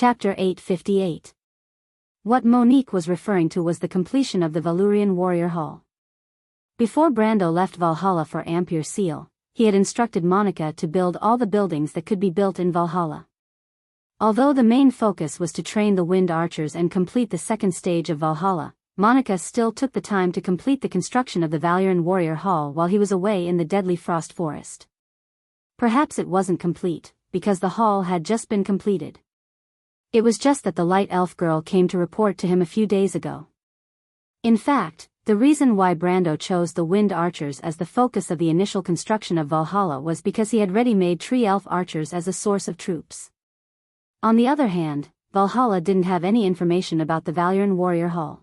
Chapter 858. What Monique was referring to was the completion of the Valyrian warrior hall. Before Brando left Valhalla for Ampere Seal, he had instructed Monica to build all the buildings that could be built in Valhalla. Although the main focus was to train the wind archers and complete the second stage of Valhalla, Monica still took the time to complete the construction of the Valyrian warrior hall while he was away in the deadly frost forest. Perhaps it wasn't complete, because the hall had just been completed. It was just that the light elf girl came to report to him a few days ago. In fact, the reason why Brando chose the wind archers as the focus of the initial construction of Valhalla was because he had ready-made tree elf archers as a source of troops. On the other hand, Valhalla didn't have any information about the Valyrian warrior hall.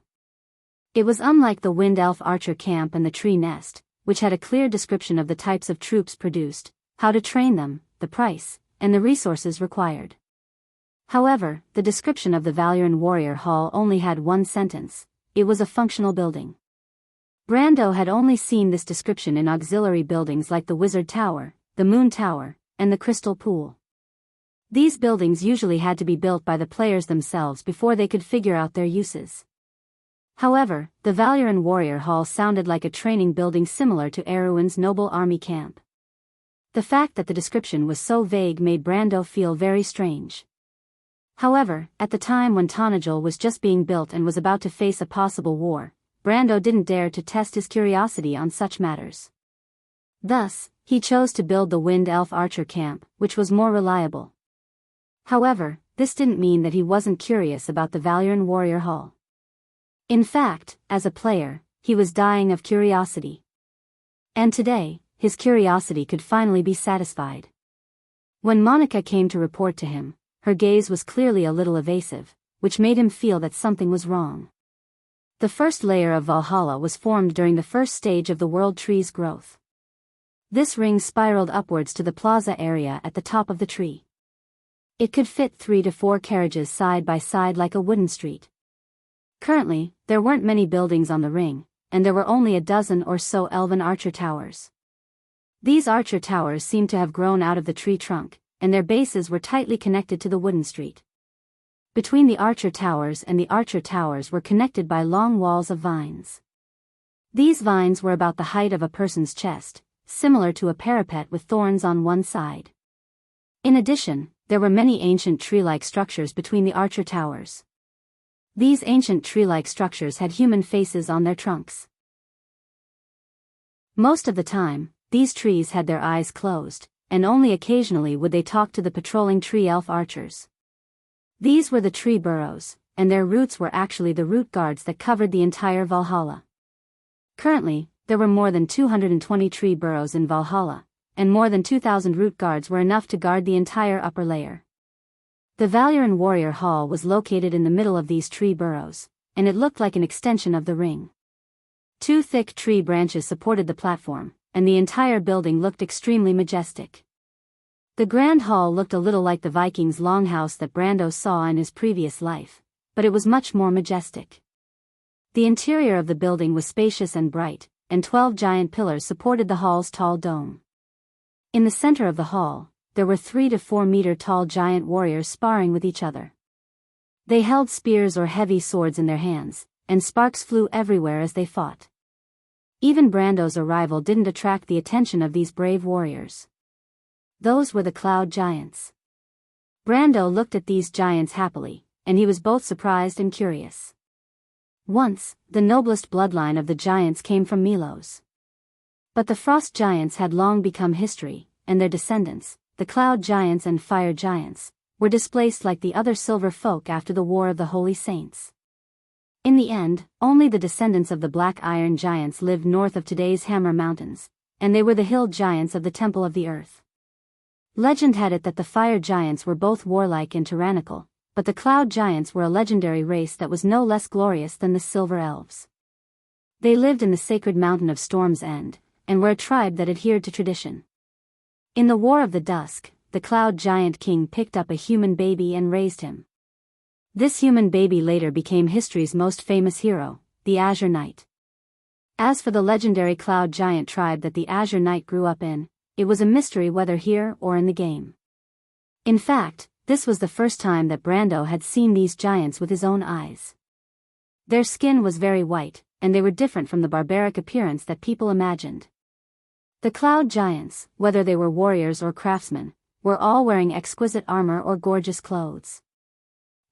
It was unlike the wind elf archer camp and the tree nest, which had a clear description of the types of troops produced, how to train them, the price, and the resources required. However, the description of the Valyrian warrior hall only had one sentence: it was a functional building. Brando had only seen this description in auxiliary buildings like the Wizard Tower, the Moon Tower, and the Crystal Pool. These buildings usually had to be built by the players themselves before they could figure out their uses. However, the Valyrian warrior hall sounded like a training building similar to Erwin's noble army camp. The fact that the description was so vague made Brando feel very strange. However, at the time when Tanajul was just being built and was about to face a possible war, Brando didn't dare to test his curiosity on such matters. Thus, he chose to build the Wind Elf Archer camp, which was more reliable. However, this didn't mean that he wasn't curious about the Valyrian warrior hall. In fact, as a player, he was dying of curiosity. And today, his curiosity could finally be satisfied. When Monica came to report to him, her gaze was clearly a little evasive, which made him feel that something was wrong. The first layer of Valhalla was formed during the first stage of the world tree's growth. This ring spiraled upwards to the plaza area at the top of the tree. It could fit 3 to 4 carriages side by side like a wooden street. Currently, there weren't many buildings on the ring, and there were only a dozen or so elven archer towers. These archer towers seemed to have grown out of the tree trunk, and their bases were tightly connected to the wooden street. Between the archer towers and the archer towers were connected by long walls of vines. These vines were about the height of a person's chest, similar to a parapet with thorns on one side. In addition, there were many ancient tree-like structures between the archer towers. These ancient tree-like structures had human faces on their trunks. Most of the time, these trees had their eyes closed, and only occasionally would they talk to the patrolling tree elf archers. These were the tree burrows, and their roots were actually the root guards that covered the entire Valhalla. Currently, there were more than 220 tree burrows in Valhalla, and more than 2,000 root guards were enough to guard the entire upper layer. The Valyrian warrior hall was located in the middle of these tree burrows, and it looked like an extension of the ring. 2 thick tree branches supported the platform, and the entire building looked extremely majestic. The Grand Hall looked a little like the Vikings' longhouse that Brando saw in his previous life, but it was much more majestic. The interior of the building was spacious and bright, and 12 giant pillars supported the hall's tall dome. In the center of the hall, there were 3 to 4 meter tall giant warriors sparring with each other. They held spears or heavy swords in their hands, and sparks flew everywhere as they fought. Even Brando's arrival didn't attract the attention of these brave warriors. Those were the Cloud Giants. Brando looked at these giants happily, and he was both surprised and curious. Once, the noblest bloodline of the giants came from Milos. But the Frost Giants had long become history, and their descendants, the Cloud Giants and Fire Giants, were displaced like the other Silver Folk after the War of the Holy Saints. In the end, only the descendants of the Black Iron Giants lived north of today's Hammer Mountains, and they were the Hill Giants of the Temple of the Earth. Legend had it that the Fire Giants were both warlike and tyrannical, but the Cloud Giants were a legendary race that was no less glorious than the Silver Elves. They lived in the sacred mountain of Storm's End, and were a tribe that adhered to tradition. In the War of the Dusk, the Cloud Giant King picked up a human baby and raised him. This human baby later became history's most famous hero, the Azure Knight. As for the legendary Cloud Giant tribe that the Azure Knight grew up in, it was a mystery whether here or in the game. In fact, This was the first time that Brando had seen these giants with his own eyes. Their skin was very white, and they were different from the barbaric appearance that people imagined. The cloud giants, whether they were warriors or craftsmen, were all wearing exquisite armor or gorgeous clothes.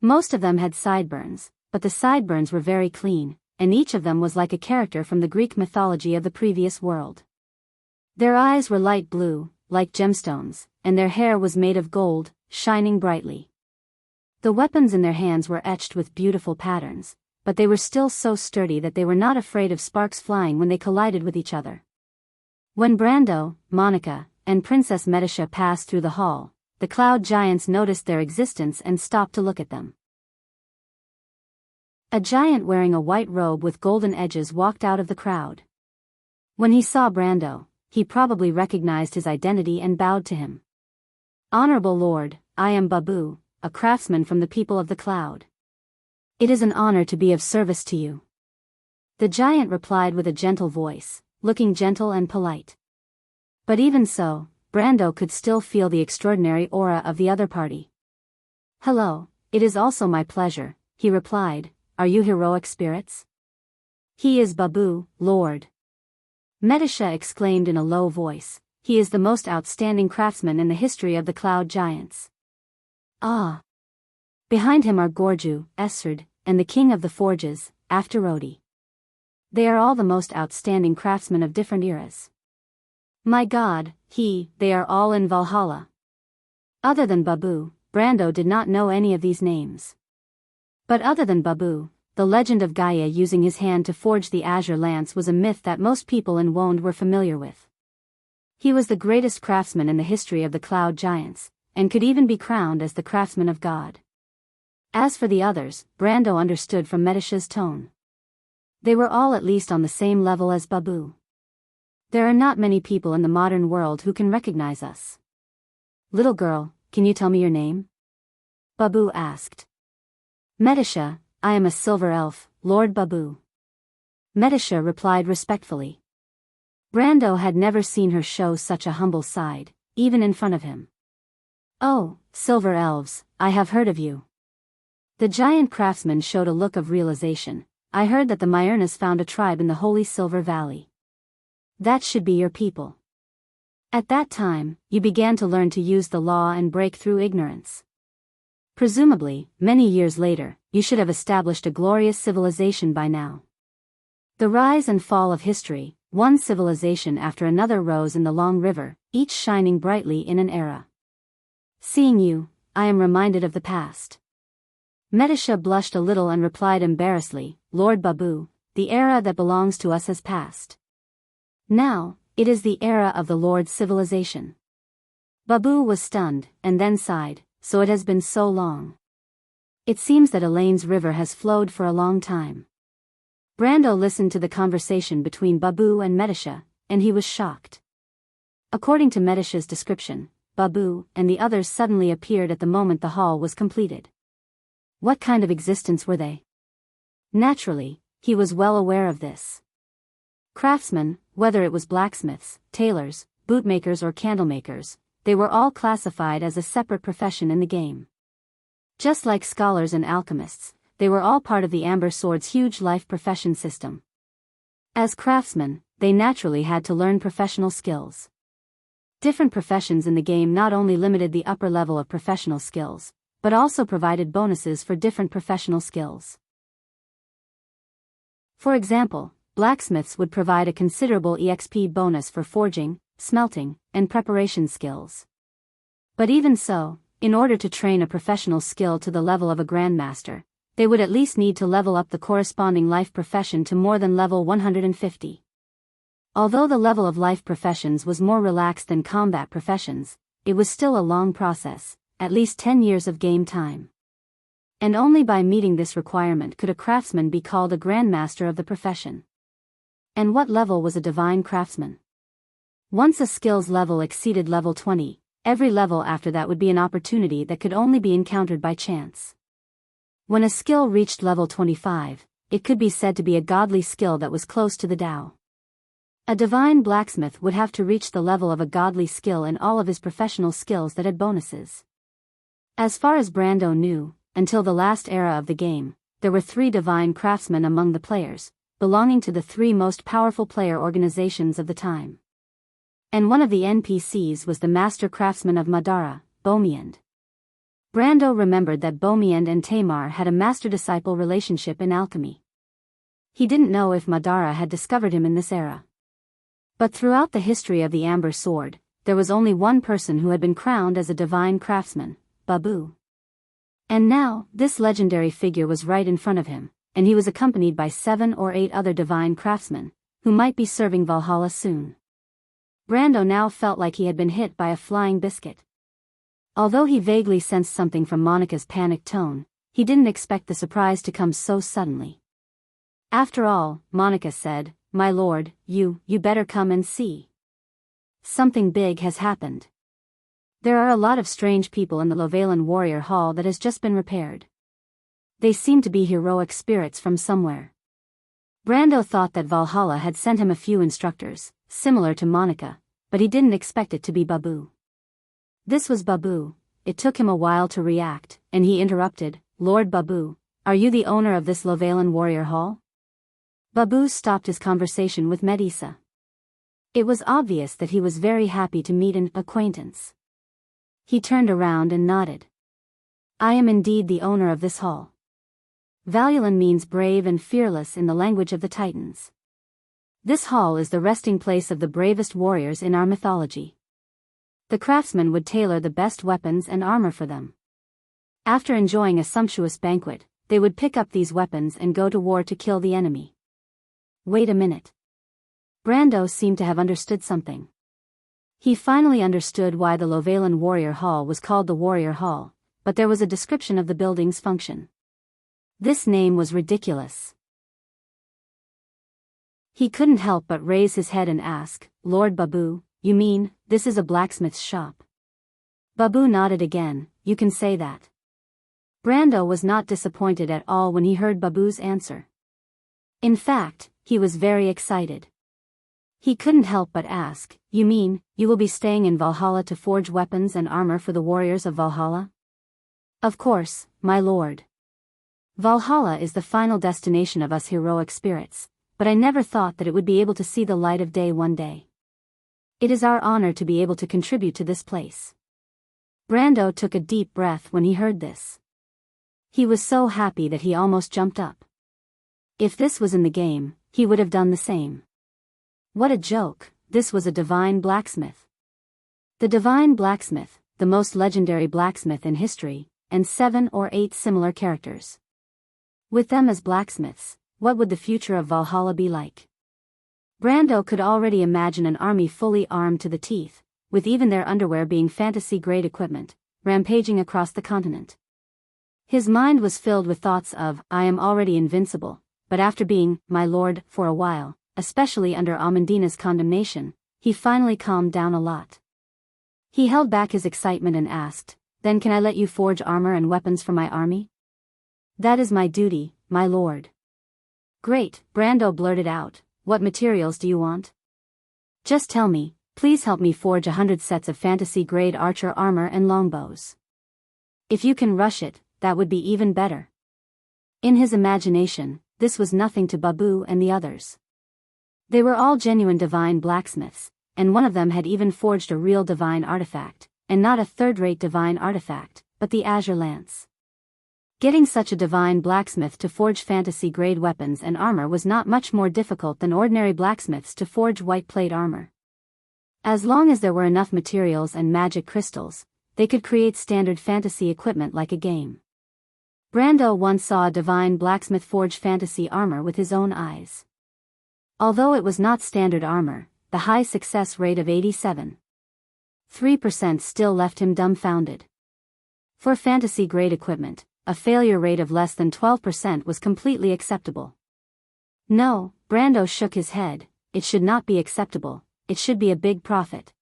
Most of them had sideburns, but the sideburns were very clean, and each of them was like a character from the Greek mythology of the previous world. Their eyes were light blue, like gemstones, and their hair was made of gold, shining brightly. The weapons in their hands were etched with beautiful patterns, but they were still so sturdy that they were not afraid of sparks flying when they collided with each other. When Brando, Monica, and Princess Medicia passed through the hall, the cloud giants noticed their existence and stopped to look at them. A giant wearing a white robe with golden edges walked out of the crowd. When he saw Brando, he probably recognized his identity and bowed to him. "Honorable Lord, I am Babu, a craftsman from the people of the cloud. It is an honor to be of service to you." The giant replied with a gentle voice, looking gentle and polite. But even so, Brando could still feel the extraordinary aura of the other party. "Hello, it is also my pleasure," he replied. "Are you heroic spirits?" "He is Babu, Lord." Medicia exclaimed in a low voice, "He is the most outstanding craftsman in the history of the cloud giants." "Ah." Behind him are Gorju, Eserd, and the king of the forges, Afterodi. They are all the most outstanding craftsmen of different eras. "My God, they are all in Valhalla." Other than Babu, Brando did not know any of these names. But other than Babu, the legend of Gaia using his hand to forge the azure lance was a myth that most people in Wonde were familiar with. He was the greatest craftsman in the history of the cloud giants, and could even be crowned as the craftsman of God. As for the others, Brando understood from Medicia's tone. They were all at least on the same level as Babu. "There are not many people in the modern world who can recognize us." "Little girl, can you tell me your name?" Babu asked. "Medicia, I am a silver elf, Lord Babu." Medicia replied respectfully. Brando had never seen her show such a humble side, even in front of him. "Oh, silver elves, I have heard of you." The giant craftsman showed a look of realization. "I heard that the Myrnas found a tribe in the holy Silver Valley. That should be your people. At that time, you began to learn to use the law and break through ignorance. Presumably, many years later, you should have established a glorious civilization by now." The rise and fall of history, one civilization after another rose in the long river, each shining brightly in an era. "Seeing you, I am reminded of the past." Medicia blushed a little and replied embarrassedly, "Lord Babu, the era that belongs to us has passed. Now, it is the era of the Lord's civilization." Babu was stunned, and then sighed, "So it has been so long. It seems that Elaine's river has flowed for a long time." Brando listened to the conversation between Babu and Medicia, and he was shocked. According to Medicia's description, Babu and the others suddenly appeared at the moment the hall was completed. What kind of existence were they? Naturally, he was well aware of this. Craftsmen, whether it was blacksmiths, tailors, bootmakers or candlemakers, they were all classified as a separate profession in the game. Just like scholars and alchemists, they were all part of the Amber Sword's huge life profession system. As craftsmen, they naturally had to learn professional skills. Different professions in the game not only limited the upper level of professional skills, but also provided bonuses for different professional skills. For example, blacksmiths would provide a considerable EXP bonus for forging, smelting, and preparation skills. But even so, in order to train a professional skill to the level of a grandmaster, they would at least need to level up the corresponding life profession to more than level 150. Although the level of life professions was more relaxed than combat professions, it was still a long process, at least 10 years of game time. And only by meeting this requirement could a craftsman be called a grandmaster of the profession. And what level was a divine craftsman? Once a skill's level exceeded level 20, every level after that would be an opportunity that could only be encountered by chance. When a skill reached level 25, it could be said to be a godly skill that was close to the Tao. A divine blacksmith would have to reach the level of a godly skill in all of his professional skills that had bonuses. As far as Brando knew, until the last era of the game, there were 3 divine craftsmen among the players, belonging to the 3 most powerful player organizations of the time. And one of the NPCs was the master craftsman of Madara, Beaumiand. Brando remembered that Beaumiand and Tamar had a master-disciple relationship in alchemy. He didn't know if Madara had discovered him in this era. But throughout the history of the Amber Sword, there was only one person who had been crowned as a divine craftsman, Babu. And now, this legendary figure was right in front of him, and he was accompanied by 7 or 8 other divine craftsmen, who might be serving Valhalla soon. Brando now felt like he had been hit by a flying biscuit. Although he vaguely sensed something from Monica's panicked tone, he didn't expect the surprise to come so suddenly. After all, Monica said, "My lord, you better come and see. Something big has happened. There are a lot of strange people in the Lovalan warrior hall that has just been repaired. They seem to be heroic spirits from somewhere." Brando thought that Valhalla had sent him a few instructors, similar to Monica, but he didn't expect it to be Babu. This was Babu. It took him a while to react, and he interrupted, "Lord Babu, are you the owner of this Lovalan warrior hall?" Babu stopped his conversation with Medisa. It was obvious that he was very happy to meet an acquaintance. He turned around and nodded. "I am indeed the owner of this hall." Valulan means brave and fearless in the language of the Titans. This hall is the resting place of the bravest warriors in our mythology. The craftsmen would tailor the best weapons and armor for them. After enjoying a sumptuous banquet, they would pick up these weapons and go to war to kill the enemy. Wait a minute. Brando seemed to have understood something. He finally understood why the Lovalan Warrior Hall was called the Warrior Hall, but there was a description of the building's function. This name was ridiculous. He couldn't help but raise his head and ask, "Lord Babu, you mean, this is a blacksmith's shop?" Babu nodded again, "You can say that." Brando was not disappointed at all when he heard Babu's answer. In fact, he was very excited. He couldn't help but ask, "You mean, you will be staying in Valhalla to forge weapons and armor for the warriors of Valhalla?" "Of course, my lord. Valhalla is the final destination of us heroic spirits, but I never thought that it would be able to see the light of day one day. It is our honor to be able to contribute to this place." Brando took a deep breath when he heard this. He was so happy that he almost jumped up. If this was in the game, he would have done the same. What a joke, this was a divine blacksmith. The divine blacksmith, the most legendary blacksmith in history, and 7 or 8 similar characters. With them as blacksmiths, what would the future of Valhalla be like? Brando could already imagine an army fully armed to the teeth, with even their underwear being fantasy-grade equipment, rampaging across the continent. His mind was filled with thoughts of, "I am already invincible," but after being, "my lord," for a while, especially under Amandina's condemnation, he finally calmed down a lot. He held back his excitement and asked, "Then can I let you forge armor and weapons for my army?" "That is my duty, my lord." "Great," Brando blurted out, "what materials do you want?" "Just tell me, please help me forge 100 sets of fantasy-grade archer armor and longbows. If you can rush it, that would be even better." In his imagination, this was nothing to Babu and the others. They were all genuine divine blacksmiths, and one of them had even forged a real divine artifact, and not a third-rate divine artifact, but the Azure Lance. Getting such a divine blacksmith to forge fantasy-grade weapons and armor was not much more difficult than ordinary blacksmiths to forge white plate armor. As long as there were enough materials and magic crystals, they could create standard fantasy equipment like a game. Brando once saw a divine blacksmith forge fantasy armor with his own eyes. Although it was not standard armor, the high success rate of 87.3% still left him dumbfounded. For fantasy-grade equipment, a failure rate of less than 12% was completely acceptable. No, Brando shook his head, it should not be acceptable, it should be a big profit.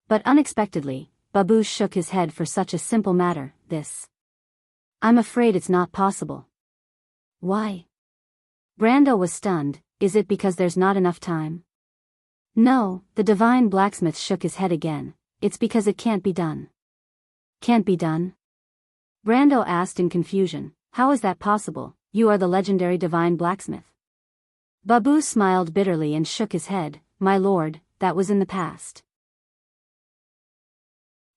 But unexpectedly, Babu shook his head for such a simple matter, "I'm afraid it's not possible." "Why?" Brando was stunned. "Is it because there's not enough time?" "No," the divine blacksmith shook his head again, "it's because it can't be done." "Can't be done?" Brando asked in confusion. How is that possible? You are the legendary divine blacksmith. Babu smiled bitterly and shook his head. My lord, that was in the past.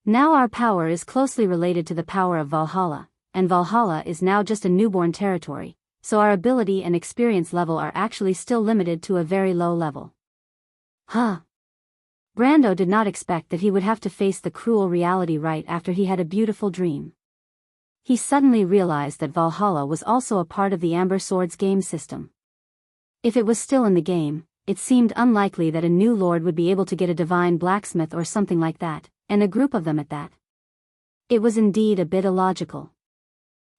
Now our power is closely related to the power of Valhalla, and Valhalla is now just a newborn territory, so our ability and experience level are actually still limited to a very low level. Huh. Brando did not expect that he would have to face the cruel reality right after he had a beautiful dream. He suddenly realized that Valhalla was also a part of the Amber Swords game system. If it was still in the game, it seemed unlikely that a new lord would be able to get a divine blacksmith or something like that, and a group of them at that. It was indeed a bit illogical.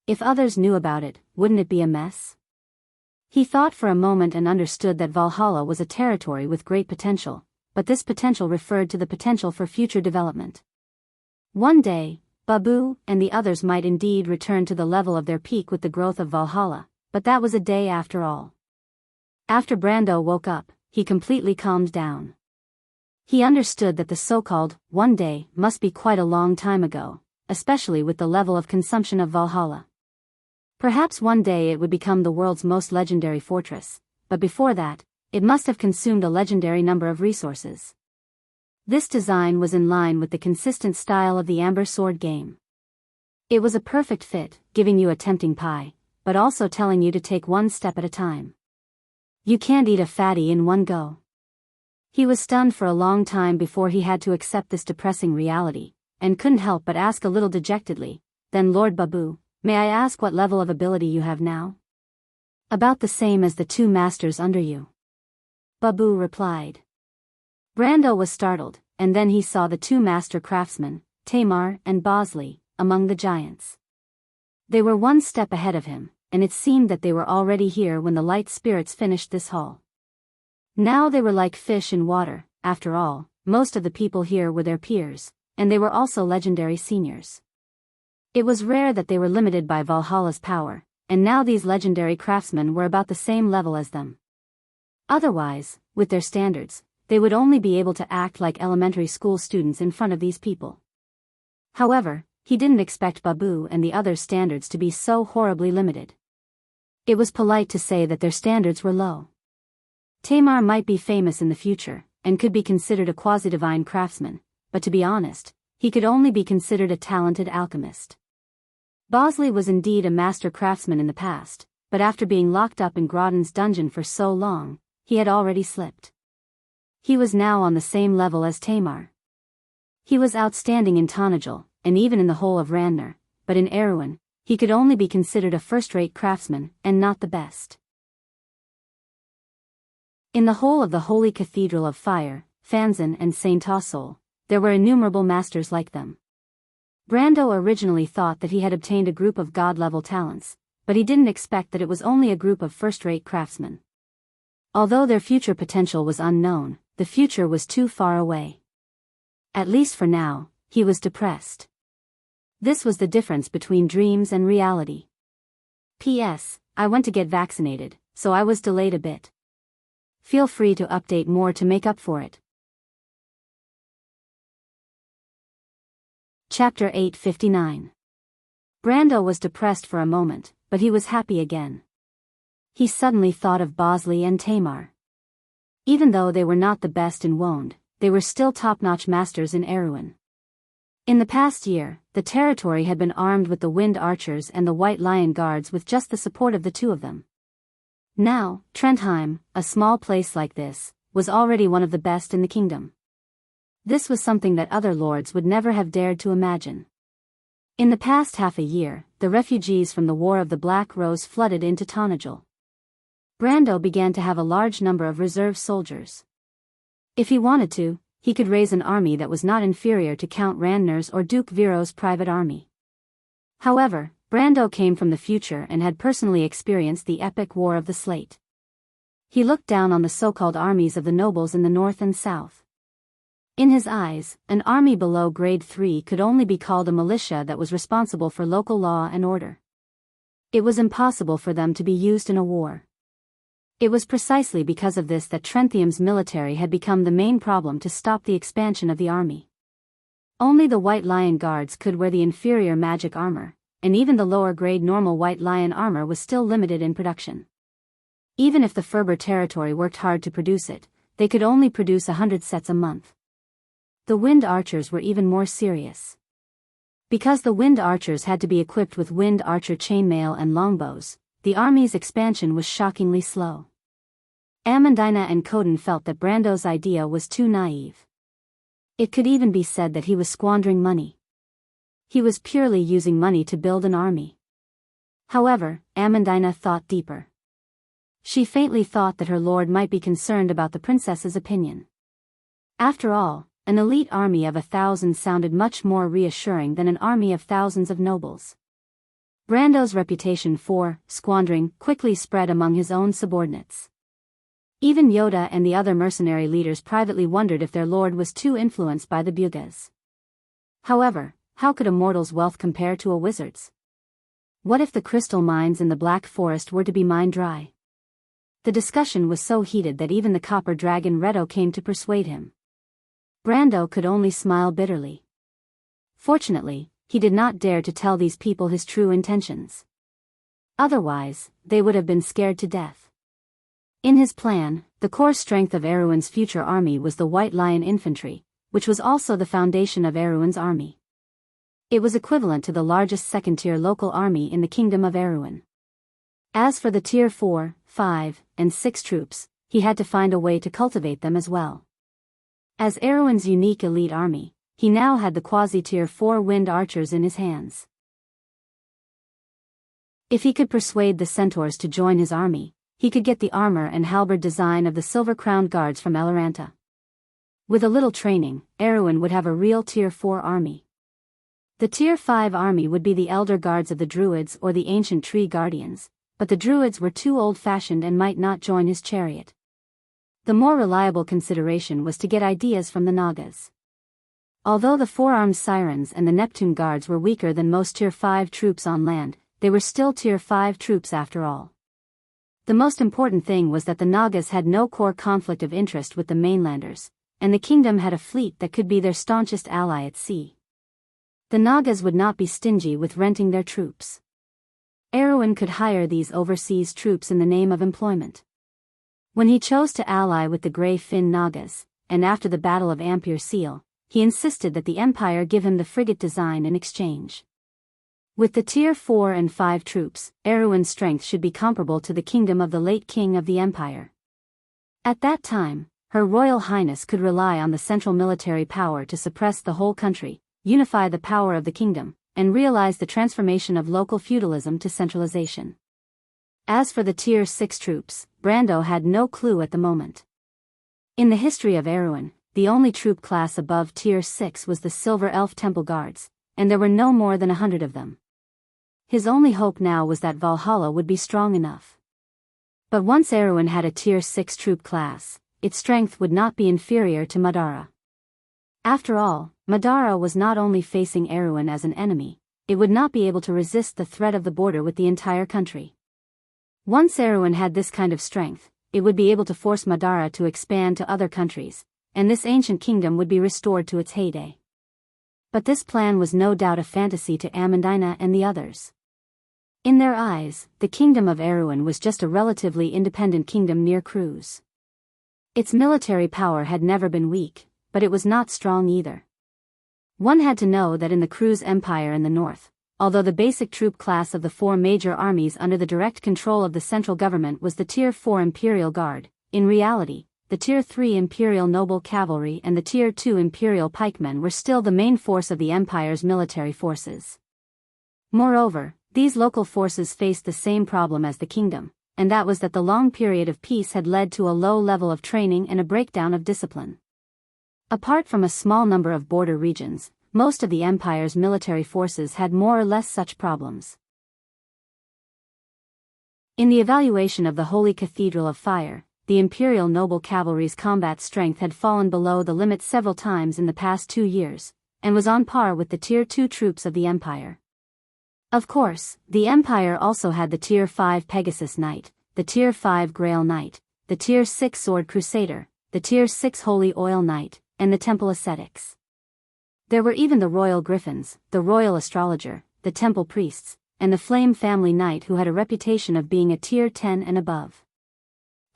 If others knew about it, wouldn't it be a mess? He thought for a moment and understood that Valhalla was a territory with great potential, but this potential referred to the potential for future development. One day, Babu and the others might indeed return to the level of their peak with the growth of Valhalla, but that was a day after all. After Brando woke up, he completely calmed down. He understood that the so-called one day must be quite a long time ago, especially with the level of consumption of Valhalla. Perhaps one day it would become the world's most legendary fortress, but before that, it must have consumed a legendary number of resources. This design was in line with the consistent style of the Amber Sword game. It was a perfect fit, giving you a tempting pie, but also telling you to take one step at a time. You can't eat a fatty in one go. He was stunned for a long time before he had to accept this depressing reality, and couldn't help but ask a little dejectedly, then Lord Babu, may I ask what level of ability you have now? About the same as the two masters under you. Babu replied. Brando was startled, and then he saw the two master craftsmen, Tamar and Bosley, among the giants. They were one step ahead of him, and it seemed that they were already here when the light spirits finished this hall. Now they were like fish in water. After all, most of the people here were their peers, and they were also legendary seniors. It was rare that they were limited by Valhalla's power, and now these legendary craftsmen were about the same level as them. Otherwise, with their standards, they would only be able to act like elementary school students in front of these people. However, he didn't expect Babu and the others' standards to be so horribly limited. It was polite to say that their standards were low. Tamar might be famous in the future, and could be considered a quasi-divine craftsman, but to be honest, he could only be considered a talented alchemist. Bosley was indeed a master craftsman in the past, but after being locked up in Grodden's dungeon for so long, he had already slipped. He was now on the same level as Tamar. He was outstanding in Tonajal, and even in the whole of Randner, but in Erewhon, he could only be considered a first-rate craftsman, and not the best. In the whole of the Holy Cathedral of Fire, Fanzan and Saint Tassol, there were innumerable masters like them. Brando originally thought that he had obtained a group of god-level talents, but he didn't expect that it was only a group of first-rate craftsmen. Although their future potential was unknown, the future was too far away. At least for now, he was depressed. This was the difference between dreams and reality. P.S. I went to get vaccinated, so I was delayed a bit. Feel free to update more to make up for it. Chapter 859. Brando was depressed for a moment, but he was happy again. He suddenly thought of Bosley and Tamar. Even though they were not the best in Wonde, they were still top-notch masters in Erewhon. In the past year, the territory had been armed with the Wind Archers and the White Lion Guards with just the support of the two of them. Now, Trentheim, a small place like this, was already one of the best in the kingdom. This was something that other lords would never have dared to imagine. In the past half a year, the refugees from the War of the Black Rose flooded into Tonajal. Brando began to have a large number of reserve soldiers. If he wanted to, he could raise an army that was not inferior to Count Randner's or Duke Viro's private army. However, Brando came from the future and had personally experienced the epic War of the Slate. He looked down on the so-called armies of the nobles in the north and south. In his eyes, an army below grade 3 could only be called a militia that was responsible for local law and order. It was impossible for them to be used in a war. It was precisely because of this that Trentheim's military had become the main problem to stop the expansion of the army. Only the White Lion Guards could wear the inferior magic armor, and even the lower-grade normal White Lion armor was still limited in production. Even if the Ferber territory worked hard to produce it, they could only produce 100 sets a month. The Wind Archers were even more serious. Because the Wind Archers had to be equipped with Wind Archer chainmail and longbows, the army's expansion was shockingly slow. Amandina and Coden felt that Brando's idea was too naive. It could even be said that he was squandering money. He was purely using money to build an army. However, Amandina thought deeper. She faintly thought that her lord might be concerned about the princess's opinion. After all, an elite army of 1,000 sounded much more reassuring than an army of thousands of nobles. Brando's reputation for squandering quickly spread among his own subordinates. Even Yoda and the other mercenary leaders privately wondered if their lord was too influenced by the Bugas. However, how could a mortal's wealth compare to a wizard's? What if the crystal mines in the Black Forest were to be mined dry? The discussion was so heated that even the copper dragon Redo came to persuade him. Brando could only smile bitterly. Fortunately, he did not dare to tell these people his true intentions. Otherwise, they would have been scared to death. In his plan, the core strength of Erewhon's future army was the White Lion infantry, which was also the foundation of Erewhon's army. It was equivalent to the largest second-tier local army in the Kingdom of Erewhon. As for the Tier 4, 5, and 6 troops, he had to find a way to cultivate them as well. As Erewhon's unique elite army, he now had the quasi-Tier 4 Wind Archers in his hands. If he could persuade the centaurs to join his army, he could get the armor and halberd design of the silver-crowned guards from Eloranta. With a little training, Erewhon would have a real Tier 4 army. The Tier 5 army would be the elder guards of the Druids or the ancient tree guardians, but the Druids were too old-fashioned and might not join his chariot. The more reliable consideration was to get ideas from the Nagas. Although the four-armed Sirens and the Neptune Guards were weaker than most Tier 5 troops on land, they were still Tier 5 troops after all. The most important thing was that the Nagas had no core conflict of interest with the mainlanders, and the kingdom had a fleet that could be their staunchest ally at sea. The Nagas would not be stingy with renting their troops. Erewhon could hire these overseas troops in the name of employment. When he chose to ally with the Grey Fin Nagas, and after the Battle of Ampere Seal, he insisted that the Empire give him the frigate design in exchange. With the Tier 4 and 5 troops, Erewhon's strength should be comparable to the kingdom of the late king of the Empire. At that time, Her Royal Highness could rely on the central military power to suppress the whole country, unify the power of the kingdom, and realize the transformation of local feudalism to centralization. As for the Tier 6 troops, Brando had no clue at the moment. In the history of Erewhon, the only troop class above Tier 6 was the Silver Elf Temple Guards, and there were no more than 100 of them. His only hope now was that Valhalla would be strong enough. But once Erewhon had a Tier 6 troop class, its strength would not be inferior to Madara. After all, Madara was not only facing Erewhon as an enemy, it would not be able to resist the threat of the border with the entire country. Once Erewhon had this kind of strength, it would be able to force Madara to expand to other countries, and this ancient kingdom would be restored to its heyday. But this plan was no doubt a fantasy to Amandina and the others. In their eyes, the kingdom of Erewhon was just a relatively independent kingdom near Cruz. Its military power had never been weak, but it was not strong either. One had to know that in the Cruz Empire in the north, although the basic troop class of the four major armies under the direct control of the central government was the Tier 4 Imperial Guard, in reality, the Tier 3 Imperial Noble Cavalry and the Tier 2 Imperial Pikemen were still the main force of the Empire's military forces. Moreover, these local forces faced the same problem as the kingdom, and that was that the long period of peace had led to a low level of training and a breakdown of discipline. Apart from a small number of border regions, most of the Empire's military forces had more or less such problems. In the evaluation of the Holy Cathedral of Fire, the Imperial Noble Cavalry's combat strength had fallen below the limit several times in the past 2 years, and was on par with the Tier 2 troops of the Empire. Of course, the Empire also had the Tier 5 Pegasus Knight, the Tier 5 Grail Knight, the Tier 6 Sword Crusader, the Tier 6 Holy Oil Knight, and the Temple Ascetics. There were even the Royal Griffins, the Royal Astrologer, the temple priests, and the Flame family knight who had a reputation of being a tier 10 and above.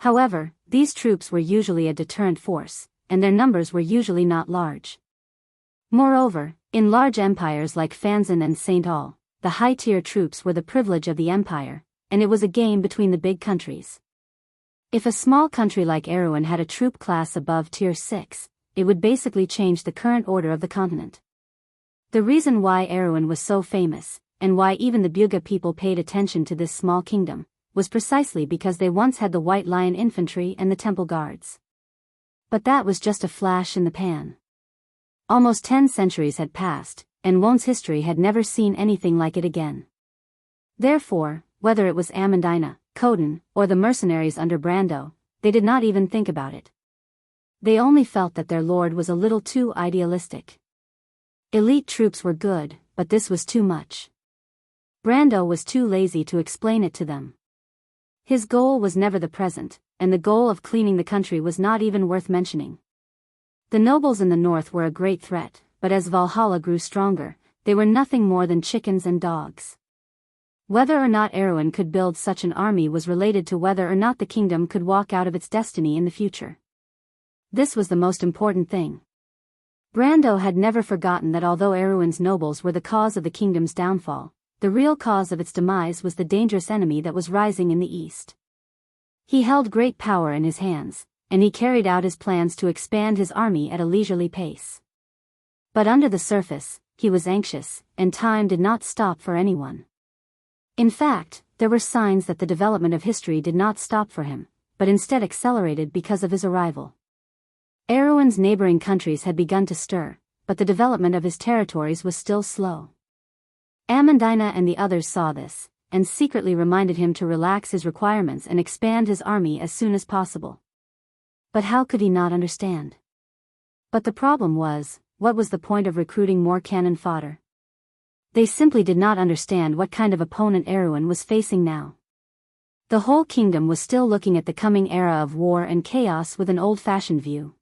However, these troops were usually a deterrent force, and their numbers were usually not large. Moreover, in large empires like Fanzan and St. All, the high-tier troops were the privilege of the empire, and it was a game between the big countries. If a small country like Erewhon had a troop class above tier 6, it would basically change the current order of the continent. The reason why Erewhon was so famous, and why even the Buga people paid attention to this small kingdom, was precisely because they once had the White Lion infantry and the temple guards. But that was just a flash in the pan. Almost 10 centuries had passed, and Won's history had never seen anything like it again. Therefore, whether it was Amandina, Coden, or the mercenaries under Brando, they did not even think about it. They only felt that their lord was a little too idealistic. Elite troops were good, but this was too much. Brando was too lazy to explain it to them. His goal was never the present, and the goal of cleaning the country was not even worth mentioning. The nobles in the north were a great threat, but as Valhalla grew stronger, they were nothing more than chickens and dogs. Whether or not Erewhon could build such an army was related to whether or not the kingdom could walk out of its destiny in the future. This was the most important thing. Brando had never forgotten that although Erewhon's nobles were the cause of the kingdom's downfall, the real cause of its demise was the dangerous enemy that was rising in the east. He held great power in his hands, and he carried out his plans to expand his army at a leisurely pace. But under the surface, he was anxious, and time did not stop for anyone. In fact, there were signs that the development of history did not stop for him, but instead accelerated because of his arrival. Erewhon's neighboring countries had begun to stir, but the development of his territories was still slow. Amandina and the others saw this, and secretly reminded him to relax his requirements and expand his army as soon as possible. But how could he not understand? But the problem was, what was the point of recruiting more cannon fodder? They simply did not understand what kind of opponent Erewhon was facing now. The whole kingdom was still looking at the coming era of war and chaos with an old-fashioned view.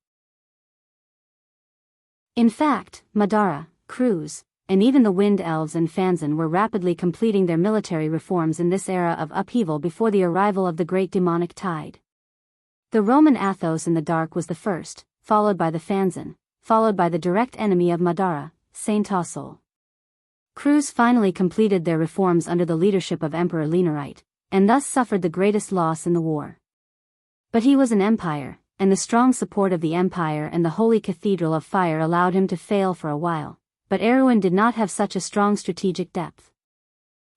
In fact, Madara, Cruz, and even the Wind Elves and Fanzan were rapidly completing their military reforms in this era of upheaval before the arrival of the Great Demonic Tide. The Roman Athos in the Dark was the first, followed by the Fanzan, followed by the direct enemy of Madara, Saint Tassol. Cruz finally completed their reforms under the leadership of Emperor Leonarite, and thus suffered the greatest loss in the war. But he was an empire, and the strong support of the empire and the Holy Cathedral of Fire allowed him to fail for a while, but Erewhon did not have such a strong strategic depth.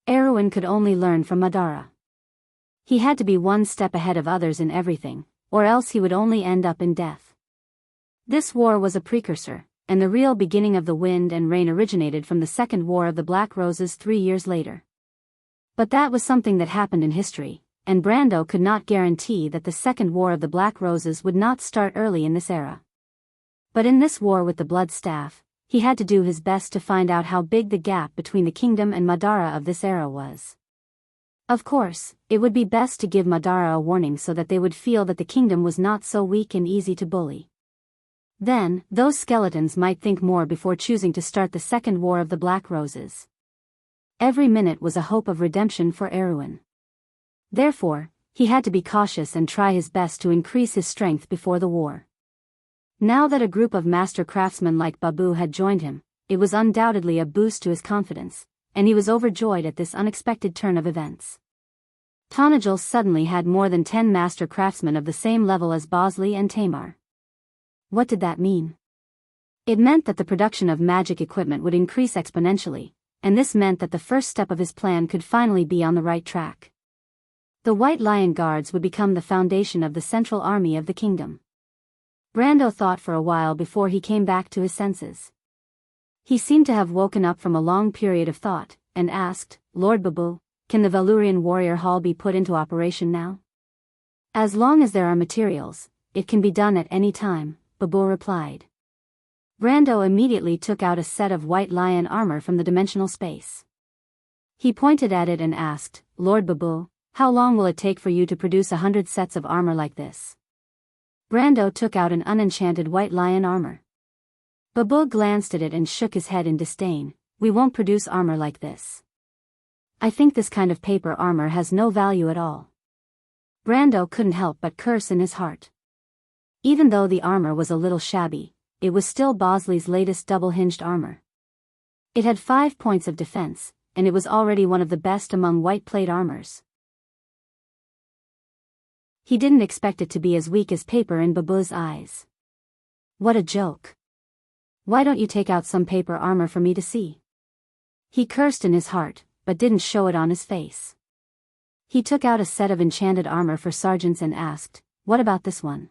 Erewhon could only learn from Madara. He had to be one step ahead of others in everything, or else he would only end up in death. This war was a precursor, and the real beginning of the Wind and Rain originated from the Second War of the Black Roses 3 years later. But that was something that happened in history, and Brando could not guarantee that the Second War of the Black Roses would not start early in this era. But in this war with the Blood Staff, he had to do his best to find out how big the gap between the kingdom and Madara of this era was. Of course, it would be best to give Madara a warning so that they would feel that the kingdom was not so weak and easy to bully. Then, those skeletons might think more before choosing to start the Second War of the Black Roses. Every minute was a hope of redemption for Erewhon. Therefore, he had to be cautious and try his best to increase his strength before the war. Now that a group of master craftsmen like Babu had joined him, it was undoubtedly a boost to his confidence, and he was overjoyed at this unexpected turn of events. Tonajul suddenly had more than 10 master craftsmen of the same level as Bosley and Tamar. What did that mean? It meant that the production of magic equipment would increase exponentially, and this meant that the first step of his plan could finally be on the right track. The White Lion Guards would become the foundation of the central army of the kingdom. Brando thought for a while before he came back to his senses. He seemed to have woken up from a long period of thought, and asked, "Lord Babu, can the Valurian Warrior Hall be put into operation now?" "As long as there are materials, it can be done at any time," Babu replied. Brando immediately took out a set of White Lion armor from the dimensional space. He pointed at it and asked, "Lord Babu, how long will it take for you to produce 100 sets of armor like this?" Brando took out an unenchanted White Lion armor. Babu glanced at it and shook his head in disdain. We won't produce armor like this. I think this kind of paper armor has no value at all. Brando couldn't help but curse in his heart. Even though the armor was a little shabby, it was still Bosley's latest double-hinged armor. It had 5 points of defense, and it was already one of the best among white plate armors. He didn't expect it to be as weak as paper in Babu's eyes. What a joke. Why don't you take out some paper armor for me to see? He cursed in his heart, but didn't show it on his face. He took out a set of enchanted armor for sergeants and asked, "What about this one?"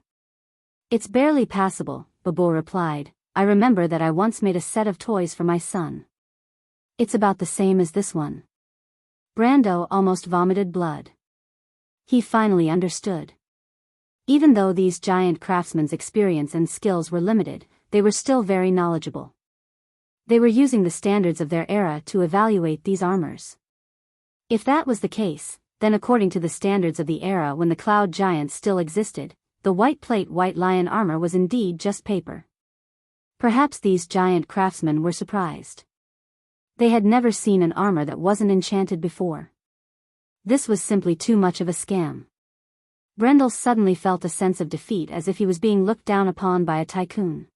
"It's barely passable," Babu replied. "I remember that I once made a set of toys for my son. It's about the same as this one." Brando almost vomited blood. He finally understood. Even though these giant craftsmen's experience and skills were limited, they were still very knowledgeable. They were using the standards of their era to evaluate these armors. If that was the case, then according to the standards of the era when the cloud giants still existed, the white plate white lion armor was indeed just paper. Perhaps these giant craftsmen were surprised. They had never seen an armor that wasn't enchanted before. This was simply too much of a scam. Brendel suddenly felt a sense of defeat as if he was being looked down upon by a tycoon.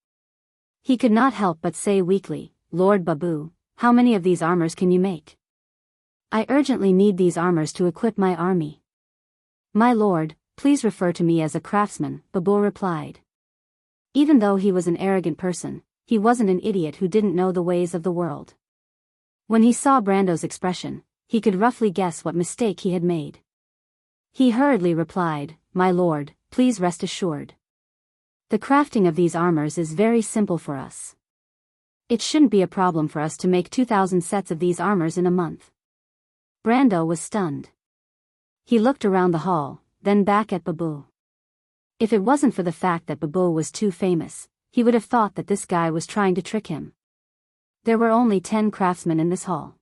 He could not help but say weakly, "Lord Babu, how many of these armors can you make? I urgently need these armors to equip my army." "My lord, please refer to me as a craftsman," Babu replied. Even though he was an arrogant person, he wasn't an idiot who didn't know the ways of the world. When he saw Brando's expression, he could roughly guess what mistake he had made. He hurriedly replied, "My lord, please rest assured. The crafting of these armors is very simple for us. It shouldn't be a problem for us to make 2,000 sets of these armors in a month." Brando was stunned. He looked around the hall, then back at Babu. If it wasn't for the fact that Babu was too famous, he would have thought that this guy was trying to trick him. There were only 10 craftsmen in this hall.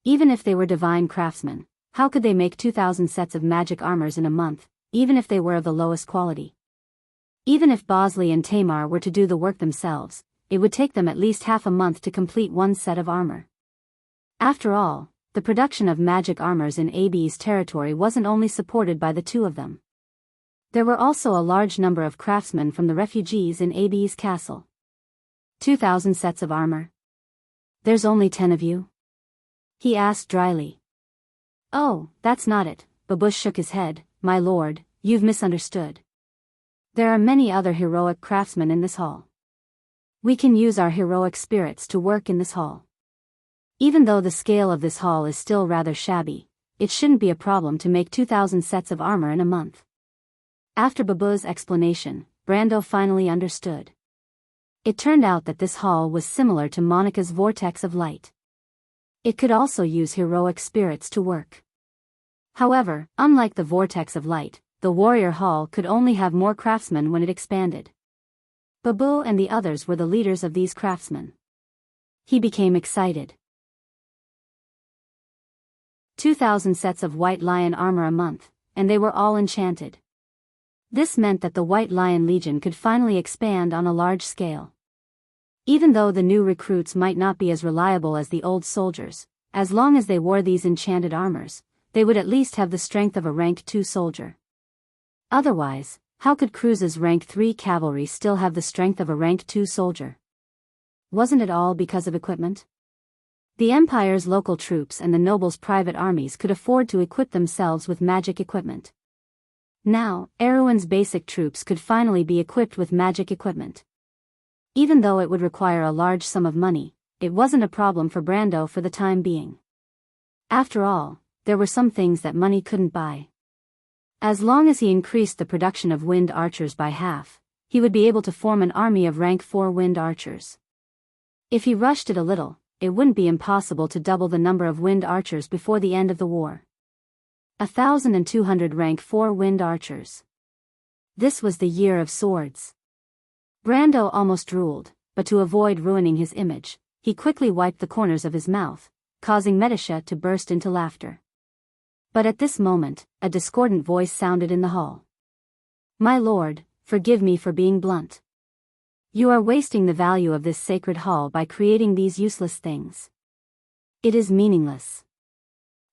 Even if they were divine craftsmen, how could they make 2,000 sets of magic armors in a month, even if they were of the lowest quality? Even if Bosley and Tamar were to do the work themselves, it would take them at least half a month to complete one set of armor. After all, the production of magic armors in AB's territory wasn't only supported by the two of them. There were also a large number of craftsmen from the refugees in AB's castle. 2,000 sets of armor? There's only 10 of you? He asked dryly. "Oh, that's not it," Babush shook his head. "My lord, you've misunderstood. There are many other heroic craftsmen in this hall. We can use our heroic spirits to work in this hall. Even though the scale of this hall is still rather shabby, it shouldn't be a problem to make 2,000 sets of armor in a month." After Babu's explanation, Brando finally understood. It turned out that this hall was similar to Monica's vortex of light. It could also use heroic spirits to work. However, unlike the vortex of light, the warrior hall could only have more craftsmen when it expanded. Babu and the others were the leaders of these craftsmen. He became excited. 2,000 sets of white lion armor a month, and they were all enchanted. This meant that the White Lion Legion could finally expand on a large scale. Even though the new recruits might not be as reliable as the old soldiers, as long as they wore these enchanted armors, they would at least have the strength of a rank 2 soldier. Otherwise, how could Cruz's rank 3 cavalry still have the strength of a rank 2 soldier? Wasn't it all because of equipment? The Empire's local troops and the nobles' private armies could afford to equip themselves with magic equipment. Now, Erewhon's basic troops could finally be equipped with magic equipment. Even though it would require a large sum of money, it wasn't a problem for Brando for the time being. After all, there were some things that money couldn't buy. As long as he increased the production of wind archers by half, he would be able to form an army of rank 4 wind archers. If he rushed it a little, it wouldn't be impossible to double the number of wind archers before the end of the war. 1,200 rank 4 wind archers. This was the year of swords. Brando almost drooled, but to avoid ruining his image, he quickly wiped the corners of his mouth, causing Medisha to burst into laughter. But at this moment, a discordant voice sounded in the hall. "My lord, forgive me for being blunt. You are wasting the value of this sacred hall by creating these useless things. It is meaningless.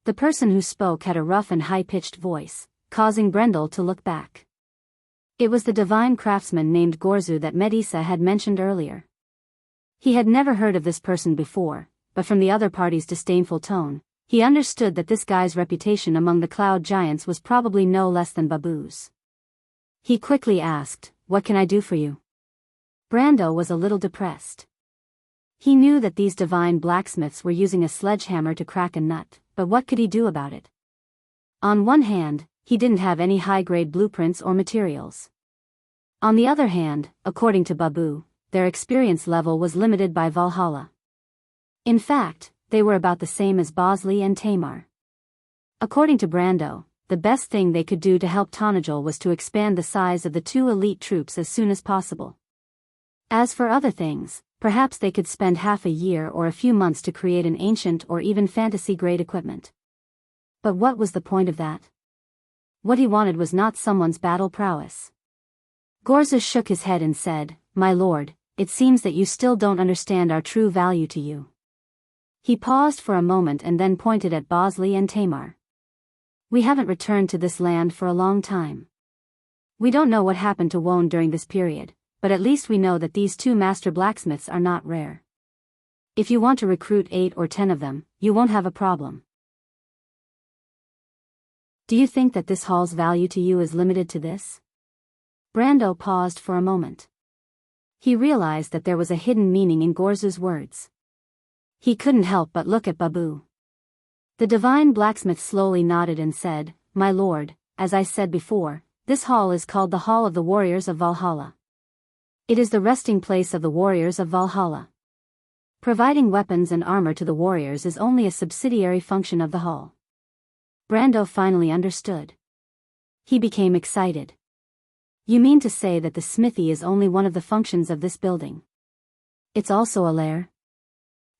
The person who spoke had a rough and high-pitched voice, causing Brendel to look back. It was the divine craftsman named Gorzu that Medisa had mentioned earlier. He had never heard of this person before, but from the other party's disdainful tone, he understood that this guy's reputation among the cloud giants was probably no less than Babu's. He quickly asked, "What can I do for you?" Brando was a little depressed. He knew that these divine blacksmiths were using a sledgehammer to crack a nut, but what could he do about it? On one hand, he didn't have any high-grade blueprints or materials. On the other hand, according to Babu, their experience level was limited by Valhalla. In fact, they were about the same as Bosley and Tamar. According to Brando, the best thing they could do to help Tonajul was to expand the size of the two elite troops as soon as possible. As for other things, perhaps they could spend half a year or a few months to create an ancient or even fantasy-grade equipment. But what was the point of that? What he wanted was not someone's battle prowess. Gorza shook his head and said, "My lord, it seems that you still don't understand our true value to you." He paused for a moment and then pointed at Bosley and Tamar. "We haven't returned to this land for a long time. We don't know what happened to Wone during this period, but at least we know that these two master blacksmiths are not rare. If you want to recruit 8 or 10 of them, you won't have a problem. Do you think that this hall's value to you is limited to this?" Brando paused for a moment. He realized that there was a hidden meaning in Gorzu's words. He couldn't help but look at Babu. The divine blacksmith slowly nodded and said, "My lord, as I said before, this hall is called the Hall of the Warriors of Valhalla. It is the resting place of the warriors of Valhalla. Providing weapons and armor to the warriors is only a subsidiary function of the hall." Brando finally understood. He became excited. "You mean to say that the smithy is only one of the functions of this building? It's also a lair?"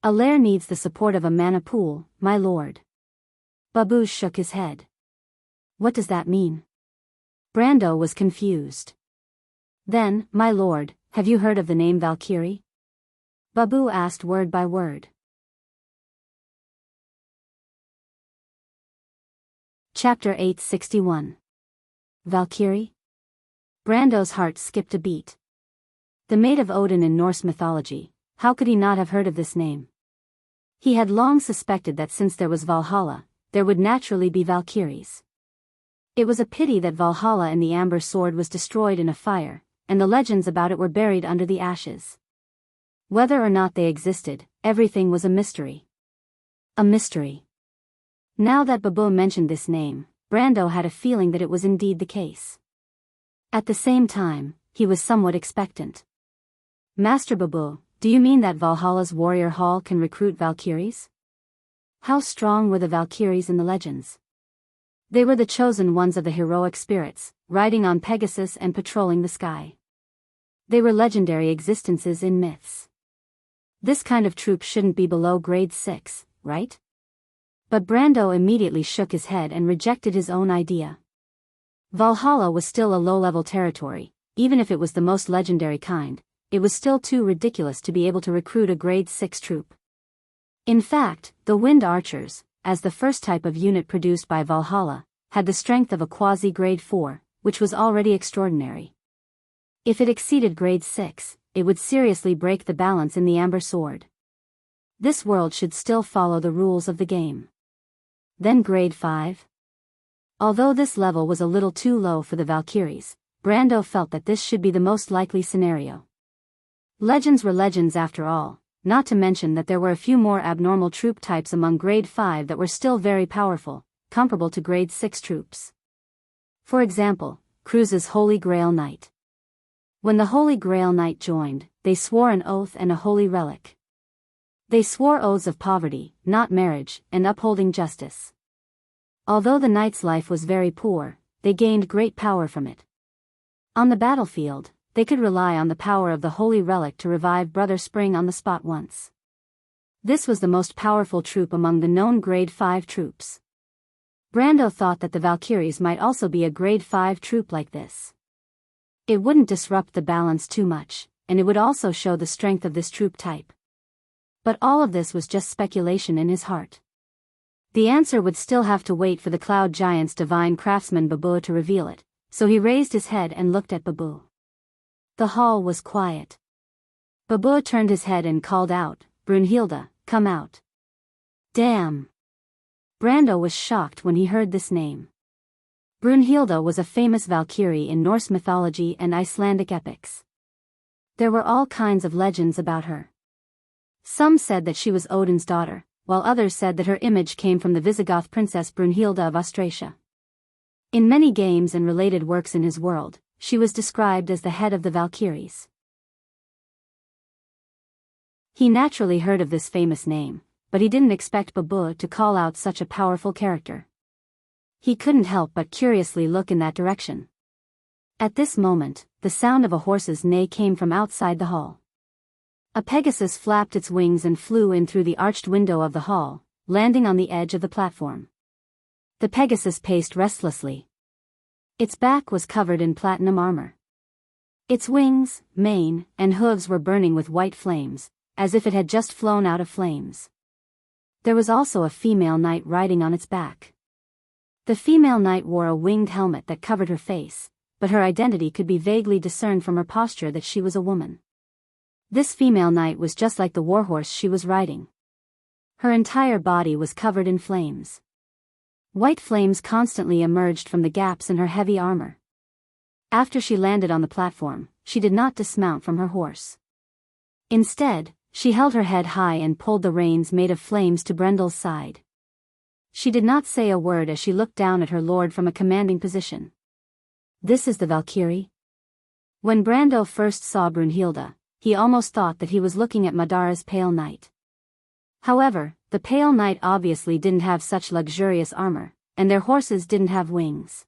"A lair needs the support of a mana pool, my lord." Babu shook his head. "What does that mean?" Brando was confused. "Then, my lord, have you heard of the name Valkyrie?" Babu asked word by word. Chapter 861. Valkyrie? Brando's heart skipped a beat. The Maid of Odin in Norse mythology, how could he not have heard of this name? He had long suspected that since there was Valhalla, there would naturally be Valkyries. It was a pity that Valhalla and the Amber Sword was destroyed in a fire, and the legends about it were buried under the ashes. Whether or not they existed, everything was a mystery. A mystery. Now that Babu mentioned this name, Brando had a feeling that it was indeed the case. At the same time, he was somewhat expectant. "Master Babu, do you mean that Valhalla's warrior hall can recruit Valkyries? How strong were the Valkyries in the legends?" "They were the chosen ones of the heroic spirits, riding on Pegasus and patrolling the sky. They were legendary existences in myths. This kind of troop shouldn't be below grade 6, right?" But Brando immediately shook his head and rejected his own idea. Valhalla was still a low-level territory. Even if it was the most legendary kind, it was still too ridiculous to be able to recruit a grade 6 troop. In fact, the Wind Archers, as the first type of unit produced by Valhalla, had the strength of a quasi-grade 4, which was already extraordinary. If it exceeded grade 6, it would seriously break the balance in the Amber Sword. This world should still follow the rules of the game. Then grade 5? Although this level was a little too low for the Valkyries, Brando felt that this should be the most likely scenario. Legends were legends after all, not to mention that there were a few more abnormal troop types among grade 5 that were still very powerful, comparable to grade 6 troops. For example, Cruz's Holy Grail Knight. When the Holy Grail Knight joined, they swore an oath and a holy relic. They swore oaths of poverty, not marriage, and upholding justice. Although the knight's life was very poor, they gained great power from it. On the battlefield, they could rely on the power of the holy relic to revive Brother Spring on the spot once. This was the most powerful troop among the known grade 5 troops. Brando thought that the Valkyries might also be a grade 5 troop like this. It wouldn't disrupt the balance too much, and it would also show the strength of this troop type. But all of this was just speculation in his heart. The answer would still have to wait for the cloud giant's divine craftsman Babu to reveal it, so he raised his head and looked at Babu. The hall was quiet. Babu turned his head and called out, "Brunhilde, come out." Damn! Brando was shocked when he heard this name. Brunhilde was a famous Valkyrie in Norse mythology and Icelandic epics. There were all kinds of legends about her. Some said that she was Odin's daughter, while others said that her image came from the Visigoth princess Brunhilde of Austrasia. In many games and related works in his world, she was described as the head of the Valkyries. He naturally heard of this famous name, but he didn't expect Babu to call out such a powerful character. He couldn't help but curiously look in that direction. At this moment, the sound of a horse's neigh came from outside the hall. A Pegasus flapped its wings and flew in through the arched window of the hall, landing on the edge of the platform. The Pegasus paced restlessly. Its back was covered in platinum armor. Its wings, mane, and hooves were burning with white flames, as if it had just flown out of flames. There was also a female knight riding on its back. The female knight wore a winged helmet that covered her face, but her identity could be vaguely discerned from her posture that she was a woman. This female knight was just like the warhorse she was riding. Her entire body was covered in flames. White flames constantly emerged from the gaps in her heavy armor. After she landed on the platform, she did not dismount from her horse. Instead, she held her head high and pulled the reins made of flames to Brendel's side. She did not say a word as she looked down at her lord from a commanding position. This is the Valkyrie? When Brando first saw Brunhilde, he almost thought that he was looking at Madara's pale knight. However, the pale knight obviously didn't have such luxurious armor, and their horses didn't have wings.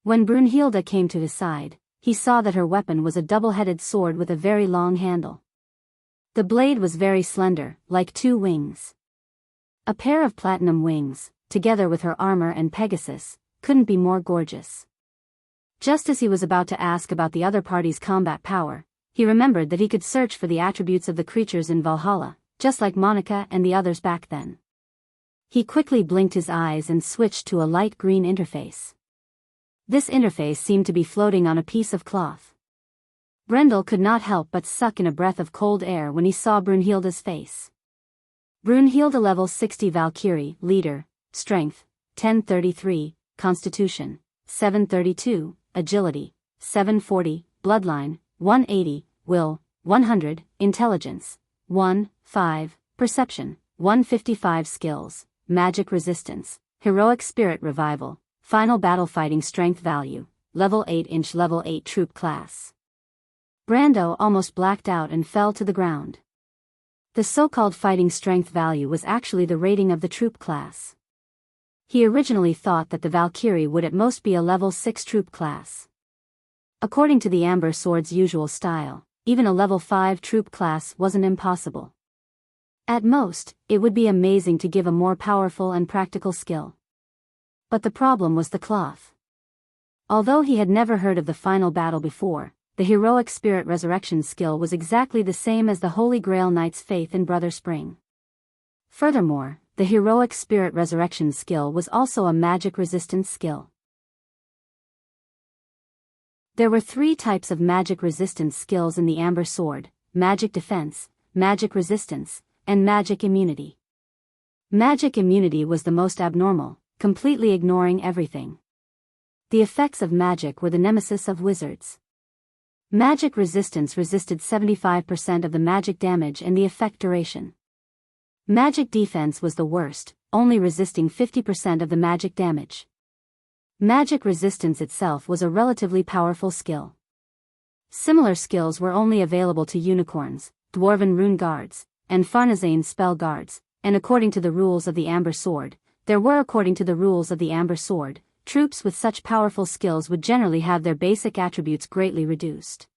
When Brunhilde came to his side, he saw that her weapon was a double-headed sword with a very long handle. The blade was very slender, like two wings. A pair of platinum wings, together with her armor and Pegasus, couldn't be more gorgeous. Just as he was about to ask about the other party's combat power, he remembered that he could search for the attributes of the creatures in Valhalla, just like Monica and the others back then. He quickly blinked his eyes and switched to a light green interface. This interface seemed to be floating on a piece of cloth. Brendel could not help but suck in a breath of cold air when he saw Brunhilde's face. Brunhilde level 60 Valkyrie, leader, strength, 1033, constitution, 732, agility, 740, bloodline, 180, will, 100, intelligence, 1-5, perception, 155 skills, magic resistance, heroic spirit revival, final battle fighting strength value, level 8 level 8 troop class. Brando almost blacked out and fell to the ground. The so-called fighting strength value was actually the rating of the troop class. He originally thought that the Valkyrie would at most be a level 6 troop class. According to the Amber Sword's usual style, even a level 5 troop class wasn't impossible. At most, it would be amazing to give a more powerful and practical skill. But the problem was the cloth. Although he had never heard of the final battle before, the heroic spirit resurrection skill was exactly the same as the Holy Grail Knight's faith in Brother Spring. Furthermore, the heroic spirit resurrection skill was also a magic resistance skill. There were 3 types of magic resistance skills in the Amber Sword: magic defense, magic resistance, and magic immunity. Magic immunity was the most abnormal, completely ignoring everything. The effects of magic were the nemesis of wizards. Magic resistance resisted 75% of the magic damage and the effect duration. Magic defense was the worst, only resisting 50% of the magic damage. Magic resistance itself was a relatively powerful skill. Similar skills were only available to unicorns, dwarven rune guards, and Farnazane spell guards, and according to the rules of the Amber Sword, troops with such powerful skills would generally have their basic attributes greatly reduced.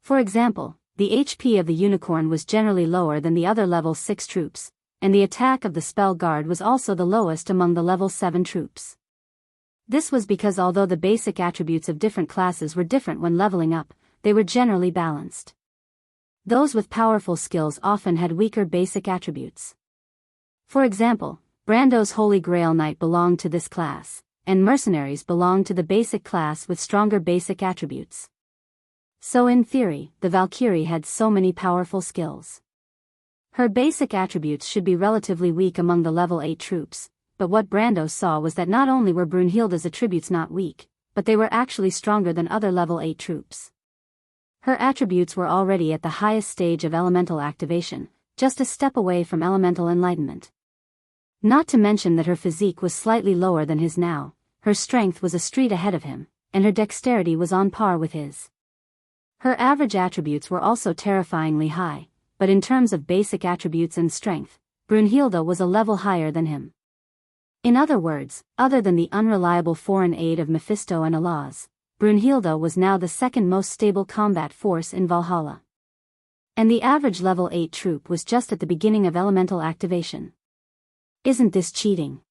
For example, the HP of the unicorn was generally lower than the other level 6 troops, and the attack of the spell guard was also the lowest among the level 7 troops. This was because although the basic attributes of different classes were different when leveling up, they were generally balanced. Those with powerful skills often had weaker basic attributes. For example, Brando's Holy Grail Knight belonged to this class, and mercenaries belonged to the basic class with stronger basic attributes. So in theory, the Valkyrie had so many powerful skills. Her basic attributes should be relatively weak among the level 8 troops, but what Brando saw was that not only were Brunhilde's attributes not weak, but they were actually stronger than other level 8 troops. Her attributes were already at the highest stage of elemental activation, just a step away from elemental enlightenment. Not to mention that her physique was slightly lower than his now, her strength was a street ahead of him, and her dexterity was on par with his. Her average attributes were also terrifyingly high, but in terms of basic attributes and strength, Brunhilde was a level higher than him. In other words, other than the unreliable foreign aid of Mephisto and Alaz, Brunhilde was now the second most stable combat force in Valhalla. And the average level 8 troop was just at the beginning of elemental activation. Isn't this cheating?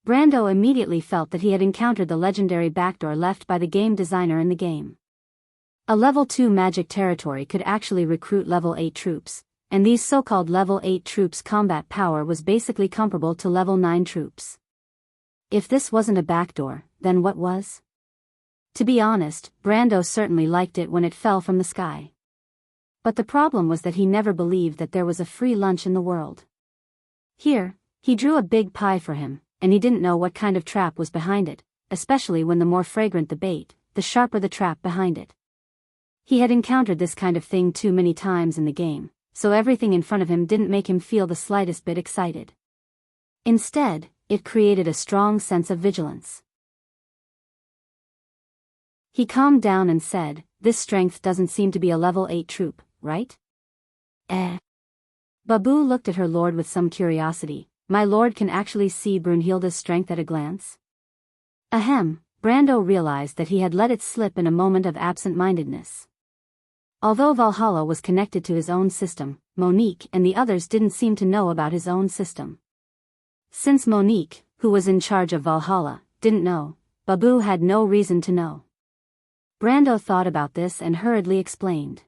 Brando immediately felt that he had encountered the legendary backdoor left by the game designer in the game. A level 2 magic territory could actually recruit level 8 troops, and these so-called level 8 troops' combat power was basically comparable to level 9 troops. If this wasn't a backdoor, then what was? To be honest, Brando certainly liked it when it fell from the sky. But the problem was that he never believed that there was a free lunch in the world. Here, he drew a big pie for him, and he didn't know what kind of trap was behind it, especially when the more fragrant the bait, the sharper the trap behind it. He had encountered this kind of thing too many times in the game, so everything in front of him didn't make him feel the slightest bit excited. Instead, it created a strong sense of vigilance. He calmed down and said, "This strength doesn't seem to be a level 8 troop, right?" Babu looked at her lord with some curiosity. "My lord can actually see Brunhilde's strength at a glance?" Ahem, Brando realized that he had let it slip in a moment of absent-mindedness. Although Valhalla was connected to his own system, Monique and the others didn't seem to know about his own system. Since Monique, who was in charge of Valhalla, didn't know, Babu had no reason to know. Brando thought about this and hurriedly explained.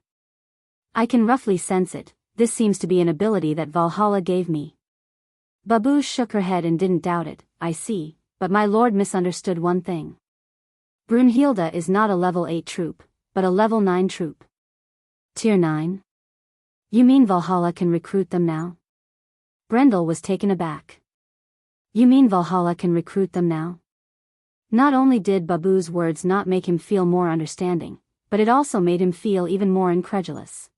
"I can roughly sense it. This seems to be an ability that Valhalla gave me." Babu shook her head and didn't doubt it. "I see, but my lord misunderstood one thing. Brunhilde is not a level 8 troop, but a level 9 troop." "Tier 9? You mean Valhalla can recruit them now?" Brendel was taken aback. "You mean Valhalla can recruit them now?" Not only did Babu's words not make him feel more understanding, but it also made him feel even more incredulous.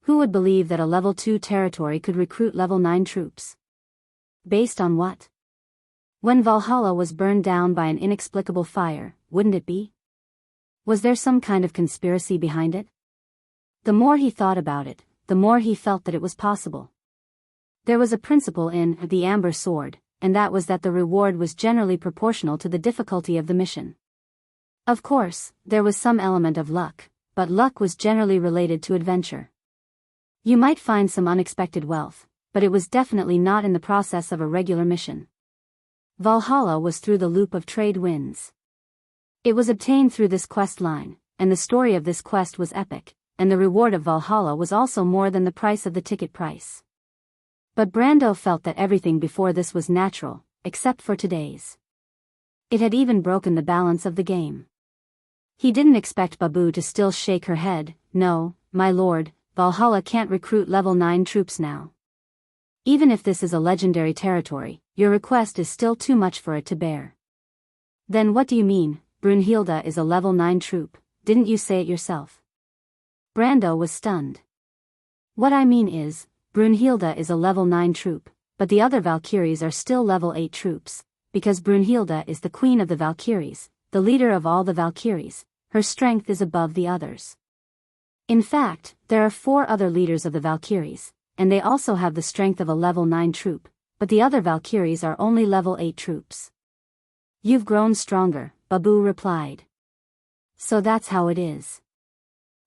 Who would believe that a level 2 territory could recruit level 9 troops? Based on what? When Valhalla was burned down by an inexplicable fire, wouldn't it be? Was there some kind of conspiracy behind it? The more he thought about it, the more he felt that it was possible. There was a principle in the Amber Sword, and that was that the reward was generally proportional to the difficulty of the mission. Of course, there was some element of luck, but luck was generally related to adventure. You might find some unexpected wealth, but it was definitely not in the process of a regular mission. Valhalla was through the loop of trade winds. It was obtained through this quest line, and the story of this quest was epic, and the reward of Valhalla was also more than the price of the ticket price. But Brando felt that everything before this was natural, except for today's. It had even broken the balance of the game. He didn't expect Babu to still shake her head. "No, my lord, Valhalla can't recruit level 9 troops now. Even if this is a legendary territory, your request is still too much for it to bear." "Then what do you mean, Brunhilde is a level 9 troop? Didn't you say it yourself?" Brando was stunned. "What I mean is, Brunhilde is a level 9 troop, but the other Valkyries are still level 8 troops, because Brunhilde is the queen of the Valkyries, the leader of all the Valkyries. Her strength is above the others. In fact, there are 4 other leaders of the Valkyries, and they also have the strength of a level 9 troop, but the other Valkyries are only level 8 troops." "You've grown stronger," Babu replied. "So that's how it is.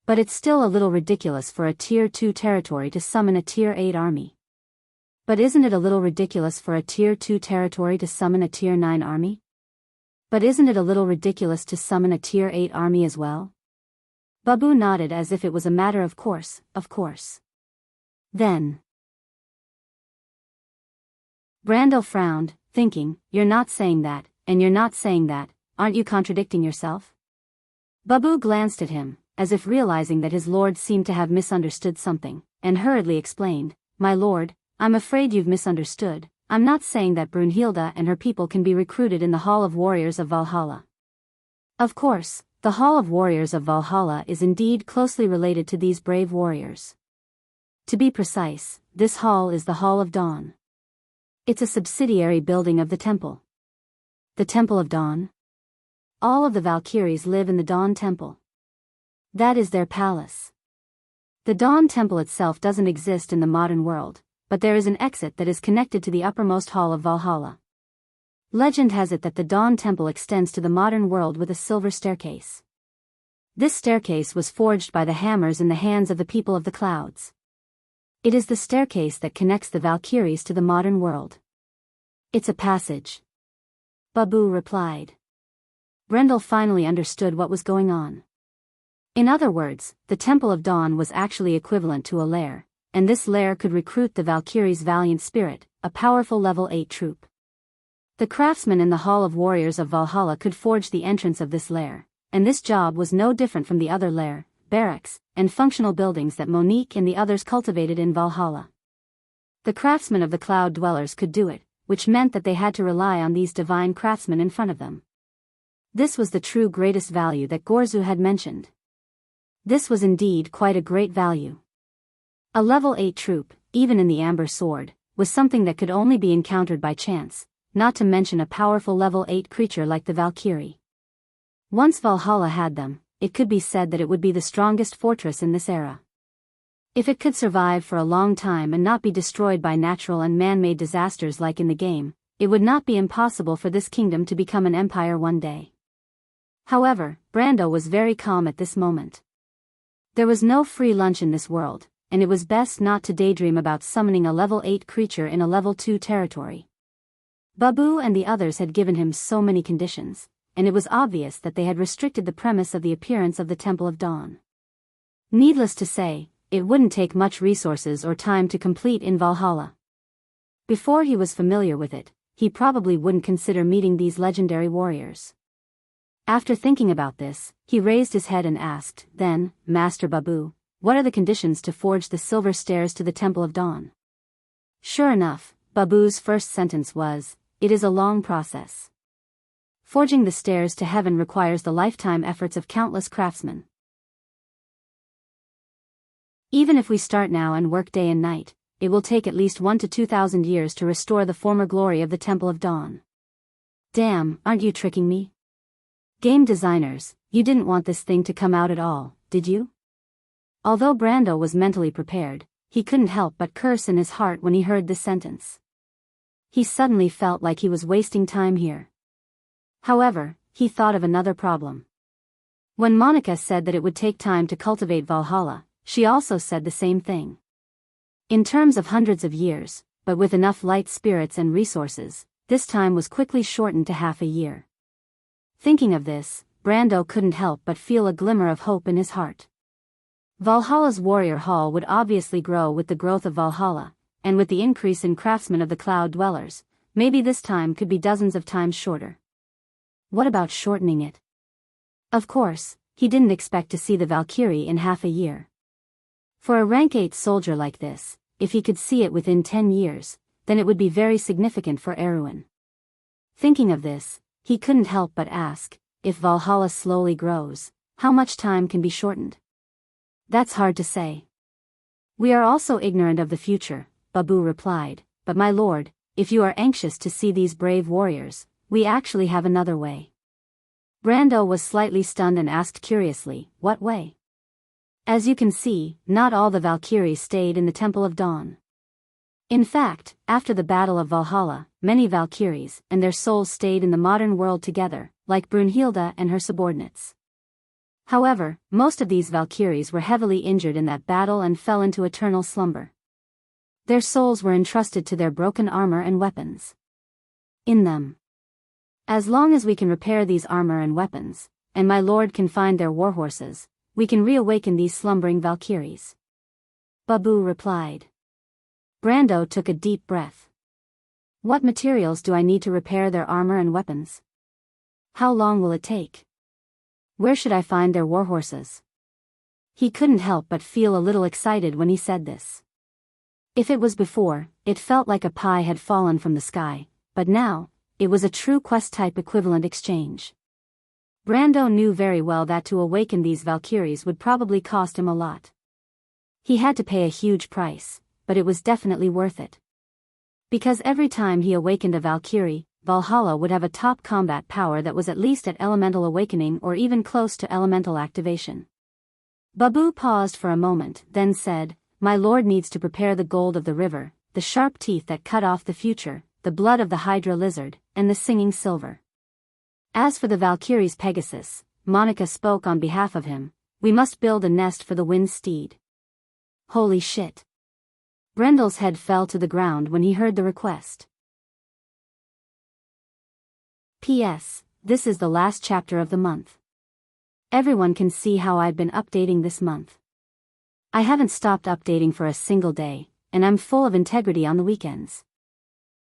But it's still a little ridiculous for a Tier 2 territory to summon a Tier 8 army." "But isn't it a little ridiculous for a Tier 2 territory to summon a Tier 9 army?" "But isn't it a little ridiculous to summon a Tier 8 army as well?" Babu nodded as if it was a matter of course, of course. Then Brando frowned, thinking, you're not saying that, and you're not saying that, aren't you contradicting yourself? Babu glanced at him, as if realizing that his lord seemed to have misunderstood something, and hurriedly explained, my lord, I'm afraid you've misunderstood. I'm not saying that Brunhilde and her people can be recruited in the Hall of Warriors of Valhalla. Of course, the Hall of Warriors of Valhalla is indeed closely related to these brave warriors. To be precise, this hall is the Hall of Dawn. It's a subsidiary building of the temple. The Temple of Dawn? All of the Valkyries live in the Dawn Temple. That is their palace. The Dawn Temple itself doesn't exist in the modern world, but there is an exit that is connected to the uppermost hall of Valhalla. Legend has it that the Dawn Temple extends to the modern world with a silver staircase. This staircase was forged by the hammers in the hands of the people of the clouds. It is the staircase that connects the Valkyries to the modern world. It's a passage. Babu replied. Brendel finally understood what was going on. In other words, the Temple of Dawn was actually equivalent to a lair, and this lair could recruit the Valkyries' valiant spirit, a powerful level 8 troop. The craftsmen in the Hall of Warriors of Valhalla could forge the entrance of this lair, and this job was no different from the other lair, barracks, and functional buildings that Monique and the others cultivated in Valhalla. The craftsmen of the Cloud Dwellers could do it, which meant that they had to rely on these divine craftsmen in front of them. This was the true greatest value that Gorzu had mentioned. This was indeed quite a great value. A level 8 troop, even in the Amber Sword, was something that could only be encountered by chance, not to mention a powerful level 8 creature like the Valkyrie. Once Valhalla had them, it could be said that it would be the strongest fortress in this era. If it could survive for a long time and not be destroyed by natural and man-made disasters like in the game, it would not be impossible for this kingdom to become an empire one day. However, Brando was very calm at this moment. There was no free lunch in this world, and it was best not to daydream about summoning a level 8 creature in a level 2 territory. Babu and the others had given him so many conditions, and it was obvious that they had restricted the premise of the appearance of the Temple of Dawn. Needless to say, it wouldn't take much resources or time to complete in Valhalla. Before he was familiar with it, he probably wouldn't consider meeting these legendary warriors. After thinking about this, he raised his head and asked, then, Master Babu, what are the conditions to forge the silver stairs to the Temple of Dawn? Sure enough, Babu's first sentence was, it is a long process. Forging the stairs to heaven requires the lifetime efforts of countless craftsmen. Even if we start now and work day and night, it will take at least 1 to 2,000 years to restore the former glory of the Temple of Dawn. Damn, aren't you tricking me? Game designers, you didn't want this thing to come out at all, did you? Although Brando was mentally prepared, he couldn't help but curse in his heart when he heard this sentence. He suddenly felt like he was wasting time here. However, he thought of another problem. When Monica said that it would take time to cultivate Valhalla, she also said the same thing. In terms of hundreds of years, but with enough light spirits and resources, this time was quickly shortened to half a year. Thinking of this, Brando couldn't help but feel a glimmer of hope in his heart. Valhalla's warrior hall would obviously grow with the growth of Valhalla, and with the increase in craftsmen of the Cloud Dwellers, maybe this time could be dozens of times shorter. What about shortening it? Of course, he didn't expect to see the Valkyrie in half a year. For a rank 8 soldier like this, if he could see it within 10 years, then it would be very significant for Erwin. Thinking of this, he couldn't help but ask, if Valhalla slowly grows, how much time can be shortened? That's hard to say. We are also ignorant of the future, Babu replied, but my lord, if you are anxious to see these brave warriors, we actually have another way. Brando was slightly stunned and asked curiously, what way? As you can see, not all the Valkyries stayed in the Temple of Dawn. In fact, after the Battle of Valhalla, many Valkyries and their souls stayed in the modern world together, like Brunhilde and her subordinates. However, most of these Valkyries were heavily injured in that battle and fell into eternal slumber. Their souls were entrusted to their broken armor and weapons. In them. As long as we can repair these armor and weapons, and my lord can find their warhorses, we can reawaken these slumbering Valkyries. Babu replied. Brando took a deep breath. What materials do I need to repair their armor and weapons? How long will it take? Where should I find their warhorses? He couldn't help but feel a little excited when he said this. If it was before, it felt like a pie had fallen from the sky, but now, it was a true quest-type equivalent exchange. Brando knew very well that to awaken these Valkyries would probably cost him a lot. He had to pay a huge price, but it was definitely worth it. Because every time he awakened a Valkyrie, Valhalla would have a top combat power that was at least at elemental awakening or even close to elemental activation. Babu paused for a moment, then said, My lord needs to prepare the gold of the river, the sharp teeth that cut off the future, the blood of the Hydra lizard, and the singing silver. As for the Valkyrie's Pegasus, Monica spoke on behalf of him, we must build a nest for the wind steed. Holy shit. Brendel's head fell to the ground when he heard the request. P.S. This is the last chapter of the month. Everyone can see how I've been updating this month. I haven't stopped updating for a single day, and I'm full of integrity on the weekends.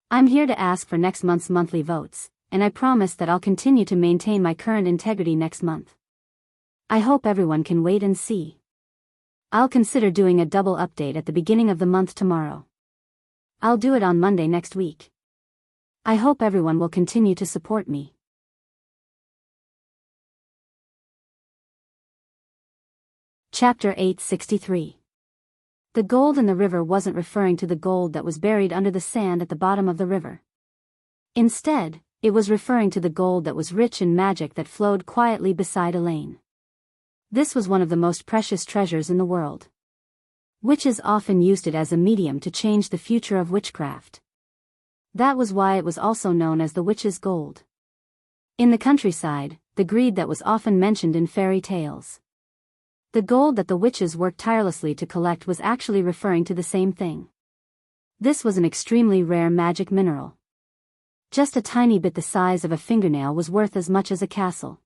I'm here to ask for next month's monthly votes, and I promise that I'll continue to maintain my current integrity next month. I hope everyone can wait and see. I'll consider doing a double update at the beginning of the month tomorrow. I'll do it on Monday next week. I hope everyone will continue to support me. Chapter 863. The gold in the river wasn't referring to the gold that was buried under the sand at the bottom of the river. Instead, it was referring to the gold that was rich in magic that flowed quietly beside Elaine. This was one of the most precious treasures in the world. Witches often used it as a medium to change the future of witchcraft. That was why it was also known as the witch's gold. In the countryside, the greed that was often mentioned in fairy tales. The gold that the witches worked tirelessly to collect was actually referring to the same thing. This was an extremely rare magic mineral. Just a tiny bit the size of a fingernail was worth as much as a castle.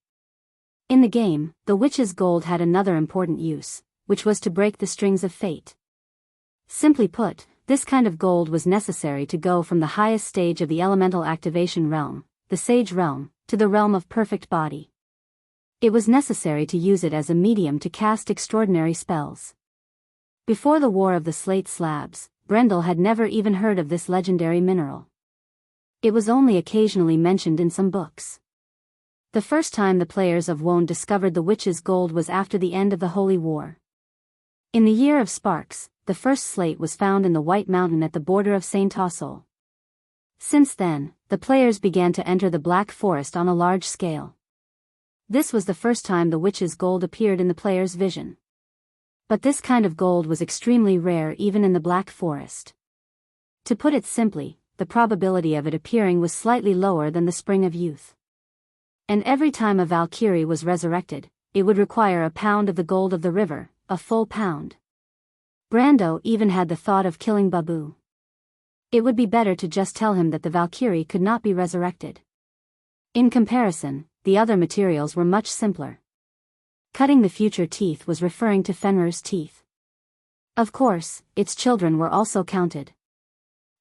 In the game, the witch's gold had another important use, which was to break the strings of fate. Simply put, this kind of gold was necessary to go from the highest stage of the elemental activation realm, the sage realm, to the realm of perfect body. It was necessary to use it as a medium to cast extraordinary spells. Before the War of the Slate Slabs, Brendel had never even heard of this legendary mineral. It was only occasionally mentioned in some books. The first time the players of Wone discovered the witch's gold was after the end of the Holy War. In the Year of Sparks, the first slate was found in the White Mountain at the border of Saint Tassel. Since then, the players began to enter the Black Forest on a large scale. This was the first time the witch's gold appeared in the player's vision. But this kind of gold was extremely rare even in the Black Forest. To put it simply, the probability of it appearing was slightly lower than the Spring of Youth. And every time a Valkyrie was resurrected, it would require a pound of the gold of the river, a full pound. Brando even had the thought of killing Babu. It would be better to just tell him that the Valkyrie could not be resurrected. In comparison, the other materials were much simpler. Cutting the future teeth was referring to Fenrir's teeth. Of course, its children were also counted.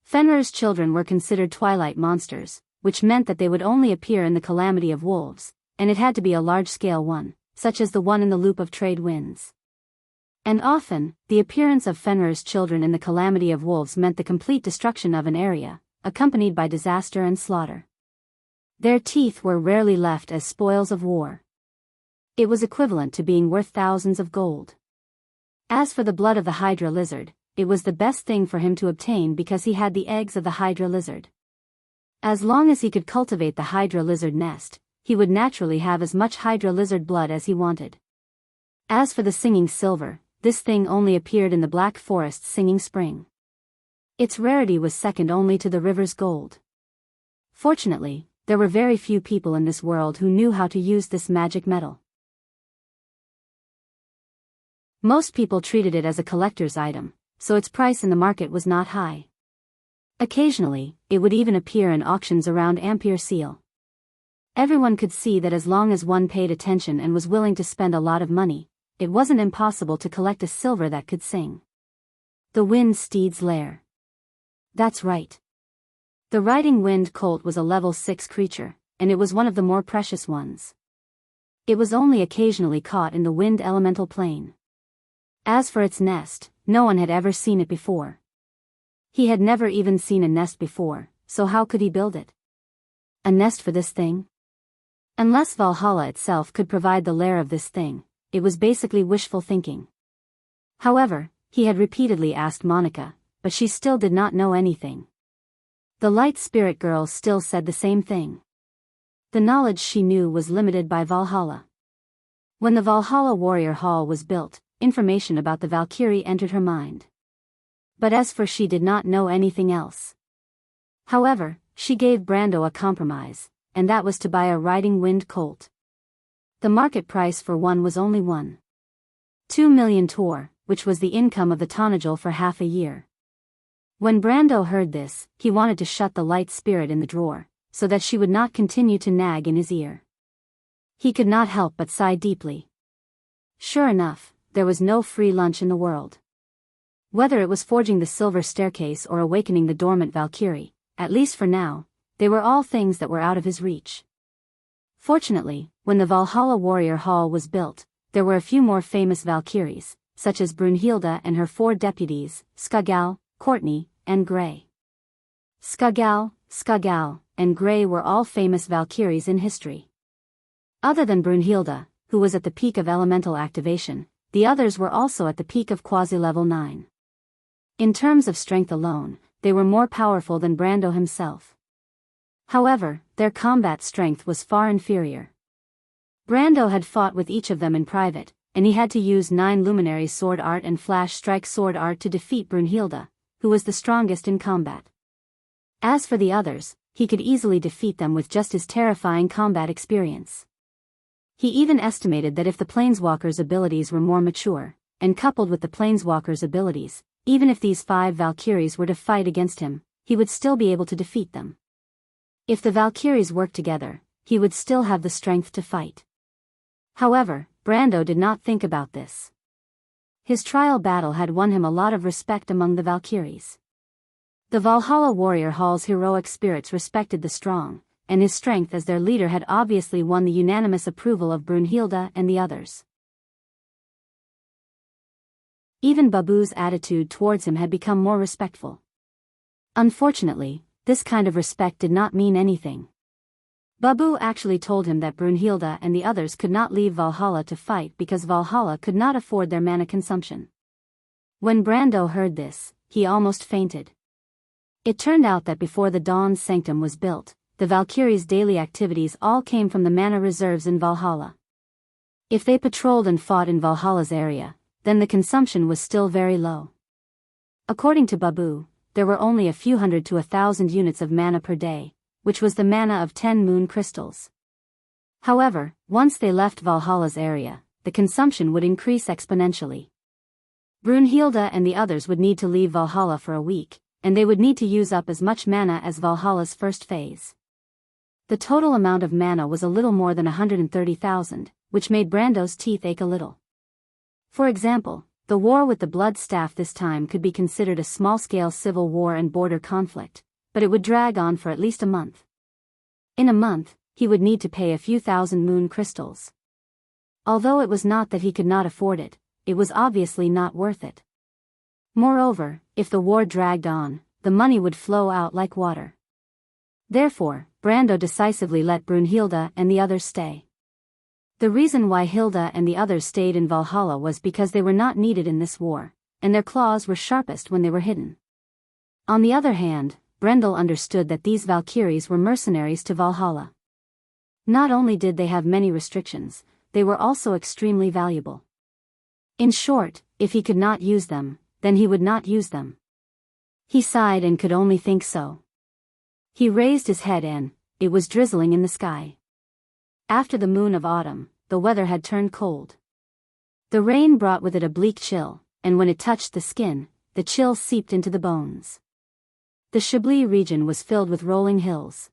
Fenrir's children were considered twilight monsters, which meant that they would only appear in the Calamity of Wolves, and it had to be a large-scale one, such as the one in the Loop of Trade Winds. And often, the appearance of Fenrir's children in the Calamity of Wolves meant the complete destruction of an area, accompanied by disaster and slaughter. Their teeth were rarely left as spoils of war. It was equivalent to being worth thousands of gold. As for the blood of the Hydra lizard, it was the best thing for him to obtain because he had the eggs of the Hydra lizard. As long as he could cultivate the Hydra lizard nest, he would naturally have as much Hydra lizard blood as he wanted. As for the singing silver, this thing only appeared in the Black Forest's singing spring. Its rarity was second only to the river's gold. Fortunately, there were very few people in this world who knew how to use this magic metal. Most people treated it as a collector's item, so its price in the market was not high. Occasionally, it would even appear in auctions around Ampere Seal. Everyone could see that as long as one paid attention and was willing to spend a lot of money, it wasn't impossible to collect a silver that could sing. The Wind Steed's Lair. That's right. The riding wind colt was a level 6 creature, and it was one of the more precious ones. It was only occasionally caught in the wind elemental plane. As for its nest, no one had ever seen it before. He had never even seen a nest before, so how could he build it? A nest for this thing? Unless Valhalla itself could provide the lair of this thing, it was basically wishful thinking. However, he had repeatedly asked Monica, but she still did not know anything. The light spirit girl still said the same thing. The knowledge she knew was limited by Valhalla. When the Valhalla Warrior Hall was built, information about the Valkyrie entered her mind. But as for she did not know anything else. However, she gave Brando a compromise, and that was to buy a riding wind colt. The market price for one was only 1.2 million tor, which was the income of the Tonajul for half a year. When Brando heard this, he wanted to shut the light spirit in the drawer, so that she would not continue to nag in his ear. He could not help but sigh deeply. Sure enough, there was no free lunch in the world. Whether it was forging the silver staircase or awakening the dormant Valkyrie, at least for now, they were all things that were out of his reach. Fortunately, when the Valhalla Warrior Hall was built, there were a few more famous Valkyries, such as Brunhilde and her 4 deputies, Skuggal, Courtney, and Grey. Skuggal, and Grey were all famous Valkyries in history. Other than Brunhilde, who was at the peak of elemental activation, the others were also at the peak of quasi-level 9. In terms of strength alone, they were more powerful than Brando himself. However, their combat strength was far inferior. Brando had fought with each of them in private, and he had to use 9 luminary sword art and flash strike sword art to defeat Brunhilde, who was the strongest in combat. As for the others, he could easily defeat them with just his terrifying combat experience. He even estimated that if the Planeswalker's abilities were more mature, and coupled with the Planeswalker's abilities, even if these 5 Valkyries were to fight against him, he would still be able to defeat them. If the Valkyries worked together, he would still have the strength to fight. However, Brando did not think about this. His trial battle had won him a lot of respect among the Valkyries. The Valhalla Warrior Hall's heroic spirits respected the strong, and his strength as their leader had obviously won the unanimous approval of Brunhilde and the others. Even Babu's attitude towards him had become more respectful. Unfortunately, this kind of respect did not mean anything. Babu actually told him that Brunhilde and the others could not leave Valhalla to fight because Valhalla could not afford their mana consumption. When Brando heard this, he almost fainted. It turned out that before the Dawn's Sanctum was built, the Valkyries' daily activities all came from the mana reserves in Valhalla. If they patrolled and fought in Valhalla's area, then the consumption was still very low. According to Babu, there were only a few hundred to 1,000 units of mana per day, which was the mana of 10 moon crystals. However, once they left Valhalla's area, the consumption would increase exponentially. Brunhilde and the others would need to leave Valhalla for a week, and they would need to use up as much mana as Valhalla's first phase. The total amount of mana was a little more than 130,000, which made Brando's teeth ache a little. For example, the war with the Blood Staff this time could be considered a small-scale civil war and border conflict, but it would drag on for at least a month. In a month, he would need to pay a few thousand moon crystals. Although it was not that he could not afford it, it was obviously not worth it. Moreover, if the war dragged on, the money would flow out like water. Therefore, Brando decisively let Brunhilde and the others stay. The reason why Hilda and the others stayed in Valhalla was because they were not needed in this war, and their claws were sharpest when they were hidden. On the other hand, Brendel understood that these Valkyries were mercenaries to Valhalla. Not only did they have many restrictions, they were also extremely valuable. In short, if he could not use them, then he would not use them. He sighed and could only think so. He raised his head and it was drizzling in the sky. After the moon of autumn, the weather had turned cold. The rain brought with it a bleak chill, and when it touched the skin, the chill seeped into the bones. The Chablis region was filled with rolling hills.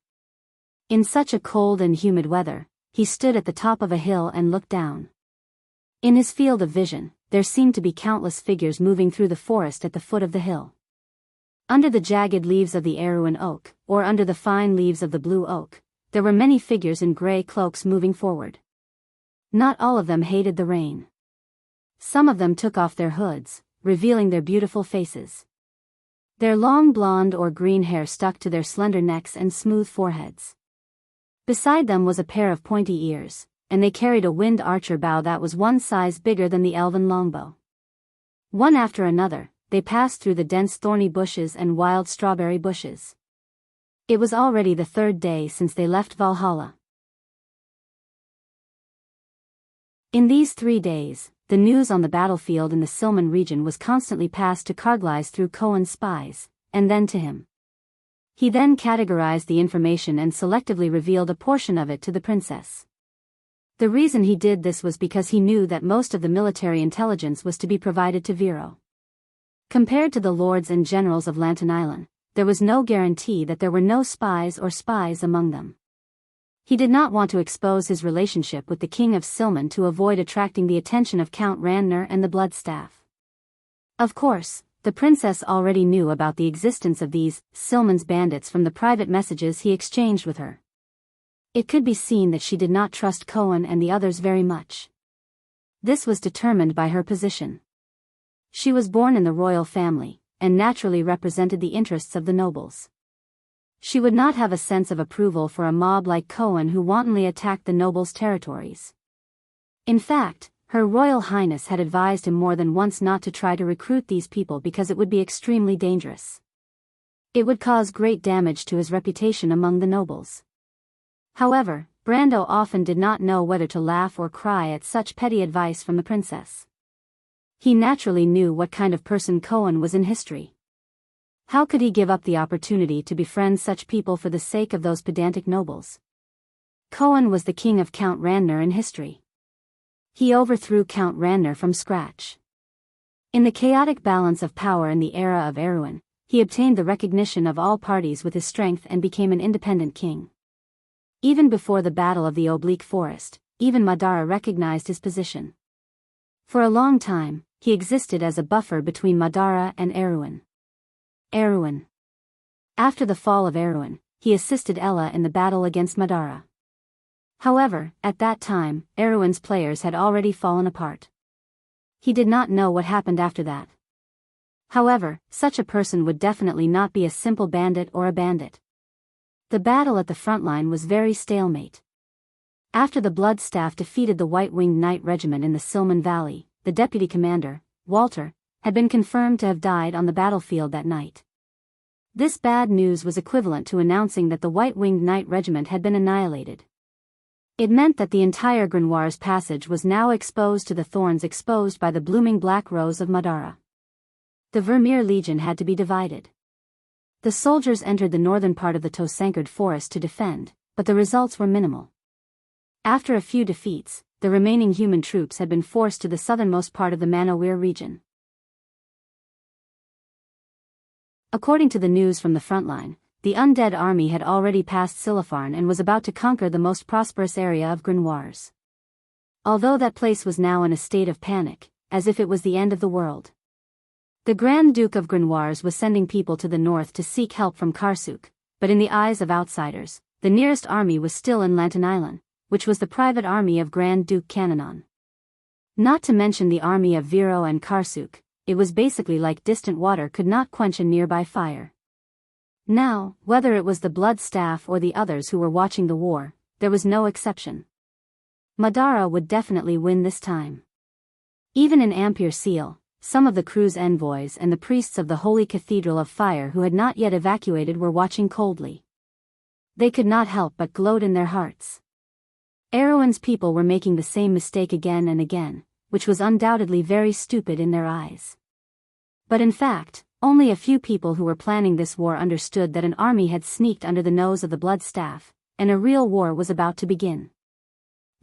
In such a cold and humid weather, he stood at the top of a hill and looked down. In his field of vision, there seemed to be countless figures moving through the forest at the foot of the hill. Under the jagged leaves of the Erewhon oak, or under the fine leaves of the blue oak, there were many figures in grey cloaks moving forward. Not all of them hated the rain. Some of them took off their hoods, revealing their beautiful faces. Their long blonde or green hair stuck to their slender necks and smooth foreheads. Beside them was a pair of pointy ears, and they carried a wind archer bow that was one size bigger than the elven longbow. One after another, they passed through the dense thorny bushes and wild strawberry bushes. It was already the third day since they left Valhalla. In these 3 days, the news on the battlefield in the Silman region was constantly passed to Kargleis through Cohen's spies, and then to him. He then categorized the information and selectively revealed a portion of it to the princess. The reason he did this was because he knew that most of the military intelligence was to be provided to Viro. Compared to the lords and generals of Lantanailan, there was no guarantee that there were no spies or spies among them. He did not want to expose his relationship with the king of Silman to avoid attracting the attention of Count Randner and the Bloodstaff. Of course, the princess already knew about the existence of these Silman's bandits from the private messages he exchanged with her. It could be seen that she did not trust Cohen and the others very much. This was determined by her position. She was born in the royal family, and naturally represented the interests of the nobles. She would not have a sense of approval for a mob like Cohen who wantonly attacked the nobles' territories. In fact, Her Royal Highness had advised him more than once not to try to recruit these people because it would be extremely dangerous. It would cause great damage to his reputation among the nobles. However, Brando often did not know whether to laugh or cry at such petty advice from the princess. He naturally knew what kind of person Cohen was in history. How could he give up the opportunity to befriend such people for the sake of those pedantic nobles? Cohen was the king of Count Randner in history. He overthrew Count Randner from scratch. In the chaotic balance of power in the era of Erewhon, he obtained the recognition of all parties with his strength and became an independent king. Even before the Battle of the Oblique Forest, even Madara recognized his position. For a long time, he existed as a buffer between Madara and Erewhon. Erewhon. After the fall of Erewhon, he assisted Ella in the battle against Madara. However, at that time, Erewhon's players had already fallen apart. He did not know what happened after that. However, such a person would definitely not be a simple bandit or a bandit. The battle at the front line was very stalemate. After the Bloodstaff defeated the White-Winged Knight Regiment in the Silman Valley, the deputy commander, Walter, had been confirmed to have died on the battlefield that night. This bad news was equivalent to announcing that the White-Winged Knight Regiment had been annihilated. It meant that the entire Grenoir's passage was now exposed to the thorns exposed by the blooming black rose of Madara. The Vermeer Legion had to be divided. The soldiers entered the northern part of the Tosankered forest to defend, but the results were minimal. After a few defeats, the remaining human troops had been forced to the southernmost part of the Manowir region. According to the news from the front line, the undead army had already passed Silafarn and was about to conquer the most prosperous area of Grenoirs. Although that place was now in a state of panic, as if it was the end of the world. The Grand Duke of Grenoirs was sending people to the north to seek help from Karsuk, but in the eyes of outsiders, the nearest army was still in Lantanailan, which was the private army of Grand Duke Cananon. Not to mention the army of Viro and Karsuk, it was basically like distant water could not quench a nearby fire. Now, whether it was the Bloodstaff or the others who were watching the war, there was no exception. Madara would definitely win this time. Even in Ampere Seal, some of the crew's envoys and the priests of the Holy Cathedral of Fire who had not yet evacuated were watching coldly. They could not help but gloat in their hearts. Erewhon's people were making the same mistake again and again, which was undoubtedly very stupid in their eyes. But in fact, only a few people who were planning this war understood that an army had sneaked under the nose of the Bloodstaff, and a real war was about to begin.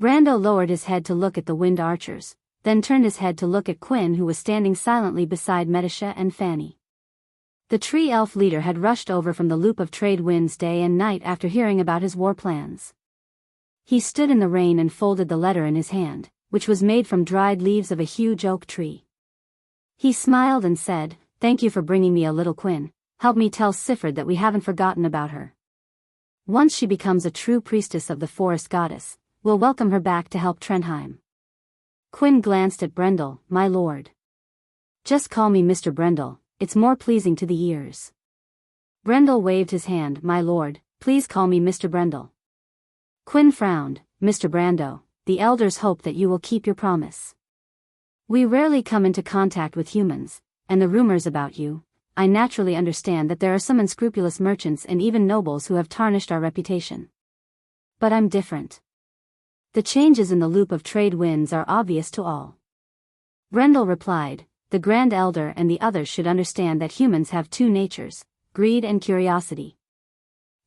Brando lowered his head to look at the wind archers, then turned his head to look at Quinn who was standing silently beside Medisha and Fanny. The tree elf leader had rushed over from the loop of trade winds day and night after hearing about his war plans. He stood in the rain and folded the letter in his hand, which was made from dried leaves of a huge oak tree. He smiled and said, "Thank you for bringing me a little Quinn. Help me tell Sifred that we haven't forgotten about her. Once she becomes a true priestess of the forest goddess, we'll welcome her back to help Trenheim." Quinn glanced at Brendel. "My lord." "Just call me Mr. Brendel, it's more pleasing to the ears." Brendel waved his hand. "My lord, please call me Mr. Brendel." Quinn frowned. "Mr. Brando, the elders hope that you will keep your promise. We rarely come into contact with humans, and the rumors about you, I naturally understand that there are some unscrupulous merchants and even nobles who have tarnished our reputation. But I'm different. The changes in the loop of trade winds are obvious to all." Brendel replied, "The Grand Elder and the others should understand that humans have two natures, greed and curiosity.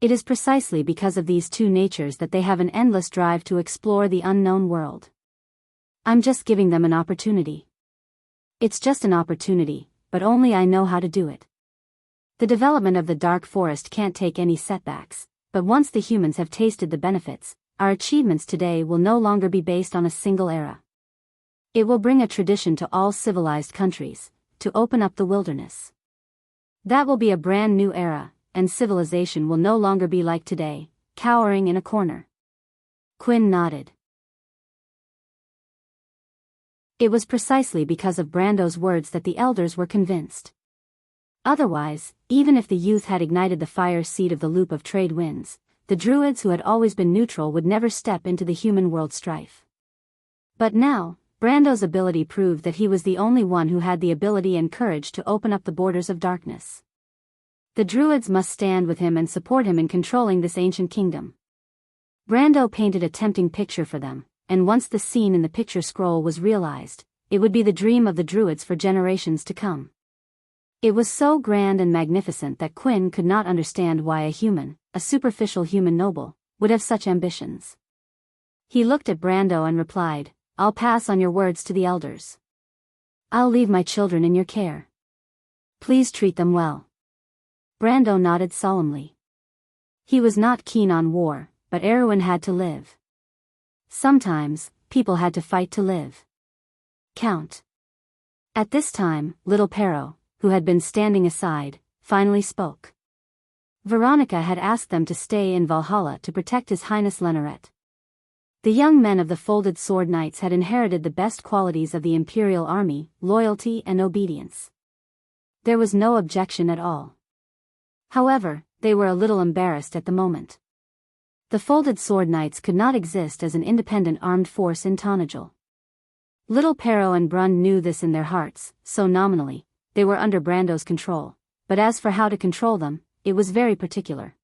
It is precisely because of these two natures that they have an endless drive to explore the unknown world. I'm just giving them an opportunity. It's just an opportunity, but only I know how to do it. The development of the Dark Forest can't take any setbacks, but once the humans have tasted the benefits, our achievements today will no longer be based on a single era. It will bring a tradition to all civilized countries, to open up the wilderness. That will be a brand new era, and civilization will no longer be like today, cowering in a corner." Quinn nodded. It was precisely because of Brando's words that the elders were convinced. Otherwise, even if the youth had ignited the fire seed of the loop of trade winds, the druids who had always been neutral would never step into the human world strife. But now, Brando's ability proved that he was the only one who had the ability and courage to open up the borders of darkness. The druids must stand with him and support him in controlling this ancient kingdom. Brando painted a tempting picture for them, and once the scene in the picture scroll was realized, it would be the dream of the druids for generations to come. It was so grand and magnificent that Quinn could not understand why a human, a superficial human noble, would have such ambitions. He looked at Brando and replied, "I'll pass on your words to the elders. I'll leave my children in your care. Please treat them well." Brando nodded solemnly. He was not keen on war, but Erwin had to live. Sometimes, people had to fight to live. "Count." At this time, little Pero, who had been standing aside, finally spoke. Veronica had asked them to stay in Valhalla to protect His Highness Leneret. The young men of the Folded Sword Knights had inherited the best qualities of the Imperial Army, loyalty and obedience. There was no objection at all. However, they were a little embarrassed at the moment. The Folded Sword Knights could not exist as an independent armed force in Tonajul. Little Pero and Brund knew this in their hearts, so nominally, they were under Brando's control, but as for how to control them, it was very particular.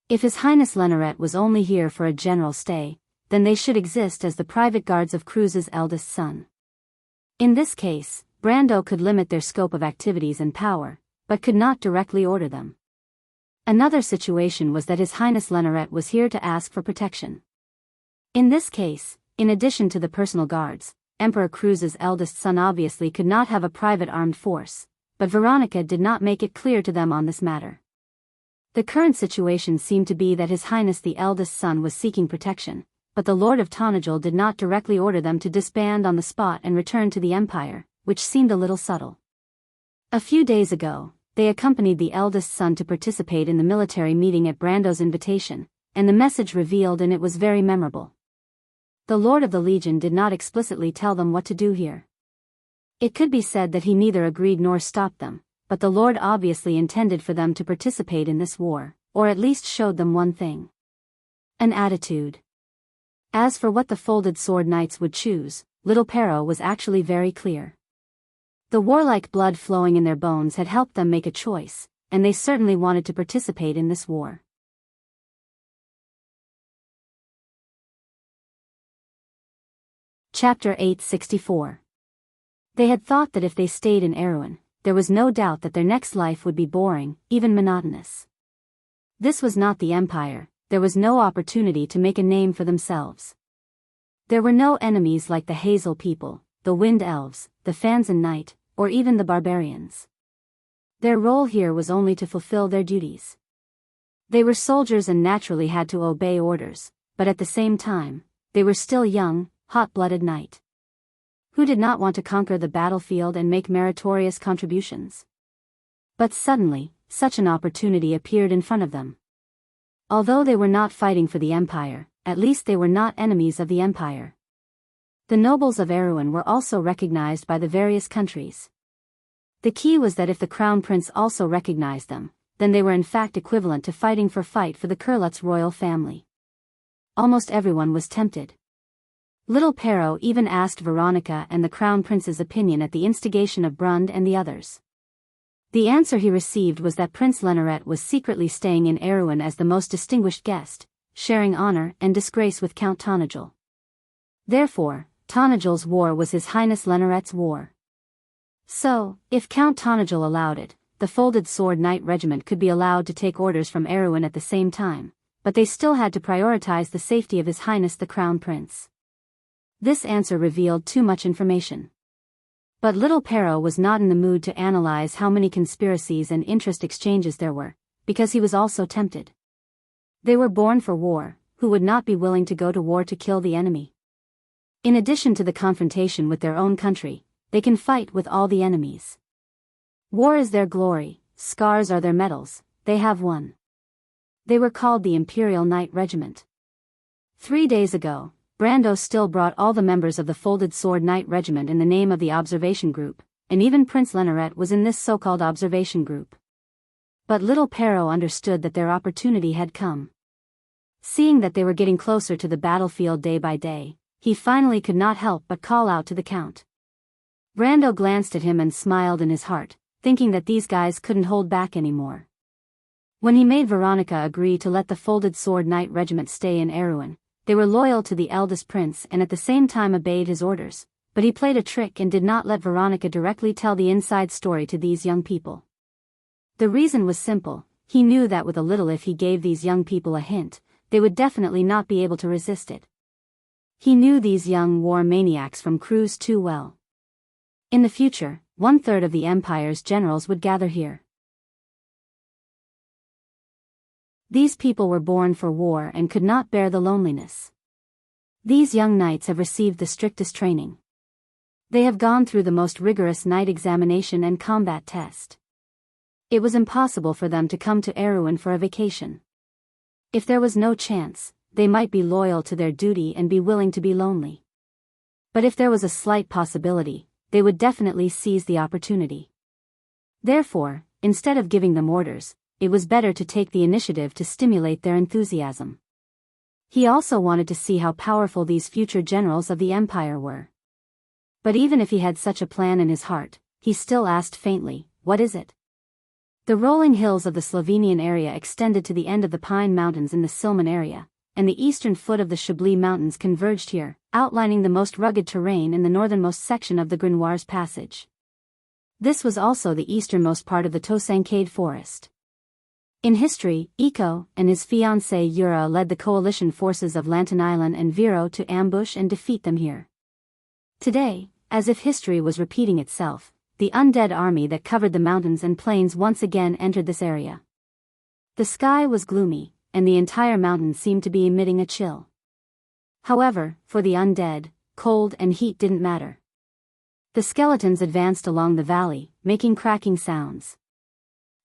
If His Highness Leneret was only here for a general stay, then they should exist as the private guards of Cruz's eldest son. In this case, Brando could limit their scope of activities and power, but could not directly order them. Another situation was that His Highness Leneret was here to ask for protection. In this case, in addition to the personal guards, Emperor Cruz's eldest son obviously could not have a private armed force, but Veronica did not make it clear to them on this matter. The current situation seemed to be that His Highness the eldest son was seeking protection, but the Lord of Tonajul did not directly order them to disband on the spot and return to the Empire, which seemed a little subtle. A few days ago, they accompanied the eldest son to participate in the military meeting at Brando's invitation, and the message revealed in it was very memorable. The Lord of the Legion did not explicitly tell them what to do here. It could be said that he neither agreed nor stopped them, but the Lord obviously intended for them to participate in this war, or at least showed them one thing: an attitude. As for what the Folded Sword Knights would choose, little Pero was actually very clear. The warlike blood flowing in their bones had helped them make a choice, and they certainly wanted to participate in this war. Chapter 864. They had thought that if they stayed in Erewhon, there was no doubt that their next life would be boring, even monotonous. This was not the Empire, there was no opportunity to make a name for themselves. There were no enemies like the Hazel people, the Wind Elves, the Fanzan Knight, or even the Barbarians. Their role here was only to fulfill their duties. They were soldiers and naturally had to obey orders, but at the same time, they were still young, hot-blooded knight. Who did not want to conquer the battlefield and make meritorious contributions? But suddenly, such an opportunity appeared in front of them. Although they were not fighting for the empire, at least they were not enemies of the empire. The nobles of Erewhon were also recognized by the various countries. The key was that if the crown prince also recognized them, then they were in fact equivalent to fighting for the Kurlutz royal family. Almost everyone was tempted. Little Pero even asked Veronica and the crown prince's opinion at the instigation of Brund and the others. The answer he received was that Prince Leneret was secretly staying in Erewhon as the most distinguished guest, sharing honor and disgrace with Count Tonagel. Therefore, Tonagel's war was His Highness Leneret's war. So, if Count Tonagel allowed it, the Folded Sword Knight Regiment could be allowed to take orders from Erewhon at the same time, but they still had to prioritize the safety of His Highness the Crown Prince. This answer revealed too much information. But little Pero was not in the mood to analyze how many conspiracies and interest exchanges there were, because he was also tempted. They were born for war, who would not be willing to go to war to kill the enemy? In addition to the confrontation with their own country, they can fight with all the enemies. War is their glory, scars are their medals, they have won. They were called the Imperial Knight Regiment. 3 days ago, Brando still brought all the members of the Folded Sword Knight Regiment in the name of the observation group, and even Prince Leneret was in this so-called observation group. But little Pero understood that their opportunity had come. Seeing that they were getting closer to the battlefield day by day, he finally could not help but call out to the Count. Brando glanced at him and smiled in his heart, thinking that these guys couldn't hold back anymore. When he made Veronica agree to let the Folded Sword Knight Regiment stay in Erewhon, they were loyal to the eldest prince and at the same time obeyed his orders, but he played a trick and did not let Veronica directly tell the inside story to these young people. The reason was simple, he knew that with a little if he gave these young people a hint, they would definitely not be able to resist it. He knew these young war maniacs from Cruz too well. In the future, 1/3 of the Empire's generals would gather here. These people were born for war and could not bear the loneliness. These young knights have received the strictest training. They have gone through the most rigorous knight examination and combat test. It was impossible for them to come to Erewhon for a vacation. If there was no chance, they might be loyal to their duty and be willing to be lonely. But if there was a slight possibility, they would definitely seize the opportunity. Therefore, instead of giving them orders, it was better to take the initiative to stimulate their enthusiasm. He also wanted to see how powerful these future generals of the Empire were. But even if he had such a plan in his heart, he still asked faintly, "What is it?" The rolling hills of the Slovenian area extended to the end of the Pine Mountains in the Silman area, and the eastern foot of the Chablis Mountains converged here, outlining the most rugged terrain in the northernmost section of the Grenoires Passage. This was also the easternmost part of the Tosancade Forest. In history, Iko and his fiancée Yura led the coalition forces of Lantinilan and Viro to ambush and defeat them here. Today, as if history was repeating itself, the undead army that covered the mountains and plains once again entered this area. The sky was gloomy, and the entire mountain seemed to be emitting a chill. However, for the undead, cold and heat didn't matter. The skeletons advanced along the valley, making cracking sounds.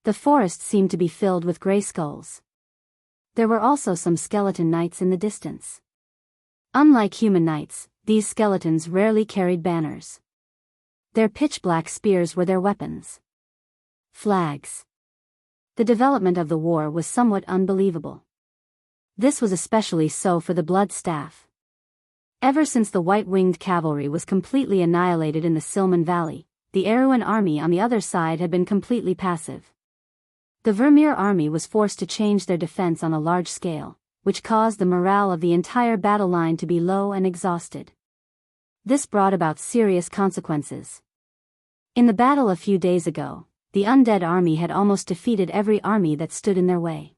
The forest seemed to be filled with gray skulls. There were also some skeleton knights in the distance. Unlike human knights, these skeletons rarely carried banners. Their pitch-black spears were their weapons. Flags. The development of the war was somewhat unbelievable. This was especially so for the blood staff. Ever since the white-winged cavalry was completely annihilated in the Silman Valley, the Erewhon army on the other side had been completely passive. The Vermeer army was forced to change their defense on a large scale, which caused the morale of the entire battle line to be low and exhausted. This brought about serious consequences. In the battle a few days ago, the undead army had almost defeated every army that stood in their way.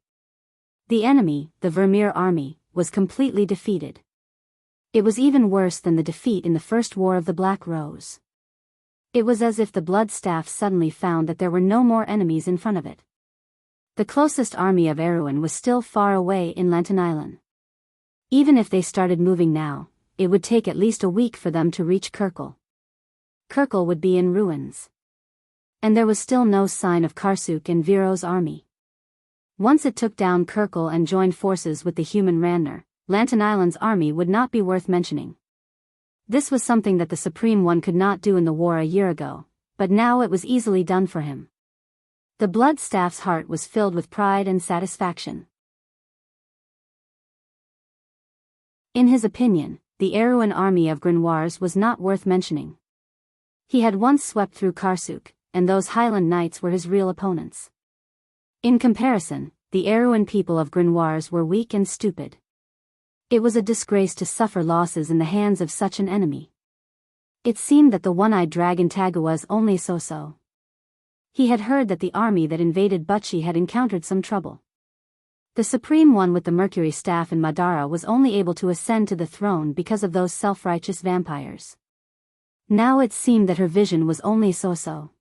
The enemy, the Vermeer army, was completely defeated. It was even worse than the defeat in the First War of the Black Rose. It was as if the blood staff suddenly found that there were no more enemies in front of it. The closest army of Erewhon was still far away in Lantinilan. Even if they started moving now, it would take at least a week for them to reach Kerkil. Kerkil would be in ruins. And there was still no sign of Karsuk and Viro's army. Once it took down Kerkil and joined forces with the human Randner, Lantern Island's army would not be worth mentioning. This was something that the Supreme One could not do in the war a year ago, but now it was easily done for him. The Blood Staff's heart was filled with pride and satisfaction. In his opinion, the Erewhon army of Grenoirs was not worth mentioning. He had once swept through Karsuk, and those Highland knights were his real opponents. In comparison, the Erewhon people of Grenoirs were weak and stupid. It was a disgrace to suffer losses in the hands of such an enemy. It seemed that the one-eyed dragon Taga was only so-so. He had heard that the army that invaded Butchie had encountered some trouble. The Supreme One with the Mercury Staff in Madara was only able to ascend to the throne because of those self-righteous vampires. Now it seemed that her vision was only so-so.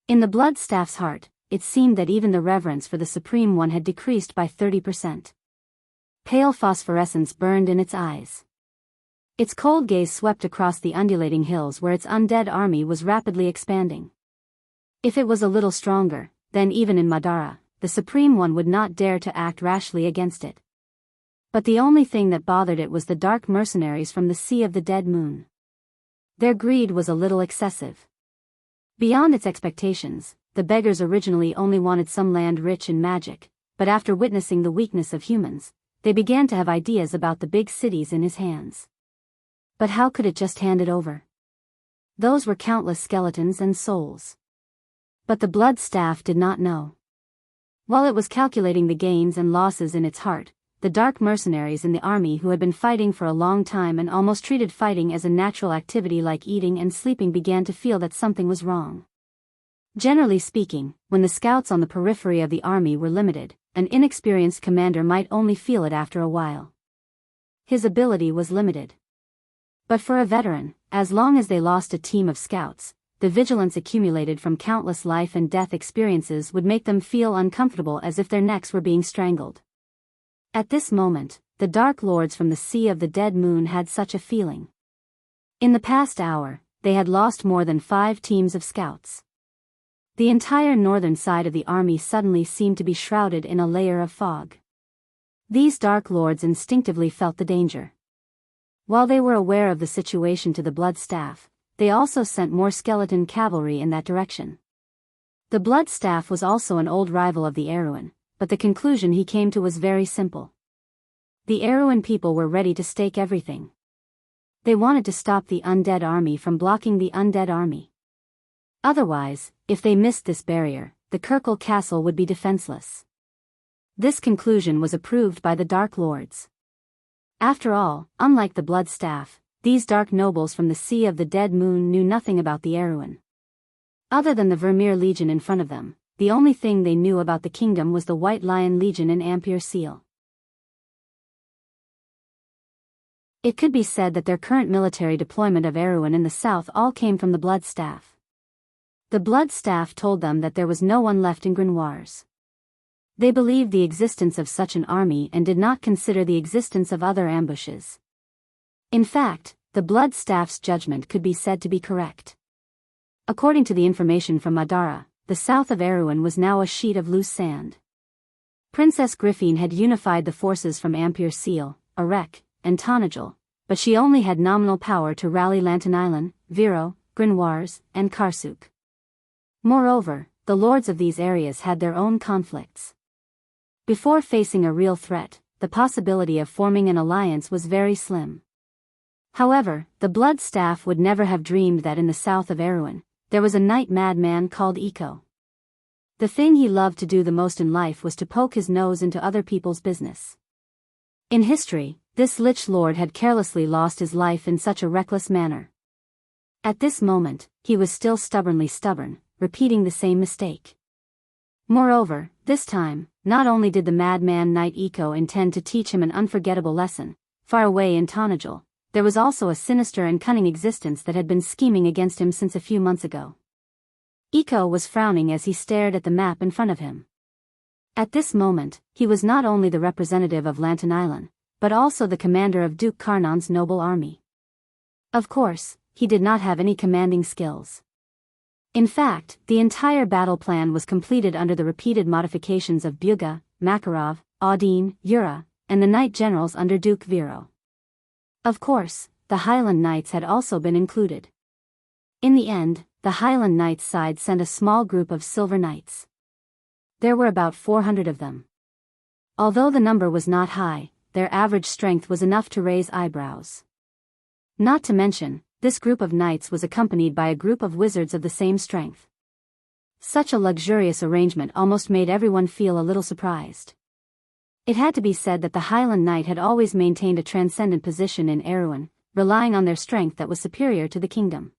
In the Blood Staff's heart, it seemed that even the reverence for the Supreme One had decreased by 30%. Pale phosphorescence burned in its eyes. Its cold gaze swept across the undulating hills where its undead army was rapidly expanding. If it was a little stronger, then even in Madara, the Supreme One would not dare to act rashly against it. But the only thing that bothered it was the dark mercenaries from the Sea of the Dead Moon. Their greed was a little excessive. Beyond its expectations, the beggars originally only wanted some land rich in magic, but after witnessing the weakness of humans, they began to have ideas about the big cities in his hands. But how could it just hand it over? Those were countless skeletons and souls. But the Blood Staff did not know. While it was calculating the gains and losses in its heart, the dark mercenaries in the army who had been fighting for a long time and almost treated fighting as a natural activity like eating and sleeping began to feel that something was wrong. Generally speaking, when the scouts on the periphery of the army were limited, an inexperienced commander might only feel it after a while. His ability was limited. But for a veteran, as long as they lost a team of scouts, the vigilance accumulated from countless life and death experiences would make them feel uncomfortable as if their necks were being strangled. At this moment, the Dark Lords from the Sea of the Dead Moon had such a feeling. In the past hour, they had lost more than 5 teams of scouts. The entire northern side of the army suddenly seemed to be shrouded in a layer of fog. These Dark Lords instinctively felt the danger. While they were aware of the situation to the Blood Staff, they also sent more skeleton cavalry in that direction. The Blood Staff was also an old rival of the Erewhon, but the conclusion he came to was very simple. The Erewhon people were ready to stake everything. They wanted to stop the undead army from blocking the undead army. Otherwise, if they missed this barrier, the Kerkil castle would be defenseless. This conclusion was approved by the Dark Lords. After all, unlike the Blood Staff, these dark nobles from the Sea of the Dead Moon knew nothing about the Erewhon. Other than the Vermeer Legion in front of them, the only thing they knew about the kingdom was the White Lion Legion in Ampere Seal. It could be said that their current military deployment of Erewhon in the south all came from the Blood Staff. The Blood Staff told them that there was no one left in Grenoirs. They believed the existence of such an army and did not consider the existence of other ambushes. In fact, the Blood Staff's judgment could be said to be correct. According to the information from Madara, the south of Erewhon was now a sheet of loose sand. Princess Griffine had unified the forces from Ampere Seal, Arek, and Tonagel, but she only had nominal power to rally Lantern Island, Viro, Grenoirs, and Karsuk. Moreover, the lords of these areas had their own conflicts. Before facing a real threat, the possibility of forming an alliance was very slim. However, the Blood Staff would never have dreamed that in the south of Erewhon, there was a night madman called Iko. The thing he loved to do the most in life was to poke his nose into other people's business. In history, this Lich Lord had carelessly lost his life in such a reckless manner. At this moment, he was still stubbornly stubborn, repeating the same mistake. Moreover, this time, not only did the madman Knight Iko intend to teach him an unforgettable lesson, far away in Tonagel, there was also a sinister and cunning existence that had been scheming against him since a few months ago. Iko was frowning as he stared at the map in front of him. At this moment, he was not only the representative of Lantern Island, but also the commander of Duke Karnan's noble army. Of course, he did not have any commanding skills. In fact, the entire battle plan was completed under the repeated modifications of Byuga, Makarov, Audin, Yura, and the knight generals under Duke Viro. Of course, the Highland Knights had also been included. In the end, the Highland Knights side sent a small group of Silver Knights. There were about 400 of them. Although the number was not high, their average strength was enough to raise eyebrows. Not to mention, this group of knights was accompanied by a group of wizards of the same strength. Such a luxurious arrangement almost made everyone feel a little surprised. It had to be said that the Highland Knight had always maintained a transcendent position in Erewhon, relying on their strength that was superior to the kingdom.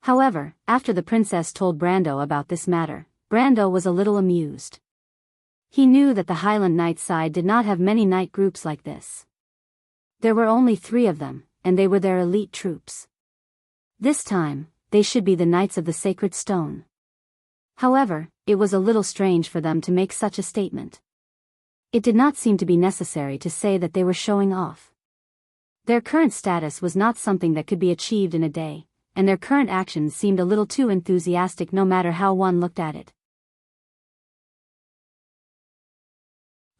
However, after the princess told Brando about this matter, Brando was a little amused. He knew that the Highland Knight side did not have many knight groups like this. There were only 3 of them, and they were their elite troops. This time, they should be the Knights of the Sacred Stone. However, it was a little strange for them to make such a statement. It did not seem to be necessary to say that they were showing off. Their current status was not something that could be achieved in a day, and their current actions seemed a little too enthusiastic no matter how one looked at it.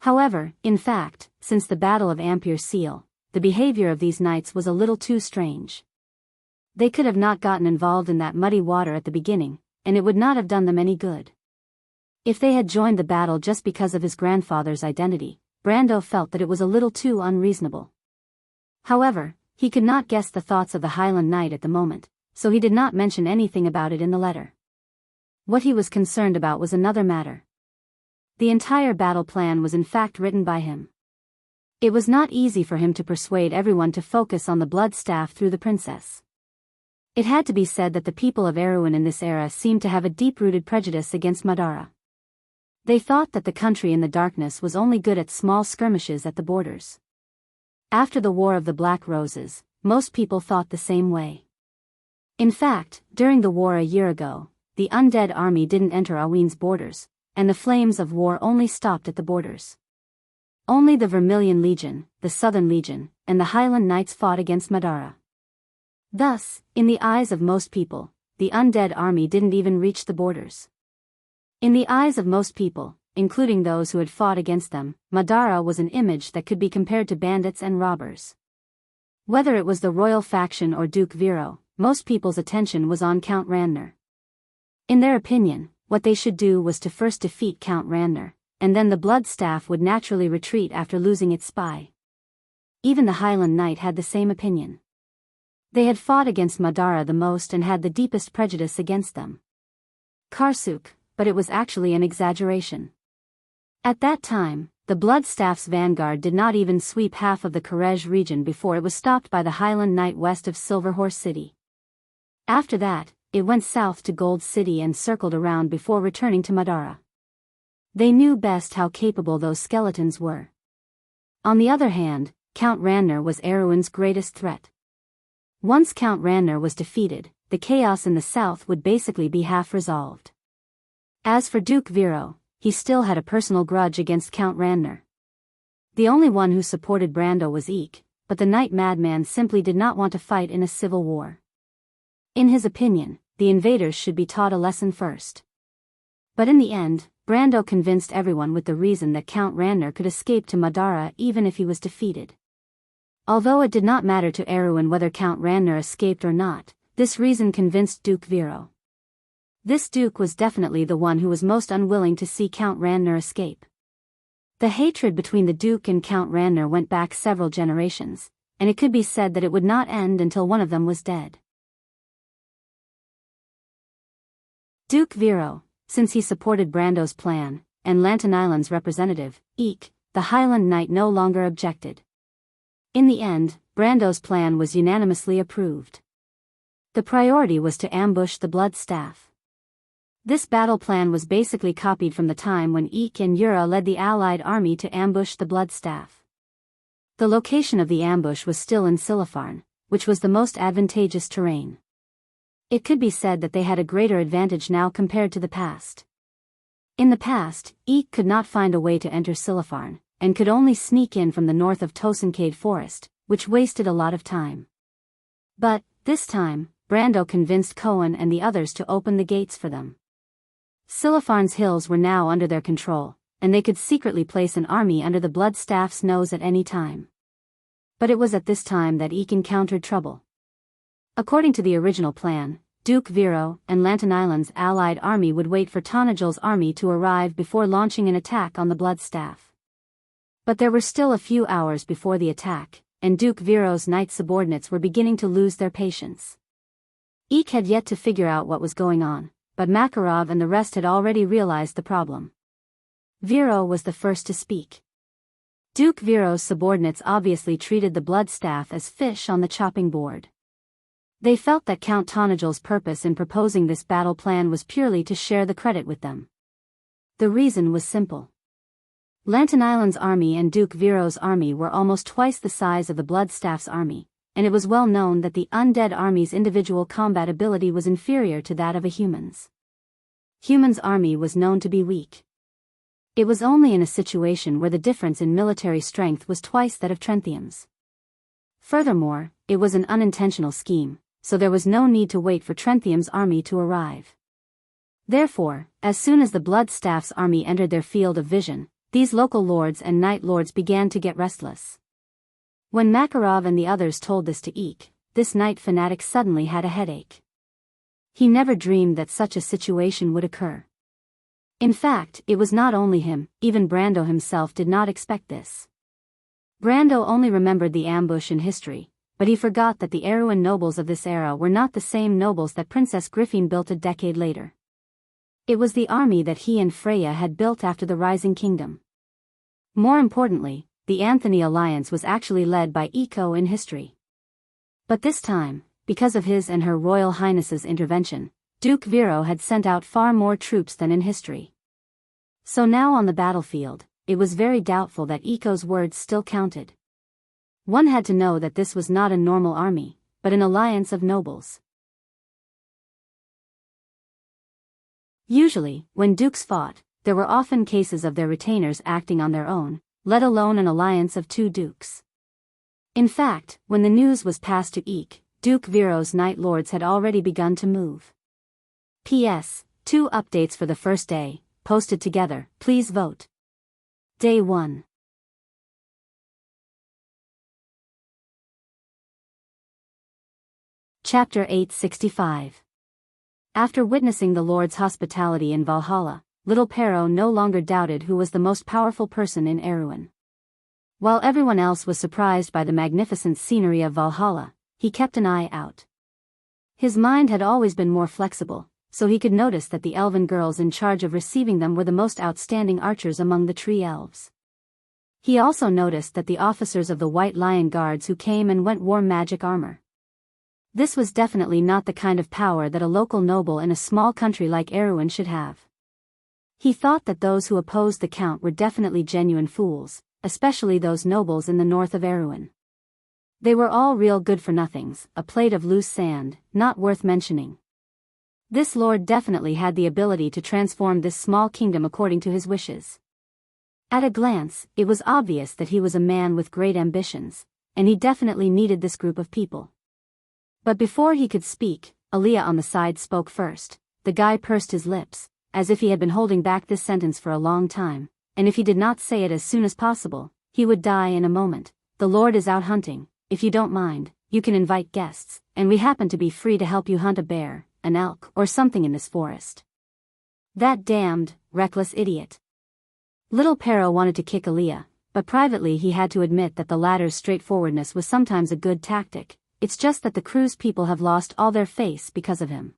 However, in fact, since the Battle of Ampere Seal, the behavior of these knights was a little too strange. They could have not gotten involved in that muddy water at the beginning, and it would not have done them any good. If they had joined the battle just because of his grandfather's identity, Brando felt that it was a little too unreasonable. However, he could not guess the thoughts of the Highland Knight at the moment, so he did not mention anything about it in the letter. What he was concerned about was another matter. The entire battle plan was in fact written by him. It was not easy for him to persuade everyone to focus on the blood staff through the princess. It had to be said that the people of Erewhon in this era seemed to have a deep-rooted prejudice against Madara. They thought that the country in the darkness was only good at small skirmishes at the borders. After the War of the Black Roses, most people thought the same way. In fact, during the war a year ago, the undead army didn't enter Awin's borders, and the flames of war only stopped at the borders. Only the Vermilion Legion, the Southern Legion, and the Highland Knights fought against Madara. Thus, in the eyes of most people, the undead army didn't even reach the borders. In the eyes of most people, including those who had fought against them, Madara was an image that could be compared to bandits and robbers. Whether it was the royal faction or Duke Viro, most people's attention was on Count Randner. In their opinion, what they should do was to first defeat Count Randner, and then the blood staff would naturally retreat after losing its spy. Even the Highland Knight had the same opinion. They had fought against Madara the most and had the deepest prejudice against them. Karsuk, but it was actually an exaggeration. At that time, the blood staff's vanguard did not even sweep half of the Karej region before it was stopped by the Highland Knight west of Silverhorse City. After that, it went south to Gold City and circled around before returning to Madara. They knew best how capable those skeletons were. On the other hand, Count Randner was Erewhon's greatest threat. Once Count Randner was defeated, the chaos in the south would basically be half resolved. As for Duke Viro, he still had a personal grudge against Count Randner. The only one who supported Brando was Eek, but the Knight Madman simply did not want to fight in a civil war. In his opinion, the invaders should be taught a lesson first. But in the end, Brando convinced everyone with the reason that Count Randner could escape to Madara even if he was defeated. Although it did not matter to Erewhon whether Count Randner escaped or not, this reason convinced Duke Viro. This duke was definitely the one who was most unwilling to see Count Randner escape. The hatred between the duke and Count Randner went back several generations, and it could be said that it would not end until one of them was dead. Duke Viro, since he supported Brando's plan, and Lantern Island's representative, Eek, the Highland Knight no longer objected. In the end, Brando's plan was unanimously approved. The priority was to ambush the blood staff. This battle plan was basically copied from the time when Eek and Yura led the allied army to ambush the blood staff. The location of the ambush was still in Silipharn, which was the most advantageous terrain. It could be said that they had a greater advantage now compared to the past. In the past, Eek could not find a way to enter Silipharn, and could only sneak in from the north of Tosancade Forest, which wasted a lot of time. But, this time, Brando convinced Cohen and the others to open the gates for them. Silipharn's hills were now under their control, and they could secretly place an army under the Bloodstaff's nose at any time. But it was at this time that Eek encountered trouble. According to the original plan, Duke Vero and Lantan Island's allied army would wait for Tanajal's army to arrive before launching an attack on the Bloodstaff. But there were still a few hours before the attack, and Duke Vero's knight subordinates were beginning to lose their patience. Eek had yet to figure out what was going on, but Makarov and the rest had already realized the problem. Vero was the first to speak. Duke Vero's subordinates obviously treated the Bloodstaff as fish on the chopping board. They felt that Count Tanajal's purpose in proposing this battle plan was purely to share the credit with them. The reason was simple. Lantan Island's army and Duke Vero's army were almost twice the size of the Bloodstaff's army, and it was well known that the undead army's individual combat ability was inferior to that of a human's. Human's army was known to be weak. It was only in a situation where the difference in military strength was twice that of Trenthium's. Furthermore, it was an unintentional scheme, so there was no need to wait for Trenthium's army to arrive. Therefore, as soon as the Bloodstaff's army entered their field of vision, these local lords and night lords began to get restless. When Makarov and the others told this to Eek, this night fanatic suddenly had a headache. He never dreamed that such a situation would occur. In fact, it was not only him, even Brando himself did not expect this. Brando only remembered the ambush in history, but he forgot that the Erewhon nobles of this era were not the same nobles that Princess Griffin built a decade later. It was the army that he and Freya had built after the Rising Kingdom. More importantly, the Anthony alliance was actually led by Eiko in history. But this time, because of his and Her Royal Highness's intervention, Duke Vero had sent out far more troops than in history. So now on the battlefield, it was very doubtful that Eiko's words still counted. One had to know that this was not a normal army, but an alliance of nobles. Usually, when dukes fought, there were often cases of their retainers acting on their own, let alone an alliance of two dukes. In fact, when the news was passed to Eek, Duke Vero's Night Lords had already begun to move. P.S. 2 updates for the first day, posted together, please vote. Day 1. Chapter 865. After witnessing the Lord's hospitality in Valhalla, little Pero no longer doubted who was the most powerful person in Erewhon. While everyone else was surprised by the magnificent scenery of Valhalla, he kept an eye out. His mind had always been more flexible, so he could notice that the elven girls in charge of receiving them were the most outstanding archers among the tree elves. He also noticed that the officers of the White Lion Guards who came and went wore magic armor. This was definitely not the kind of power that a local noble in a small country like Erewhon should have. He thought that those who opposed the Count were definitely genuine fools, especially those nobles in the north of Erewhon. They were all real good-for-nothings, a plate of loose sand, not worth mentioning. This lord definitely had the ability to transform this small kingdom according to his wishes. At a glance, it was obvious that he was a man with great ambitions, and he definitely needed this group of people. But before he could speak, Aaliyah on the side spoke first. The guy pursed his lips, as if he had been holding back this sentence for a long time, and if he did not say it as soon as possible, he would die in a moment. The Lord is out hunting. If you don't mind, you can invite guests, and we happen to be free to help you hunt a bear, an elk, or something in this forest. That damned, reckless idiot. Little Pero wanted to kick Aaliyah, but privately he had to admit that the latter's straightforwardness was sometimes a good tactic. It's just that the crew's people have lost all their face because of him.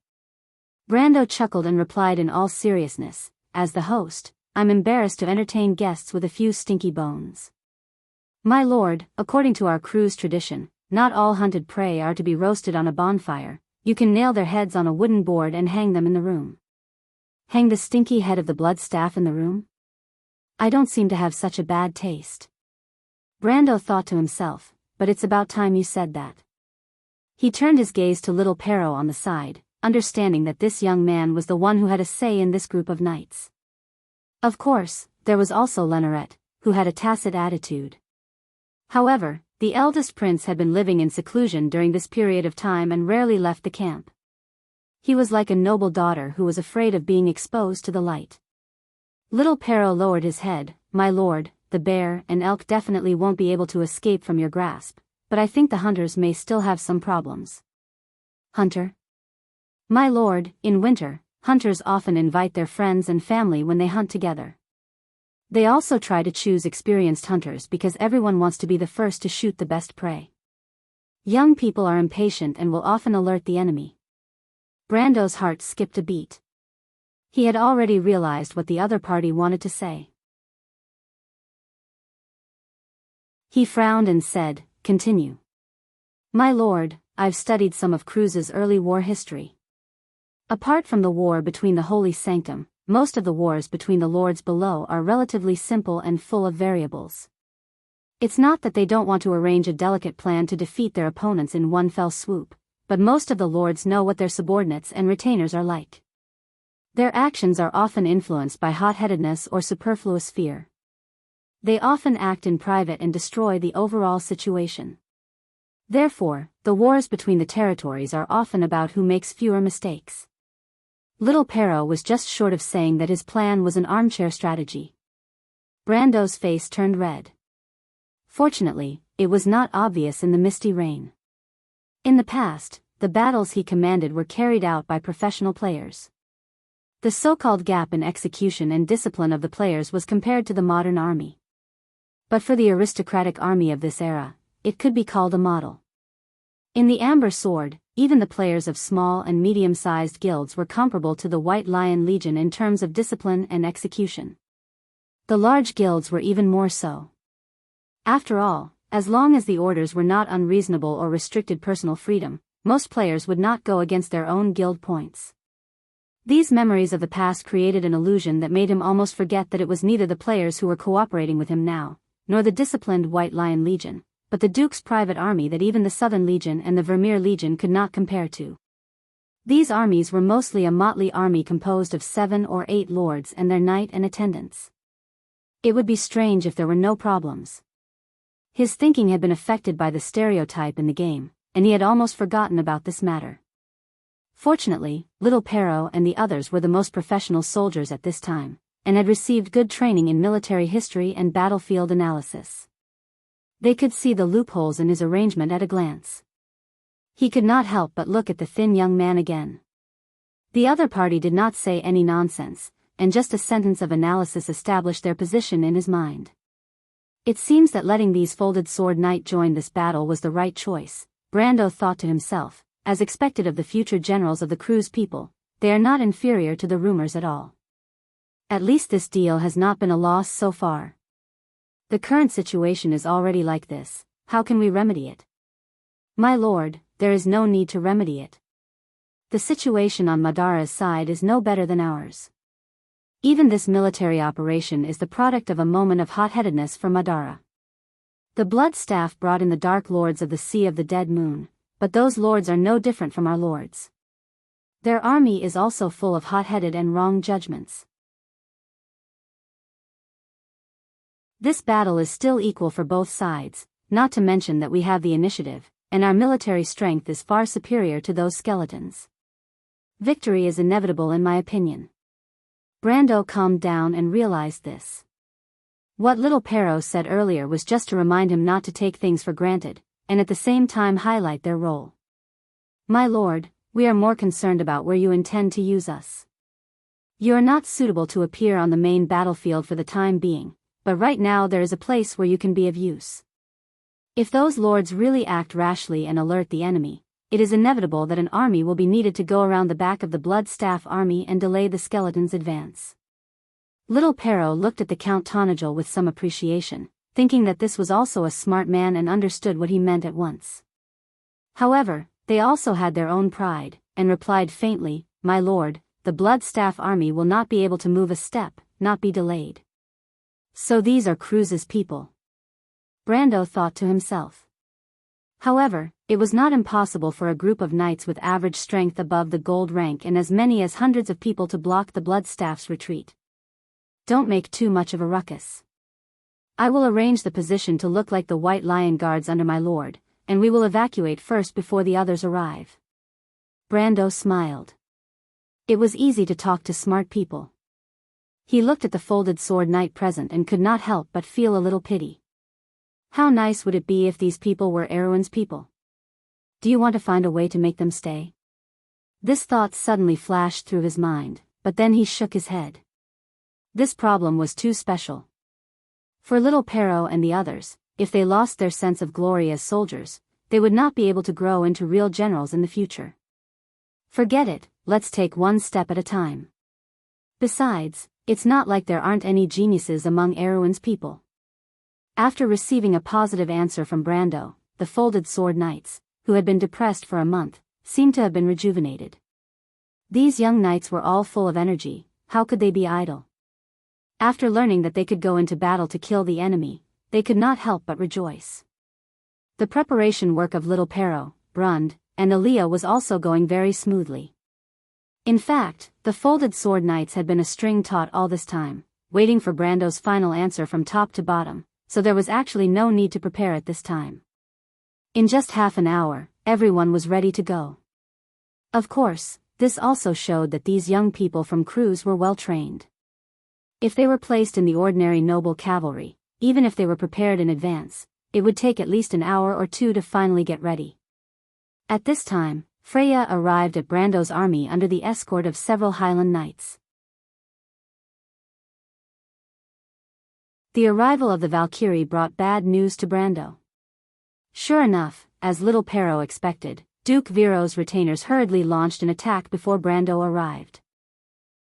Brando chuckled and replied in all seriousness, as the host, I'm embarrassed to entertain guests with a few stinky bones. My lord, according to our crew's tradition, not all hunted prey are to be roasted on a bonfire. You can nail their heads on a wooden board and hang them in the room. Hang the stinky head of the Bloodstaff in the room? I don't seem to have such a bad taste. Brando thought to himself, but it's about time you said that. He turned his gaze to little Pero on the side, understanding that this young man was the one who had a say in this group of knights. Of course, there was also Lenoret, who had a tacit attitude. However, the eldest prince had been living in seclusion during this period of time and rarely left the camp. He was like a noble daughter who was afraid of being exposed to the light. Little Pero lowered his head. "My lord, the bear and elk definitely won't be able to escape from your grasp, but I think the hunters may still have some problems." "Hunter?" "My lord, in winter, hunters often invite their friends and family when they hunt together. They also try to choose experienced hunters because everyone wants to be the first to shoot the best prey. Young people are impatient and will often alert the enemy." Brando's heart skipped a beat. He had already realized what the other party wanted to say. He frowned and said, "Continue." "My lord, I've studied some of Cruz's early war history. Apart from the war between the Holy Sanctum, most of the wars between the lords below are relatively simple and full of variables. It's not that they don't want to arrange a delicate plan to defeat their opponents in one fell swoop, but most of the lords know what their subordinates and retainers are like. Their actions are often influenced by hot-headedness or superfluous fear. They often act in private and destroy the overall situation. Therefore, the wars between the territories are often about who makes fewer mistakes." Little Pero was just short of saying that his plan was an armchair strategy. Brando's face turned red. Fortunately, it was not obvious in the misty rain. In the past, the battles he commanded were carried out by professional players. The so-called gap in execution and discipline of the players was compared to the modern army. But for the aristocratic army of this era, it could be called a model. In the Amber Sword, even the players of small and medium-sized guilds were comparable to the White Lion Legion in terms of discipline and execution. The large guilds were even more so. After all, as long as the orders were not unreasonable or restricted personal freedom, most players would not go against their own guild points. These memories of the past created an illusion that made him almost forget that it was neither the players who were cooperating with him now, nor the disciplined White Lion Legion, but the Duke's private army that even the Southern Legion and the Vermeer Legion could not compare to. These armies were mostly a motley army composed of 7 or 8 lords and their knight and attendants. It would be strange if there were no problems. His thinking had been affected by the stereotype in the game, and he had almost forgotten about this matter. Fortunately, Little Pero and the others were the most professional soldiers at this time, and had received good training in military history and battlefield analysis. They could see the loopholes in his arrangement at a glance. He could not help but look at the thin young man again. The other party did not say any nonsense, and just a sentence of analysis established their position in his mind. It seems that letting these folded sword knight join this battle was the right choice, Brando thought to himself, as expected of the future generals of the Cruz people. They are not inferior to the rumors at all. At least this deal has not been a loss so far. The current situation is already like this. How can we remedy it? My lord, there is no need to remedy it. The situation on Madara's side is no better than ours. Even this military operation is the product of a moment of hot-headedness for Madara. The blood staff brought in the dark lords of the Sea of the Dead Moon, but those lords are no different from our lords. Their army is also full of hot-headed and wrong judgments. This battle is still equal for both sides, not to mention that we have the initiative, and our military strength is far superior to those skeletons. Victory is inevitable in my opinion. Brando calmed down and realized this. What Little Pero said earlier was just to remind him not to take things for granted, and at the same time highlight their role. My lord, we are more concerned about where you intend to use us. You are not suitable to appear on the main battlefield for the time being, but right now there is a place where you can be of use. If those lords really act rashly and alert the enemy, it is inevitable that an army will be needed to go around the back of the Blood Staff army and delay the skeletons' advance. Little Pero looked at the Count Tonagel with some appreciation, thinking that this was also a smart man and understood what he meant at once. However, they also had their own pride, and replied faintly, My lord, the Blood Staff army will not be able to move a step, not be delayed. So these are Cruz's people. Brando thought to himself. However, it was not impossible for a group of knights with average strength above the gold rank and as many as hundreds of people to block the Bloodstaff's retreat. Don't make too much of a ruckus. I will arrange the position to look like the White Lion guards under my lord, and we will evacuate first before the others arrive. Brando smiled. It was easy to talk to smart people. He looked at the folded sword knight present and could not help but feel a little pity. How nice would it be if these people were Erwin's people? Do you want to find a way to make them stay? This thought suddenly flashed through his mind, but then he shook his head. This problem was too special. For little Pero and the others, if they lost their sense of glory as soldiers, they would not be able to grow into real generals in the future. Forget it, let's take one step at a time. Besides, it's not like there aren't any geniuses among Erwin's people. After receiving a positive answer from Brando, the folded sword knights, who had been depressed for a month, seemed to have been rejuvenated. These young knights were all full of energy. How could they be idle? After learning that they could go into battle to kill the enemy, they could not help but rejoice. The preparation work of little Pero, Brund, and Elia was also going very smoothly. In fact, the folded sword knights had been a string taut all this time, waiting for Brando's final answer from top to bottom, so there was actually no need to prepare at this time. In just half an hour, everyone was ready to go. Of course, this also showed that these young people from Cruz were well trained. If they were placed in the ordinary noble cavalry, even if they were prepared in advance, it would take at least an hour or two to finally get ready. At this time, Freya arrived at Brando's army under the escort of several Highland knights. The arrival of the Valkyrie brought bad news to Brando. Sure enough, as little Pero expected, Duke Viro's retainers hurriedly launched an attack before Brando arrived.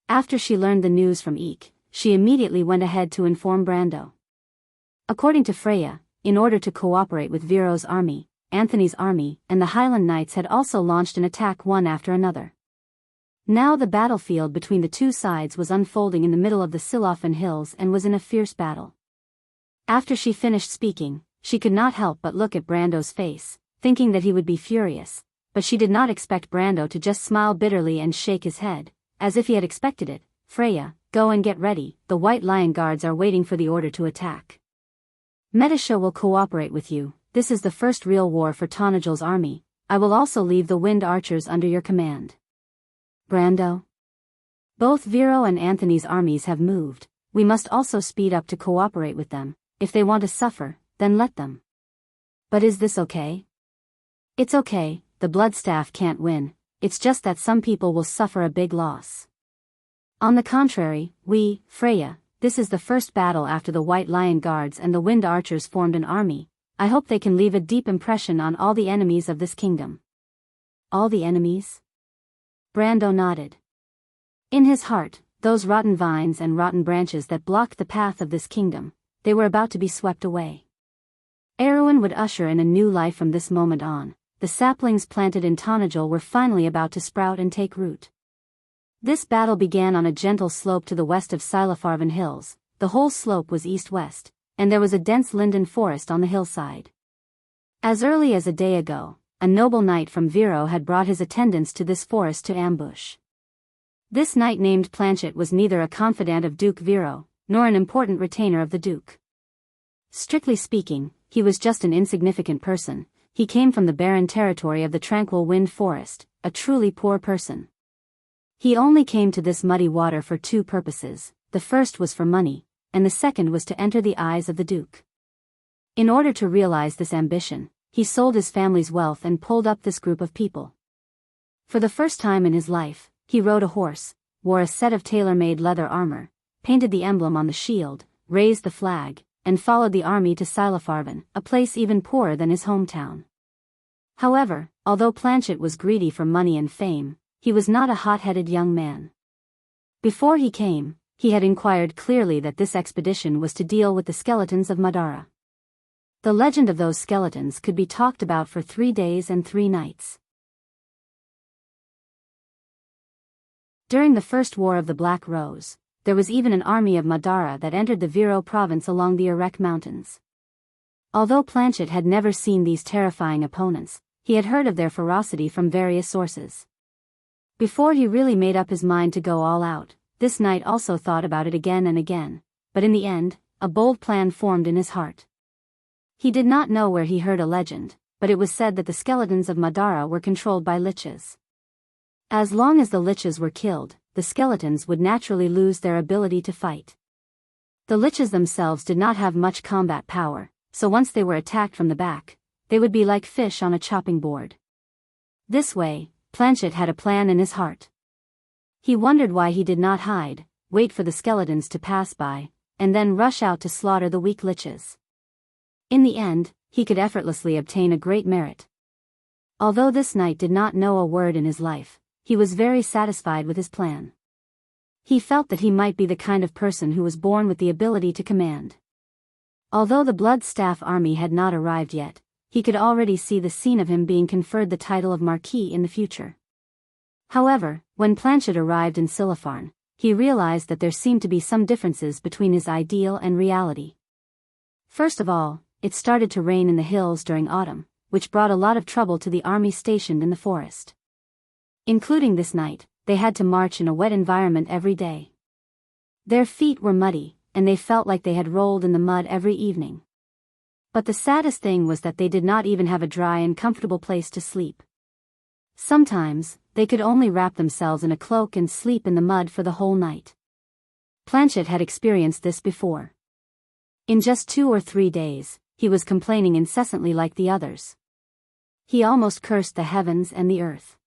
After she learned the news from Eek, she immediately went ahead to inform Brando. According to Freya, in order to cooperate with Viro's army, Anthony's army and the Highland Knights had also launched an attack one after another. Now the battlefield between the two sides was unfolding in the middle of the Silofan Hills and was in a fierce battle. After she finished speaking, she could not help but look at Brando's face, thinking that he would be furious, but she did not expect Brando to just smile bitterly and shake his head, as if he had expected it. Freya, go and get ready, the White Lion guards are waiting for the order to attack. Medisha will cooperate with you. This is the first real war for Tanajal's army. I will also leave the wind archers under your command. Brando? Both Viro and Anthony's armies have moved. We must also speed up to cooperate with them. If they want to suffer, then let them. But is this okay? It's okay, the Bloodstaff can't win. It's just that some people will suffer a big loss. On the contrary, Freya, this is the first battle after the White Lion Guards and the Wind Archers formed an army. I hope they can leave a deep impression on all the enemies of this kingdom. All the enemies? Brando nodded. In his heart, those rotten vines and rotten branches that blocked the path of this kingdom, they were about to be swept away. Erwin would usher in a new life from this moment on. The saplings planted in Tanajal were finally about to sprout and take root. This battle began on a gentle slope to the west of Silafarvan Hills. The whole slope was east-west, and there was a dense linden forest on the hillside. As early as a day ago, a noble knight from Viro had brought his attendants to this forest to ambush. This knight named Planchet was neither a confidant of Duke Viro, nor an important retainer of the Duke. Strictly speaking, he was just an insignificant person. He came from the barren territory of the Tranquil Wind Forest, a truly poor person. He only came to this muddy water for two purposes. The first was for money, and the second was to enter the eyes of the Duke. In order to realize this ambition, he sold his family's wealth and pulled up this group of people. For the first time in his life, he rode a horse, wore a set of tailor-made leather armor, painted the emblem on the shield, raised the flag, and followed the army to Silafarvan, a place even poorer than his hometown. However, although Planchet was greedy for money and fame, he was not a hot-headed young man. Before he came, he had inquired clearly that this expedition was to deal with the skeletons of Madara. The legend of those skeletons could be talked about for 3 days and 3 nights. During the First War of the Black Rose, there was even an army of Madara that entered the Viro province along the Erek Mountains. Although Planchet had never seen these terrifying opponents, he had heard of their ferocity from various sources. Before he really made up his mind to go all out, this knight also thought about it again and again, but in the end, a bold plan formed in his heart. He did not know where he heard a legend, but it was said that the skeletons of Madara were controlled by liches. As long as the liches were killed, the skeletons would naturally lose their ability to fight. The liches themselves did not have much combat power, so once they were attacked from the back, they would be like fish on a chopping board. This way, Planchet had a plan in his heart. He wondered why he did not hide, wait for the skeletons to pass by, and then rush out to slaughter the weak liches. In the end, he could effortlessly obtain a great merit. Although this knight did not know a word in his life, he was very satisfied with his plan. He felt that he might be the kind of person who was born with the ability to command. Although the Blood Staff army had not arrived yet, he could already see the scene of him being conferred the title of Marquis in the future. However, when Planchet arrived in Silipharn, he realized that there seemed to be some differences between his ideal and reality. First of all, it started to rain in the hills during autumn, which brought a lot of trouble to the army stationed in the forest. Including this night, they had to march in a wet environment every day. Their feet were muddy, and they felt like they had rolled in the mud every evening. But the saddest thing was that they did not even have a dry and comfortable place to sleep. Sometimes, they could only wrap themselves in a cloak and sleep in the mud for the whole night. Planchet had experienced this before. In just 2 or 3 days, he was complaining incessantly like the others. He almost cursed the heavens and the earth.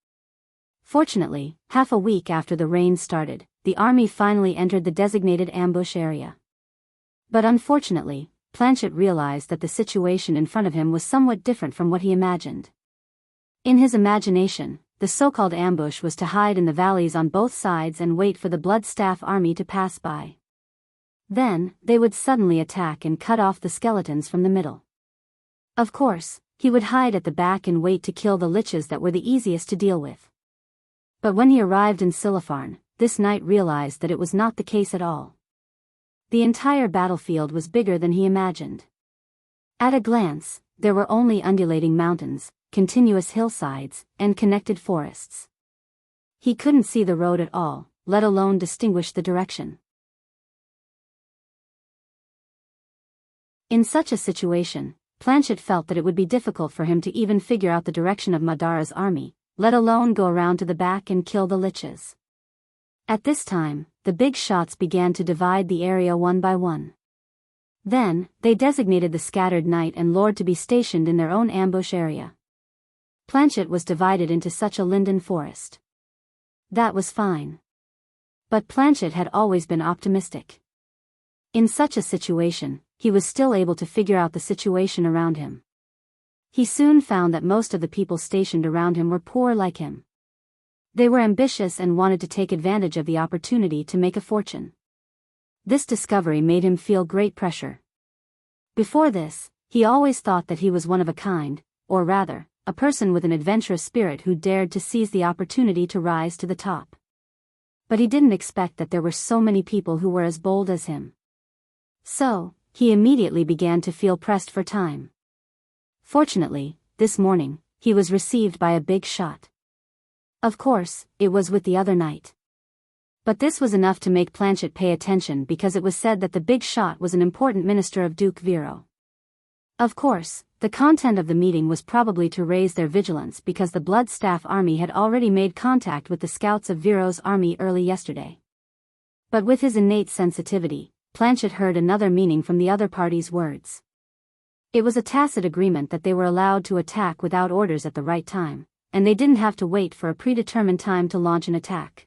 Fortunately, half a week after the rain started, the army finally entered the designated ambush area. But unfortunately, Planchet realized that the situation in front of him was somewhat different from what he imagined. In his imagination, the so-called ambush was to hide in the valleys on both sides and wait for the Blood Staff army to pass by. Then, they would suddenly attack and cut off the skeletons from the middle. Of course, he would hide at the back and wait to kill the liches that were the easiest to deal with. But when he arrived in Silipharn, this knight realized that it was not the case at all. The entire battlefield was bigger than he imagined. At a glance, there were only undulating mountains, continuous hillsides, and connected forests. He couldn't see the road at all, let alone distinguish the direction. In such a situation, Planchet felt that it would be difficult for him to even figure out the direction of Madara's army, let alone go around to the back and kill the liches. At this time, the big shots began to divide the area one by one. Then, they designated the scattered knight and lord to be stationed in their own ambush area. Planchet was divided into such a linden forest. That was fine. But Planchet had always been optimistic. In such a situation, he was still able to figure out the situation around him. He soon found that most of the people stationed around him were poor like him. They were ambitious and wanted to take advantage of the opportunity to make a fortune. This discovery made him feel great pressure. Before this, he always thought that he was one of a kind, or rather, a person with an adventurous spirit who dared to seize the opportunity to rise to the top. But he didn't expect that there were so many people who were as bold as him. So, he immediately began to feel pressed for time. Fortunately, this morning, he was received by a big shot. Of course, it was with the other knight. But this was enough to make Planchet pay attention because it was said that the big shot was an important minister of Duke Viro. Of course, the content of the meeting was probably to raise their vigilance because the Blood Staff army had already made contact with the scouts of Viro's army early yesterday. But with his innate sensitivity, Planchet heard another meaning from the other party's words. It was a tacit agreement that they were allowed to attack without orders at the right time, and they didn't have to wait for a predetermined time to launch an attack.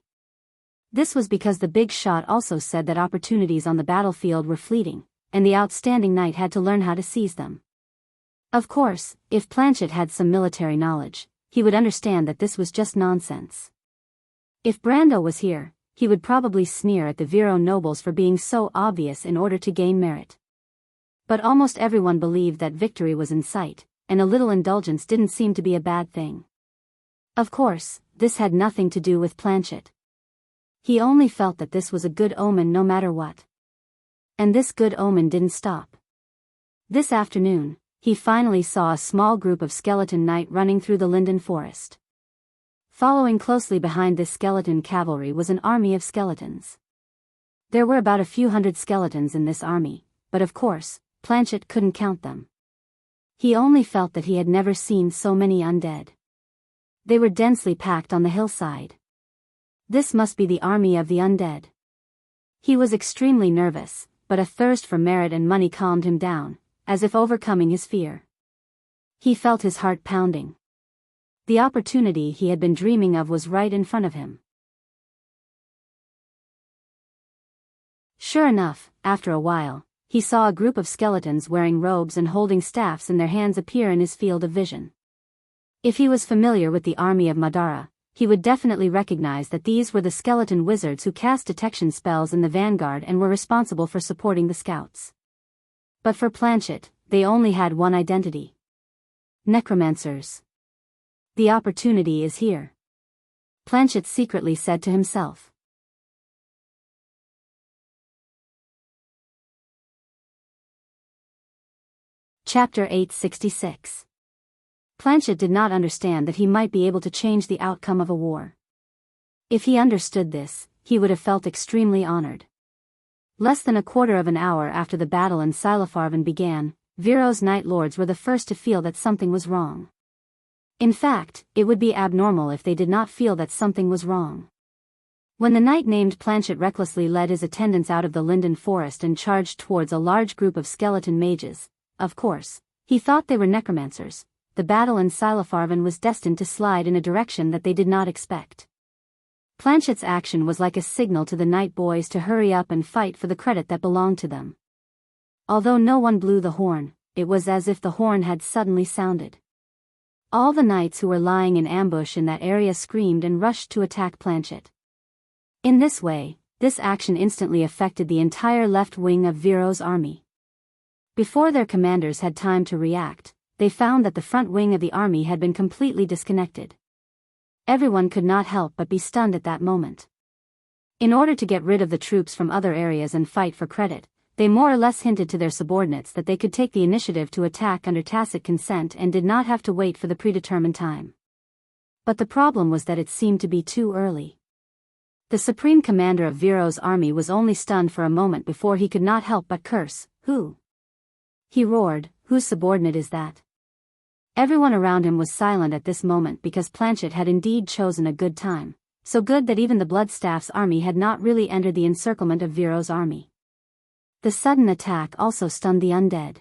This was because the big shot also said that opportunities on the battlefield were fleeting, and the outstanding knight had to learn how to seize them. Of course, if Planchet had some military knowledge, he would understand that this was just nonsense. If Brando was here, he would probably sneer at the Viro nobles for being so obvious in order to gain merit. But almost everyone believed that victory was in sight, and a little indulgence didn't seem to be a bad thing. Of course, this had nothing to do with Planchet. He only felt that this was a good omen no matter what. And this good omen didn't stop. This afternoon, he finally saw a small group of skeleton knight running through the linden forest. Following closely behind this skeleton cavalry was an army of skeletons. There were about a few hundred skeletons in this army, but of course, Planchet couldn't count them. He only felt that he had never seen so many undead. They were densely packed on the hillside. This must be the army of the undead. He was extremely nervous, but a thirst for merit and money calmed him down, as if overcoming his fear. He felt his heart pounding. The opportunity he had been dreaming of was right in front of him. Sure enough, after a while, he saw a group of skeletons wearing robes and holding staffs in their hands appear in his field of vision. If he was familiar with the army of Madara, he would definitely recognize that these were the skeleton wizards who cast detection spells in the vanguard and were responsible for supporting the scouts. But for Planchet, they only had one identity. Necromancers. The opportunity is here. Planchet secretly said to himself. Chapter 866. Planchet did not understand that he might be able to change the outcome of a war. If he understood this, he would have felt extremely honored. Less than a quarter of an hour after the battle in Silafarvan began, Viro's Night Lords were the first to feel that something was wrong. In fact, it would be abnormal if they did not feel that something was wrong. When the knight named Planchet recklessly led his attendants out of the linden forest and charged towards a large group of skeleton mages, of course, he thought they were necromancers. The battle in Silafarvan was destined to slide in a direction that they did not expect. Planchet's action was like a signal to the night boys to hurry up and fight for the credit that belonged to them. Although no one blew the horn, it was as if the horn had suddenly sounded. All the knights who were lying in ambush in that area screamed and rushed to attack Planchet. In this way, this action instantly affected the entire left wing of Viro's army. Before their commanders had time to react, they found that the front wing of the army had been completely disconnected. Everyone could not help but be stunned at that moment. In order to get rid of the troops from other areas and fight for credit, they more or less hinted to their subordinates that they could take the initiative to attack under tacit consent and did not have to wait for the predetermined time. But the problem was that it seemed to be too early. The supreme commander of Viro's army was only stunned for a moment before he could not help but curse. "Who?" he roared. "Whose subordinate is that?" Everyone around him was silent at this moment because Planchet had indeed chosen a good time, so good that even the Bloodstaff's army had not really entered the encirclement of Viro's army. The sudden attack also stunned the undead.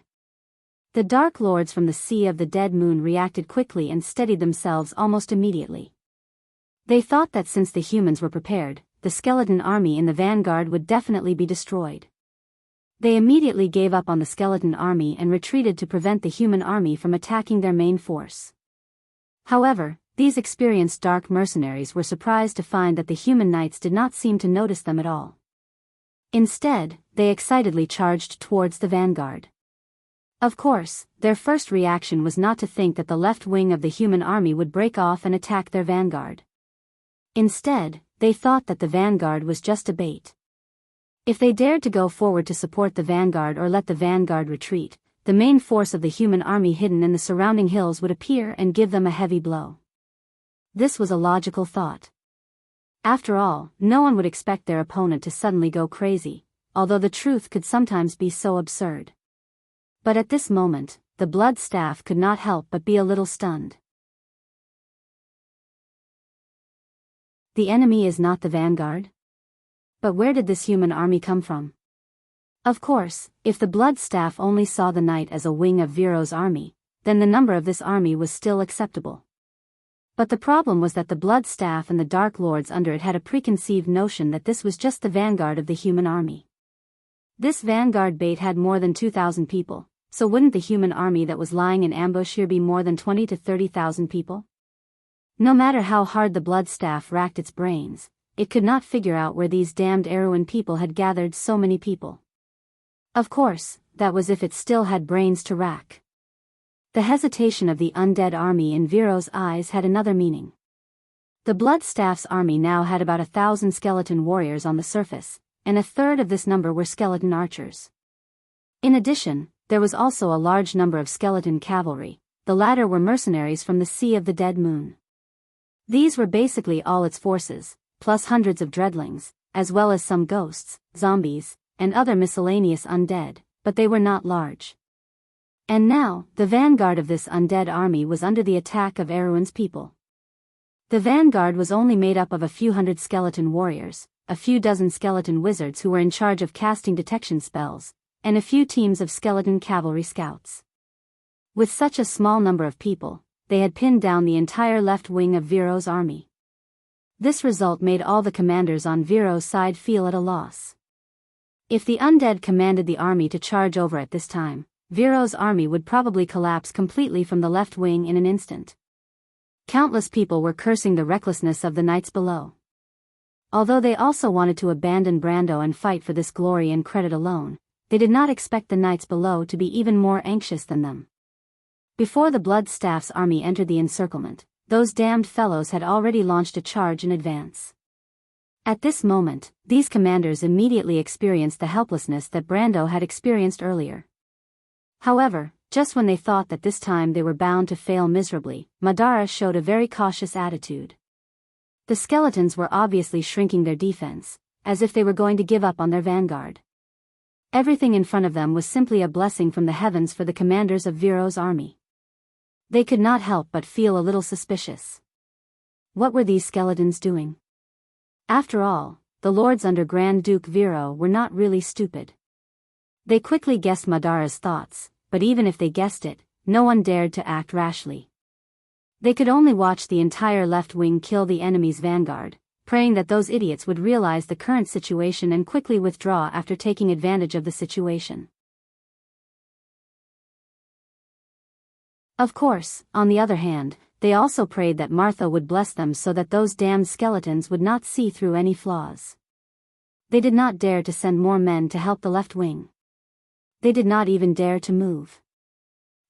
The Dark Lords from the Sea of the Dead Moon reacted quickly and steadied themselves almost immediately. They thought that since the humans were prepared, the skeleton army in the vanguard would definitely be destroyed. They immediately gave up on the skeleton army and retreated to prevent the human army from attacking their main force. However, these experienced dark mercenaries were surprised to find that the human knights did not seem to notice them at all. Instead, they excitedly charged towards the vanguard. Of course, their first reaction was not to think that the left wing of the human army would break off and attack their vanguard. Instead, they thought that the vanguard was just a bait. If they dared to go forward to support the vanguard or let the vanguard retreat, the main force of the human army hidden in the surrounding hills would appear and give them a heavy blow. This was a logical thought. After all, no one would expect their opponent to suddenly go crazy, although the truth could sometimes be so absurd. But at this moment, the blood staff could not help but be a little stunned. The enemy is not the vanguard? But where did this human army come from? Of course, if the blood staff only saw the knight as a wing of Viro's army, then the number of this army was still acceptable. But the problem was that the blood staff and the Dark Lords under it had a preconceived notion that this was just the vanguard of the human army. This vanguard bait had more than 2,000 people, so wouldn't the human army that was lying in ambush here be more than 20 to 30,000 people? No matter how hard the blood staff racked its brains, it could not figure out where these damned Erewhon people had gathered so many people. Of course, that was if it still had brains to rack. The hesitation of the undead army in Viro's eyes had another meaning. The Bloodstaff's army now had about 1,000 skeleton warriors on the surface, and a third of this number were skeleton archers. In addition, there was also a large number of skeleton cavalry. The latter were mercenaries from the Sea of the Dead Moon. These were basically all its forces, plus hundreds of dreadlings, as well as some ghosts, zombies, and other miscellaneous undead, but they were not large. And now, the vanguard of this undead army was under the attack of Erwin's people. The vanguard was only made up of a few hundred skeleton warriors, a few dozen skeleton wizards who were in charge of casting detection spells, and a few teams of skeleton cavalry scouts. With such a small number of people, they had pinned down the entire left wing of Viro's army. This result made all the commanders on Viro's side feel at a loss. If the undead commanded the army to charge over at this time, Viro's army would probably collapse completely from the left wing in an instant. Countless people were cursing the recklessness of the knights below. Although they also wanted to abandon Brando and fight for this glory and credit alone, they did not expect the knights below to be even more anxious than them. Before the Bloodstaff's army entered the encirclement, those damned fellows had already launched a charge in advance. At this moment, these commanders immediately experienced the helplessness that Brando had experienced earlier. However, just when they thought that this time they were bound to fail miserably, Madara showed a very cautious attitude. The skeletons were obviously shrinking their defense, as if they were going to give up on their vanguard. Everything in front of them was simply a blessing from the heavens for the commanders of Viro's army. They could not help but feel a little suspicious. What were these skeletons doing? After all, the lords under Grand Duke Viro were not really stupid. They quickly guessed Madara's thoughts, but even if they guessed it, no one dared to act rashly. They could only watch the entire left wing kill the enemy's vanguard, praying that those idiots would realize the current situation and quickly withdraw after taking advantage of the situation. Of course, on the other hand, they also prayed that Martha would bless them so that those damned skeletons would not see through any flaws. They did not dare to send more men to help the left wing. They did not even dare to move.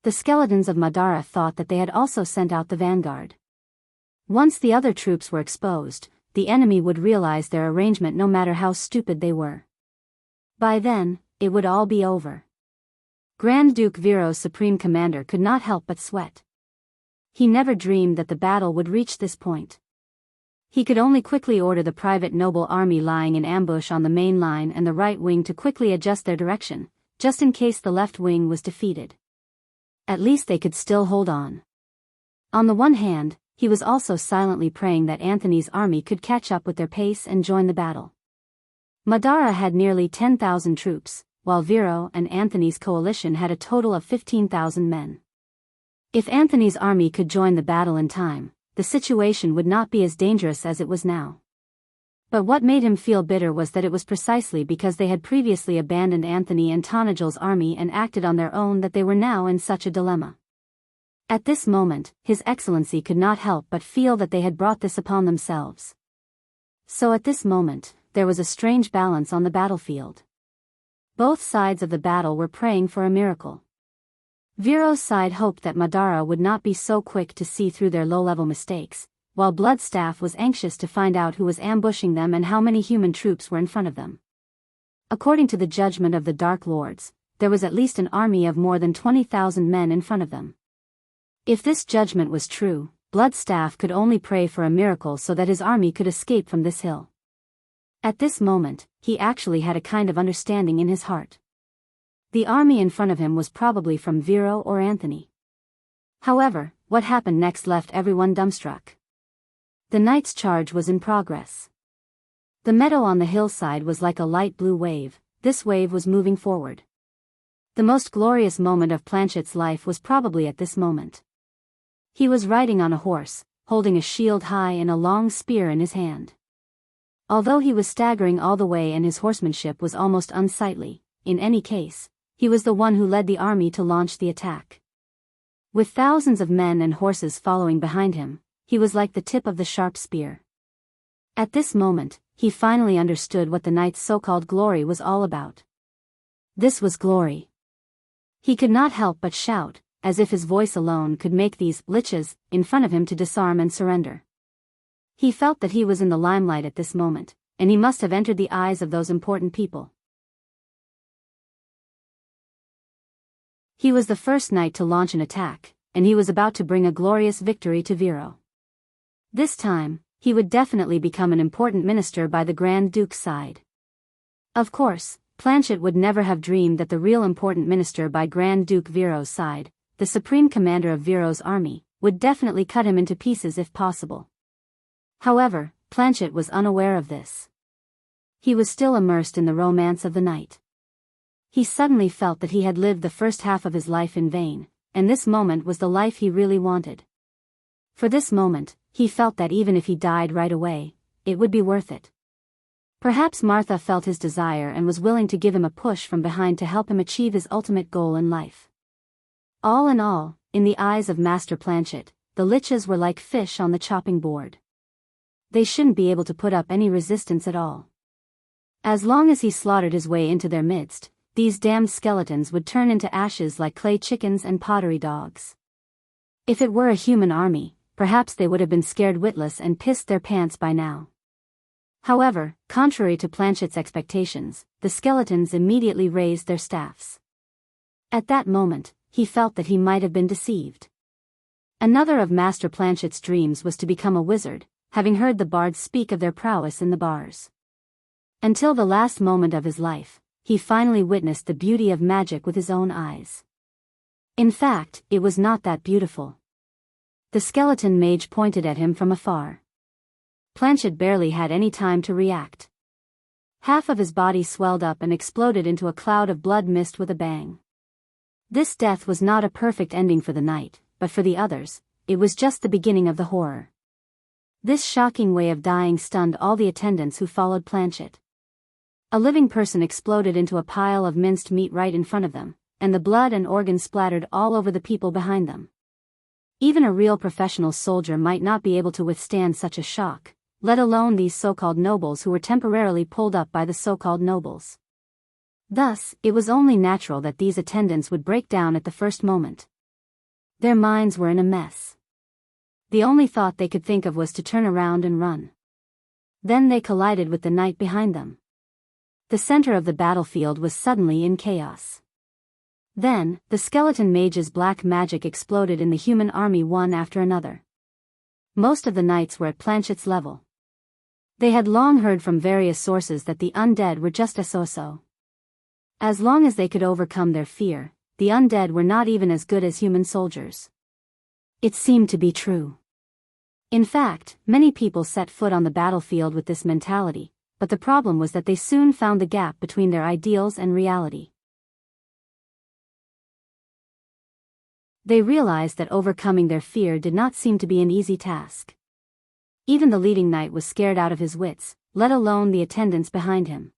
The skeletons of Madara thought that they had also sent out the vanguard. Once the other troops were exposed, the enemy would realize their arrangement no matter how stupid they were. By then, it would all be over. Grand Duke Viro's supreme commander could not help but sweat. He never dreamed that the battle would reach this point. He could only quickly order the private noble army lying in ambush on the main line and the right wing to quickly adjust their direction, just in case the left wing was defeated. At least they could still hold on. On the one hand, he was also silently praying that Anthony's army could catch up with their pace and join the battle. Madara had nearly 10,000 troops, while Viro and Anthony's coalition had a total of 15,000 men. If Anthony's army could join the battle in time, the situation would not be as dangerous as it was now. But what made him feel bitter was that it was precisely because they had previously abandoned Anthony and Tanajal's army and acted on their own that they were now in such a dilemma. At this moment, His Excellency could not help but feel that they had brought this upon themselves. So at this moment, there was a strange balance on the battlefield. Both sides of the battle were praying for a miracle. Viro's side hoped that Madara would not be so quick to see through their low-level mistakes, while Bloodstaff was anxious to find out who was ambushing them and how many human troops were in front of them. According to the judgment of the Dark Lords, there was at least an army of more than 20,000 men in front of them. If this judgment was true, Bloodstaff could only pray for a miracle so that his army could escape from this hill. At this moment, he actually had a kind of understanding in his heart. The army in front of him was probably from Viro or Anthony. However, what happened next left everyone dumbstruck. The knight's charge was in progress. The meadow on the hillside was like a light blue wave. This wave was moving forward. The most glorious moment of Planchet's life was probably at this moment. He was riding on a horse, holding a shield high and a long spear in his hand. Although he was staggering all the way and his horsemanship was almost unsightly, in any case, he was the one who led the army to launch the attack. With thousands of men and horses following behind him, he was like the tip of the sharp spear. At this moment, he finally understood what the knight's so-called glory was all about. This was glory. He could not help but shout, as if his voice alone could make these liches in front of him to disarm and surrender. He felt that he was in the limelight at this moment, and he must have entered the eyes of those important people. He was the first knight to launch an attack, and he was about to bring a glorious victory to Viro. This time, he would definitely become an important minister by the Grand Duke's side. Of course, Planchet would never have dreamed that the real important minister by Grand Duke Viro's side, the supreme commander of Viro's army, would definitely cut him into pieces if possible. However, Planchet was unaware of this. He was still immersed in the romance of the night. He suddenly felt that he had lived the first half of his life in vain, and this moment was the life he really wanted. For this moment, he felt that even if he died right away, it would be worth it. Perhaps Martha felt his desire and was willing to give him a push from behind to help him achieve his ultimate goal in life. All in all, in the eyes of Master Planchet, the liches were like fish on the chopping board. They shouldn't be able to put up any resistance at all. As long as he slaughtered his way into their midst, these damned skeletons would turn into ashes like clay chickens and pottery dogs. If it were a human army, perhaps they would have been scared witless and pissed their pants by now. However, contrary to Planchet's expectations, the skeletons immediately raised their staffs. At that moment, he felt that he might have been deceived. Another of Master Planchet's dreams was to become a wizard, having heard the bards speak of their prowess in the bars. Until the last moment of his life, he finally witnessed the beauty of magic with his own eyes. In fact, it was not that beautiful. The skeleton mage pointed at him from afar. Planchet barely had any time to react. Half of his body swelled up and exploded into a cloud of blood mist with a bang. This death was not a perfect ending for the night, but for the others, it was just the beginning of the horror. This shocking way of dying stunned all the attendants who followed Planchet. A living person exploded into a pile of minced meat right in front of them, and the blood and organs splattered all over the people behind them. Even a real professional soldier might not be able to withstand such a shock, let alone these so-called nobles who were temporarily pulled up by the so-called nobles. Thus, it was only natural that these attendants would break down at the first moment. Their minds were in a mess. The only thought they could think of was to turn around and run. Then they collided with the night behind them. The center of the battlefield was suddenly in chaos. Then, the skeleton mage's black magic exploded in the human army one after another. Most of the knights were at Planchet's level. They had long heard from various sources that the undead were just a so-so. As long as they could overcome their fear, the undead were not even as good as human soldiers. It seemed to be true. In fact, many people set foot on the battlefield with this mentality, but the problem was that they soon found the gap between their ideals and reality. They realized that overcoming their fear did not seem to be an easy task. Even the leading knight was scared out of his wits, let alone the attendants behind him.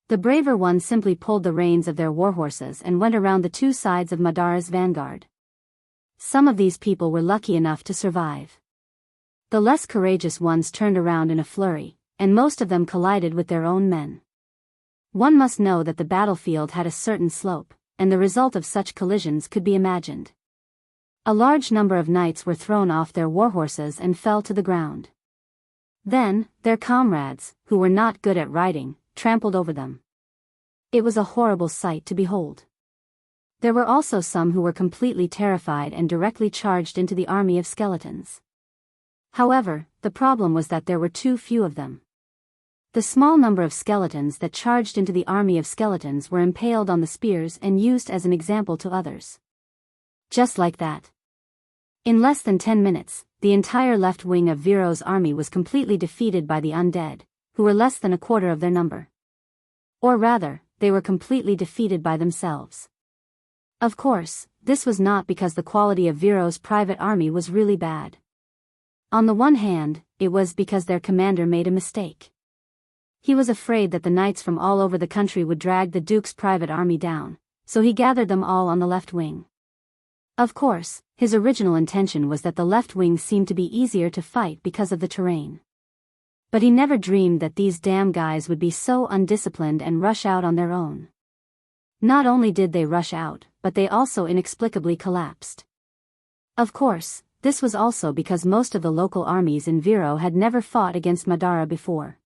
The braver ones simply pulled the reins of their warhorses and went around the two sides of Madara's vanguard. Some of these people were lucky enough to survive. The less courageous ones turned around in a flurry, and most of them collided with their own men. One must know that the battlefield had a certain slope, and the result of such collisions could be imagined. A large number of knights were thrown off their warhorses and fell to the ground. Then, their comrades, who were not good at riding, trampled over them. It was a horrible sight to behold. There were also some who were completely terrified and directly charged into the army of skeletons. However, the problem was that there were too few of them. The small number of skeletons that charged into the army of skeletons were impaled on the spears and used as an example to others. Just like that. In less than 10 minutes, the entire left wing of Viro's army was completely defeated by the undead, who were less than a quarter of their number. Or rather, they were completely defeated by themselves. Of course, this was not because the quality of Viro's private army was really bad. On the one hand, it was because their commander made a mistake. He was afraid that the knights from all over the country would drag the Duke's private army down, so he gathered them all on the left wing. Of course, his original intention was that the left wing seemed to be easier to fight because of the terrain. But he never dreamed that these damn guys would be so undisciplined and rush out on their own. Not only did they rush out, but they also inexplicably collapsed. Of course, this was also because most of the local armies in Viro had never fought against Madara before.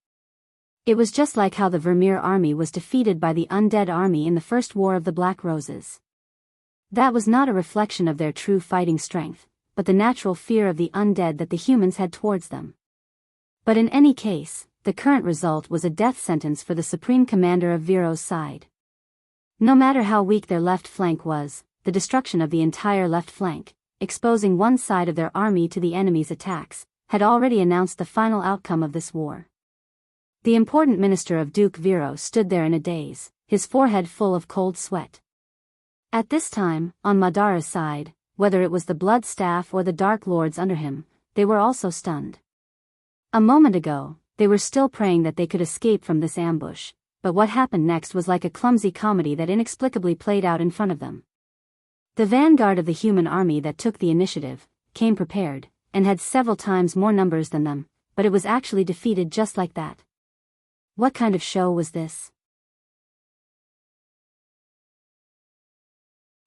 It was just like how the Vermeer army was defeated by the undead army in the First War of the Black Roses. That was not a reflection of their true fighting strength, but the natural fear of the undead that the humans had towards them. But in any case, the current result was a death sentence for the supreme commander of Viro's side. No matter how weak their left flank was, the destruction of the entire left flank, exposing one side of their army to the enemy's attacks, had already announced the final outcome of this war. The important minister of Duke Viro stood there in a daze, his forehead full of cold sweat. At this time, on Madara's side, whether it was the blood staff or the dark lords under him, they were also stunned. A moment ago, they were still praying that they could escape from this ambush, but what happened next was like a clumsy comedy that inexplicably played out in front of them. The vanguard of the human army that took the initiative came prepared, and had several times more numbers than them, but it was actually defeated just like that. What kind of show was this?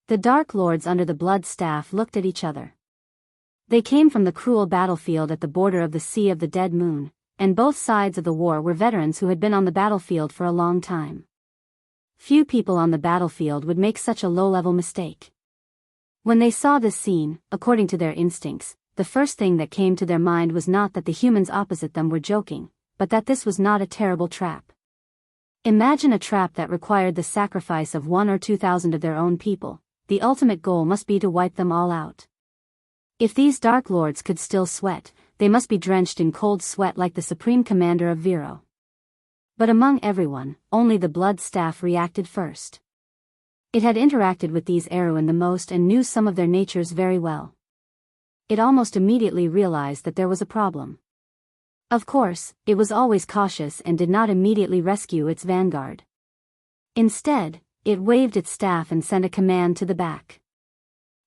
The Dark Lords under the Blood Staff looked at each other. They came from the cruel battlefield at the border of the Sea of the Dead Moon, and both sides of the war were veterans who had been on the battlefield for a long time. Few people on the battlefield would make such a low-level mistake. When they saw this scene, according to their instincts, the first thing that came to their mind was not that the humans opposite them were joking, but that this was not a terrible trap. Imagine a trap that required the sacrifice of 1,000 or 2,000 of their own people. The ultimate goal must be to wipe them all out. If these Dark Lords could still sweat, they must be drenched in cold sweat like the supreme commander of Viro. But among everyone, only the Blood Staff reacted first. It had interacted with these Erewhon the most and knew some of their natures very well. It almost immediately realized that there was a problem. Of course, it was always cautious and did not immediately rescue its vanguard. Instead, it waved its staff and sent a command to the back.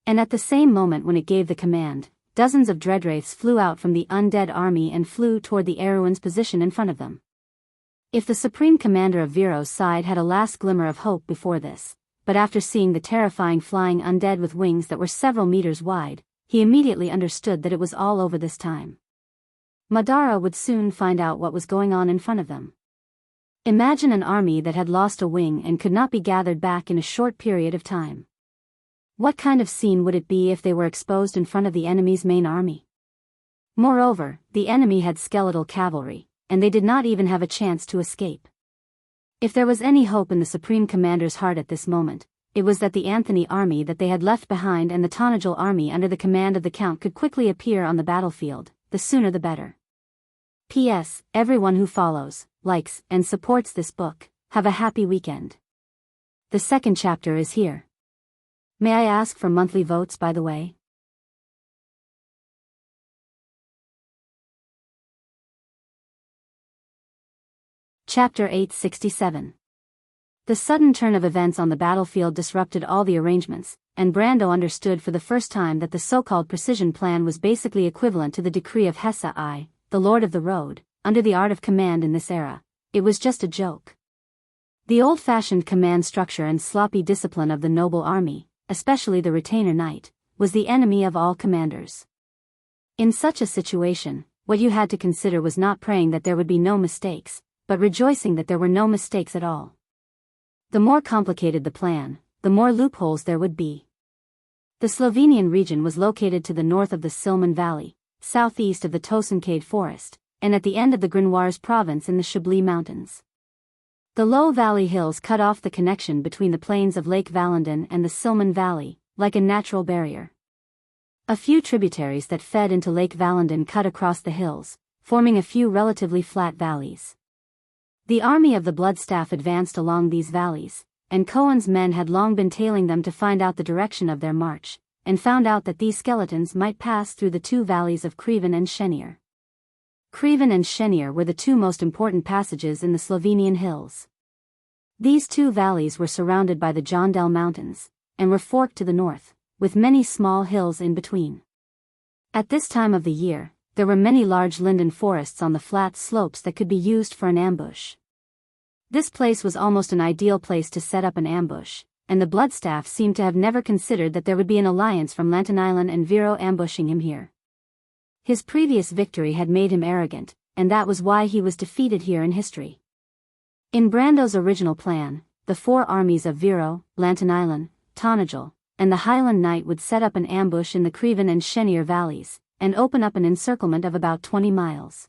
And at the same moment when it gave the command, dozens of dreadwraiths flew out from the undead army and flew toward the Erewhon's position in front of them. If the supreme commander of Viro's side had a last glimmer of hope before this, but after seeing the terrifying flying undead with wings that were several meters wide, he immediately understood that it was all over this time. Madara would soon find out what was going on in front of them. Imagine an army that had lost a wing and could not be gathered back in a short period of time. What kind of scene would it be if they were exposed in front of the enemy's main army? Moreover, the enemy had skeletal cavalry, and they did not even have a chance to escape. If there was any hope in the Supreme Commander's heart at this moment, it was that the Anthony army that they had left behind and the Tonajal army under the command of the Count could quickly appear on the battlefield, the sooner the better. P.S. Everyone who follows, likes, and supports this book, have a happy weekend. The second chapter is here. May I ask for monthly votes, by the way? Chapter 867. The sudden turn of events on the battlefield disrupted all the arrangements, and Brando understood for the first time that the so-called precision plan was basically equivalent to the decree of Hessa I, the Lord of the Road, under the art of command in this era. It was just a joke. The old-fashioned command structure and sloppy discipline of the noble army, especially the retainer knight, was the enemy of all commanders. In such a situation, what you had to consider was not praying that there would be no mistakes, but rejoicing that there were no mistakes at all. The more complicated the plan, the more loopholes there would be. The Slovenian region was located to the north of the Silman Valley, southeast of the Tosankade forest, and at the end of the Grenoires province in the Chablis Mountains. The low valley hills cut off the connection between the plains of Lake Valendon and the Silman Valley, like a natural barrier. A few tributaries that fed into Lake Valendon cut across the hills, forming a few relatively flat valleys. The army of the Bloodstaff advanced along these valleys, and Cohen's men had long been tailing them to find out the direction of their march, and found out that these skeletons might pass through the two valleys of Kreven and Chenier. Kreven and Chenier were the two most important passages in the Slovenian hills. These two valleys were surrounded by the Jondel Mountains, and were forked to the north, with many small hills in between. At this time of the year, there were many large linden forests on the flat slopes that could be used for an ambush. This place was almost an ideal place to set up an ambush, and the Bloodstaff seemed to have never considered that there would be an alliance from Lantanailan and Viro ambushing him here. His previous victory had made him arrogant, and that was why he was defeated here in history. In Brando's original plan, the four armies of Viro, Lantanailan, Tonajal, and the Highland Knight would set up an ambush in the Kreven and Chenier valleys, and open up an encirclement of about 20 miles.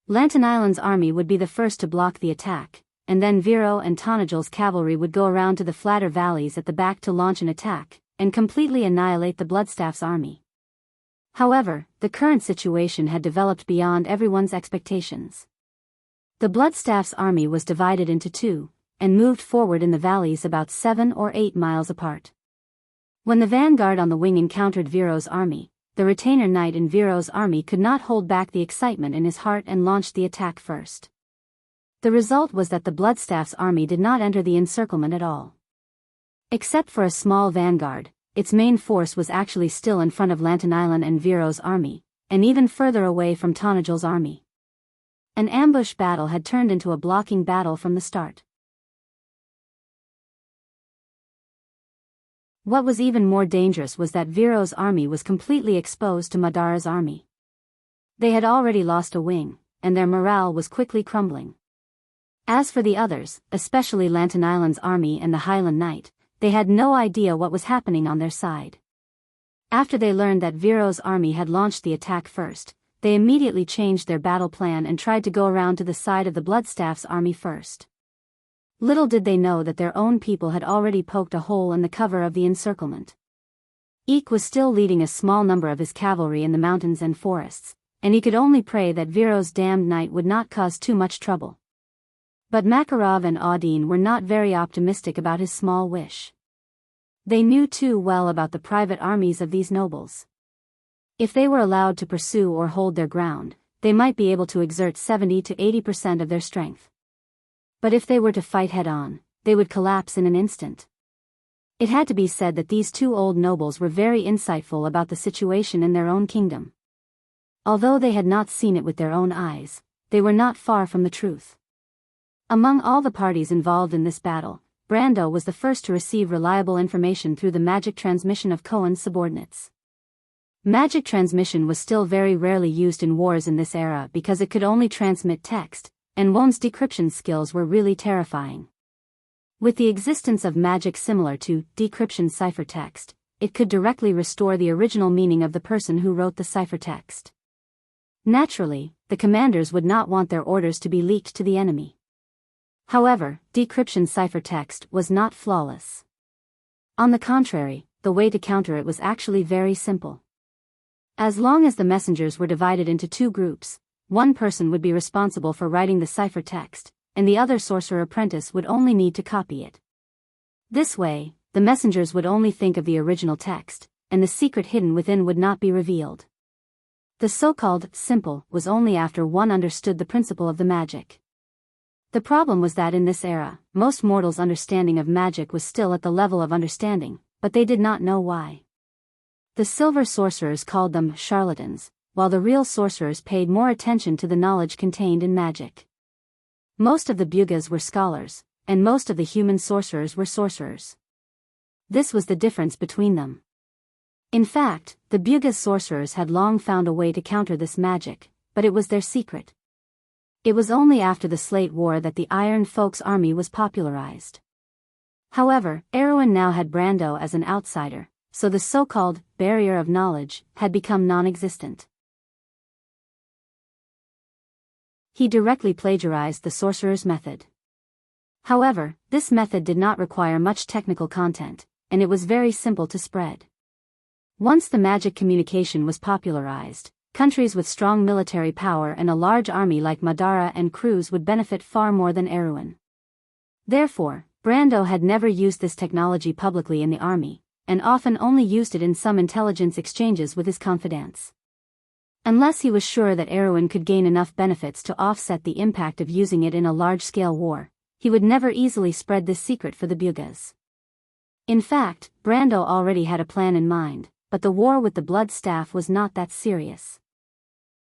Lantan Island's army would be the first to block the attack, and then Viro and Tonajul's cavalry would go around to the flatter valleys at the back to launch an attack, and completely annihilate the Bloodstaff's army. However, the current situation had developed beyond everyone's expectations. The Bloodstaff's army was divided into two, and moved forward in the valleys about 7 or 8 miles apart. When the vanguard on the wing encountered Viro's army, the retainer knight in Viro's army could not hold back the excitement in his heart and launched the attack first. The result was that the Bloodstaff's army did not enter the encirclement at all. Except for a small vanguard, its main force was actually still in front of Lantan Island and Viro's army, and even further away from Tonajul's army. An ambush battle had turned into a blocking battle from the start. What was even more dangerous was that Viro's army was completely exposed to Madara's army. They had already lost a wing, and their morale was quickly crumbling. As for the others, especially Lantan Island's army and the Highland Knight, they had no idea what was happening on their side. After they learned that Viro's army had launched the attack first, they immediately changed their battle plan and tried to go around to the side of the Bloodstaff's army first. Little did they know that their own people had already poked a hole in the cover of the encirclement. Eek was still leading a small number of his cavalry in the mountains and forests, and he could only pray that Viro's damned knight would not cause too much trouble. But Makarov and Audin were not very optimistic about his small wish. They knew too well about the private armies of these nobles. If they were allowed to pursue or hold their ground, they might be able to exert 70 to 80% of their strength. But if they were to fight head-on, they would collapse in an instant. It had to be said that these two old nobles were very insightful about the situation in their own kingdom. Although they had not seen it with their own eyes, they were not far from the truth. Among all the parties involved in this battle, Brando was the first to receive reliable information through the magic transmission of Cohen's subordinates. Magic transmission was still very rarely used in wars in this era because it could only transmit text, and Won's decryption skills were really terrifying. With the existence of magic similar to decryption ciphertext, it could directly restore the original meaning of the person who wrote the ciphertext. Naturally, the commanders would not want their orders to be leaked to the enemy. However, decryption ciphertext was not flawless. On the contrary, the way to counter it was actually very simple. As long as the messengers were divided into two groups, one person would be responsible for writing the ciphertext, and the other sorcerer apprentice would only need to copy it. This way, the messengers would only think of the original text, and the secret hidden within would not be revealed. The so-called simple was only after one understood the principle of the magic. The problem was that in this era, most mortals' understanding of magic was still at the level of understanding, but they did not know why. The silver sorcerers called them charlatans, while the real sorcerers paid more attention to the knowledge contained in magic. Most of the Bugas were scholars, and most of the human sorcerers were sorcerers. This was the difference between them. In fact, the Bugas sorcerers had long found a way to counter this magic, but it was their secret. It was only after the Slate War that the Iron Folk's army was popularized. However, Erwin now had Brando as an outsider, so the so-called barrier of knowledge had become non-existent. He directly plagiarized the sorcerer's method. However, this method did not require much technical content, and it was very simple to spread. Once the magic communication was popularized, countries with strong military power and a large army like Madara and Cruz would benefit far more than Erwin. Therefore, Brando had never used this technology publicly in the army, and often only used it in some intelligence exchanges with his confidants. Unless he was sure that Erwin could gain enough benefits to offset the impact of using it in a large-scale war, he would never easily spread this secret for the Bugas. In fact, Brando already had a plan in mind, but the war with the Blood Staff was not that serious.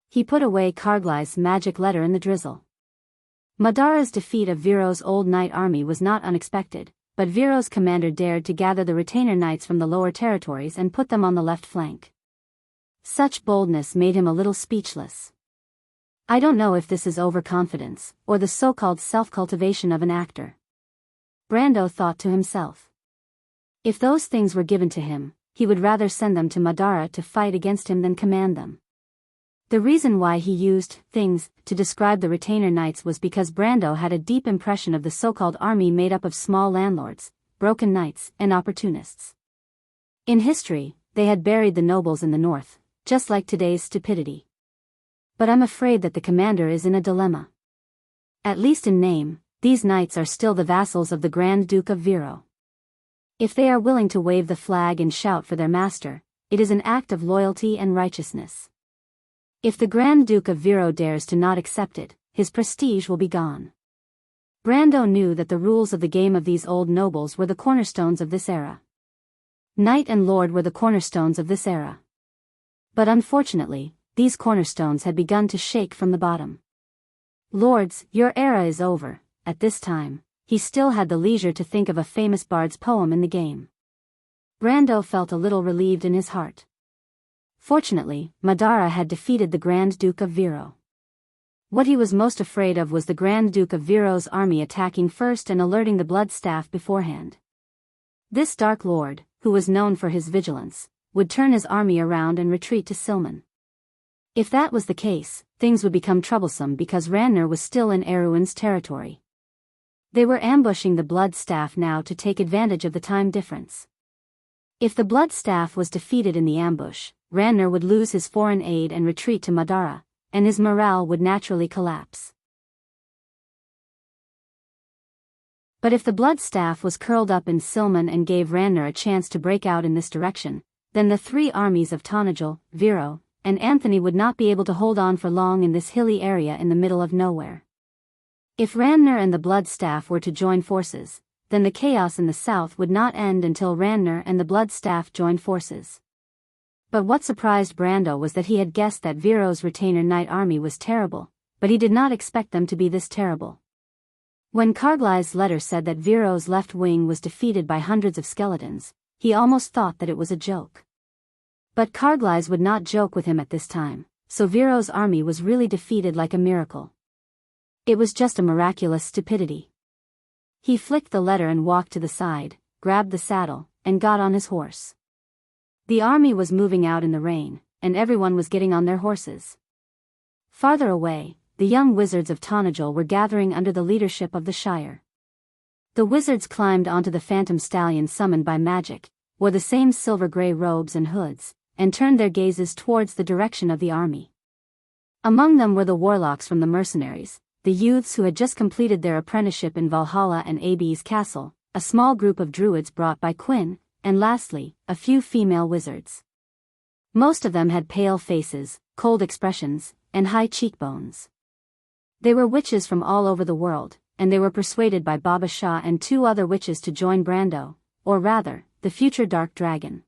He put away Karglai's magic letter in the drizzle. Madara's defeat of Viro's old knight army was not unexpected, but Viro's commander dared to gather the retainer knights from the lower territories and put them on the left flank. Such boldness made him a little speechless. I don't know if this is overconfidence, or the so-called self-cultivation of an actor. Brando thought to himself. If those things were given to him, he would rather send them to Madara to fight against him than command them. The reason why he used things to describe the retainer knights was because Brando had a deep impression of the so-called army made up of small landlords, broken knights, and opportunists. In history, they had buried the nobles in the north, just like today's stupidity. But I'm afraid that the commander is in a dilemma. At least in name, these knights are still the vassals of the Grand Duke of Viro. If they are willing to wave the flag and shout for their master, it is an act of loyalty and righteousness. If the Grand Duke of Viro dares to not accept it, his prestige will be gone. Brando knew that the rules of the game of these old nobles were the cornerstones of this era. Knight and lord were the cornerstones of this era. But unfortunately, these cornerstones had begun to shake from the bottom. Lords, your era is over. At this time, he still had the leisure to think of a famous bard's poem in the game. Brando felt a little relieved in his heart. Fortunately, Madara had defeated the Grand Duke of Viro. What he was most afraid of was the Grand Duke of Viro's army attacking first and alerting the Blood Staff beforehand. This Dark Lord, who was known for his vigilance, would turn his army around and retreat to Silman. If that was the case, things would become troublesome because Ranner was still in Erewhon's territory. They were ambushing the Blood Staff now to take advantage of the time difference. If the Blood Staff was defeated in the ambush, Ranner would lose his foreign aid and retreat to Madara, and his morale would naturally collapse. But if the Blood Staff was curled up in Silman and gave Ranner a chance to break out in this direction, then the three armies of Tonajol, Viro, and Anthony would not be able to hold on for long in this hilly area in the middle of nowhere. If Ranner and the Blood Staff were to join forces, then the chaos in the south would not end until Ranner and the Blood Staff joined forces. But what surprised Brando was that he had guessed that Viro's retainer knight army was terrible, but he did not expect them to be this terrible. When Cargly's letter said that Viro's left wing was defeated by hundreds of skeletons, he almost thought that it was a joke. But Cargly's would not joke with him at this time, so Viro's army was really defeated like a miracle. It was just a miraculous stupidity. He flicked the letter and walked to the side, grabbed the saddle, and got on his horse. The army was moving out in the rain, and everyone was getting on their horses. Farther away, the young wizards of Tonajol were gathering under the leadership of the Shire. The wizards climbed onto the phantom stallion summoned by magic, wore the same silver-gray robes and hoods, and turned their gazes towards the direction of the army. Among them were the warlocks from the mercenaries, the youths who had just completed their apprenticeship in Valhalla and Abi's castle, a small group of druids brought by Quinn, and lastly, a few female wizards. Most of them had pale faces, cold expressions, and high cheekbones. They were witches from all over the world, and they were persuaded by Baba Shah and two other witches to join Brando, or rather, the future Dark Dragon.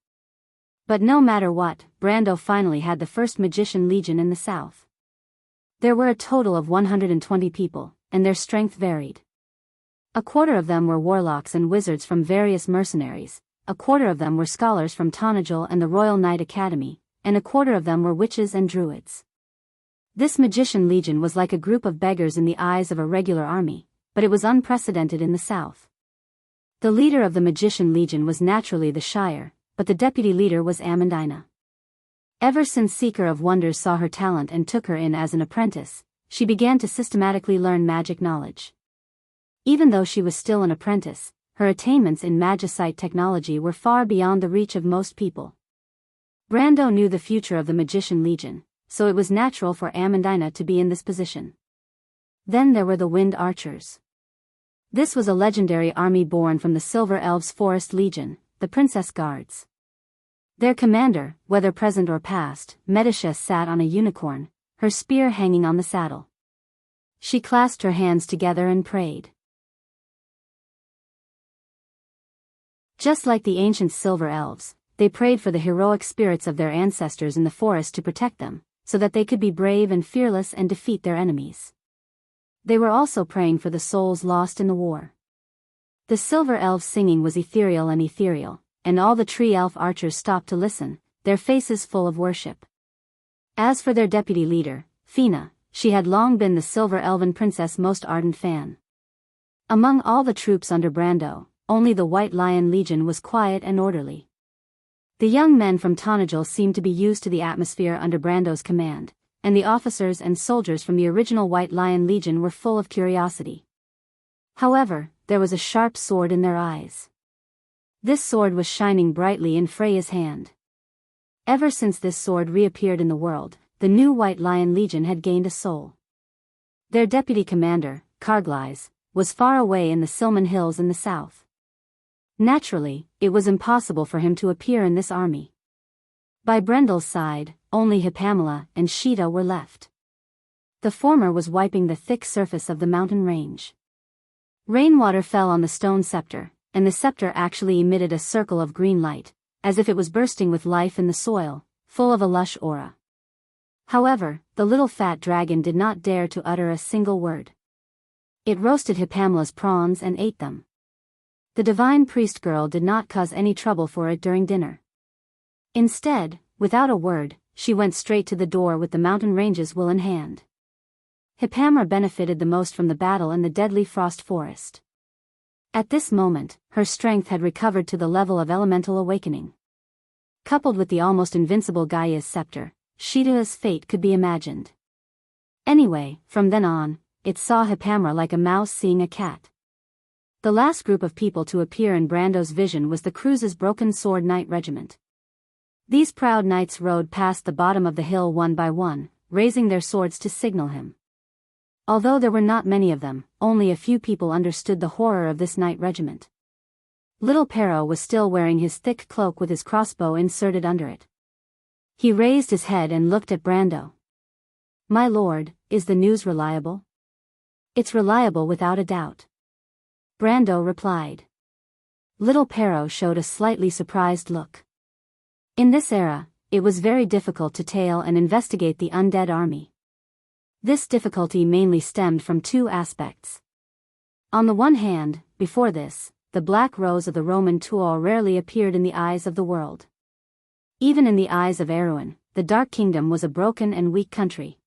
But no matter what, Brando finally had the first Magician Legion in the south. There were a total of 120 people, and their strength varied. A quarter of them were warlocks and wizards from various mercenaries, a quarter of them were scholars from Tonajol and the Royal Knight Academy, and a quarter of them were witches and druids. This Magician Legion was like a group of beggars in the eyes of a regular army, but it was unprecedented in the south. The leader of the Magician Legion was naturally the Shire, but the deputy leader was Amandina. Ever since Seeker of Wonders saw her talent and took her in as an apprentice, she began to systematically learn magic knowledge. Even though she was still an apprentice, her attainments in magicite technology were far beyond the reach of most people. Brando knew the future of the Magician Legion, so it was natural for Amandina to be in this position. Then there were the Wind Archers. This was a legendary army born from the Silver Elves' Forest Legion, the Princess Guards. Their commander, whether present or past, Medisha, sat on a unicorn, her spear hanging on the saddle. She clasped her hands together and prayed. Just like the ancient Silver Elves, they prayed for the heroic spirits of their ancestors in the forest to protect them, so that they could be brave and fearless and defeat their enemies. They were also praying for the souls lost in the war. The Silver Elves' singing was ethereal, and all the Tree Elf archers stopped to listen, their faces full of worship. As for their deputy leader, Fina, she had long been the Silver Elven princess' most ardent fan. Among all the troops under Brando, only the White Lion Legion was quiet and orderly. The young men from Tonajol seemed to be used to the atmosphere under Brando's command, and the officers and soldiers from the original White Lion Legion were full of curiosity. However, there was a sharp sword in their eyes. This sword was shining brightly in Freya's hand. Ever since this sword reappeared in the world, the new White Lion Legion had gained a soul. Their deputy commander, Carglaes, was far away in the Silman Hills in the south. Naturally, it was impossible for him to appear in this army. By Brendel's side, only Hipamela and Sheeta were left. The former was wiping the thick surface of the mountain range. Rainwater fell on the stone scepter, and the scepter actually emitted a circle of green light, as if it was bursting with life in the soil, full of a lush aura. However, the little fat dragon did not dare to utter a single word. It roasted Hipamela's prawns and ate them. The divine priest girl did not cause any trouble for it during dinner. Instead, without a word, she went straight to the door with the mountain range's will in hand. Hipamela benefited the most from the battle in the deadly frost forest. At this moment, her strength had recovered to the level of elemental awakening. Coupled with the almost invincible Gaia's scepter, Sheeta's fate could be imagined. Anyway, from then on, it saw Hipamela like a mouse seeing a cat. The last group of people to appear in Brando's vision was the cruise's Broken Sword Knight Regiment. These proud knights rode past the bottom of the hill one by one, raising their swords to signal him. Although there were not many of them, only a few people understood the horror of this knight regiment. Little Pero was still wearing his thick cloak with his crossbow inserted under it. He raised his head and looked at Brando. "My lord, is the news reliable?" "It's reliable without a doubt," Brando replied. Little Pero showed a slightly surprised look. In this era, it was very difficult to tail and investigate the undead army. This difficulty mainly stemmed from two aspects. On the one hand, before this, the black rose of the Roman Tuol rarely appeared in the eyes of the world. Even in the eyes of Erewhon, the Dark Kingdom was a broken and weak country.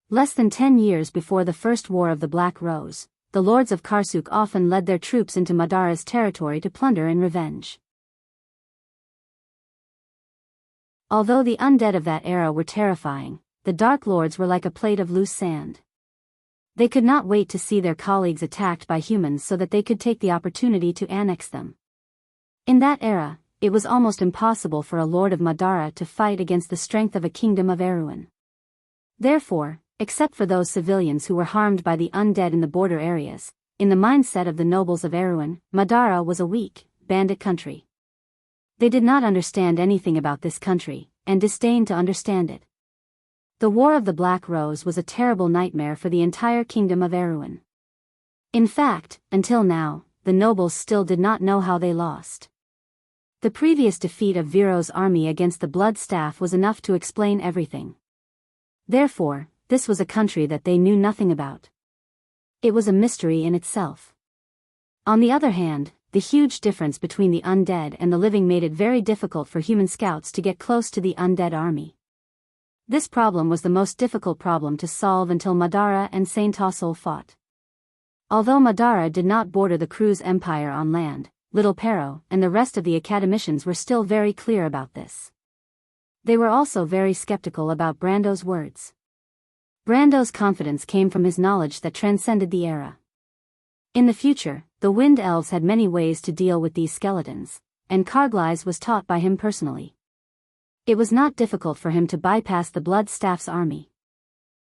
Less than 10 years before the First War of the Black Rose, the lords of Karsuk often led their troops into Madara's territory to plunder in revenge. Although the undead of that era were terrifying, the Dark Lords were like a plate of loose sand. They could not wait to see their colleagues attacked by humans so that they could take the opportunity to annex them. In that era, it was almost impossible for a lord of Madara to fight against the strength of a kingdom of Erewhon. Therefore, except for those civilians who were harmed by the undead in the border areas, in the mindset of the nobles of Erewhon, Madara was a weak, bandit country. They did not understand anything about this country, and disdained to understand it. The War of the Black Rose was a terrible nightmare for the entire kingdom of Erewhon. In fact, until now, the nobles still did not know how they lost. The previous defeat of Viro's army against the Blood Staff was enough to explain everything. Therefore, this was a country that they knew nothing about. It was a mystery in itself. On the other hand, the huge difference between the undead and the living made it very difficult for human scouts to get close to the undead army. This problem was the most difficult problem to solve until Madara and Saint Tossel fought. Although Madara did not border the Cruz Empire on land, Little Pero and the rest of the academicians were still very clear about this. They were also very skeptical about Brando's words. Brando's confidence came from his knowledge that transcended the era. In the future, the Wind Elves had many ways to deal with these skeletons, and Carglaes was taught by him personally. It was not difficult for him to bypass the Blood Staff's army.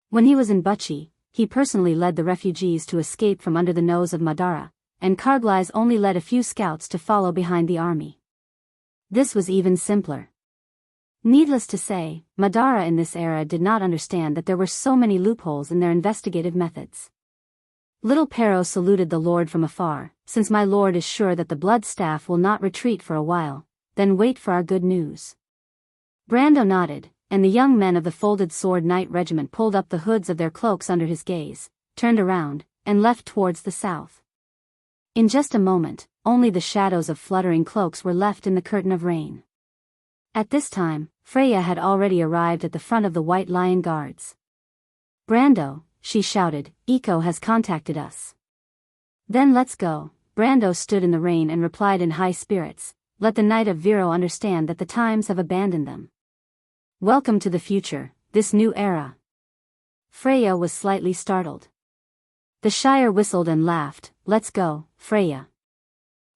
When he was in Buchi, he personally led the refugees to escape from under the nose of Madara, and Carglaes only led a few scouts to follow behind the army. This was even simpler. Needless to say, Madara in this era did not understand that there were so many loopholes in their investigative methods. Little Pero saluted the lord from afar. "Since my lord is sure that the Blood Staff will not retreat for a while, then wait for our good news." Brando nodded, and the young men of the Folded Sword Knight Regiment pulled up the hoods of their cloaks under his gaze, turned around, and left towards the south. In just a moment, only the shadows of fluttering cloaks were left in the curtain of rain. At this time, Freya had already arrived at the front of the White Lion Guards. "Brando," she shouted, "Iko has contacted us." "Then let's go." Brando stood in the rain and replied in high spirits, "Let the Knight of Viro understand that the times have abandoned them. Welcome to the future, this new era, Freya was slightly startled. The Shire whistled and laughed. Let's go, Freya.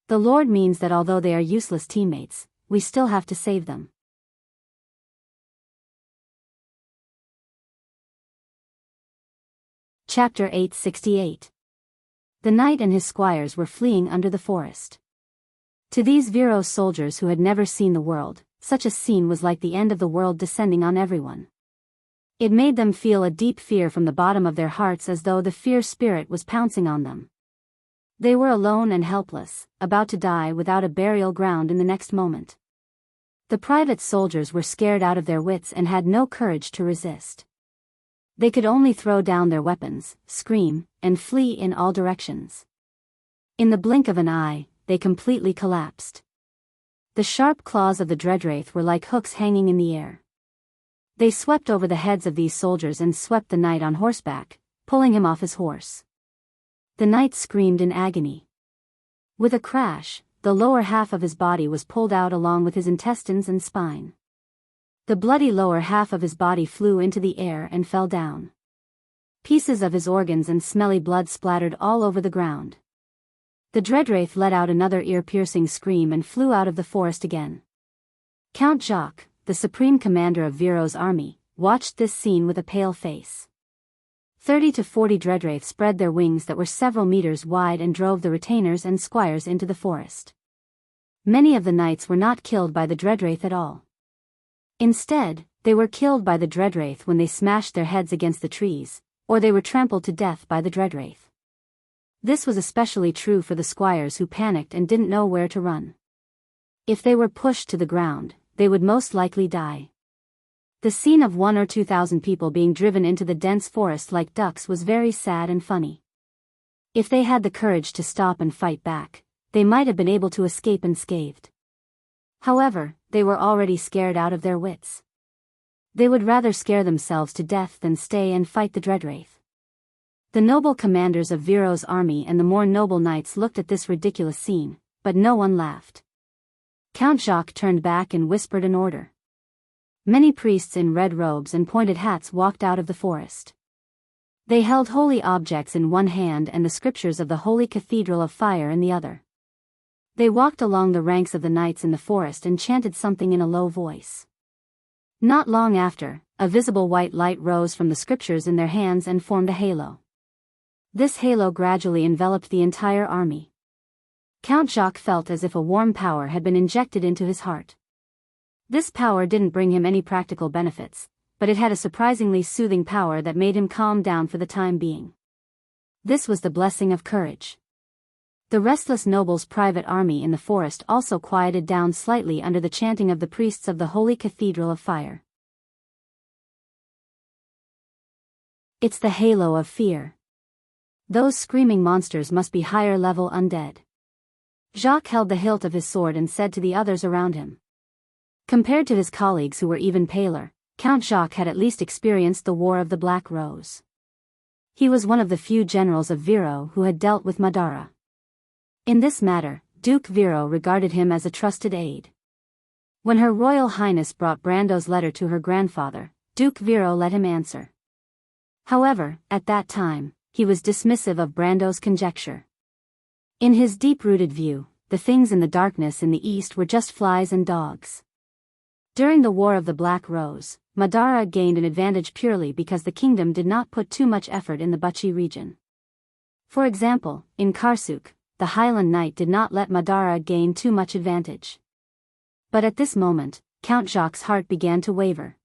The Lord means that although they are useless teammates, we still have to save them. Chapter 868. The knight and his squires were fleeing under the forest. To these Viro soldiers who had never seen the world, such a scene was like the end of the world descending on everyone. It made them feel a deep fear from the bottom of their hearts, as though the fear spirit was pouncing on them. They were alone and helpless, about to die without a burial ground in the next moment. The private soldiers were scared out of their wits and had no courage to resist. They could only throw down their weapons, scream, and flee in all directions. In the blink of an eye, they completely collapsed. The sharp claws of the Dreadwraith were like hooks hanging in the air. They swept over the heads of these soldiers and swept the knight on horseback, pulling him off his horse. The knight screamed in agony. With a crash, the lower half of his body was pulled out along with his intestines and spine. The bloody lower half of his body flew into the air and fell down. Pieces of his organs and smelly blood splattered all over the ground. The Dreadwraith let out another ear-piercing scream and flew out of the forest again. Count Jacques, the supreme commander of Viro's army, watched this scene with a pale face. 30 to 40 Dreadwraiths spread their wings that were several meters wide and drove the retainers and squires into the forest. Many of the knights were not killed by the Dreadwraith at all. Instead, they were killed by the Dreadwraith when they smashed their heads against the trees, or they were trampled to death by the Dreadwraith. This was especially true for the squires who panicked and didn't know where to run. If they were pushed to the ground, they would most likely die. The scene of 1,000 or 2,000 people being driven into the dense forest like ducks was very sad and funny. If they had the courage to stop and fight back, they might have been able to escape unscathed. However, they were already scared out of their wits. They would rather scare themselves to death than stay and fight the Dreadwraith. The noble commanders of Viro's army and the more noble knights looked at this ridiculous scene, but no one laughed. Count Jacques turned back and whispered an order. Many priests in red robes and pointed hats walked out of the forest. They held holy objects in one hand and the scriptures of the Holy Cathedral of Fire in the other. They walked along the ranks of the knights in the forest and chanted something in a low voice. Not long after, a visible white light rose from the scriptures in their hands and formed a halo. This halo gradually enveloped the entire army. Count Jacques felt as if a warm power had been injected into his heart. This power didn't bring him any practical benefits, but it had a surprisingly soothing power that made him calm down for the time being. This was the blessing of courage. The restless noble's private army in the forest also quieted down slightly under the chanting of the priests of the Holy Cathedral of Fire. It's the halo of fear. Those screaming monsters must be higher-level undead. Jacques held the hilt of his sword and said to the others around him. Compared to his colleagues who were even paler, Count Jacques had at least experienced the War of the Black Rose. He was one of the few generals of Viro who had dealt with Madara. In this matter, Duke Viro regarded him as a trusted aide. When Her Royal Highness brought Brando's letter to her grandfather, Duke Viro let him answer. However, at that time, he was dismissive of Brando's conjecture. In his deep-rooted view, the things in the darkness in the east were just flies and dogs. During the War of the Black Rose, Madara gained an advantage purely because the kingdom did not put too much effort in the Buchi region. For example, in Karsuk, the Highland Knight did not let Madara gain too much advantage. But at this moment, Count Jacques' heart began to waver.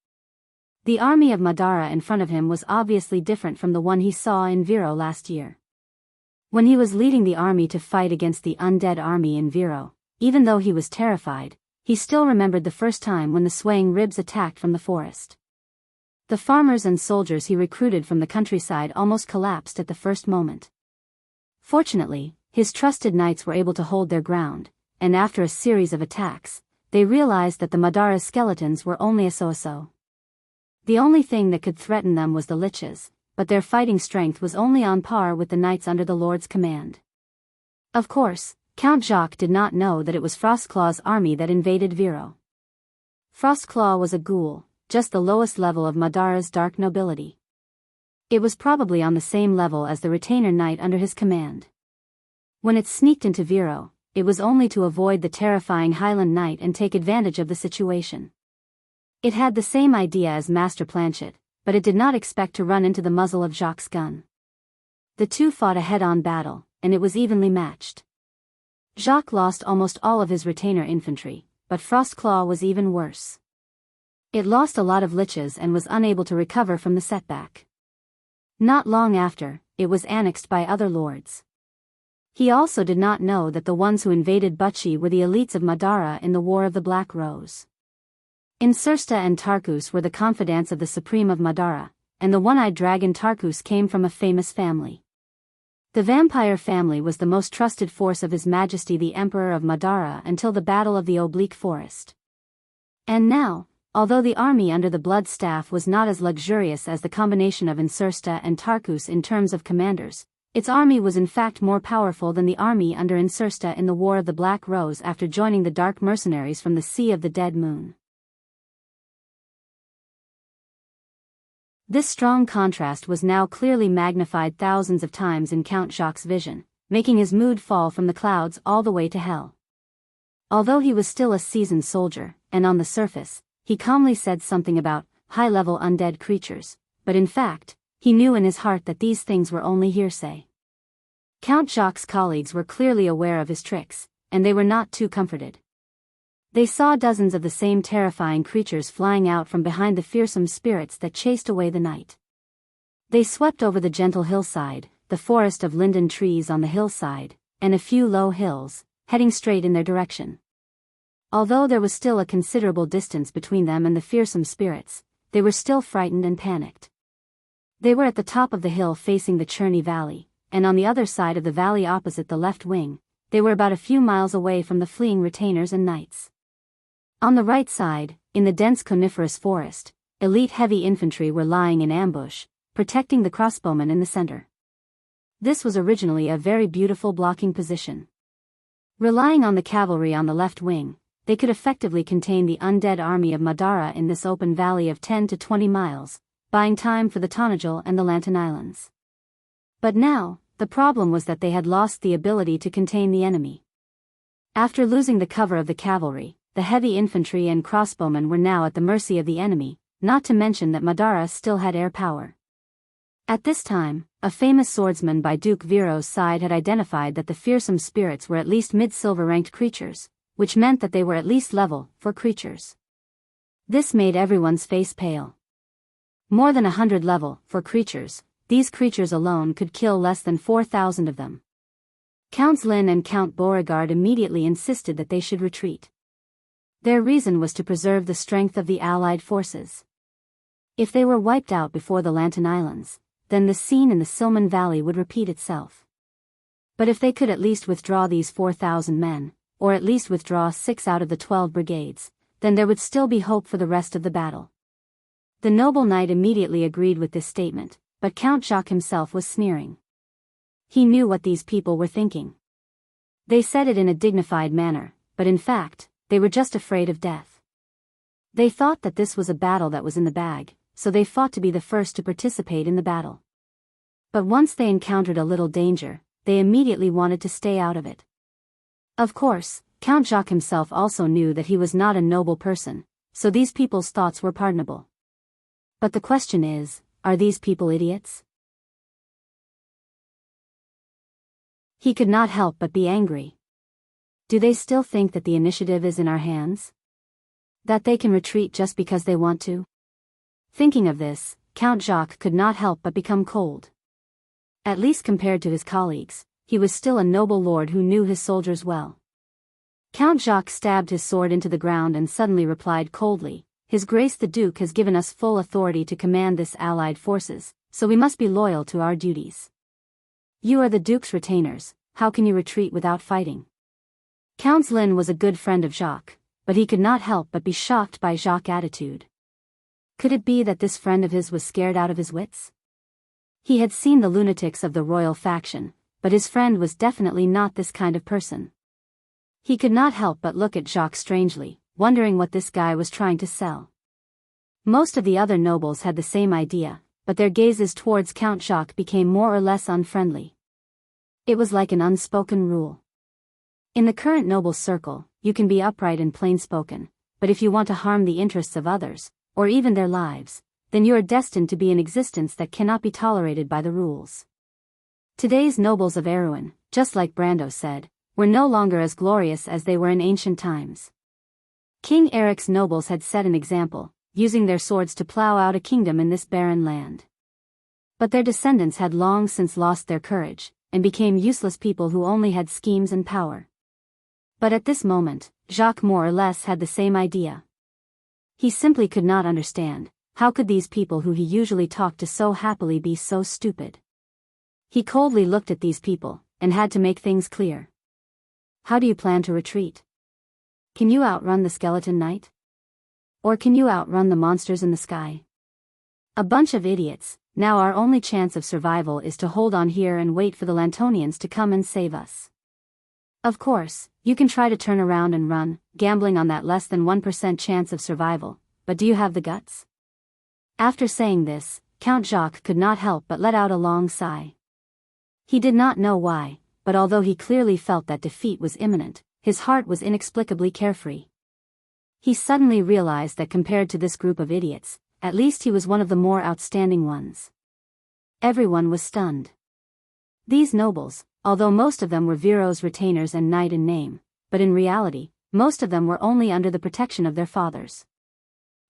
The army of Madara in front of him was obviously different from the one he saw in Viro last year. When he was leading the army to fight against the undead army in Viro, even though he was terrified, he still remembered the first time when the swaying ribs attacked from the forest. The farmers and soldiers he recruited from the countryside almost collapsed at the first moment. Fortunately, his trusted knights were able to hold their ground, and after a series of attacks, they realized that the Madara skeletons were only a so-so. The only thing that could threaten them was the liches, but their fighting strength was only on par with the knights under the Lord's command. Of course, Count Jacques did not know that it was Frostclaw's army that invaded Viro. Frostclaw was a ghoul, just the lowest level of Madara's dark nobility. It was probably on the same level as the retainer knight under his command. When it sneaked into Viro, it was only to avoid the terrifying Highland knight and take advantage of the situation. It had the same idea as Master Planchet, but it did not expect to run into the muzzle of Jacques' gun. The two fought a head-on battle, and it was evenly matched. Jacques lost almost all of his retainer infantry, but Frostclaw was even worse. It lost a lot of liches and was unable to recover from the setback. Not long after, it was annexed by other lords. He also did not know that the ones who invaded Bucci were the elites of Madara in the War of the Black Rose. Insursta and Tarkus were the confidants of the Supreme of Madara, and the one-eyed dragon Tarkus came from a famous family. The vampire family was the most trusted force of His Majesty the Emperor of Madara until the Battle of the Oblique Forest. And now, although the army under the Blood Staff was not as luxurious as the combination of Insursta and Tarkus in terms of commanders, its army was in fact more powerful than the army under Insursta in the War of the Black Rose after joining the Dark Mercenaries from the Sea of the Dead Moon. This strong contrast was now clearly magnified thousands of times in Count Jacques' vision, making his mood fall from the clouds all the way to hell. Although he was still a seasoned soldier, and on the surface, he calmly said something about high-level undead creatures, but in fact, he knew in his heart that these things were only hearsay. Count Jacques' colleagues were clearly aware of his tricks, and they were not too comforted. They saw dozens of the same terrifying creatures flying out from behind the fearsome spirits that chased away the night. They swept over the gentle hillside, the forest of linden trees on the hillside, and a few low hills, heading straight in their direction. Although there was still a considerable distance between them and the fearsome spirits, they were still frightened and panicked. They were at the top of the hill facing the Churney Valley, and on the other side of the valley opposite the left wing, they were about a few miles away from the fleeing retainers and knights. On the right side, in the dense coniferous forest, elite heavy infantry were lying in ambush, protecting the crossbowmen in the center. This was originally a very beautiful blocking position. Relying on the cavalry on the left wing, they could effectively contain the undead army of Madara in this open valley of 10 to 20 miles, buying time for the Tonajal and the Lantan Islands. But now, the problem was that they had lost the ability to contain the enemy. After losing the cover of the cavalry, the heavy infantry and crossbowmen were now at the mercy of the enemy, not to mention that Madara still had air power. At this time, a famous swordsman by Duke Viro's side had identified that the fearsome spirits were at least mid-silver ranked creatures, which meant that they were at least level 4 creatures. This made everyone's face pale. More than 100 level 4 creatures, these creatures alone could kill less than 4,000 of them. Counts Lin and Count Beauregard immediately insisted that they should retreat. Their reason was to preserve the strength of the Allied forces. If they were wiped out before the Lantan Islands, then the scene in the Silman Valley would repeat itself. But if they could at least withdraw these 4,000 men, or at least withdraw 6 out of the 12 brigades, then there would still be hope for the rest of the battle. The noble knight immediately agreed with this statement, but Count Jacques himself was sneering. He knew what these people were thinking. They said it in a dignified manner, but in fact, they were just afraid of death. They thought that this was a battle that was in the bag, so they fought to be the first to participate in the battle. But once they encountered a little danger, they immediately wanted to stay out of it. Of course, Count Jacques himself also knew that he was not a noble person, so these people's thoughts were pardonable. But the question is, are these people idiots? He could not help but be angry. Do they still think that the initiative is in our hands? That they can retreat just because they want to? Thinking of this, Count Jacques could not help but become cold. At least compared to his colleagues, he was still a noble lord who knew his soldiers well. Count Jacques stabbed his sword into the ground and suddenly replied coldly, "His Grace the Duke has given us full authority to command this allied forces, so we must be loyal to our duties. You are the Duke's retainers, how can you retreat without fighting?" Count Lin was a good friend of Jacques, but he could not help but be shocked by Jacques' attitude. Could it be that this friend of his was scared out of his wits? He had seen the lunatics of the royal faction, but his friend was definitely not this kind of person. He could not help but look at Jacques strangely, wondering what this guy was trying to sell. Most of the other nobles had the same idea, but their gazes towards Count Jacques became more or less unfriendly. It was like an unspoken rule. In the current noble circle, you can be upright and plain-spoken, but if you want to harm the interests of others, or even their lives, then you are destined to be an existence that cannot be tolerated by the rules. Today's nobles of Erewhon, just like Brando said, were no longer as glorious as they were in ancient times. King Eric's nobles had set an example, using their swords to plow out a kingdom in this barren land. But their descendants had long since lost their courage, and became useless people who only had schemes and power. But at this moment, Jacques more or less had the same idea. He simply could not understand, how could these people who he usually talked to so happily be so stupid? He coldly looked at these people, and had to make things clear. How do you plan to retreat? Can you outrun the skeleton knight? Or can you outrun the monsters in the sky? A bunch of idiots. Now our only chance of survival is to hold on here and wait for the Lantonians to come and save us. Of course, you can try to turn around and run, gambling on that less than 1% chance of survival, but do you have the guts? After saying this, Count Jacques could not help but let out a long sigh. He did not know why, but although he clearly felt that defeat was imminent, his heart was inexplicably carefree. He suddenly realized that compared to this group of idiots, at least he was one of the more outstanding ones. Everyone was stunned. These nobles, although most of them were Viro's retainers and knight in name, but in reality, most of them were only under the protection of their fathers.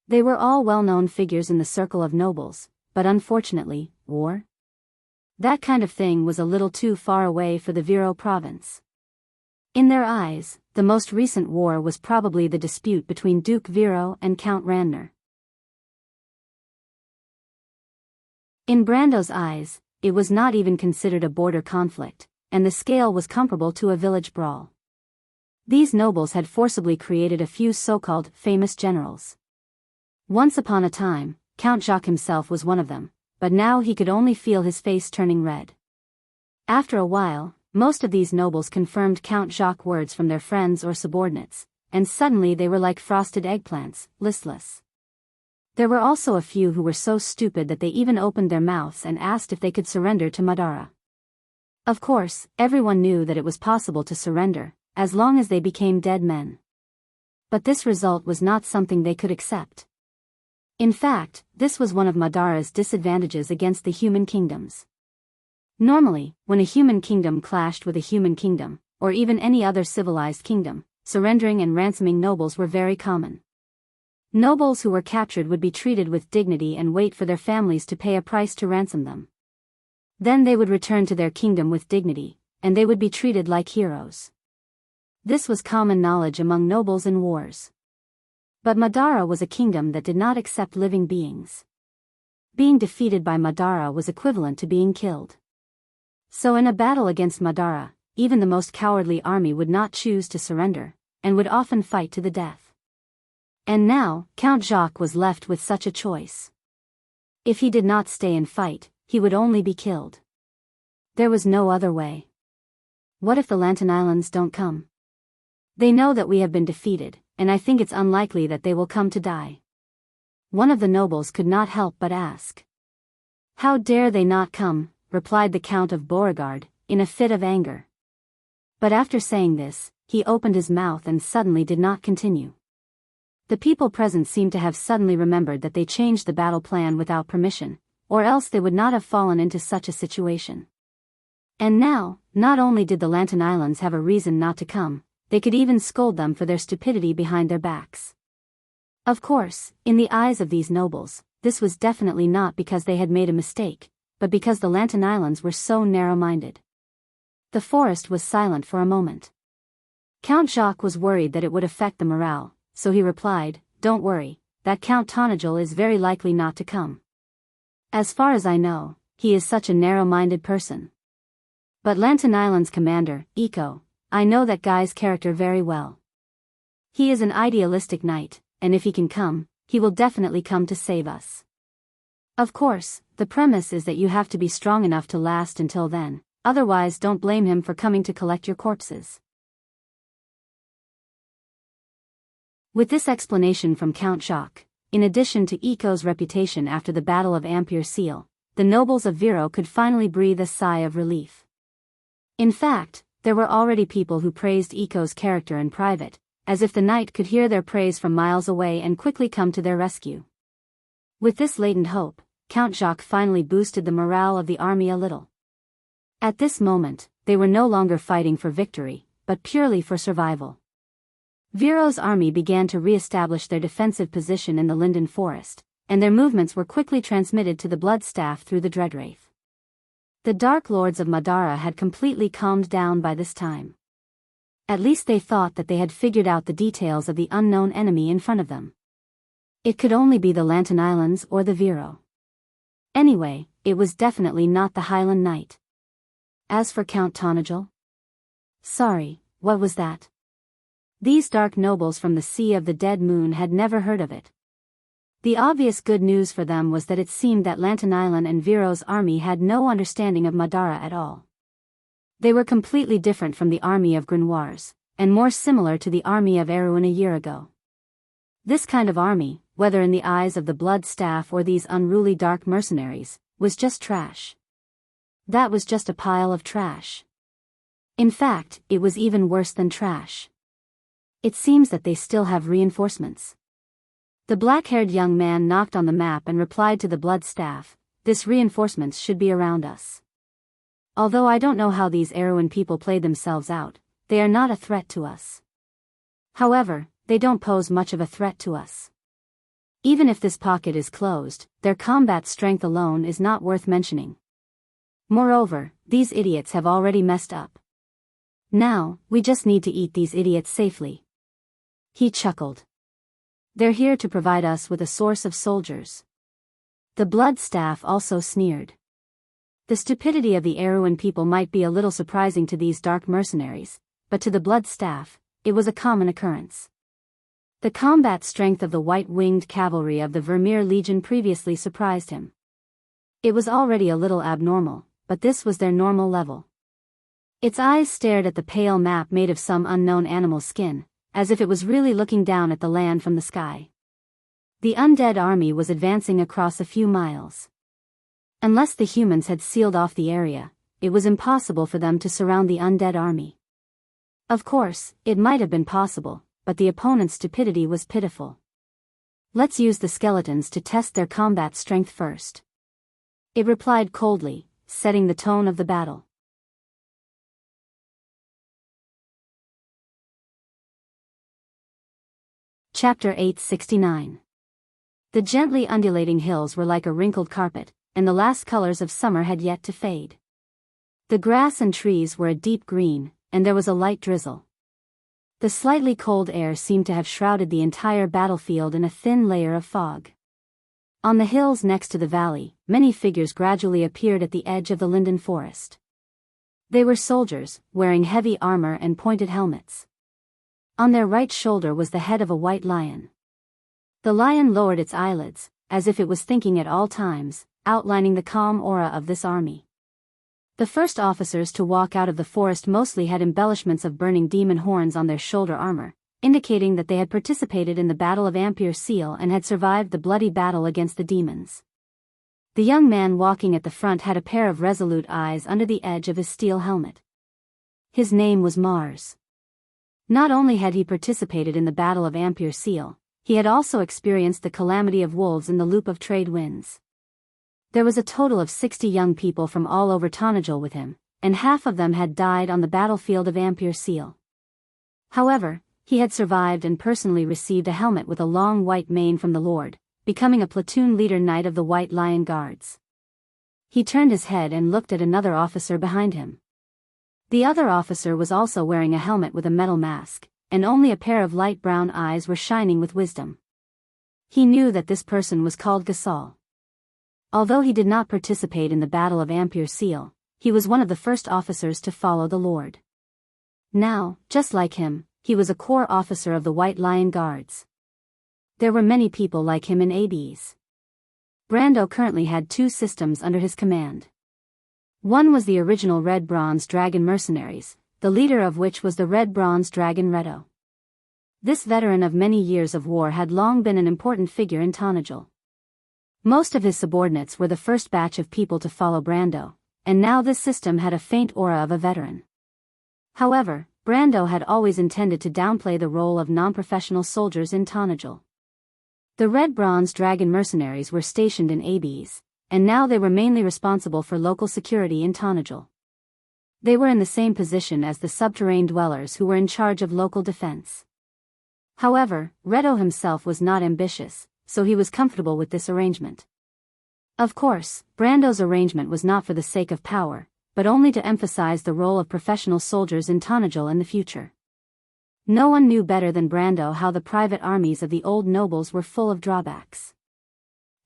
They were all well-known figures in the circle of nobles, but unfortunately, war? That kind of thing was a little too far away for the Viro province. In their eyes, the most recent war was probably the dispute between Duke Viro and Count Randner. In Brando's eyes, it was not even considered a border conflict, and the scale was comparable to a village brawl. These nobles had forcibly created a few so-called famous generals. Once upon a time, Count Jacques himself was one of them, but now he could only feel his face turning red. After a while, most of these nobles confirmed Count Jacques' words from their friends or subordinates, and suddenly they were like frosted eggplants, listless. There were also a few who were so stupid that they even opened their mouths and asked if they could surrender to Madara. Of course, everyone knew that it was possible to surrender, as long as they became dead men. But this result was not something they could accept. In fact, this was one of Madara's disadvantages against the human kingdoms. Normally, when a human kingdom clashed with a human kingdom, or even any other civilized kingdom, surrendering and ransoming nobles were very common. Nobles who were captured would be treated with dignity and wait for their families to pay a price to ransom them. Then they would return to their kingdom with dignity, and they would be treated like heroes. This was common knowledge among nobles in wars. But Madara was a kingdom that did not accept living beings. Being defeated by Madara was equivalent to being killed. So in a battle against Madara, even the most cowardly army would not choose to surrender, and would often fight to the death. And now, Count Jacques was left with such a choice. If he did not stay and fight, he would only be killed. There was no other way. What if the Lantan Islands don't come? They know that we have been defeated, and I think it's unlikely that they will come to die. One of the nobles could not help but ask. How dare they not come, replied the Count of Beauregard, in a fit of anger. But after saying this, he opened his mouth and suddenly did not continue. The people present seemed to have suddenly remembered that they changed the battle plan without permission, or else they would not have fallen into such a situation. And now, not only did the Lantan Islands have a reason not to come, they could even scold them for their stupidity behind their backs. Of course, in the eyes of these nobles, this was definitely not because they had made a mistake, but because the Lantan Islands were so narrow-minded. The forest was silent for a moment. Count Jacques was worried that it would affect the morale, so he replied, "Don't worry, that Count Tonajul is very likely not to come. As far as I know, he is such a narrow-minded person. But Lantan Island's commander, Iko, I know that guy's character very well. He is an idealistic knight, and if he can come, he will definitely come to save us. Of course, the premise is that you have to be strong enough to last until then, otherwise don't blame him for coming to collect your corpses." With this explanation from Count Jacques, in addition to Iko's reputation after the Battle of Ampere Seal, the nobles of Viro could finally breathe a sigh of relief. In fact, there were already people who praised Iko's character in private, as if the knight could hear their praise from miles away and quickly come to their rescue. With this latent hope, Count Jacques finally boosted the morale of the army a little. At this moment, they were no longer fighting for victory, but purely for survival. Viro's army began to re-establish their defensive position in the linden forest, and their movements were quickly transmitted to the Bloodstaff through the Dreadwraith. The Dark Lords of Madara had completely calmed down by this time. At least they thought that they had figured out the details of the unknown enemy in front of them. It could only be the Lantern Islands or the Viro. Anyway, it was definitely not the Highland Knight. As for Count Tonagel? Sorry, what was that? These dark nobles from the Sea of the Dead Moon had never heard of it. The obvious good news for them was that it seemed that Lantern Island and Viro's army had no understanding of Madara at all. They were completely different from the army of Grenoirs, and more similar to the army of Erewhon a year ago. This kind of army, whether in the eyes of the Bloodstaff or these unruly dark mercenaries, was just trash. That was just a pile of trash. In fact, it was even worse than trash. It seems that they still have reinforcements. The black-haired young man knocked on the map and replied to the Bloodstaff, "This reinforcements should be around us. Although I don't know how these Erewhon people played themselves out, they are not a threat to us. However, they don't pose much of a threat to us. Even if this pocket is closed, their combat strength alone is not worth mentioning. Moreover, these idiots have already messed up. Now, we just need to eat these idiots safely." He chuckled. "They're here to provide us with a source of soldiers." The Bloodstaff also sneered. The stupidity of the Erewhon people might be a little surprising to these dark mercenaries, but to the Bloodstaff, it was a common occurrence. The combat strength of the white-winged cavalry of the Vermeer Legion previously surprised him. It was already a little abnormal, but this was their normal level. Its eyes stared at the pale map made of some unknown animal's skin, as if it was really looking down at the land from the sky. The undead army was advancing across a few miles. Unless the humans had sealed off the area, it was impossible for them to surround the undead army. Of course, it might have been possible, but the opponent's stupidity was pitiful. "Let's use the skeletons to test their combat strength first," it replied coldly, setting the tone of the battle. Chapter 869. The gently undulating hills were like a wrinkled carpet, and the last colors of summer had yet to fade. The grass and trees were a deep green, and there was a light drizzle. The slightly cold air seemed to have shrouded the entire battlefield in a thin layer of fog. On the hills next to the valley, many figures gradually appeared at the edge of the linden forest. They were soldiers, wearing heavy armor and pointed helmets. On their right shoulder was the head of a white lion. The lion lowered its eyelids, as if it was thinking at all times, outlining the calm aura of this army. The first officers to walk out of the forest mostly had embellishments of burning demon horns on their shoulder armor, indicating that they had participated in the Battle of Ampere Seal and had survived the bloody battle against the demons. The young man walking at the front had a pair of resolute eyes under the edge of his steel helmet. His name was Mars. Not only had he participated in the Battle of Ampere Seal, he had also experienced the calamity of wolves in the Loop of Trade Winds. There was a total of 60 young people from all over Tonagel with him, and half of them had died on the battlefield of Ampere Seal. However, he had survived and personally received a helmet with a long white mane from the Lord, becoming a platoon leader knight of the White Lion Guards. He turned his head and looked at another officer behind him. The other officer was also wearing a helmet with a metal mask, and only a pair of light brown eyes were shining with wisdom. He knew that this person was called Gasol. Although he did not participate in the Battle of Ampere Seal, he was one of the first officers to follow the Lord. Now, just like him, he was a corps officer of the White Lion Guards. There were many people like him in ABs. Brando currently had 2 systems under his command. One was the original Red Bronze Dragon mercenaries, the leader of which was the Red Bronze Dragon Redo. This veteran of many years of war had long been an important figure in Tonagel. Most of his subordinates were the first batch of people to follow Brando, and now this system had a faint aura of a veteran. However, Brando had always intended to downplay the role of non-professional soldiers in Tanajul. The Red Bronze Dragon mercenaries were stationed in Abs, and now they were mainly responsible for local security in Tanajul. They were in the same position as the subterranean dwellers who were in charge of local defense. However, Redo himself was not ambitious, so he was comfortable with this arrangement. Of course, Brando's arrangement was not for the sake of power, but only to emphasize the role of professional soldiers in Tanajul in the future. No one knew better than Brando how the private armies of the old nobles were full of drawbacks.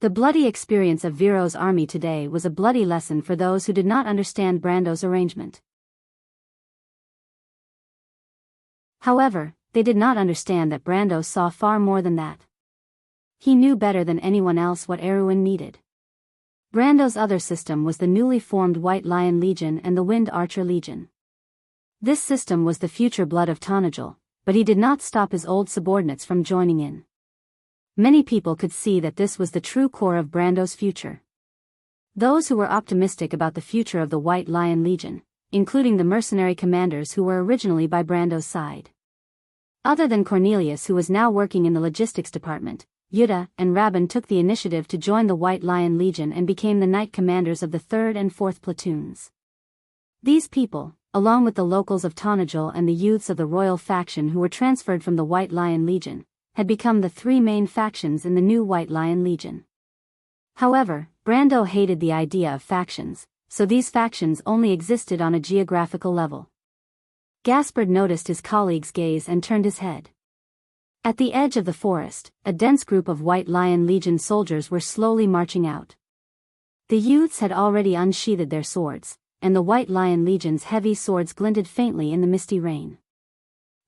The bloody experience of Viro's army today was a bloody lesson for those who did not understand Brando's arrangement. However, they did not understand that Brando saw far more than that. He knew better than anyone else what Erewhon needed. Brando's other system was the newly formed White Lion Legion and the Wind Archer Legion. This system was the future blood of Tanajul, but he did not stop his old subordinates from joining in. Many people could see that this was the true core of Brando's future. Those who were optimistic about the future of the White Lion Legion, including the mercenary commanders who were originally by Brando's side. Other than Cornelius, who was now working in the logistics department, Yuta and Rabin took the initiative to join the White Lion Legion and became the knight commanders of the 3rd and 4th platoons. These people, along with the locals of Tanajul and the youths of the royal faction who were transferred from the White Lion Legion, had become the 3 main factions in the new White Lion Legion. However, Brando hated the idea of factions, so these factions only existed on a geographical level. Gaspard noticed his colleague's gaze and turned his head. At the edge of the forest, a dense group of White Lion Legion soldiers were slowly marching out. The youths had already unsheathed their swords, and the White Lion Legion's heavy swords glinted faintly in the misty rain.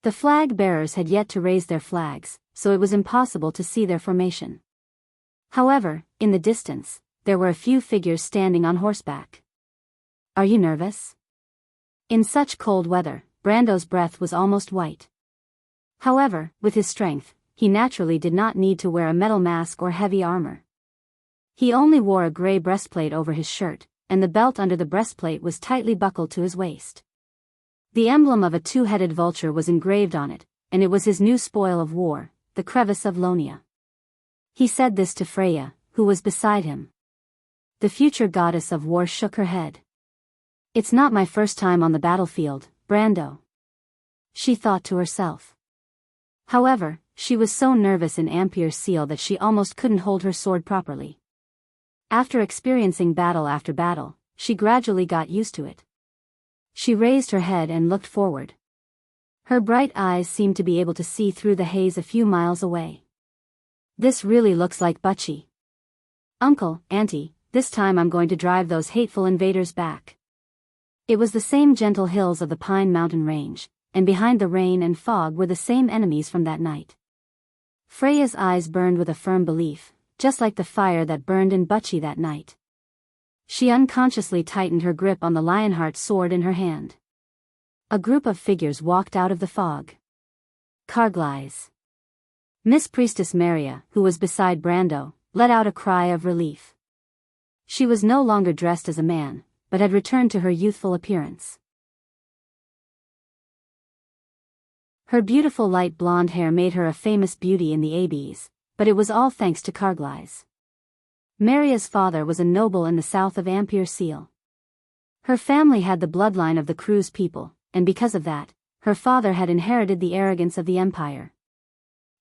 The flag bearers had yet to raise their flags, so it was impossible to see their formation. However, in the distance, there were a few figures standing on horseback. "Are you nervous?" In such cold weather, Brando's breath was almost white. However, with his strength, he naturally did not need to wear a metal mask or heavy armor. He only wore a gray breastplate over his shirt, and the belt under the breastplate was tightly buckled to his waist. The emblem of a 2-headed vulture was engraved on it, and it was his new spoil of war, the crevice of Lonia. He said this to Freya, who was beside him. The future goddess of war shook her head. "It's not my first time on the battlefield, Brando," she thought to herself. However, she was so nervous in Ampere Seal that she almost couldn't hold her sword properly. After experiencing battle after battle, she gradually got used to it. She raised her head and looked forward. Her bright eyes seemed to be able to see through the haze a few miles away. "This really looks like Butchie. Uncle, Auntie, this time I'm going to drive those hateful invaders back." It was the same gentle hills of the Pine Mountain Range, and behind the rain and fog were the same enemies from that night. Freya's eyes burned with a firm belief, just like the fire that burned in Butchie that night. She unconsciously tightened her grip on the Lionheart sword in her hand. A group of figures walked out of the fog. Carglass. Miss Priestess Maria, who was beside Brando, let out a cry of relief. She was no longer dressed as a man, but had returned to her youthful appearance. Her beautiful light blonde hair made her a famous beauty in the Abs, but it was all thanks to Carglass. Maria's father was a noble in the south of Ampere Seal. Her family had the bloodline of the Cruz people, and because of that, her father had inherited the arrogance of the empire.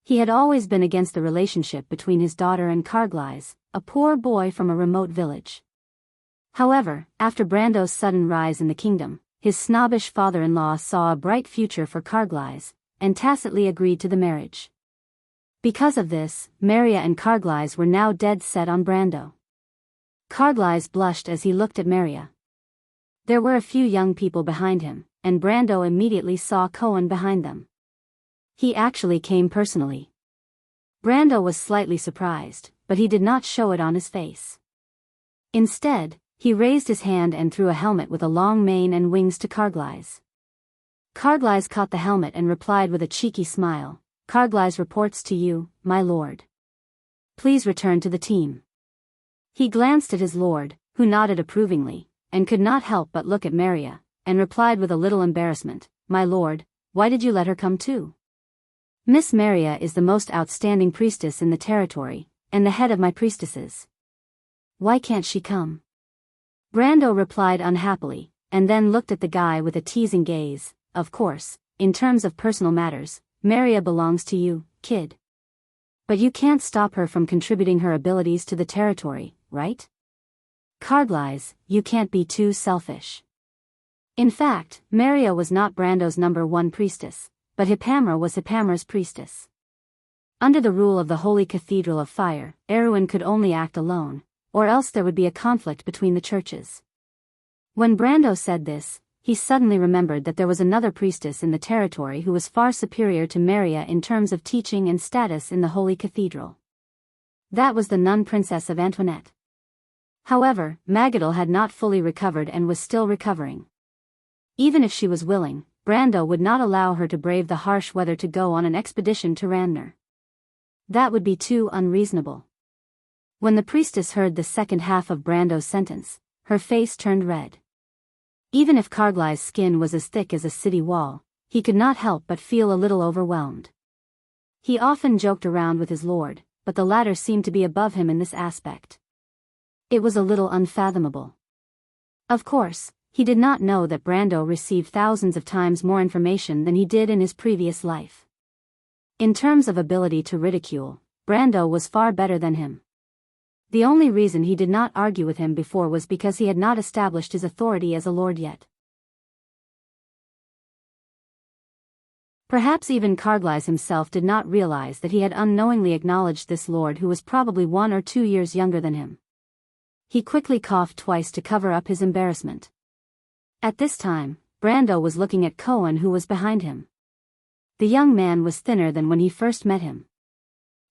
He had always been against the relationship between his daughter and Carglass, a poor boy from a remote village. However, after Brando's sudden rise in the kingdom, his snobbish father-in-law saw a bright future for Carglass, and tacitly agreed to the marriage. Because of this, Maria and Carglass were now dead set on Brando. Carglass blushed as he looked at Maria. There were a few young people behind him, and Brando immediately saw Cohen behind them. He actually came personally. Brando was slightly surprised, but he did not show it on his face. Instead, he raised his hand and threw a helmet with a long mane and wings to Carglass. Carglass caught the helmet and replied with a cheeky smile, "Carglass reports to you, my lord. Please return to the team." He glanced at his lord, who nodded approvingly, and could not help but look at Maria, and replied with a little embarrassment, "My lord, why did you let her come too? Miss Maria is the most outstanding priestess in the territory, and the head of my priestesses. Why can't she come?" Brando replied unhappily, and then looked at the guy with a teasing gaze. "Of course, in terms of personal matters, Maria belongs to you, kid. But you can't stop her from contributing her abilities to the territory, right? Carglass, you can't be too selfish." In fact, Maria was not Brando's #1 priestess, but Hippamra was Hippamra's priestess. Under the rule of the Holy Cathedral of Fire, Erwin could only act alone, or else there would be a conflict between the churches. When Brando said this, he suddenly remembered that there was another priestess in the territory who was far superior to Maria in terms of teaching and status in the Holy Cathedral. That was the nun princess of Antoinette. However, Magadal had not fully recovered and was still recovering. Even if she was willing, Brando would not allow her to brave the harsh weather to go on an expedition to Ranner. That would be too unreasonable. When the priestess heard the second half of Brando's sentence, her face turned red. Even if Carglass's skin was as thick as a city wall, he could not help but feel a little overwhelmed. He often joked around with his lord, but the latter seemed to be above him in this aspect. It was a little unfathomable. Of course, he did not know that Brando received thousands of times more information than he did in his previous life. In terms of ability to ridicule, Brando was far better than him. The only reason he did not argue with him before was because he had not established his authority as a lord yet. Perhaps even Carglass himself did not realize that he had unknowingly acknowledged this lord who was probably 1 or 2 years younger than him. He quickly coughed twice to cover up his embarrassment. At this time, Brando was looking at Cohen, who was behind him. The young man was thinner than when he first met him.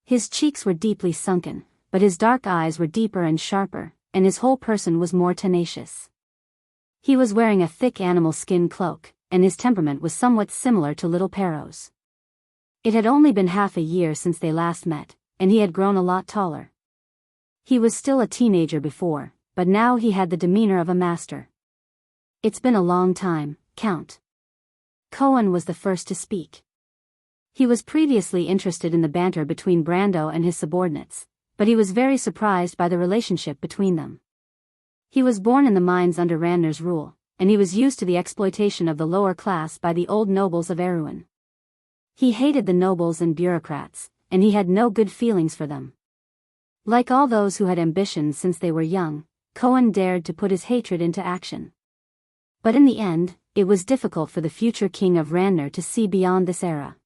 His cheeks were deeply sunken, but his dark eyes were deeper and sharper, and his whole person was more tenacious. He was wearing a thick animal skin cloak, and his temperament was somewhat similar to little Perrault's. It had only been half a year since they last met, and he had grown a lot taller. He was still a teenager before, but now he had the demeanor of a master. "It's been a long time, Count." Cohen was the first to speak. He was previously interested in the banter between Brando and his subordinates, but he was very surprised by the relationship between them. He was born in the mines under Ranner's rule, and he was used to the exploitation of the lower class by the old nobles of Erewhon. He hated the nobles and bureaucrats, and he had no good feelings for them. Like all those who had ambitions since they were young, Cohen dared to put his hatred into action. But in the end, it was difficult for the future king of Ranner to see beyond this era.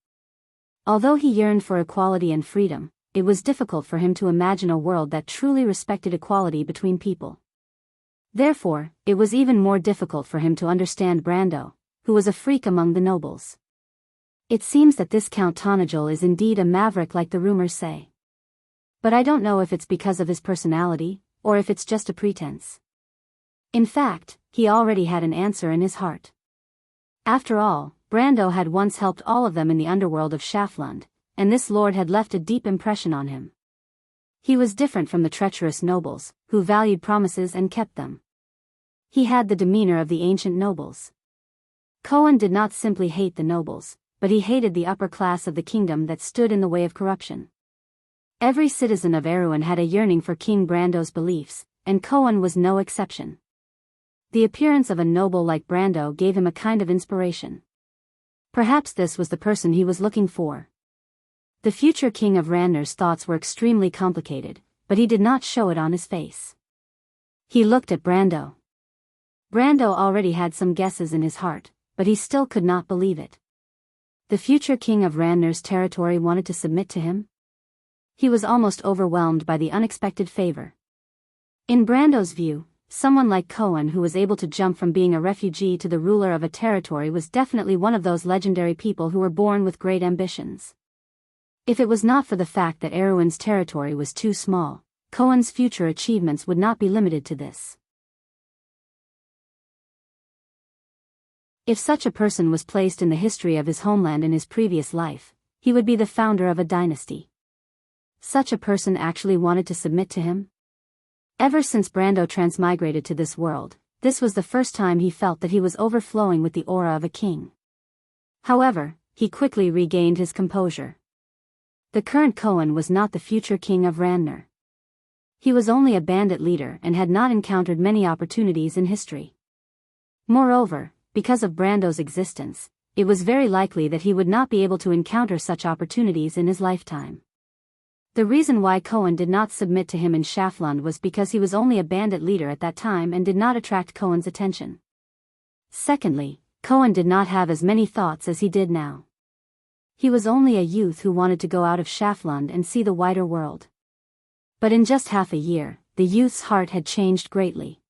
Although he yearned for equality and freedom, it was difficult for him to imagine a world that truly respected equality between people. Therefore, it was even more difficult for him to understand Brando, who was a freak among the nobles. It seems that this Count Tonagel is indeed a maverick like the rumors say. But I don't know if it's because of his personality, or if it's just a pretense. In fact, he already had an answer in his heart. After all, Brando had once helped all of them in the underworld of Schaflund, and this lord had left a deep impression on him. He was different from the treacherous nobles, who valued promises and kept them. He had the demeanor of the ancient nobles. Cohen did not simply hate the nobles, but he hated the upper class of the kingdom that stood in the way of corruption. Every citizen of Erewhon had a yearning for King Brando's beliefs, and Cohen was no exception. The appearance of a noble like Brando gave him a kind of inspiration. Perhaps this was the person he was looking for. The future king of Ranner's thoughts were extremely complicated, but he did not show it on his face. He looked at Brando. Brando already had some guesses in his heart, but he still could not believe it. The future king of Ranner's territory wanted to submit to him? He was almost overwhelmed by the unexpected favor. In Brando's view, someone like Cohen who was able to jump from being a refugee to the ruler of a territory was definitely one of those legendary people who were born with great ambitions. If it was not for the fact that Erewhon's territory was too small, Cohen's future achievements would not be limited to this. If such a person was placed in the history of his homeland in his previous life, he would be the founder of a dynasty. Such a person actually wanted to submit to him? Ever since Brando transmigrated to this world, this was the first time he felt that he was overflowing with the aura of a king. However, he quickly regained his composure. The current Cohen was not the future king of Randner. He was only a bandit leader and had not encountered many opportunities in history. Moreover, because of Brando's existence, it was very likely that he would not be able to encounter such opportunities in his lifetime. The reason why Cohen did not submit to him in Schaflund was because he was only a bandit leader at that time and did not attract Cohen's attention. Secondly, Cohen did not have as many thoughts as he did now. He was only a youth who wanted to go out of Schaflund and see the wider world. But in just half a year, the youth's heart had changed greatly.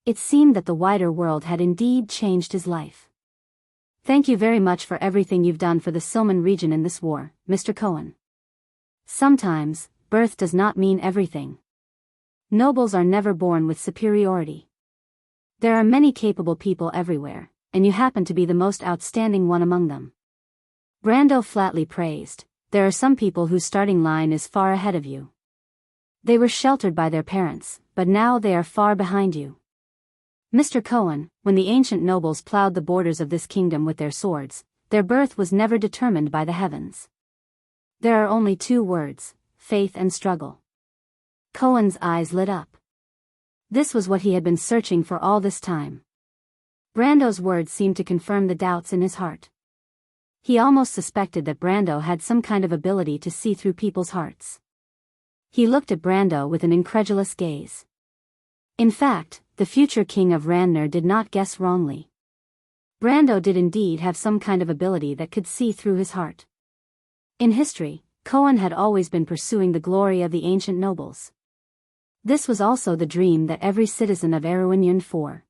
It seemed that the wider world had indeed changed his life. Thank you very much for everything you've done for the Silman region in this war, Mr. Cohen. Sometimes, birth does not mean everything. Nobles are never born with superiority. There are many capable people everywhere, and you happen to be the most outstanding one among them. Brando flatly praised, there are some people whose starting line is far ahead of you. They were sheltered by their parents, but now they are far behind you. Mr. Cohen, when the ancient nobles plowed the borders of this kingdom with their swords, their birth was never determined by the heavens. There are only two words, faith and struggle. Cohen's eyes lit up. This was what he had been searching for all this time. Brando's words seemed to confirm the doubts in his heart. He almost suspected that Brando had some kind of ability to see through people's hearts. He looked at Brando with an incredulous gaze. In fact, the future king of Randner did not guess wrongly. Brando did indeed have some kind of ability that could see through his heart. In history, Cohen had always been pursuing the glory of the ancient nobles. This was also the dream that every citizen of Erewhon yearned for.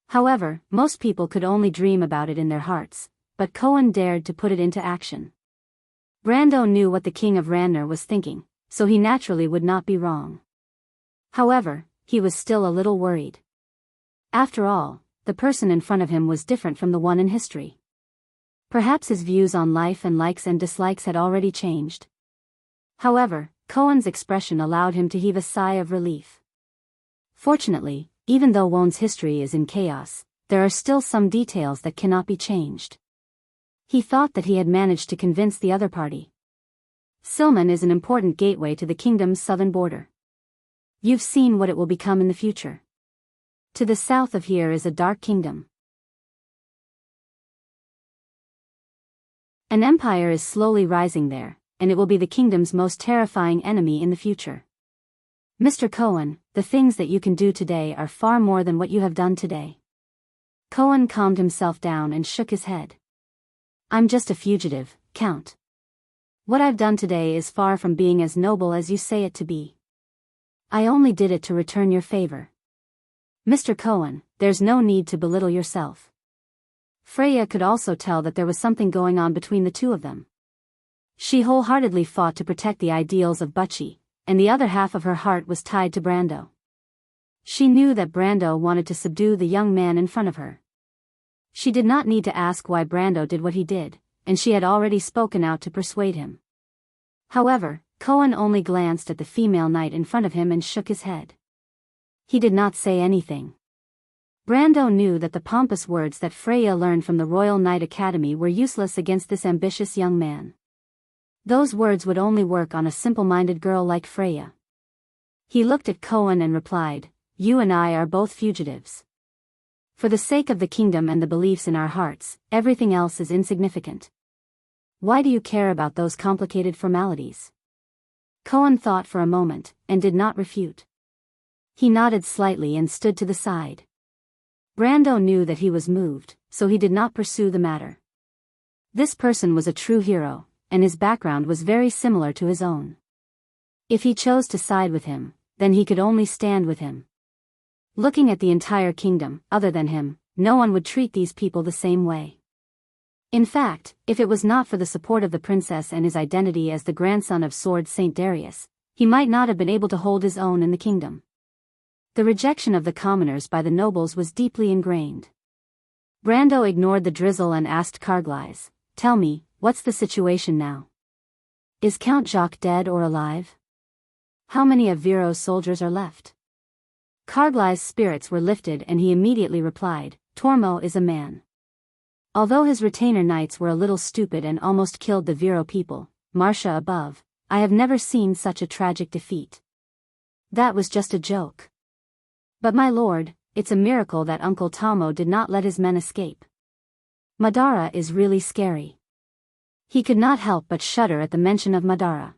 However, most people could only dream about it in their hearts, but Cohen dared to put it into action. Brando knew what the king of Randner was thinking, so he naturally would not be wrong. However, he was still a little worried. After all, the person in front of him was different from the one in history. Perhaps his views on life and likes and dislikes had already changed. However, Cohen's expression allowed him to heave a sigh of relief. Fortunately, even though Won's history is in chaos, there are still some details that cannot be changed. He thought that he had managed to convince the other party. Silman is an important gateway to the kingdom's southern border. You've seen what it will become in the future. To the south of here is a dark kingdom. An empire is slowly rising there, and it will be the kingdom's most terrifying enemy in the future. Mr. Cohen, the things that you can do today are far more than what you have done today. Cohen calmed himself down and shook his head. I'm just a fugitive, Count. What I've done today is far from being as noble as you say it to be. I only did it to return your favor. Mr. Cohen, there's no need to belittle yourself. Freya could also tell that there was something going on between the two of them. She wholeheartedly fought to protect the ideals of Butchie, and the other half of her heart was tied to Brando. She knew that Brando wanted to subdue the young man in front of her. She did not need to ask why Brando did what he did, and she had already spoken out to persuade him. However, Cohen only glanced at the female knight in front of him and shook his head. He did not say anything. Brando knew that the pompous words that Freya learned from the Royal Knight Academy were useless against this ambitious young man. Those words would only work on a simple-minded girl like Freya. He looked at Cohen and replied, "You and I are both fugitives. For the sake of the kingdom and the beliefs in our hearts, everything else is insignificant. Why do you care about those complicated formalities?" Cohen thought for a moment, and did not refute. He nodded slightly and stood to the side. Brando knew that he was moved, so he did not pursue the matter. This person was a true hero, and his background was very similar to his own. If he chose to side with him, then he could only stand with him. Looking at the entire kingdom, other than him, no one would treat these people the same way. In fact, if it was not for the support of the princess and his identity as the grandson of Sword Saint Darius, he might not have been able to hold his own in the kingdom. The rejection of the commoners by the nobles was deeply ingrained. Brando ignored the drizzle and asked Carglass, "Tell me, what's the situation now? Is Count Jacques dead or alive? How many of Viro's soldiers are left?" Karglai's spirits were lifted and he immediately replied, Tormo is a man. Although his retainer knights were a little stupid and almost killed the Viro people, Marcia above, I have never seen such a tragic defeat. That was just a joke. But my lord, it's a miracle that Uncle Tomo did not let his men escape. Madara is really scary. He could not help but shudder at the mention of Madara.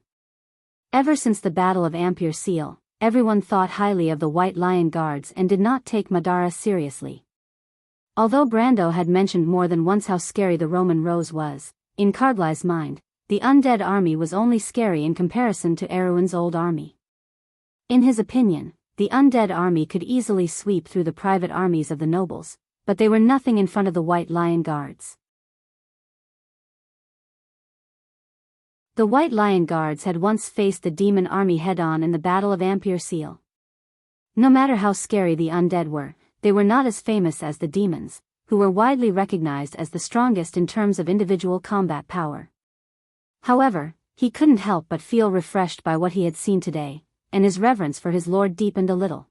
Ever since the Battle of Ampere Seal, everyone thought highly of the White Lion Guards and did not take Madara seriously. Although Brando had mentioned more than once how scary the Roman Rose was, in Karglai's mind, the undead army was only scary in comparison to Erwin's old army. In his opinion, the undead army could easily sweep through the private armies of the nobles, but they were nothing in front of the White Lion Guards. The White Lion Guards had once faced the demon army head-on in the Battle of Ampere Seal. No matter how scary the undead were, they were not as famous as the demons, who were widely recognized as the strongest in terms of individual combat power. However, he couldn't help but feel refreshed by what he had seen today, and his reverence for his lord deepened a little.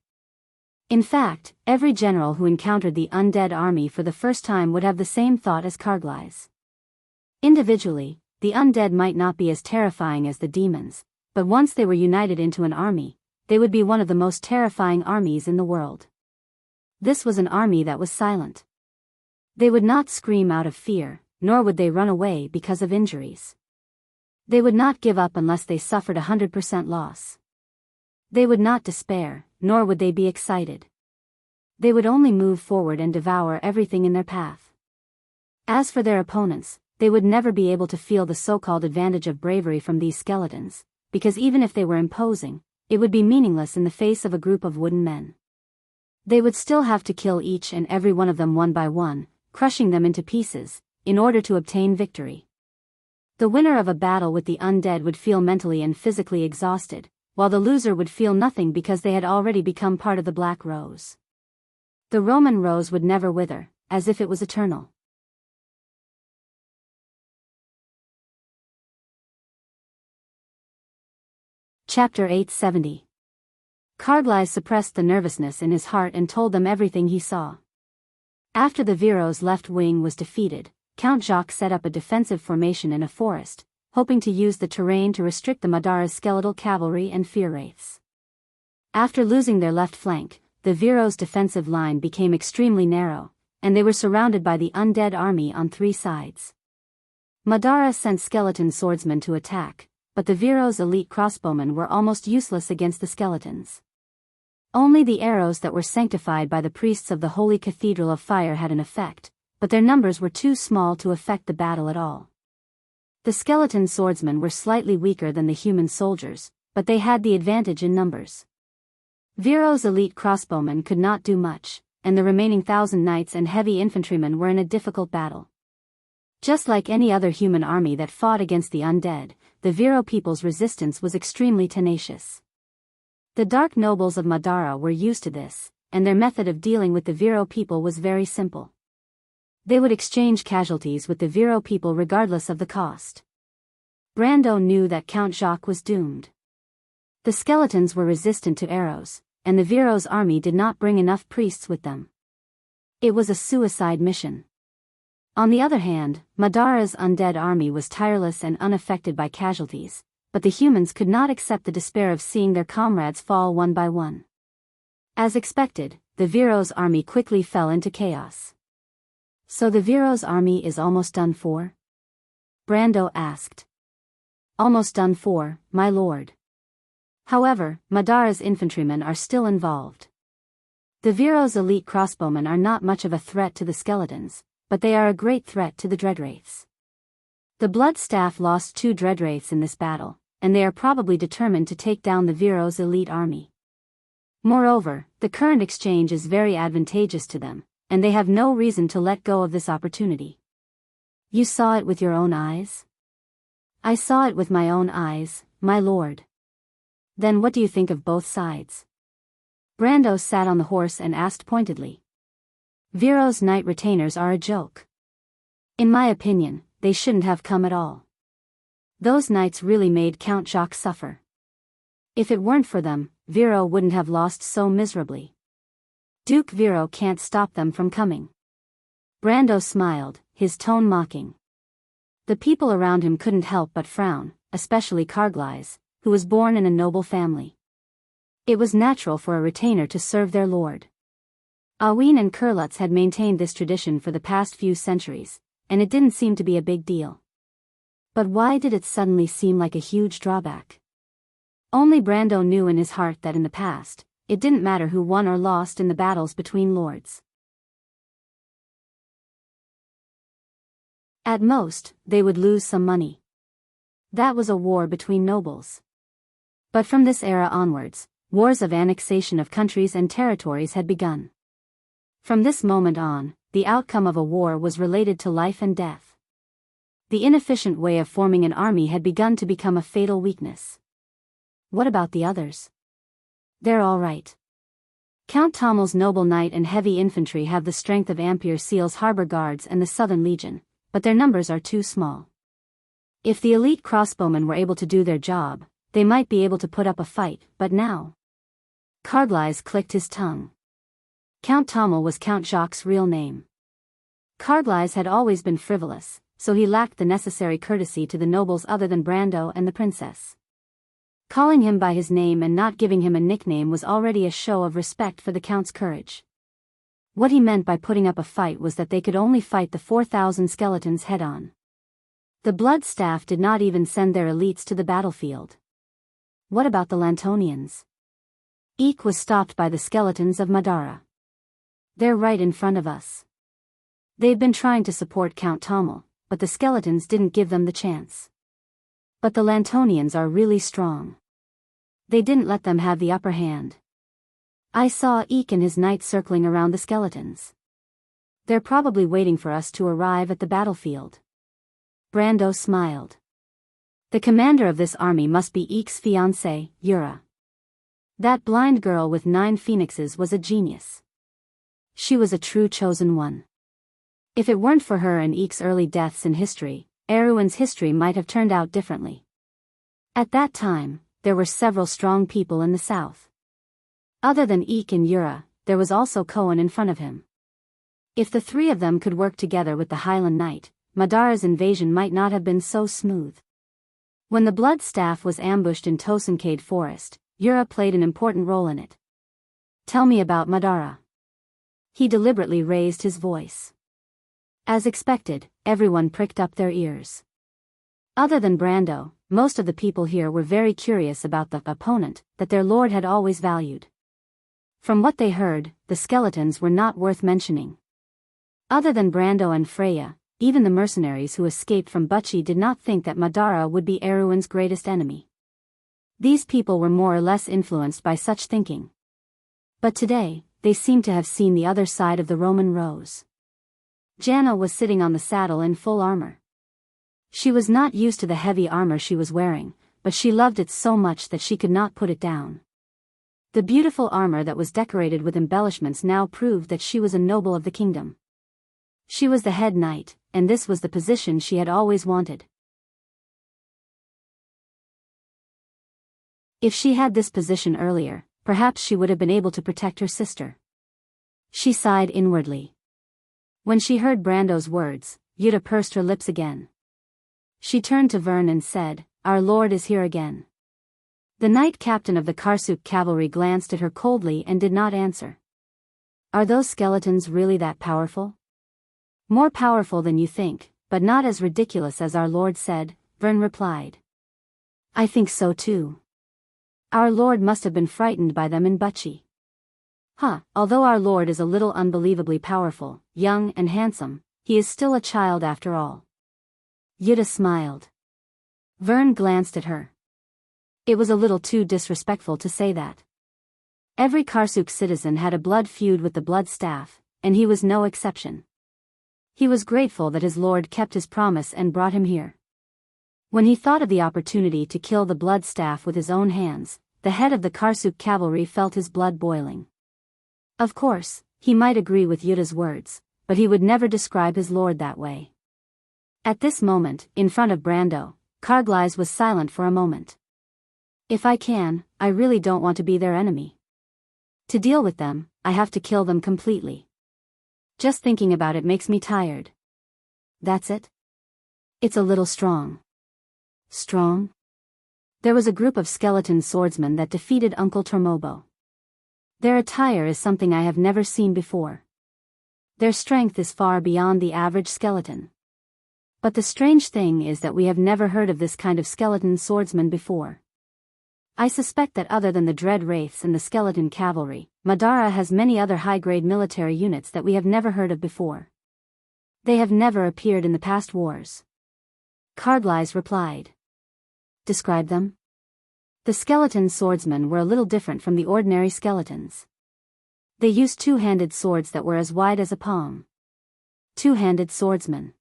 In fact, every general who encountered the undead army for the first time would have the same thought as Karglai's. Individually, the undead might not be as terrifying as the demons, but once they were united into an army, they would be one of the most terrifying armies in the world. This was an army that was silent. They would not scream out of fear, nor would they run away because of injuries. They would not give up unless they suffered 100% loss. They would not despair, nor would they be excited. They would only move forward and devour everything in their path. As for their opponents, they would never be able to feel the so-called advantage of bravery from these skeletons, because even if they were imposing, it would be meaningless in the face of a group of wooden men. They would still have to kill each and every one of them one by one, crushing them into pieces, in order to obtain victory. The winner of a battle with the undead would feel mentally and physically exhausted, while the loser would feel nothing because they had already become part of the Black Rose. The Roman Rose would never wither, as if it was eternal. Chapter 870. Karglai suppressed the nervousness in his heart and told them everything he saw. After the Viro's left wing was defeated, Count Jacques set up a defensive formation in a forest, hoping to use the terrain to restrict the Madara's skeletal cavalry and fear wraiths. After losing their left flank, the Viro's defensive line became extremely narrow, and they were surrounded by the undead army on three sides. Madara sent skeleton swordsmen to attack, but the Viro's elite crossbowmen were almost useless against the skeletons. Only the arrows that were sanctified by the priests of the Holy Cathedral of Fire had an effect, but their numbers were too small to affect the battle at all. The skeleton swordsmen were slightly weaker than the human soldiers, but they had the advantage in numbers. Viro's elite crossbowmen could not do much, and the remaining 1,000 knights and heavy infantrymen were in a difficult battle. Just like any other human army that fought against the undead, the Viro people's resistance was extremely tenacious. The dark nobles of Madara were used to this, and their method of dealing with the Viro people was very simple. They would exchange casualties with the Viro people regardless of the cost. Brando knew that Count Jacques was doomed. The skeletons were resistant to arrows, and the Viro's army did not bring enough priests with them. It was a suicide mission. On the other hand, Madara's undead army was tireless and unaffected by casualties, but the humans could not accept the despair of seeing their comrades fall one by one. As expected, the Viro's army quickly fell into chaos. So the Viro's army is almost done for? Brando asked. Almost done for, my lord. However, Madara's infantrymen are still involved. The Viro's elite crossbowmen are not much of a threat to the skeletons, but they are a great threat to the Dreadwraiths. The Blood Staff lost 2 Dreadwraiths in this battle, and they are probably determined to take down the Viro's elite army. Moreover, the current exchange is very advantageous to them, and they have no reason to let go of this opportunity. You saw it with your own eyes? I saw it with my own eyes, my lord. Then what do you think of both sides? Brando sat on the horse and asked pointedly. Viro's knight retainers are a joke. In my opinion, they shouldn't have come at all. Those knights really made Count Jacques suffer. If it weren't for them, Viro wouldn't have lost so miserably. Duke Vero can't stop them from coming. Brando smiled, his tone mocking. The people around him couldn't help but frown, especially Carglass, who was born in a noble family. It was natural for a retainer to serve their lord. Aween and Kurlutz had maintained this tradition for the past few centuries, and it didn't seem to be a big deal. But why did it suddenly seem like a huge drawback? Only Brando knew in his heart that in the past, it didn't matter who won or lost in the battles between lords. At most, they would lose some money. That was a war between nobles. But from this era onwards, wars of annexation of countries and territories had begun. From this moment on, the outcome of a war was related to life and death. The inefficient way of forming an army had begun to become a fatal weakness. What about the others? They're all right. Count Tommel's noble knight and heavy infantry have the strength of Ampere Seal's harbor guards and the Southern Legion, but their numbers are too small. If the elite crossbowmen were able to do their job, they might be able to put up a fight, but now... Carglass clicked his tongue. Count Tommel was Count Jacques' real name. Carglass had always been frivolous, so he lacked the necessary courtesy to the nobles other than Brando and the princess. Calling him by his name and not giving him a nickname was already a show of respect for the count's courage. What he meant by putting up a fight was that they could only fight the 4,000 skeletons head-on. The blood staff did not even send their elites to the battlefield. What about the Lantonians? Eek was stopped by the skeletons of Madara. They're right in front of us. They've been trying to support Count Tommel, but the skeletons didn't give them the chance. But the Lantonians are really strong. They didn't let them have the upper hand. I saw Eek and his knights circling around the skeletons. They're probably waiting for us to arrive at the battlefield. Brando smiled. The commander of this army must be Eek's fiancée, Yura. That blind girl with 9 phoenixes was a genius. She was a true chosen one. If it weren't for her and Eek's early deaths in history, Erewhon's history might have turned out differently. At that time, there were several strong people in the south. Other than Eek and Yura, there was also Cohen in front of him. If the three of them could work together with the Highland Knight, Madara's invasion might not have been so smooth. When the Blood Staff was ambushed in Tosancade Forest, Yura played an important role in it. Tell me about Madara. He deliberately raised his voice. As expected, everyone pricked up their ears. Other than Brando, most of the people here were very curious about the opponent that their lord had always valued. From what they heard, the skeletons were not worth mentioning. Other than Brando and Freya, even the mercenaries who escaped from Butchie did not think that Madara would be Erewhon's greatest enemy. These people were more or less influenced by such thinking. But today, they seemed to have seen the other side of the Roman rose. Janna was sitting on the saddle in full armor. She was not used to the heavy armor she was wearing, but she loved it so much that she could not put it down. The beautiful armor that was decorated with embellishments now proved that she was a noble of the kingdom. She was the head knight, and this was the position she had always wanted. If she had this position earlier, perhaps she would have been able to protect her sister. She sighed inwardly. When she heard Brando's words, Yuta pursed her lips again. She turned to Vern and said, "Our lord is here again." The knight captain of the Karsuk cavalry glanced at her coldly and did not answer. "Are those skeletons really that powerful?" "More powerful than you think, but not as ridiculous as our lord said," Vern replied. "I think so too. Our lord must have been frightened by them in Butchie." Although our lord is a little unbelievably powerful, young and handsome, he is still a child after all." Yuta smiled. Vern glanced at her. It was a little too disrespectful to say that. Every Karsuk citizen had a blood feud with the Blood Staff, and he was no exception. He was grateful that his lord kept his promise and brought him here. When he thought of the opportunity to kill the Blood Staff with his own hands, the head of the Karsuk cavalry felt his blood boiling. Of course, he might agree with Yuta's words, but he would never describe his lord that way. At this moment, in front of Brando, Carglass was silent for a moment. "If I can, I really don't want to be their enemy." To deal with them, I have to kill them completely. Just thinking about it makes me tired. That's it? It's a little strong. Strong? There was a group of skeleton swordsmen that defeated Uncle Tormobo. Their attire is something I have never seen before. Their strength is far beyond the average skeleton. But the strange thing is that we have never heard of this kind of skeleton swordsman before. I suspect that other than the Dread Wraiths and the skeleton cavalry, Madara has many other high-grade military units that we have never heard of before. They have never appeared in the past wars. Carglass replied. Describe them? The skeleton swordsmen were a little different from the ordinary skeletons. They used two-handed swords that were as wide as a palm. Two-handed swordsmen.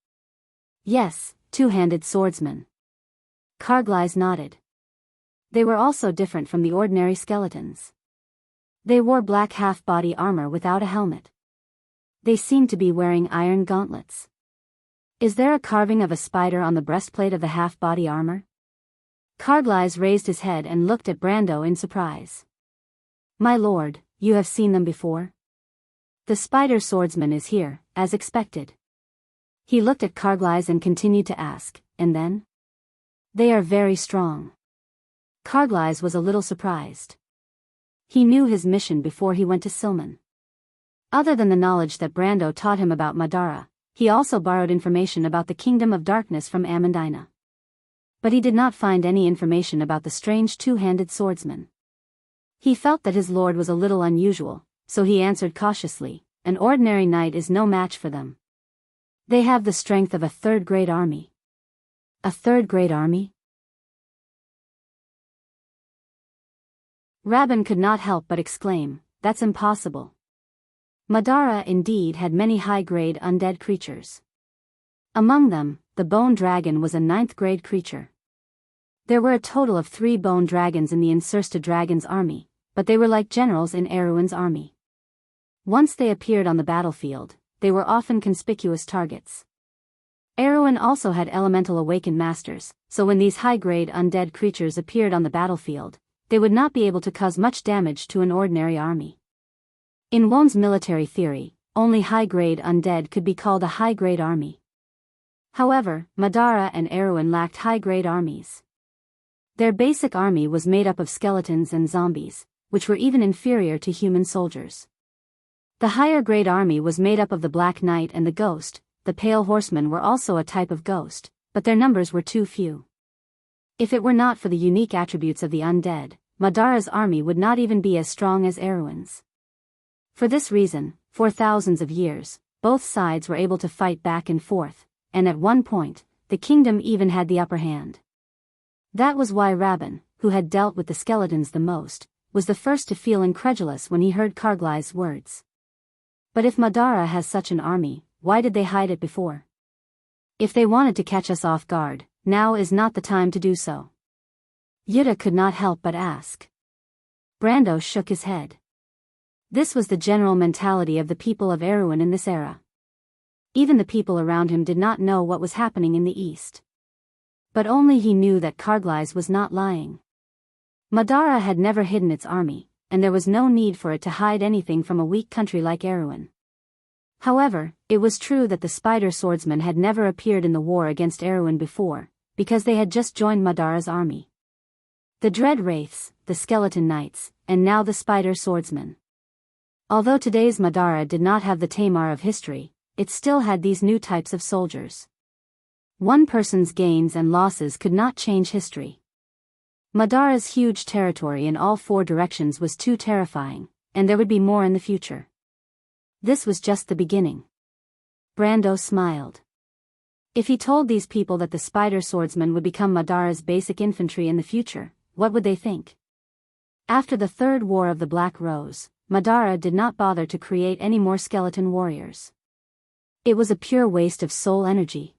Yes, two-handed swordsmen. Carglass nodded. They were also different from the ordinary skeletons. They wore black half-body armor without a helmet. They seemed to be wearing iron gauntlets. Is there a carving of a spider on the breastplate of the half-body armor? Carglass raised his head and looked at Brando in surprise. My lord, you have seen them before? The spider swordsman is here, as expected. He looked at Carglass and continued to ask, and then? They are very strong. Carglass was a little surprised. He knew his mission before he went to Silman. Other than the knowledge that Brando taught him about Madara, he also borrowed information about the Kingdom of Darkness from Amandina. But he did not find any information about the strange two-handed swordsman. He felt that his lord was a little unusual, so he answered cautiously, an ordinary knight is no match for them. They have the strength of a third-grade army. A third-grade army? Rabban could not help but exclaim, that's impossible. Madara indeed had many high-grade undead creatures. Among them, the bone dragon was a 9th-grade creature. There were a total of 3 bone dragons in the Insursta Dragon's army, but they were like generals in Erwin's army. Once they appeared on the battlefield, they were often conspicuous targets. Erwin also had elemental awakened masters, so when these high-grade undead creatures appeared on the battlefield, they would not be able to cause much damage to an ordinary army. In Won's military theory, only high-grade undead could be called a high-grade army. However, Madara and Erwin lacked high-grade armies. Their basic army was made up of skeletons and zombies, which were even inferior to human soldiers. The higher-grade army was made up of the Black Knight and the Ghost. The Pale Horsemen were also a type of ghost, but their numbers were too few. If it were not for the unique attributes of the undead, Madara's army would not even be as strong as Erwin's. For this reason, for thousands of years, both sides were able to fight back and forth, and at one point, the kingdom even had the upper hand. That was why Rabban, who had dealt with the skeletons the most, was the first to feel incredulous when he heard Carglass's words. But if Madara has such an army, why did they hide it before? If they wanted to catch us off guard, now is not the time to do so. Yuta could not help but ask. Brando shook his head. This was the general mentality of the people of Erwin in this era. Even the people around him did not know what was happening in the east. But only he knew that Carglass was not lying. Madara had never hidden its army, and there was no need for it to hide anything from a weak country like Erwin. However, it was true that the spider swordsmen had never appeared in the war against Erwin before, because they had just joined Madara's army. The Dread Wraiths, the Skeleton Knights, and now the Spider Swordsmen. Although today's Madara did not have the Tamar of history, it still had these new types of soldiers. One person's gains and losses could not change history. Madara's huge territory in all 4 directions was too terrifying, and there would be more in the future. This was just the beginning. Brando smiled. If he told these people that the Spider Swordsmen would become Madara's basic infantry in the future, what would they think? After the Third War of the Black Rose, Madara did not bother to create any more skeleton warriors. It was a pure waste of soul energy.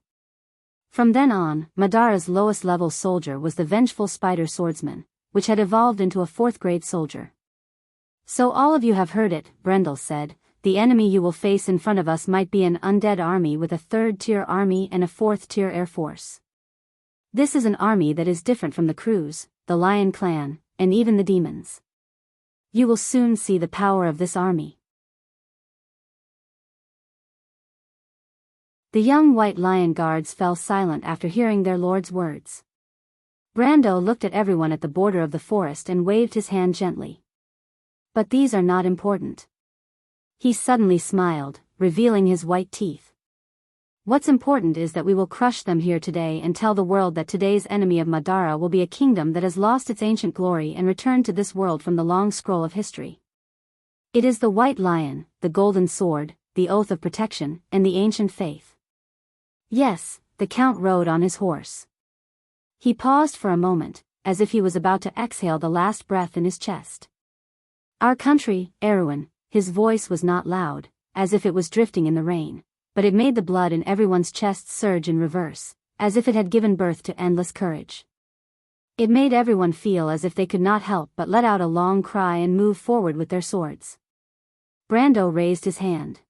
From then on, Madara's lowest level soldier was the vengeful Spider Swordsman, which had evolved into a 4th-grade soldier. So all of you have heard it, Brendel said. The enemy you will face in front of us might be an undead army with a 3rd-tier army and a 4th-tier air force. This is an army that is different from the Crews, the Lion Clan, and even the demons. You will soon see the power of this army. The young White Lion guards fell silent after hearing their lord's words. Brando looked at everyone at the border of the forest and waved his hand gently. But these are not important. He suddenly smiled, revealing his white teeth. What's important is that we will crush them here today and tell the world that today's enemy of Madara will be a kingdom that has lost its ancient glory and returned to this world from the long scroll of history. It is the White Lion, the Golden Sword, the Oath of Protection, and the ancient faith. Yes, the Count rode on his horse. He paused for a moment, as if he was about to exhale the last breath in his chest. Our country, Erewhon, his voice was not loud, as if it was drifting in the rain, but it made the blood in everyone's chest surge in reverse, as if it had given birth to endless courage. It made everyone feel as if they could not help but let out a long cry and move forward with their swords. Brando raised his hand.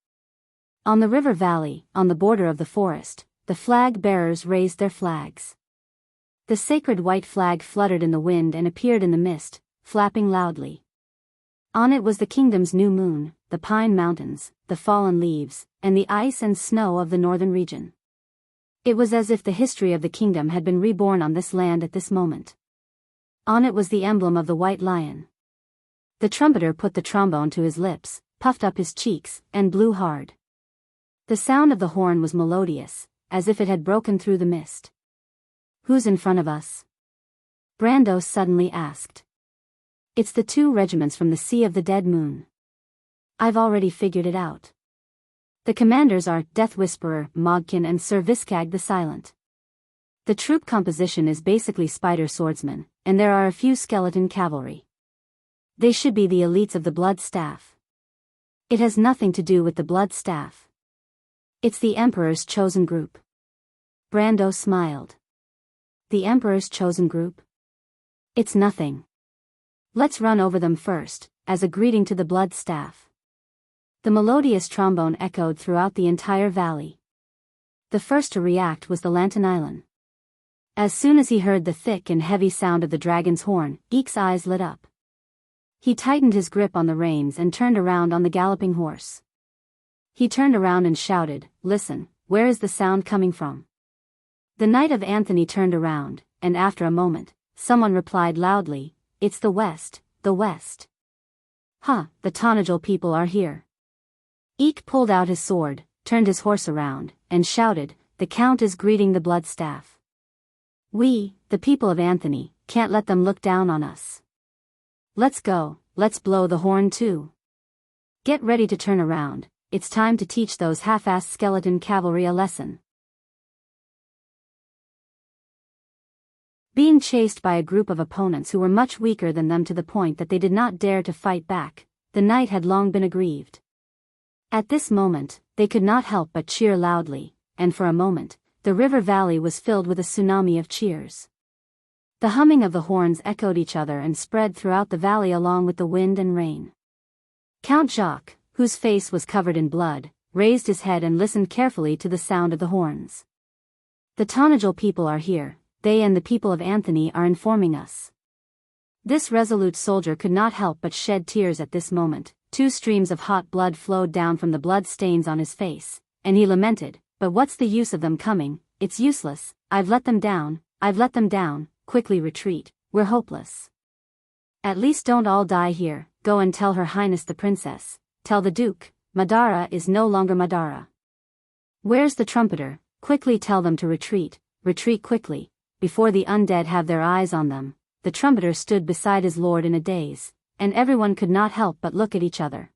On the river valley, on the border of the forest, the flag bearers raised their flags. The sacred white flag fluttered in the wind and appeared in the mist, flapping loudly. On it was the kingdom's new moon, the pine mountains, the fallen leaves, and the ice and snow of the northern region. It was as if the history of the kingdom had been reborn on this land at this moment. On it was the emblem of the White Lion. The trumpeter put the trombone to his lips, puffed up his cheeks, and blew hard. The sound of the horn was melodious, as if it had broken through the mist. Who's in front of us? Brando suddenly asked. It's the 2 regiments from the Sea of the Dead Moon. I've already figured it out. The commanders are Death Whisperer, Mogkin and Sir Viscag the Silent. The troop composition is basically spider swordsmen, and there are a few skeleton cavalry. They should be the elites of the Blood Staff. It has nothing to do with the Blood Staff. It's the Emperor's chosen group. Brando smiled. The Emperor's chosen group? It's nothing. Let's run over them first, as a greeting to the Blood Staff. The melodious trombone echoed throughout the entire valley. The first to react was the Lantanilan. As soon as he heard the thick and heavy sound of the dragon's horn, Eek's eyes lit up. He tightened his grip on the reins and turned around on the galloping horse. He turned around and shouted, "Listen, where is the sound coming from?" The Knight of Anthony turned around, and after a moment, someone replied loudly, "It's the West, the West." "Huh, the Tonajal people are here." Eek pulled out his sword, turned his horse around, and shouted, "The Count is greeting the Blood Staff. We, the people of Anthony, can't let them look down on us. Let's go, let's blow the horn too. Get ready to turn around, it's time to teach those half-assed skeleton cavalry a lesson." Being chased by a group of opponents who were much weaker than them to the point that they did not dare to fight back, the knight had long been aggrieved. At this moment, they could not help but cheer loudly, and for a moment, the river valley was filled with a tsunami of cheers. The humming of the horns echoed each other and spread throughout the valley along with the wind and rain. Count Jacques, whose face was covered in blood, raised his head and listened carefully to the sound of the horns. "The Tonajal people are here, they and the people of Anthony are informing us." This resolute soldier could not help but shed tears at this moment. 2 streams of hot blood flowed down from the blood stains on his face, and he lamented, "But what's the use of them coming? It's useless, I've let them down, quickly retreat, we're hopeless. At least don't all die here, go and tell Her Highness the Princess, tell the Duke, Madara is no longer Madara. Where's the trumpeter, quickly tell them to retreat quickly, before the undead have their eyes on them." The trumpeter stood beside his lord in a daze, and everyone could not help but look at each other.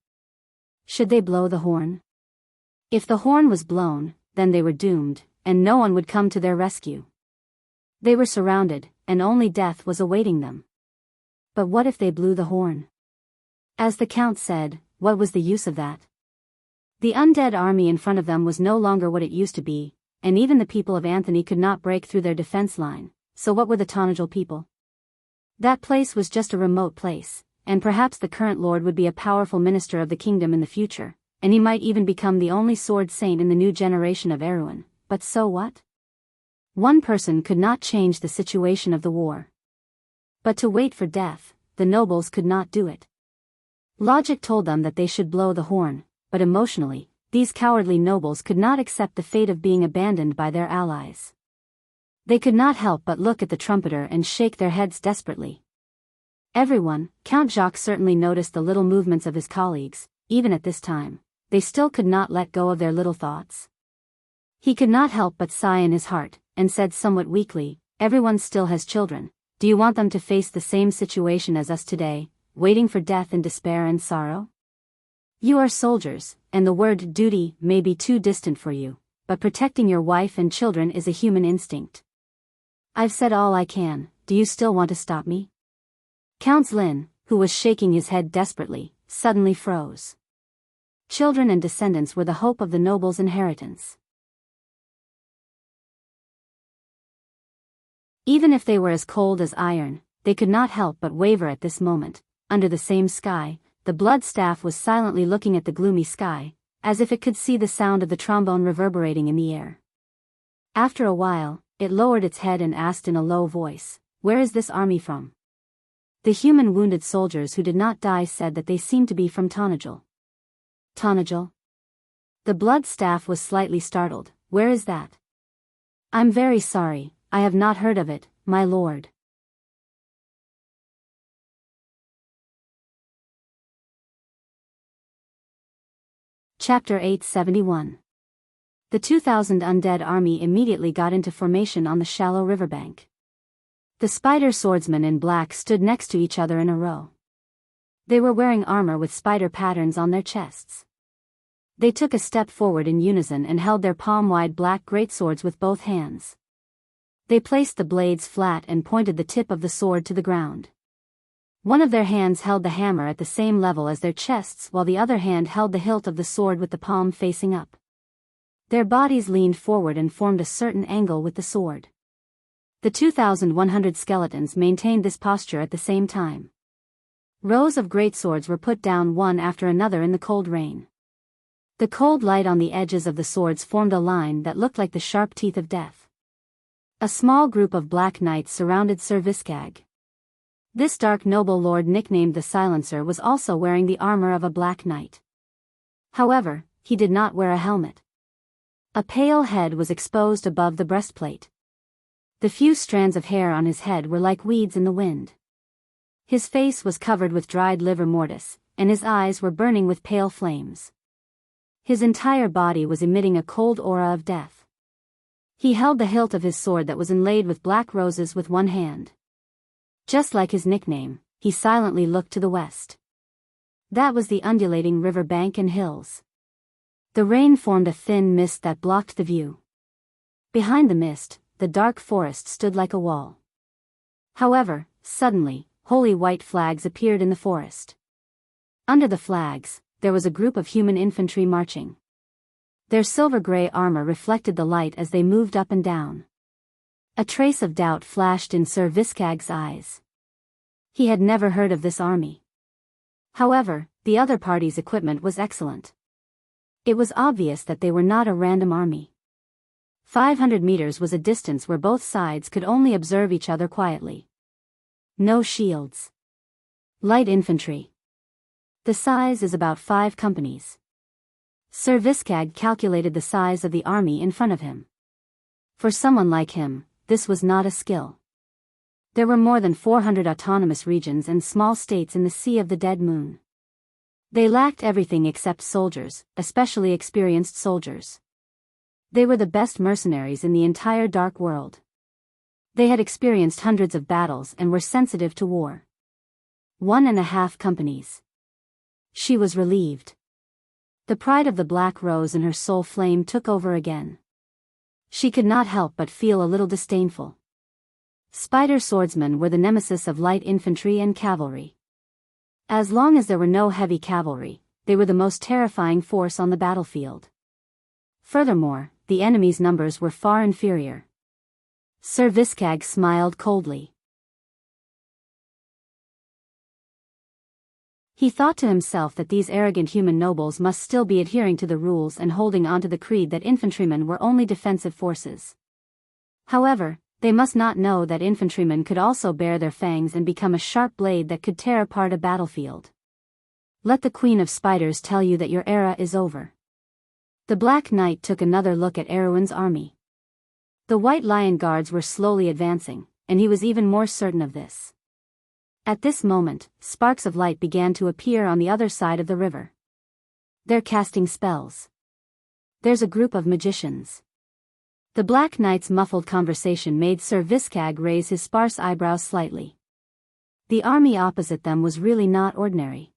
Should they blow the horn? If the horn was blown, then they were doomed, and no one would come to their rescue. They were surrounded, and only death was awaiting them. But what if they blew the horn? As the Count said, what was the use of that? The undead army in front of them was no longer what it used to be, and even the people of Anthony could not break through their defense line, so what were the Tonajal people? That place was just a remote place, and perhaps the current lord would be a powerful minister of the kingdom in the future, and he might even become the only sword saint in the new generation of Erewhon, but so what? One person could not change the situation of the war. But to wait for death, the nobles could not do it. Logic told them that they should blow the horn, but emotionally, these cowardly nobles could not accept the fate of being abandoned by their allies. They could not help but look at the trumpeter and shake their heads desperately. Everyone, Count Jacques certainly noticed the little movements of his colleagues. Even at this time, they still could not let go of their little thoughts. He could not help but sigh in his heart, and said somewhat weakly, "Everyone still has children. Do you want them to face the same situation as us today, waiting for death in despair and sorrow? You are soldiers, and the word duty may be too distant for you, but protecting your wife and children is a human instinct. I've said all I can. Do you still want to stop me?" Count Lin, who was shaking his head desperately, suddenly froze. Children and descendants were the hope of the noble's inheritance. Even if they were as cold as iron, they could not help but waver at this moment. Under the same sky, the blood staff was silently looking at the gloomy sky, as if it could see the sound of the trombone reverberating in the air. After a while, it lowered its head and asked in a low voice, "Where is this army from?" The human wounded soldiers who did not die said that they seemed to be from Tranquil. Tranquil? The blood staff was slightly startled. "Where is that?" "I'm very sorry, I have not heard of it, my lord." Chapter 871. The 2,000 undead army immediately got into formation on the shallow riverbank. The spider swordsmen in black stood next to each other in a row. They were wearing armor with spider patterns on their chests. They took a step forward in unison and held their palm-wide black greatswords with both hands. They placed the blades flat and pointed the tip of the sword to the ground. One of their hands held the hammer at the same level as their chests while the other hand held the hilt of the sword with the palm facing up. Their bodies leaned forward and formed a certain angle with the sword. The 2,100 skeletons maintained this posture at the same time. Rows of greatswords were put down one after another in the cold rain. The cold light on the edges of the swords formed a line that looked like the sharp teeth of death. A small group of black knights surrounded Sir Viscag. This dark noble lord nicknamed the Silencer was also wearing the armor of a black knight. However, he did not wear a helmet. A pale head was exposed above the breastplate. The few strands of hair on his head were like weeds in the wind. His face was covered with dried livor mortis, and his eyes were burning with pale flames. His entire body was emitting a cold aura of death. He held the hilt of his sword that was inlaid with black roses with one hand. Just like his nickname, he silently looked to the west. That was the undulating river bank and hills. The rain formed a thin mist that blocked the view. Behind the mist, the dark forest stood like a wall. However, suddenly, holy white flags appeared in the forest. Under the flags, there was a group of human infantry marching. Their silver-gray armor reflected the light as they moved up and down. A trace of doubt flashed in Sir Viscag's eyes. He had never heard of this army. However, the other party's equipment was excellent. It was obvious that they were not a random army. 500 meters was a distance where both sides could only observe each other quietly. No shields. Light infantry. The size is about 5 companies. Sir Viscag calculated the size of the army in front of him. For someone like him, this was not a skill. There were more than 400 autonomous regions and small states in the Sea of the Dead Moon. They lacked everything except soldiers, especially experienced soldiers. They were the best mercenaries in the entire dark world. They had experienced hundreds of battles and were sensitive to war. 1.5 companies. She was relieved. The pride of the black rose in her soul flame took over again. She could not help but feel a little disdainful. Spider swordsmen were the nemesis of light infantry and cavalry. As long as there were no heavy cavalry, they were the most terrifying force on the battlefield. Furthermore, the enemy's numbers were far inferior. Sir Viscag smiled coldly. He thought to himself that these arrogant human nobles must still be adhering to the rules and holding on to the creed that infantrymen were only defensive forces. However, they must not know that infantrymen could also bare their fangs and become a sharp blade that could tear apart a battlefield. Let the Queen of Spiders tell you that your era is over. The Black Knight took another look at Erewhon's army. The White Lion Guards were slowly advancing, and he was even more certain of this. At this moment, sparks of light began to appear on the other side of the river. They're casting spells. There's a group of magicians. The Black Knight's muffled conversation made Sir Viscag raise his sparse eyebrows slightly. The army opposite them was really not ordinary.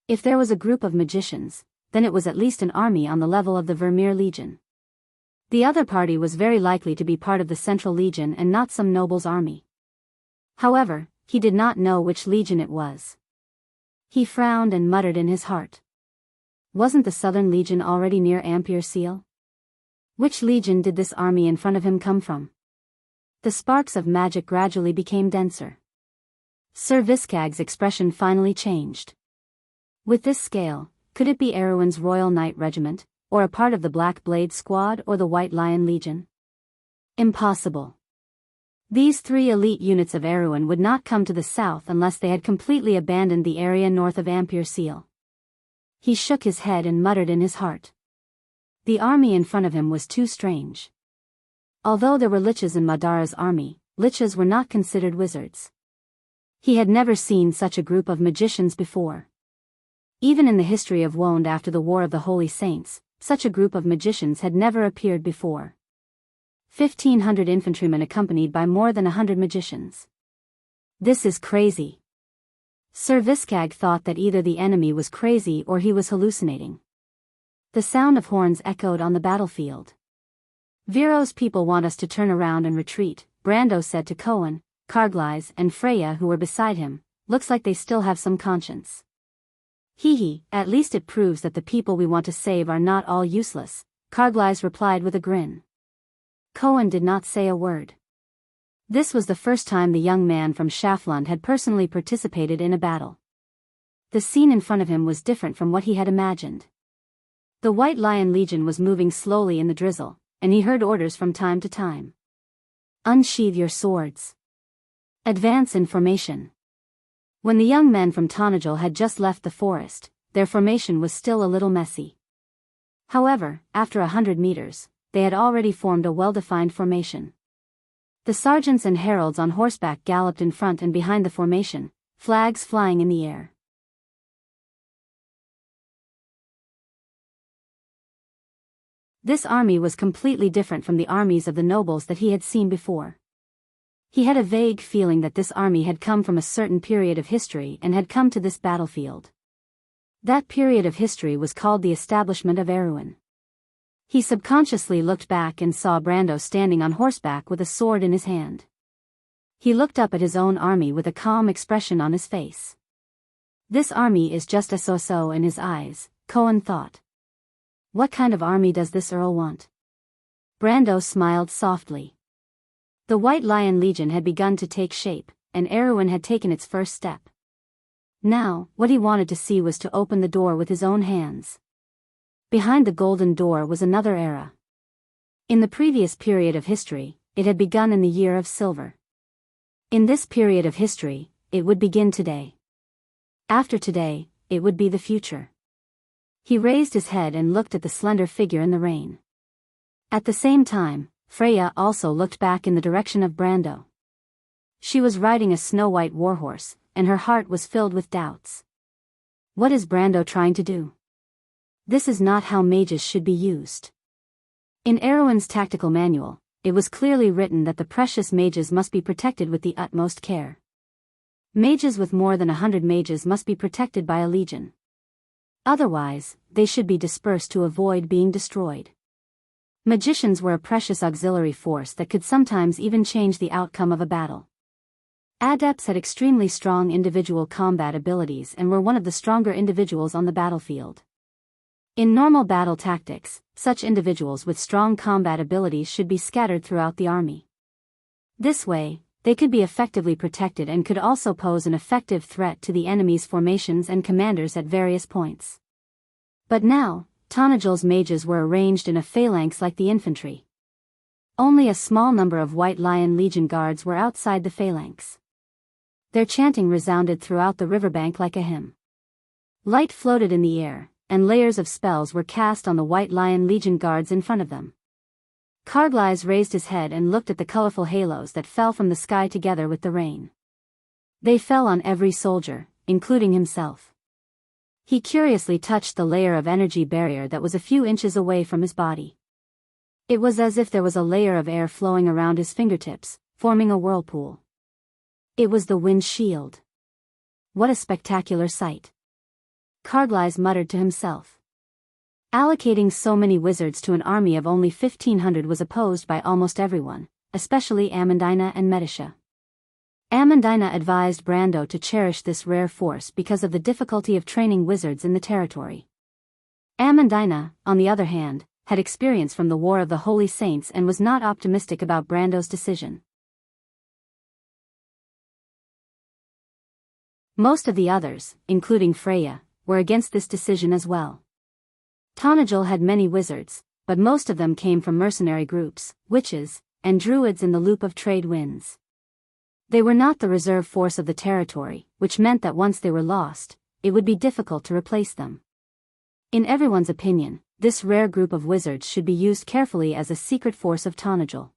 If there was a group of magicians, then it was at least an army on the level of the Vermeer Legion. The other party was very likely to be part of the Central Legion and not some noble's army. However, he did not know which legion it was. He frowned and muttered in his heart. Wasn't the Southern Legion already near Ampere Seal? Which legion did this army in front of him come from? The sparks of magic gradually became denser. Sir Viscag's expression finally changed. With this scale, could it be Erewhon's Royal Knight Regiment, or a part of the Black Blade Squad or the White Lion Legion? Impossible. These three elite units of Erewhon would not come to the south unless they had completely abandoned the area north of Ampere Seal. He shook his head and muttered in his heart. The army in front of him was too strange. Although there were liches in Madara's army, liches were not considered wizards. He had never seen such a group of magicians before. Even in the history of Wonde after the War of the Holy Saints, such a group of magicians had never appeared before. 1,500 infantrymen accompanied by more than 100 magicians. This is crazy. Sir Viscag thought that either the enemy was crazy or he was hallucinating. The sound of horns echoed on the battlefield. Viro's people want us to turn around and retreat, Brando said to Cohen, Carglass and Freya who were beside him. Looks like they still have some conscience. Hee, at least it proves that the people we want to save are not all useless, Carglass replied with a grin. Cohen did not say a word. This was the first time the young man from Schaflund had personally participated in a battle. The scene in front of him was different from what he had imagined. The White Lion Legion was moving slowly in the drizzle, and he heard orders from time to time. Unsheathe your swords. Advance in formation. When the young men from Tonagel had just left the forest, their formation was still a little messy. However, after 100 meters, they had already formed a well-defined formation. The sergeants and heralds on horseback galloped in front and behind the formation, flags flying in the air. This army was completely different from the armies of the nobles that he had seen before. He had a vague feeling that this army had come from a certain period of history and had come to this battlefield. That period of history was called the establishment of Erewhon. He subconsciously looked back and saw Brando standing on horseback with a sword in his hand. He looked up at his own army with a calm expression on his face. This army is just a so-so in his eyes, Cohen thought. What kind of army does this Earl want? Brando smiled softly. The White Lion Legion had begun to take shape, and Erewhon had taken its first step. Now, what he wanted to see was to open the door with his own hands. Behind the golden door was another era. In the previous period of history, it had begun in the year of silver. In this period of history, it would begin today. After today, it would be the future. He raised his head and looked at the slender figure in the rain. At the same time, Freya also looked back in the direction of Brando. She was riding a snow-white warhorse, and her heart was filled with doubts. What is Brando trying to do? This is not how mages should be used. In Erewhon's tactical manual, it was clearly written that the precious mages must be protected with the utmost care. Mages with more than 100 mages must be protected by a legion. Otherwise, they should be dispersed to avoid being destroyed. Magicians were a precious auxiliary force that could sometimes even change the outcome of a battle. Adepts had extremely strong individual combat abilities and were one of the stronger individuals on the battlefield. In normal battle tactics, such individuals with strong combat abilities should be scattered throughout the army. This way, they could be effectively protected and could also pose an effective threat to the enemy's formations and commanders at various points. But now, Tonagel's mages were arranged in a phalanx like the infantry. Only a small number of White Lion Legion guards were outside the phalanx. Their chanting resounded throughout the riverbank like a hymn. Light floated in the air, and layers of spells were cast on the White Lion Legion guards in front of them. Carglass raised his head and looked at the colorful halos that fell from the sky together with the rain. They fell on every soldier, including himself. He curiously touched the layer of energy barrier that was a few inches away from his body. It was as if there was a layer of air flowing around his fingertips, forming a whirlpool. It was the wind shield. What a spectacular sight! Carglass muttered to himself. Allocating so many wizards to an army of only 1,500 was opposed by almost everyone, especially Amandina and Medisha. Amandina advised Brando to cherish this rare force because of the difficulty of training wizards in the territory. Amandina, on the other hand, had experience from the War of the Holy Saints and was not optimistic about Brando's decision. Most of the others, including Freya, were against this decision as well. Tonagel had many wizards, but most of them came from mercenary groups, witches, and druids in the loop of trade winds. They were not the reserve force of the territory, which meant that once they were lost, it would be difficult to replace them. In everyone's opinion, this rare group of wizards should be used carefully as a secret force of Tonagel.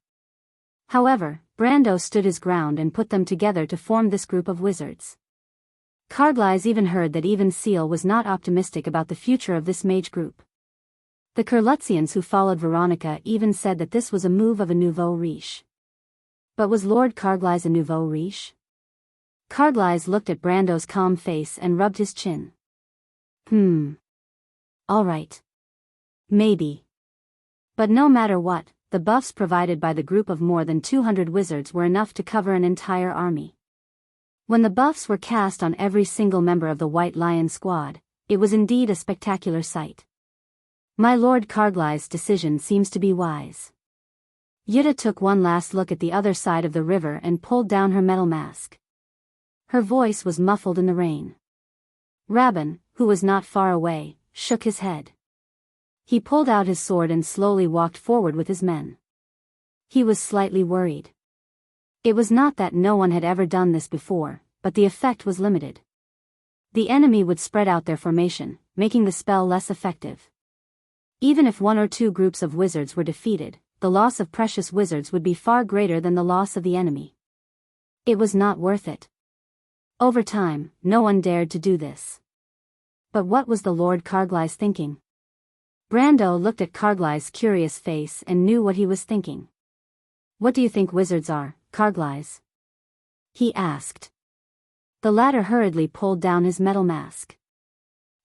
However, Brando stood his ground and put them together to form this group of wizards. Carglass even heard that even Seal was not optimistic about the future of this mage group. The Kurlutzians who followed Veronica even said that this was a move of a nouveau riche. But was Lord Carglass a nouveau riche? Carglass looked at Brando's calm face and rubbed his chin. All right. Maybe. But no matter what, the buffs provided by the group of more than 200 wizards were enough to cover an entire army. When the buffs were cast on every single member of the White Lion squad, it was indeed a spectacular sight. My Lord Carglass' decision seems to be wise. Yutta took one last look at the other side of the river and pulled down her metal mask. Her voice was muffled in the rain. Rabban, who was not far away, shook his head. He pulled out his sword and slowly walked forward with his men. He was slightly worried. It was not that no one had ever done this before, but the effect was limited. The enemy would spread out their formation, making the spell less effective. Even if one or two groups of wizards were defeated, the loss of precious wizards would be far greater than the loss of the enemy. It was not worth it. Over time, no one dared to do this. But what was the Lord Carglass thinking? Brando looked at Carglass' curious face and knew what he was thinking. What do you think wizards are, Carglass? He asked. The latter hurriedly pulled down his metal mask.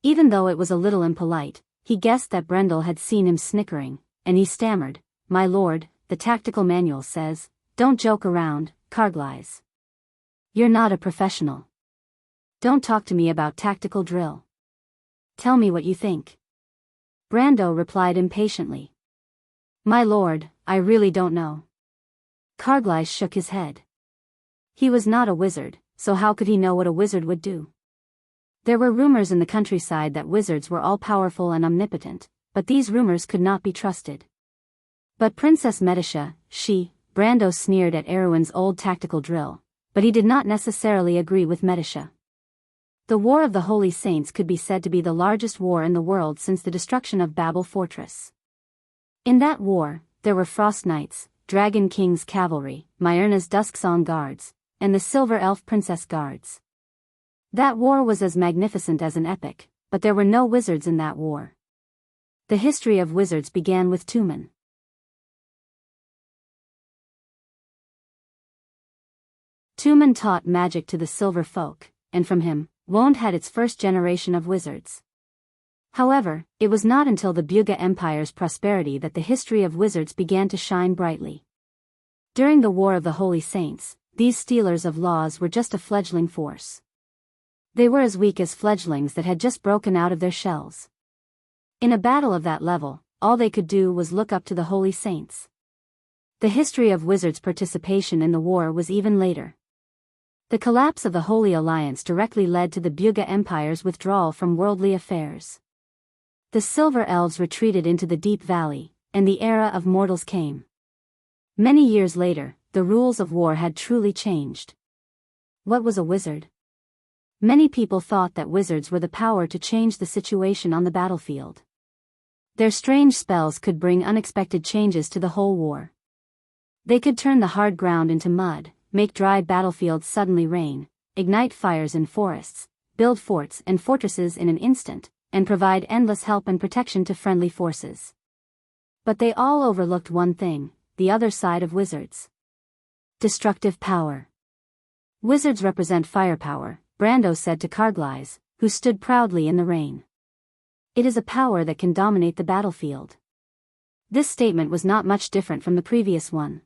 Even though it was a little impolite, he guessed that Brendel had seen him snickering, and he stammered, My lord, the tactical manual says, don't joke around, Carglass. You're not a professional. Don't talk to me about tactical drill. Tell me what you think. Brando replied impatiently. My lord, I really don't know. Carglass shook his head. He was not a wizard, so how could he know what a wizard would do? There were rumors in the countryside that wizards were all-powerful and omnipotent, but these rumors could not be trusted. But Princess Medisha, Brando sneered at Erwin's old tactical drill, but he did not necessarily agree with Medisha. The War of the Holy Saints could be said to be the largest war in the world since the destruction of Babel Fortress. In that war, there were Frost Knights, Dragon King's cavalry, Myrna's Dusksong guards, and the Silver Elf Princess guards. That war was as magnificent as an epic, but there were no wizards in that war. The history of wizards began with Tumen. Tumen taught magic to the Silver Folk, and from him, Wond had its first generation of wizards. However, it was not until the Buga Empire's prosperity that the history of wizards began to shine brightly. During the War of the Holy Saints, these stealers of laws were just a fledgling force. They were as weak as fledglings that had just broken out of their shells. In a battle of that level, all they could do was look up to the Holy Saints. The history of wizards' participation in the war was even later. The collapse of the Holy Alliance directly led to the Buga Empire's withdrawal from worldly affairs. The Silver Elves retreated into the Deep Valley, and the era of mortals came. Many years later, the rules of war had truly changed. What was a wizard? Many people thought that wizards were the power to change the situation on the battlefield. Their strange spells could bring unexpected changes to the whole war. They could turn the hard ground into mud, make dry battlefields suddenly rain, ignite fires in forests, build forts and fortresses in an instant, and provide endless help and protection to friendly forces. But they all overlooked one thing: the other side of wizards. Destructive power. Wizards represent firepower, Brando said to Carglass, who stood proudly in the rain. It is a power that can dominate the battlefield. This statement was not much different from the previous one.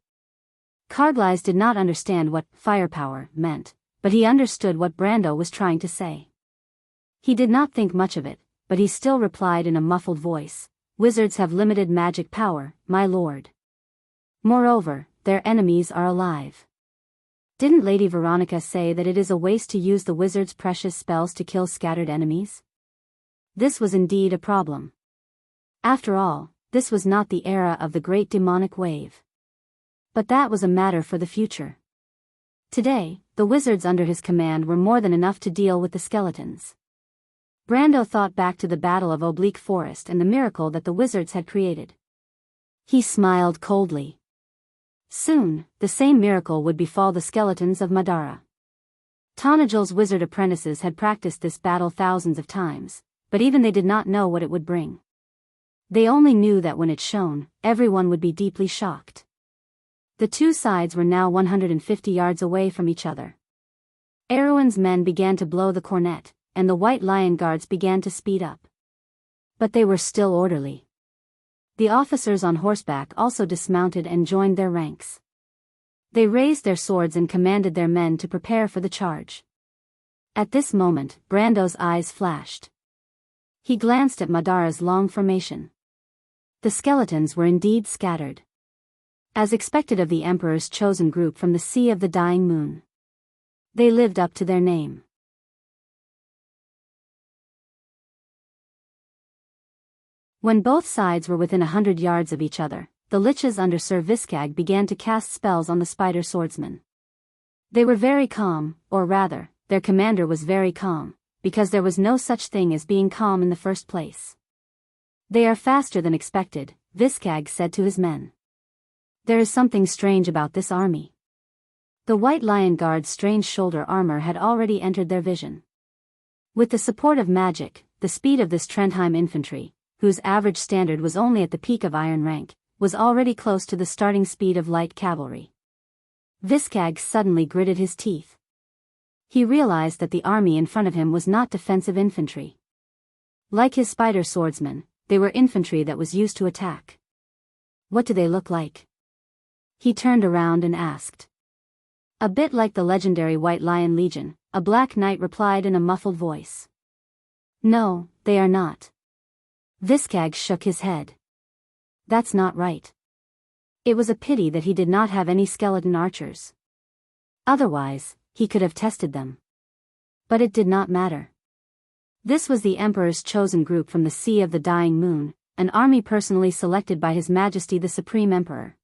Carglass did not understand what firepower meant, but he understood what Brando was trying to say. He did not think much of it, but he still replied in a muffled voice, "Wizards have limited magic power, my lord. Moreover, their enemies are alive. Didn't Lady Veronica say that it is a waste to use the wizard's precious spells to kill scattered enemies?" This was indeed a problem. After all, this was not the era of the great demonic wave. But that was a matter for the future. Today, the wizards under his command were more than enough to deal with the skeletons. Brando thought back to the Battle of Oblique Forest and the miracle that the wizards had created. He smiled coldly. Soon, the same miracle would befall the skeletons of Madara. Tanagel's wizard apprentices had practiced this battle thousands of times, but even they did not know what it would bring. They only knew that when it shone, everyone would be deeply shocked. The two sides were now 150 yards away from each other. Erewhon's men began to blow the cornet, and the White Lion guards began to speed up. But they were still orderly. The officers on horseback also dismounted and joined their ranks. They raised their swords and commanded their men to prepare for the charge. At this moment, Brando's eyes flashed. He glanced at Madara's long formation. The skeletons were indeed scattered. As expected of the Emperor's chosen group from the Sea of the Dying Moon. They lived up to their name. When both sides were within 100 yards of each other, the liches under Sir Viscag began to cast spells on the spider swordsmen. They were very calm, or rather, their commander was very calm, because there was no such thing as being calm in the first place. "They are faster than expected," Viscag said to his men. "There is something strange about this army." The White Lion Guard's strange shoulder armor had already entered their vision. With the support of magic, the speed of this Trendheim infantry, whose average standard was only at the peak of iron rank, was already close to the starting speed of light cavalry. Viscag suddenly gritted his teeth. He realized that the army in front of him was not defensive infantry. Like his spider swordsmen, they were infantry that was used to attack. "What do they look like?" He turned around and asked. "A bit like the legendary White Lion Legion," a black knight replied in a muffled voice. "No, they are not." Viscag shook his head. "That's not right." It was a pity that he did not have any skeleton archers. Otherwise, he could have tested them. But it did not matter. This was the Emperor's chosen group from the Sea of the Dying Moon, an army personally selected by His Majesty the Supreme Emperor.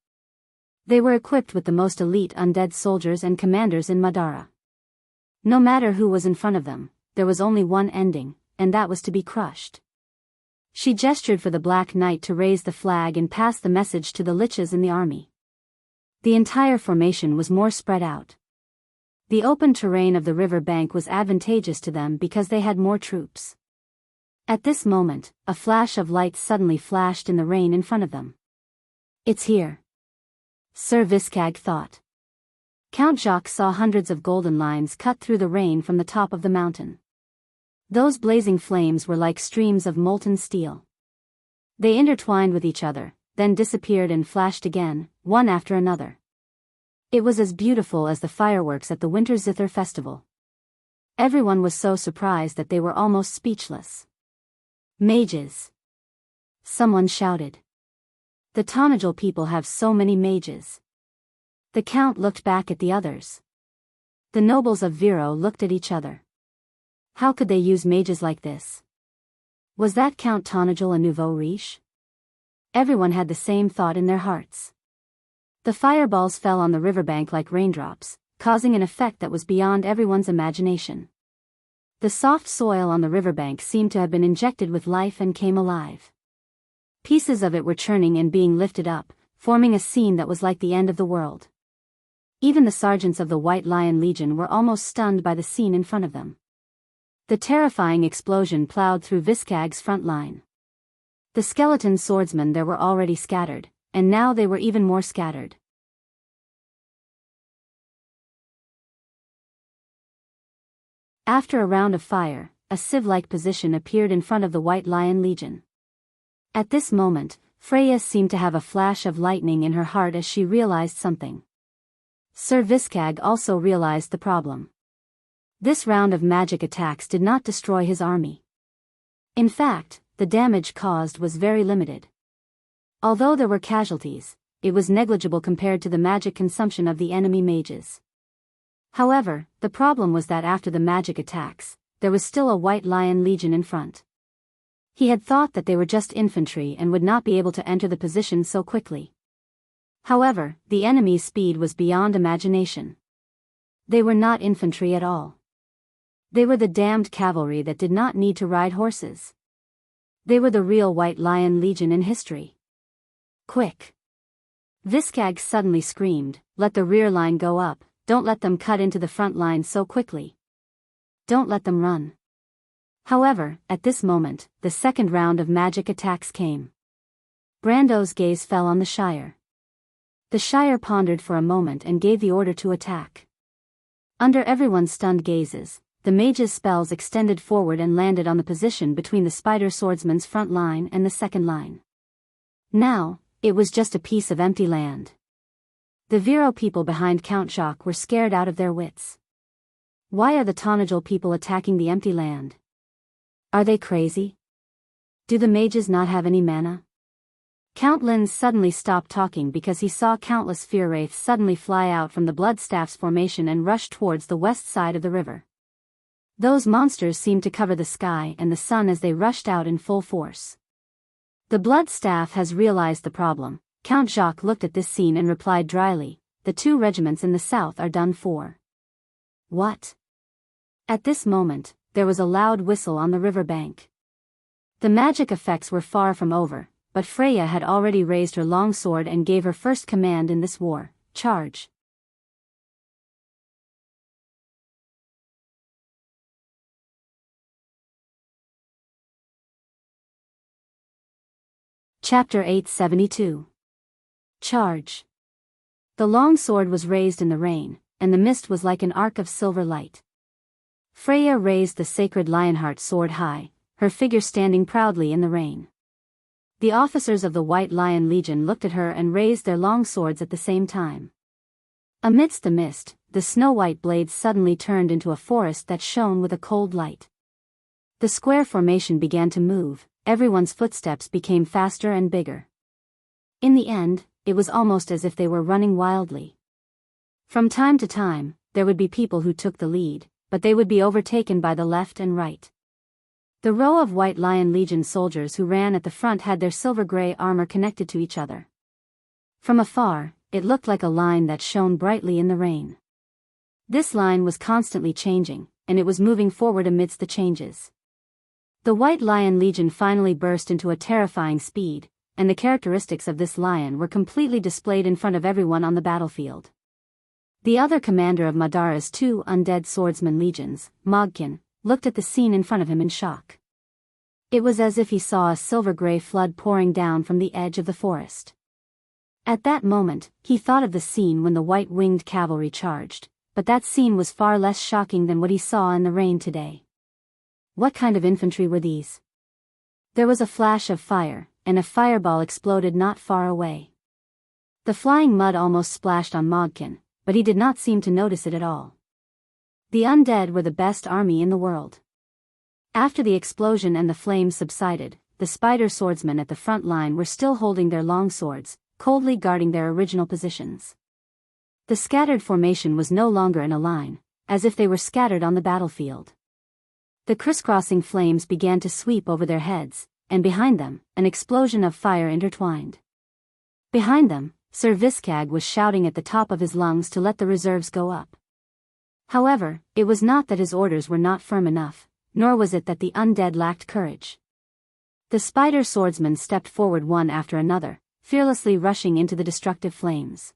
They were equipped with the most elite undead soldiers and commanders in Madara. No matter who was in front of them, there was only one ending, and that was to be crushed. She gestured for the Black Knight to raise the flag and pass the message to the liches in the army. The entire formation was more spread out. The open terrain of the river bank was advantageous to them because they had more troops. At this moment, a flash of light suddenly flashed in the rain in front of them. "It's here," Sir Viscag thought. Count Jacques saw hundreds of golden lines cut through the rain from the top of the mountain. Those blazing flames were like streams of molten steel. They intertwined with each other, then disappeared and flashed again, one after another. It was as beautiful as the fireworks at the Winter Zither festival. Everyone was so surprised that they were almost speechless. "Mages!" someone shouted. "The Tanagel people have so many mages." The Count looked back at the others. The nobles of Viro looked at each other. How could they use mages like this? Was that Count Tanagel a nouveau riche? Everyone had the same thought in their hearts. The fireballs fell on the riverbank like raindrops, causing an effect that was beyond everyone's imagination. The soft soil on the riverbank seemed to have been injected with life and came alive. Pieces of it were churning and being lifted up, forming a scene that was like the end of the world. Even the sergeants of the White Lion Legion were almost stunned by the scene in front of them. The terrifying explosion plowed through Viscag's front line. The skeleton swordsmen there were already scattered, and now they were even more scattered. After a round of fire, a sieve-like position appeared in front of the White Lion Legion. At this moment, Freya seemed to have a flash of lightning in her heart as she realized something. Sir Viscag also realized the problem. This round of magic attacks did not destroy his army. In fact, the damage caused was very limited. Although there were casualties, it was negligible compared to the magic consumption of the enemy mages. However, the problem was that after the magic attacks, there was still a White Lion Legion in front. He had thought that they were just infantry and would not be able to enter the position so quickly. However, the enemy's speed was beyond imagination. They were not infantry at all. They were the damned cavalry that did not need to ride horses. They were the real White Lion Legion in history. Quick! Viscag suddenly screamed, "Let the rear line go up, don't let them cut into the front line so quickly. Don't let them run." However, at this moment, the second round of magic attacks came. Brando's gaze fell on the Shire. The Shire pondered for a moment and gave the order to attack. Under everyone's stunned gazes, the mage's spells extended forward and landed on the position between the spider swordsman's front line and the second line. Now, it was just a piece of empty land. The Viro people behind Count Jacques were scared out of their wits. Why are the Tonajol people attacking the empty land? Are they crazy? Do the mages not have any mana? Count Lin suddenly stopped talking because he saw countless fear wraiths suddenly fly out from the Bloodstaff's formation and rush towards the west side of the river. Those monsters seemed to cover the sky and the sun as they rushed out in full force. The Bloodstaff has realized the problem. Count Jacques looked at this scene and replied dryly, "The 2 regiments in the south are done for." What? At this moment, there was a loud whistle on the river bank. The magic effects were far from over, but Freya had already raised her long sword and gave her first command in this war: charge. Chapter 872. Charge. The long sword was raised in the rain, and the mist was like an arc of silver light. Freya raised the sacred Lionheart sword high, her figure standing proudly in the rain. The officers of the White Lion Legion looked at her and raised their long swords at the same time. Amidst the mist, the snow-white blades suddenly turned into a forest that shone with a cold light. The square formation began to move, everyone's footsteps became faster and bigger. In the end, it was almost as if they were running wildly. From time to time, there would be people who took the lead, but they would be overtaken by the left and right. The row of White Lion Legion soldiers who ran at the front had their silver-gray armor connected to each other. From afar, it looked like a line that shone brightly in the rain. This line was constantly changing, and it was moving forward amidst the changes. The White Lion Legion finally burst into a terrifying speed, and the characteristics of this lion were completely displayed in front of everyone on the battlefield. The other commander of Madara's 2 undead swordsman legions, Mogkin, looked at the scene in front of him in shock. It was as if he saw a silver-gray flood pouring down from the edge of the forest. At that moment, he thought of the scene when the white-winged cavalry charged, but that scene was far less shocking than what he saw in the rain today. What kind of infantry were these? There was a flash of fire, and a fireball exploded not far away. The flying mud almost splashed on Mogkin, but he did not seem to notice it at all. The undead were the best army in the world. After the explosion and the flames subsided, the spider swordsmen at the front line were still holding their long swords, coldly guarding their original positions. The scattered formation was no longer in a line, as if they were scattered on the battlefield. The crisscrossing flames began to sweep over their heads, and behind them, an explosion of fire intertwined. Behind them, Sir Viscag was shouting at the top of his lungs to let the reserves go up. However, it was not that his orders were not firm enough, nor was it that the undead lacked courage. The spider swordsmen stepped forward one after another, fearlessly rushing into the destructive flames.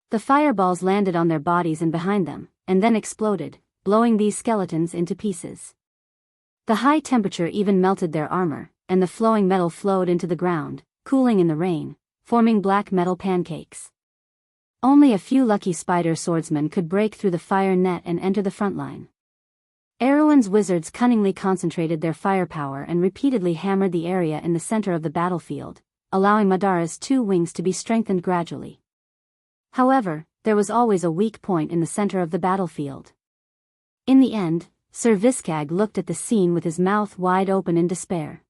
The fireballs landed on their bodies and behind them, and then exploded, blowing these skeletons into pieces. The high temperature even melted their armor, and the flowing metal flowed into the ground, cooling in the rain, forming black metal pancakes. Only a few lucky spider swordsmen could break through the fire net and enter the front line. Erewhon's wizards cunningly concentrated their firepower and repeatedly hammered the area in the center of the battlefield, allowing Madara's two wings to be strengthened gradually. However, there was always a weak point in the center of the battlefield. In the end, Sir Viscag looked at the scene with his mouth wide open in despair.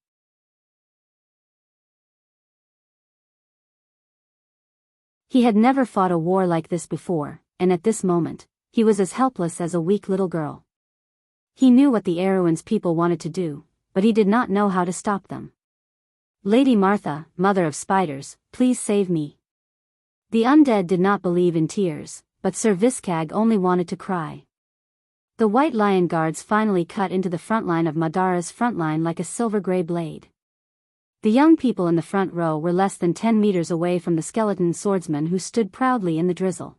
He had never fought a war like this before, and at this moment, he was as helpless as a weak little girl. He knew what the Erewhon's people wanted to do, but he did not know how to stop them. "Lady Martha, Mother of Spiders, please save me." The undead did not believe in tears, but Sir Viscag only wanted to cry. The White Lion Guards finally cut into the front line of Madara's front line like a silver-gray blade. The young people in the front row were less than 10 meters away from the skeleton swordsmen who stood proudly in the drizzle.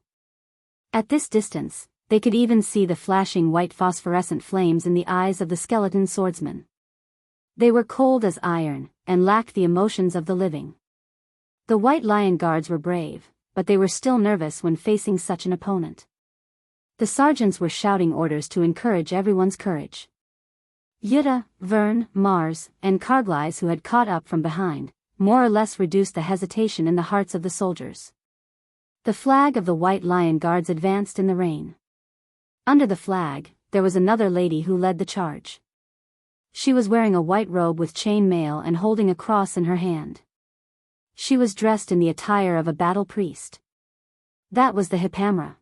At this distance, they could even see the flashing white phosphorescent flames in the eyes of the skeleton swordsmen. They were cold as iron, and lacked the emotions of the living. The White Lion Guards were brave, but they were still nervous when facing such an opponent. The sergeants were shouting orders to encourage everyone's courage. Yutta, Vern, Mars, and Carglass, who had caught up from behind, more or less reduced the hesitation in the hearts of the soldiers. The flag of the White Lion Guards advanced in the rain. Under the flag, there was another lady who led the charge. She was wearing a white robe with chain mail and holding a cross in her hand. She was dressed in the attire of a battle priest. That was the Hipamra.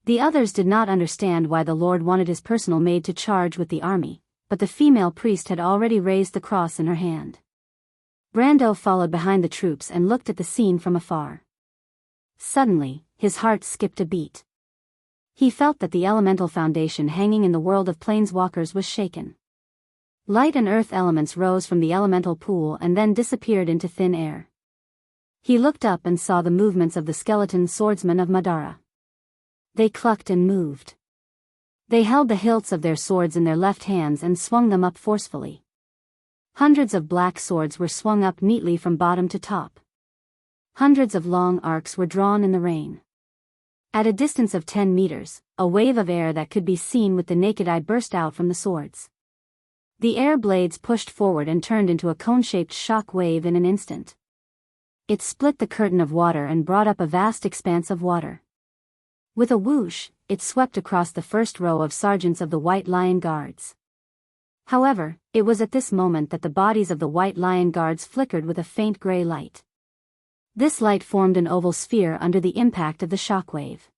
The others did not understand why the Lord wanted his personal maid to charge with the army, but the female priest had already raised the cross in her hand. Brando followed behind the troops and looked at the scene from afar. Suddenly, his heart skipped a beat. He felt that the elemental foundation hanging in the world of planeswalkers was shaken. Light and earth elements rose from the elemental pool and then disappeared into thin air. He looked up and saw the movements of the skeleton swordsmen of Madara. They clucked and moved. They held the hilts of their swords in their left hands and swung them up forcefully. Hundreds of black swords were swung up neatly from bottom to top. Hundreds of long arcs were drawn in the rain. At a distance of 10 meters, a wave of air that could be seen with the naked eye burst out from the swords. The air blades pushed forward and turned into a cone-shaped shock wave in an instant. It split the curtain of water and brought up a vast expanse of water. With a whoosh, it swept across the first row of sergeants of the White Lion Guards. However, it was at this moment that the bodies of the White Lion Guards flickered with a faint gray light. This light formed an oval sphere under the impact of the shockwave.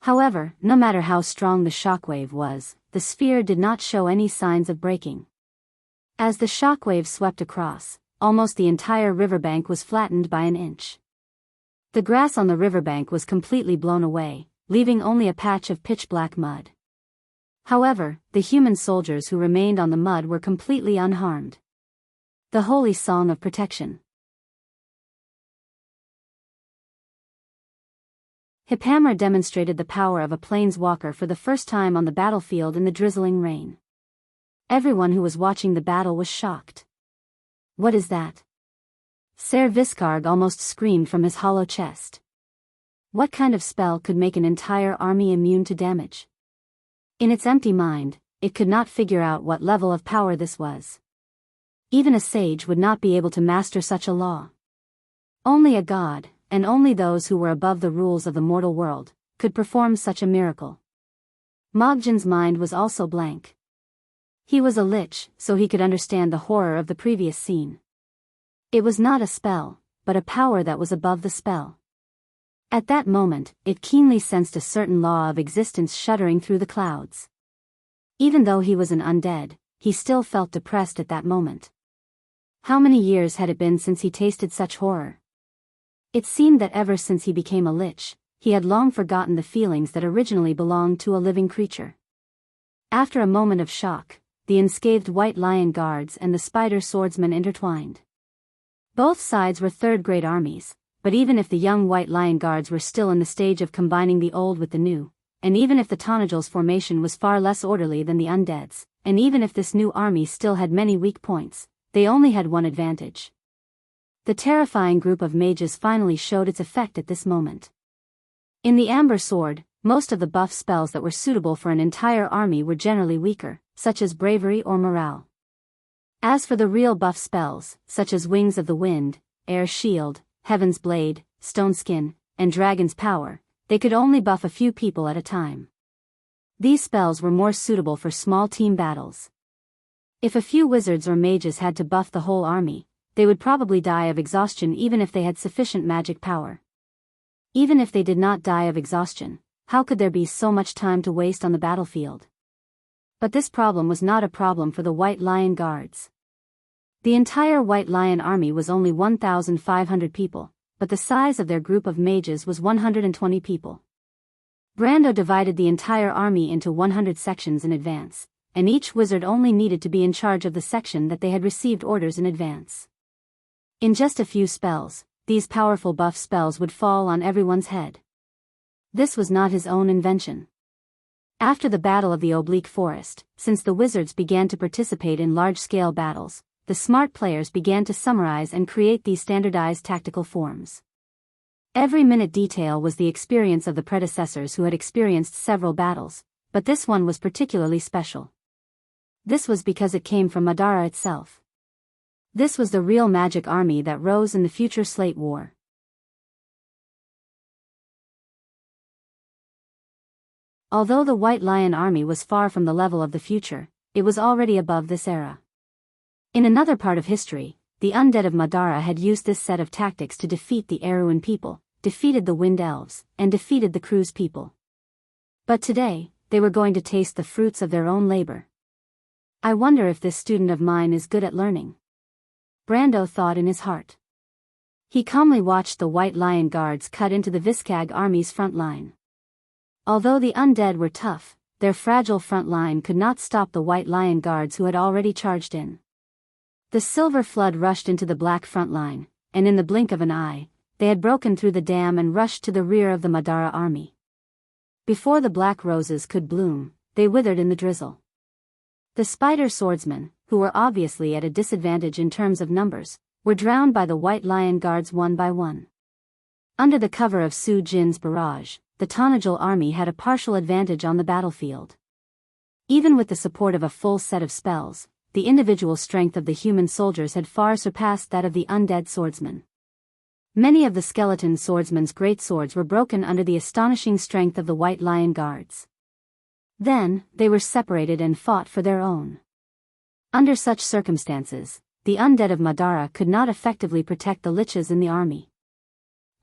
However, no matter how strong the shockwave was, the sphere did not show any signs of breaking. As the shockwave swept across, almost the entire riverbank was flattened by an inch. The grass on the riverbank was completely blown away, leaving only a patch of pitch-black mud. However, the human soldiers who remained on the mud were completely unharmed. The holy song of protection. Hipamra demonstrated the power of a planeswalker for the first time on the battlefield in the drizzling rain. Everyone who was watching the battle was shocked. "What is that?" Ser Viscarg almost screamed from his hollow chest. What kind of spell could make an entire army immune to damage? In its empty mind, it could not figure out what level of power this was. Even a sage would not be able to master such a law. Only a god, and only those who were above the rules of the mortal world, could perform such a miracle. Mogjan's mind was also blank. He was a lich, so he could understand the horror of the previous scene. It was not a spell, but a power that was above the spell. At that moment, it keenly sensed a certain law of existence shuddering through the clouds. Even though he was an undead, he still felt depressed at that moment. How many years had it been since he tasted such horror? It seemed that ever since he became a lich, he had long forgotten the feelings that originally belonged to a living creature. After a moment of shock, the unscathed White Lion Guards and the Spider Swordsmen intertwined. Both sides were third-grade armies, but even if the young White Lion Guards were still in the stage of combining the old with the new, and even if the Tonagels' formation was far less orderly than the Undead's, and even if this new army still had many weak points, they only had one advantage. The terrifying group of mages finally showed its effect at this moment. In the Amber Sword, most of the buff spells that were suitable for an entire army were generally weaker, such as bravery or morale. As for the real buff spells, such as Wings of the Wind, Air Shield, Heaven's Blade, Stone Skin, and Dragon's Power, they could only buff a few people at a time. These spells were more suitable for small team battles. If a few wizards or mages had to buff the whole army, they would probably die of exhaustion even if they had sufficient magic power. Even if they did not die of exhaustion, how could there be so much time to waste on the battlefield? But this problem was not a problem for the White Lion Guards. The entire White Lion army was only 1,500 people, but the size of their group of mages was 120 people. Brando divided the entire army into 100 sections in advance, and each wizard only needed to be in charge of the section that they had received orders in advance. In just a few spells, these powerful buff spells would fall on everyone's head. This was not his own invention. After the Battle of the Oblique Forest, since the wizards began to participate in large-scale battles, the smart players began to summarize and create these standardized tactical forms. Every minute detail was the experience of the predecessors who had experienced several battles, but this one was particularly special. This was because it came from Madara itself. This was the real magic army that rose in the future Slate War. Although the White Lion army was far from the level of the future, it was already above this era. In another part of history, the undead of Madara had used this set of tactics to defeat the Erewhon people, defeated the Wind Elves, and defeated the Cruz people. But today, they were going to taste the fruits of their own labor. I wonder if this student of mine is good at learning. Brando thought in his heart. He calmly watched the White Lion Guards cut into the Viscag army's front line. Although the undead were tough, their fragile front line could not stop the White Lion Guards who had already charged in. The silver flood rushed into the black front line, and in the blink of an eye, they had broken through the dam and rushed to the rear of the Madara army. Before the black roses could bloom, they withered in the drizzle. The Spider Swordsmen, who were obviously at a disadvantage in terms of numbers, were drowned by the White Lion Guards one by one. Under the cover of Su Jin's barrage, the Tonagel army had a partial advantage on the battlefield. Even with the support of a full set of spells, the individual strength of the human soldiers had far surpassed that of the undead swordsmen. Many of the skeleton swordsmen's great swords were broken under the astonishing strength of the White Lion Guards. Then, they were separated and fought for their own. Under such circumstances, the undead of Madara could not effectively protect the liches in the army.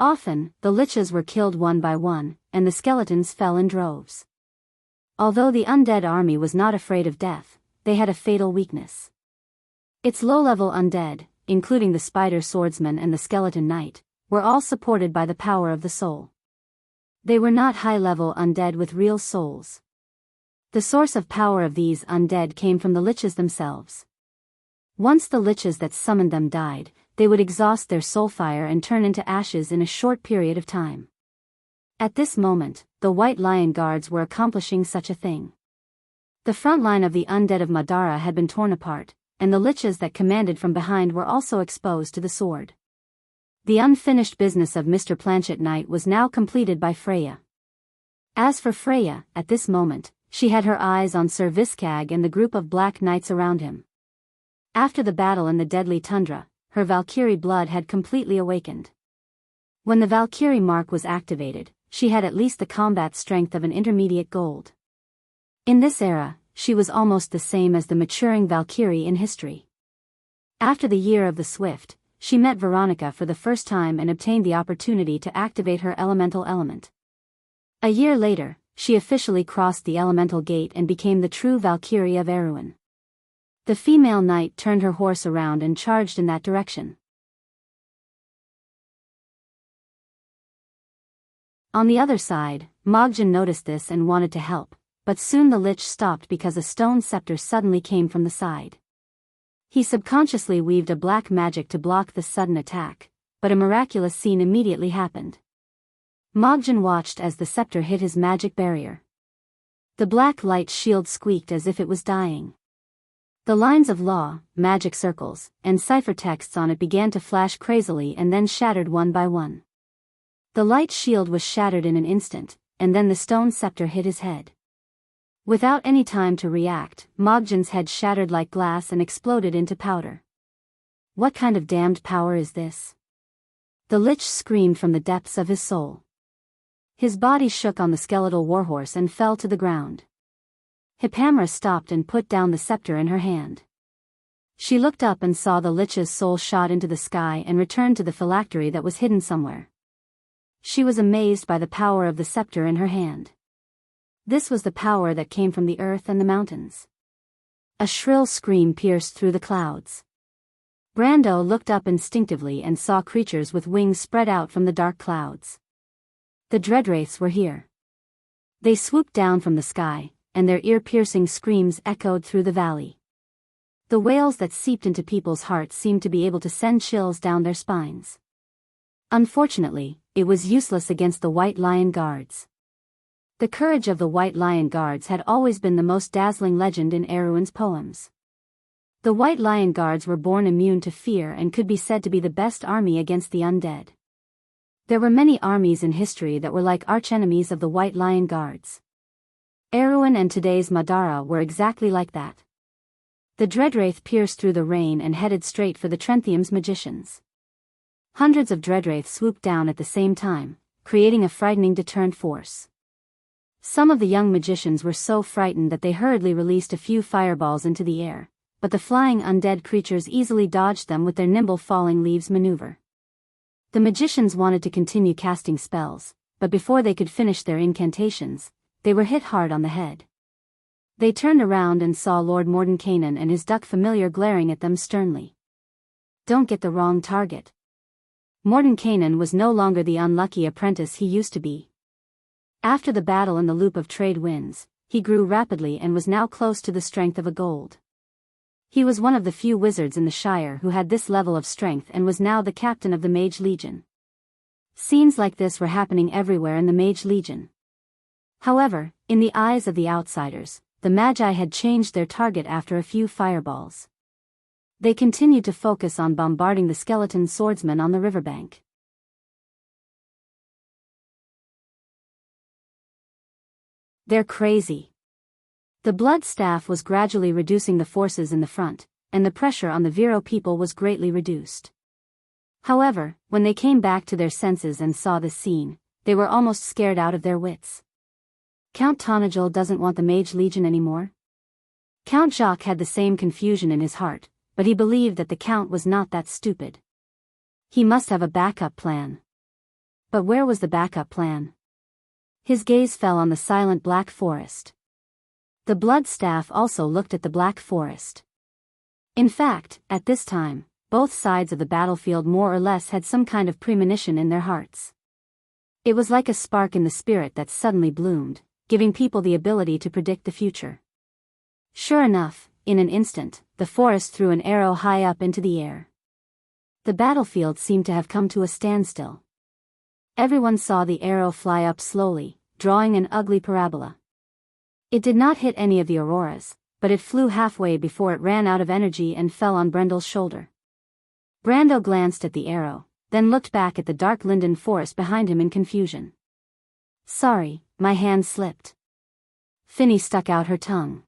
Often, the liches were killed one by one, and the skeletons fell in droves. Although the undead army was not afraid of death, they had a fatal weakness. Its low-level undead, including the Spider Swordsman and the Skeleton Knight, were all supported by the power of the soul. They were not high-level undead with real souls. The source of power of these undead came from the liches themselves. Once the liches that summoned them died, they would exhaust their soul fire and turn into ashes in a short period of time. At this moment, the White Lion Guards were accomplishing such a thing. The front line of the undead of Madara had been torn apart, and the liches that commanded from behind were also exposed to the sword. The unfinished business of Mr. Planchet Knight was now completed by Freya. As for Freya, at this moment, she had her eyes on Sir Viscag and the group of black knights around him. After the battle in the deadly tundra, her Valkyrie blood had completely awakened. When the Valkyrie mark was activated, she had at least the combat strength of an intermediate gold. In this era, she was almost the same as the maturing Valkyrie in history. After the Year of the Swift, she met Veronica for the first time and obtained the opportunity to activate her elemental element. A year later, she officially crossed the elemental gate and became the true Valkyrie of Erewhon. The female knight turned her horse around and charged in that direction. On the other side, Mogjin noticed this and wanted to help, but soon the lich stopped because a stone scepter suddenly came from the side. He subconsciously weaved a black magic to block the sudden attack, but a miraculous scene immediately happened. Mogjen watched as the scepter hit his magic barrier. The black light shield squeaked as if it was dying. The lines of law, magic circles, and ciphertexts on it began to flash crazily and then shattered one by one. The light shield was shattered in an instant, and then the stone scepter hit his head. Without any time to react, Mogjen's head shattered like glass and exploded into powder. What kind of damned power is this? The lich screamed from the depths of his soul. His body shook on the skeletal warhorse and fell to the ground. Hippamra stopped and put down the scepter in her hand. She looked up and saw the lich's soul shot into the sky and returned to the phylactery that was hidden somewhere. She was amazed by the power of the scepter in her hand. This was the power that came from the earth and the mountains. A shrill scream pierced through the clouds. Brando looked up instinctively and saw creatures with wings spread out from the dark clouds. The Dreadwraiths were here. They swooped down from the sky, and their ear-piercing screams echoed through the valley. The wails that seeped into people's hearts seemed to be able to send chills down their spines. Unfortunately, it was useless against the White Lion Guards. The courage of the White Lion Guards had always been the most dazzling legend in Erwin's poems. The White Lion Guards were born immune to fear and could be said to be the best army against the undead. There were many armies in history that were like archenemies of the White Lion Guards. Erwin and today's Madara were exactly like that. The Dreadwraith pierced through the rain and headed straight for the Trenthium's magicians. Hundreds of Dreadwraiths swooped down at the same time, creating a frightening deterrent force. Some of the young magicians were so frightened that they hurriedly released a few fireballs into the air, but the flying undead creatures easily dodged them with their nimble falling leaves maneuver. The magicians wanted to continue casting spells, but before they could finish their incantations, they were hit hard on the head. They turned around and saw Lord Mordenkainen and his duck familiar glaring at them sternly. Don't get the wrong target. Mordenkainen was no longer the unlucky apprentice he used to be. After the battle in the Loop of Trade Winds, he grew rapidly and was now close to the strength of a gold. He was one of the few wizards in the Shire who had this level of strength and was now the captain of the Mage Legion. Scenes like this were happening everywhere in the Mage Legion. However, in the eyes of the outsiders, the Magi had changed their target after a few fireballs. They continued to focus on bombarding the skeleton swordsmen on the riverbank. They're crazy. The blood staff was gradually reducing the forces in the front, and the pressure on the Viro people was greatly reduced. However, when they came back to their senses and saw this scene, they were almost scared out of their wits. Count Tonagel doesn't want the Mage Legion anymore? Count Jacques had the same confusion in his heart, but he believed that the Count was not that stupid. He must have a backup plan. But where was the backup plan? His gaze fell on the silent Black Forest. The blood staff also looked at the Black Forest. In fact, at this time, both sides of the battlefield more or less had some kind of premonition in their hearts. It was like a spark in the spirit that suddenly bloomed, giving people the ability to predict the future. Sure enough, in an instant, the forest threw an arrow high up into the air. The battlefield seemed to have come to a standstill. Everyone saw the arrow fly up slowly, drawing an ugly parabola. It did not hit any of the auroras, but it flew halfway before it ran out of energy and fell on Brendel's shoulder. Brando glanced at the arrow, then looked back at the dark linden forest behind him in confusion. Sorry, my hand slipped. Finny stuck out her tongue.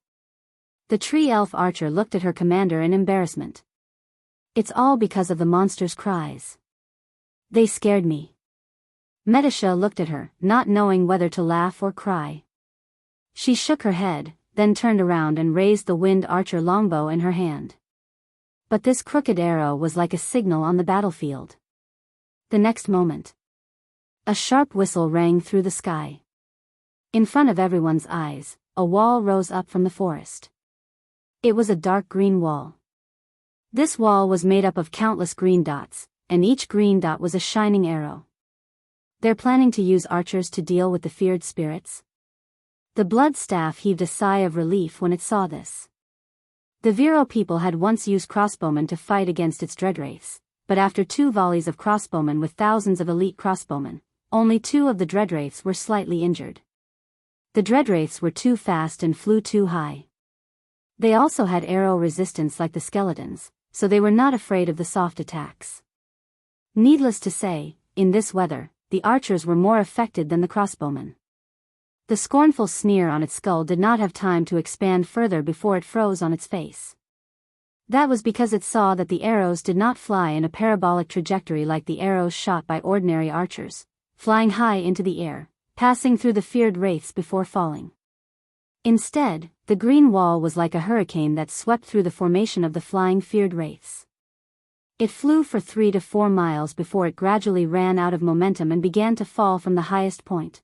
The tree elf archer looked at her commander in embarrassment. It's all because of the monster's cries. They scared me. Medisha looked at her, not knowing whether to laugh or cry. She shook her head, then turned around and raised the wind archer longbow in her hand. But this crooked arrow was like a signal on the battlefield. The next moment, a sharp whistle rang through the sky. In front of everyone's eyes, a wall rose up from the forest. It was a dark green wall. This wall was made up of countless green dots, and each green dot was a shining arrow. They're planning to use archers to deal with the feared spirits? The blood staff heaved a sigh of relief when it saw this. The Viro people had once used crossbowmen to fight against its dreadwraiths, but after 2 volleys of crossbowmen with thousands of elite crossbowmen, only 2 of the dreadwraiths were slightly injured. The dreadwraiths were too fast and flew too high. They also had arrow resistance like the skeletons, so they were not afraid of the soft attacks. Needless to say, in this weather, the archers were more affected than the crossbowmen. The scornful sneer on its skull did not have time to expand further before it froze on its face. That was because it saw that the arrows did not fly in a parabolic trajectory like the arrows shot by ordinary archers, flying high into the air, passing through the feared wraiths before falling. Instead, the green wall was like a hurricane that swept through the formation of the flying feared wraiths. It flew for 3 to 4 miles before it gradually ran out of momentum and began to fall from the highest point.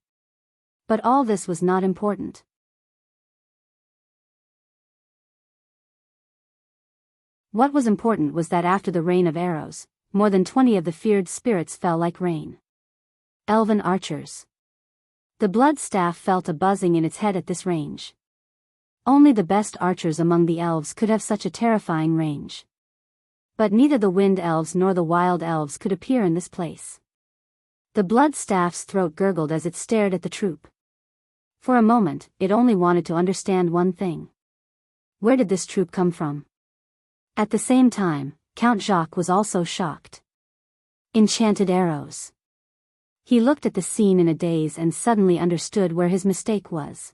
But all this was not important. What was important was that after the rain of arrows, more than 20 of the feared spirits fell like rain. Elven archers. The blood staff felt a buzzing in its head at this range. Only the best archers among the elves could have such a terrifying range. But neither the wind elves nor the wild elves could appear in this place. The blood staff's throat gurgled as it stared at the troop. For a moment, it only wanted to understand one thing. Where did this troop come from? At the same time, Count Jacques was also shocked. Enchanted arrows. He looked at the scene in a daze and suddenly understood where his mistake was.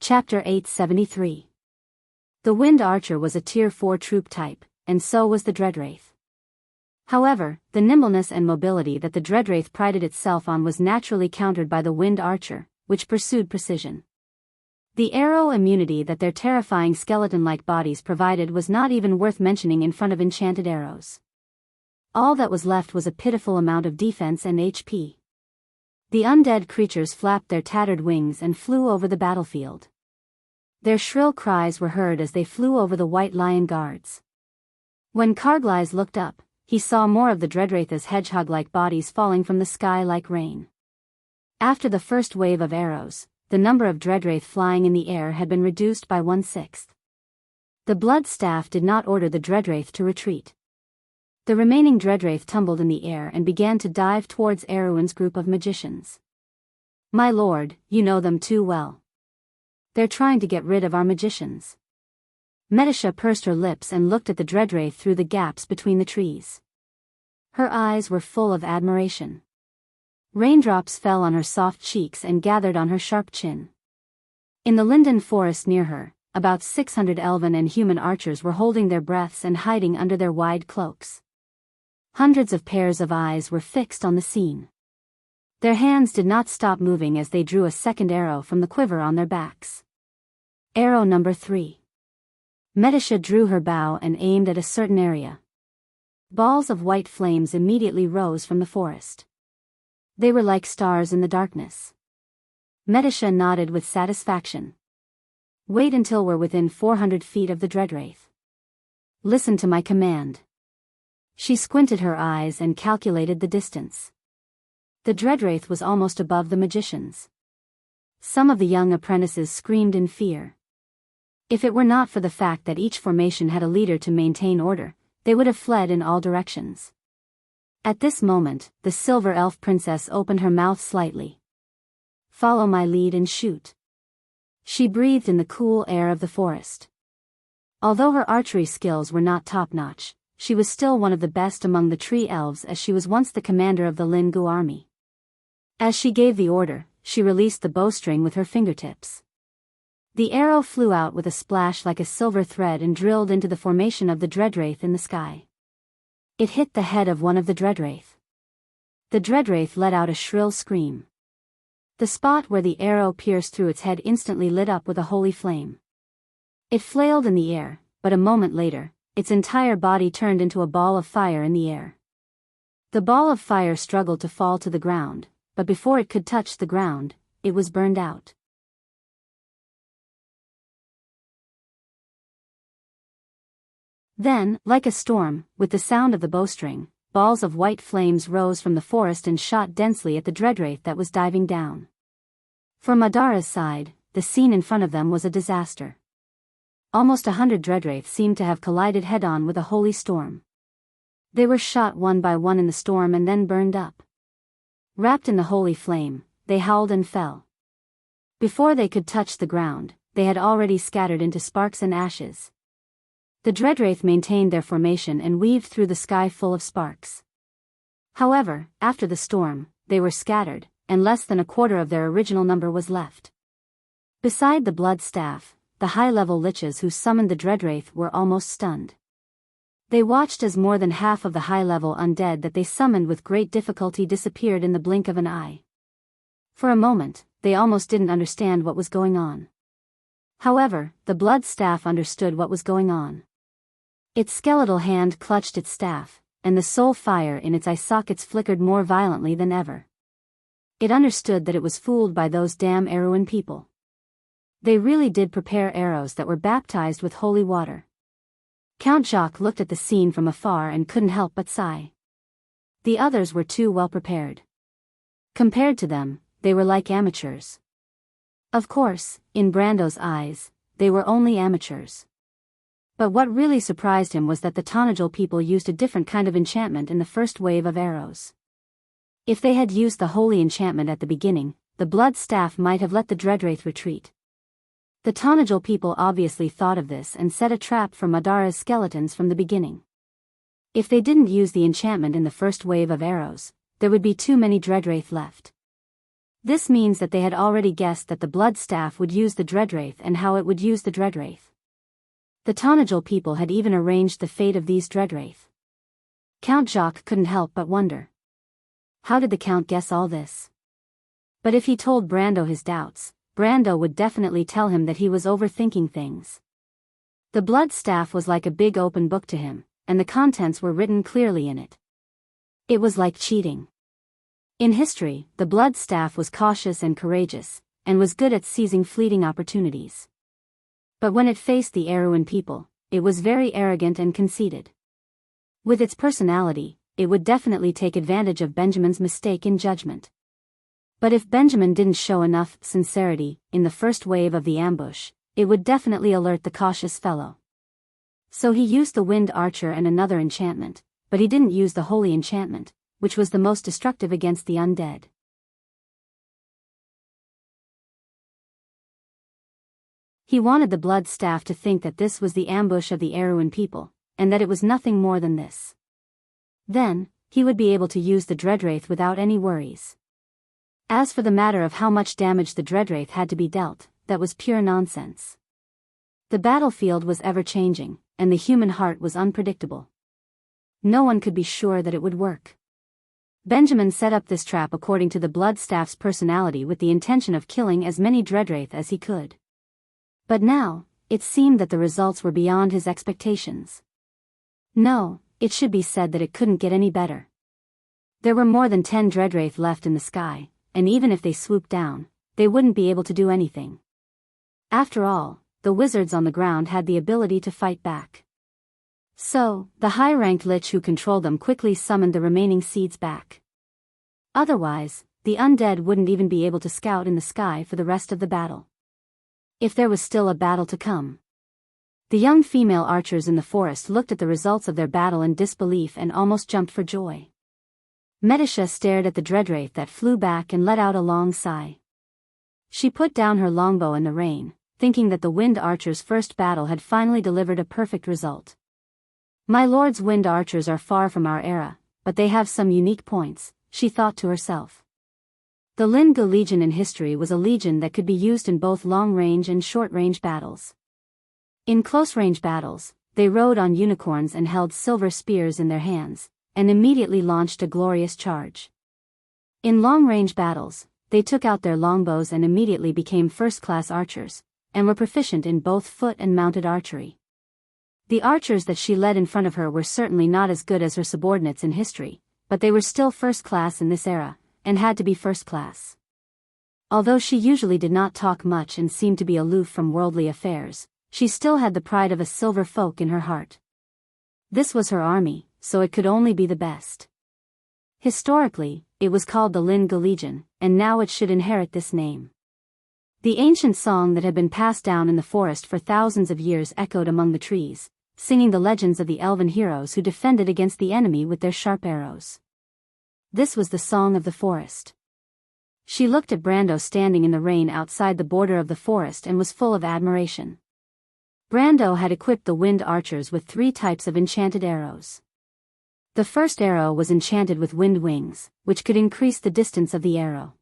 Chapter 873. The Wind Archer was a Tier 4 troop type, and so was the Dreadwraith. However, the nimbleness and mobility that the Dreadwraith prided itself on was naturally countered by the Wind Archer, which pursued precision. The arrow immunity that their terrifying skeleton-like bodies provided was not even worth mentioning in front of enchanted arrows. All that was left was a pitiful amount of defense and HP. The undead creatures flapped their tattered wings and flew over the battlefield. Their shrill cries were heard as they flew over the White Lion guards. When Carglass looked up, he saw more of the Dreadwraith's hedgehog-like bodies falling from the sky like rain. After the first wave of arrows, the number of Dreadwraith flying in the air had been reduced by 1/6. The blood staff did not order the Dreadwraith to retreat. The remaining Dreadwraith tumbled in the air and began to dive towards Erwin's group of magicians. "My lord, you know them too well. They're trying to get rid of our magicians." Medisha pursed her lips and looked at the Dreadwraith through the gaps between the trees. Her eyes were full of admiration. Raindrops fell on her soft cheeks and gathered on her sharp chin. In the linden forest near her, about 600 elven and human archers were holding their breaths and hiding under their wide cloaks. Hundreds of pairs of eyes were fixed on the scene. Their hands did not stop moving as they drew a second arrow from the quiver on their backs. Arrow number 3. Medisha drew her bow and aimed at a certain area. Balls of white flames immediately rose from the forest. They were like stars in the darkness. Medisha nodded with satisfaction. "Wait until we're within 400 feet of the Dreadwraith. Listen to my command." She squinted her eyes and calculated the distance. The Dreadwraith was almost above the magicians. Some of the young apprentices screamed in fear. If it were not for the fact that each formation had a leader to maintain order, they would have fled in all directions. At this moment, the Silver Elf Princess opened her mouth slightly. "Follow my lead and shoot." She breathed in the cool air of the forest. Although her archery skills were not top-notch, she was still one of the best among the tree elves as she was once the commander of the Lin Gu army. As she gave the order, she released the bowstring with her fingertips. The arrow flew out with a splash like a silver thread and drilled into the formation of the Dreadwraith in the sky. It hit the head of one of the Dreadwraith. The Dreadwraith let out a shrill scream. The spot where the arrow pierced through its head instantly lit up with a holy flame. It flailed in the air, but a moment later, its entire body turned into a ball of fire in the air. The ball of fire struggled to fall to the ground, but before it could touch the ground, it was burned out. Then, like a storm, with the sound of the bowstring, balls of white flames rose from the forest and shot densely at the dreadwraith that was diving down. From Madara's side, the scene in front of them was a disaster. Almost 100 dreadwraiths seemed to have collided head-on with a holy storm. They were shot one by one in the storm and then burned up. Wrapped in the holy flame, they howled and fell. Before they could touch the ground, they had already scattered into sparks and ashes. The dreadwraith maintained their formation and weaved through the sky full of sparks. However, after the storm, they were scattered, and less than a quarter of their original number was left. Beside the blood staff, the high-level liches who summoned the dreadwraith were almost stunned. They watched as more than half of the high-level undead that they summoned with great difficulty disappeared in the blink of an eye. For a moment, they almost didn't understand what was going on. However, the blood staff understood what was going on. Its skeletal hand clutched its staff, and the soul fire in its eye sockets flickered more violently than ever. It understood that it was fooled by those damn Erewhon people. They really did prepare arrows that were baptized with holy water. Count Jacques looked at the scene from afar and couldn't help but sigh. The others were too well prepared. Compared to them, they were like amateurs. Of course, in Brando's eyes, they were only amateurs. But what really surprised him was that the Tanajul people used a different kind of enchantment in the first wave of arrows. If they had used the holy enchantment at the beginning, the blood staff might have let the dreadwraith retreat. The Tanajul people obviously thought of this and set a trap for Madara's skeletons from the beginning. If they didn't use the enchantment in the first wave of arrows, there would be too many dreadwraith left. This means that they had already guessed that the blood staff would use the dreadwraith and how it would use the dreadwraith. The Tanajul people had even arranged the fate of these dreadwraith. Count Jacques couldn't help but wonder. How did the Count guess all this? But if he told Brando his doubts, Brando would definitely tell him that he was overthinking things. The blood staff was like a big open book to him, and the contents were written clearly in it. It was like cheating. In history, the blood staff was cautious and courageous, and was good at seizing fleeting opportunities. But when it faced the Erewhon people, it was very arrogant and conceited. With its personality, it would definitely take advantage of Benjamin's mistake in judgment. But if Benjamin didn't show enough sincerity in the first wave of the ambush, it would definitely alert the cautious fellow. So he used the wind archer and another enchantment, but he didn't use the holy enchantment, which was the most destructive against the undead. He wanted the blood staff to think that this was the ambush of the Erewhon people, and that it was nothing more than this. Then, he would be able to use the dreadwraith without any worries. As for the matter of how much damage the dreadwraith had to be dealt, that was pure nonsense. The battlefield was ever-changing, and the human heart was unpredictable. No one could be sure that it would work. Benjamin set up this trap according to the blood staff's personality with the intention of killing as many dreadwraith as he could. But now, it seemed that the results were beyond his expectations. No, it should be said that it couldn't get any better. There were more than 10 dreadwraith left in the sky, and even if they swooped down, they wouldn't be able to do anything. After all, the wizards on the ground had the ability to fight back. So, the high-ranked lich who controlled them quickly summoned the remaining seeds back. Otherwise, the undead wouldn't even be able to scout in the sky for the rest of the battle. If there was still a battle to come. The young female archers in the forest looked at the results of their battle in disbelief and almost jumped for joy. Medisha stared at the dreadwraith that flew back and let out a long sigh. She put down her longbow in the rain, thinking that the wind archers' first battle had finally delivered a perfect result. My lord's wind archers are far from our era, but they have some unique points, she thought to herself. The Lingu Legion in history was a legion that could be used in both long-range and short-range battles. In close-range battles, they rode on unicorns and held silver spears in their hands, and immediately launched a glorious charge. In long-range battles, they took out their longbows and immediately became first-class archers, and were proficient in both foot and mounted archery. The archers that she led in front of her were certainly not as good as her subordinates in history, but they were still first-class in this era, and had to be first-class. Although she usually did not talk much and seemed to be aloof from worldly affairs, she still had the pride of a silver folk in her heart. This was her army, so it could only be the best. Historically, it was called the Lin Gu Legion, and now it should inherit this name. The ancient song that had been passed down in the forest for thousands of years echoed among the trees, singing the legends of the elven heroes who defended against the enemy with their sharp arrows. This was the song of the forest. She looked at Brando standing in the rain outside the border of the forest and was full of admiration. Brando had equipped the wind archers with 3 types of enchanted arrows. The first arrow was enchanted with wind wings, which could increase the distance of the arrow.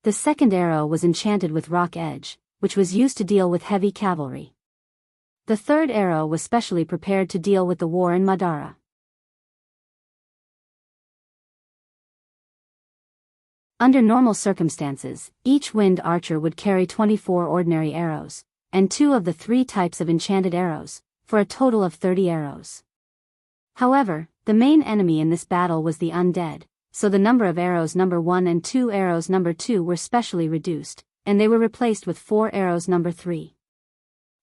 The second arrow was enchanted with rock edge, which was used to deal with heavy cavalry. The third arrow was specially prepared to deal with the war in Madara. Under normal circumstances, each wind archer would carry 24 ordinary arrows, and 2 of the 3 types of enchanted arrows, for a total of 30 arrows. However, the main enemy in this battle was the undead, so the number of arrows number 1 and 2 arrows number 2 were specially reduced, and they were replaced with 4 arrows number 3.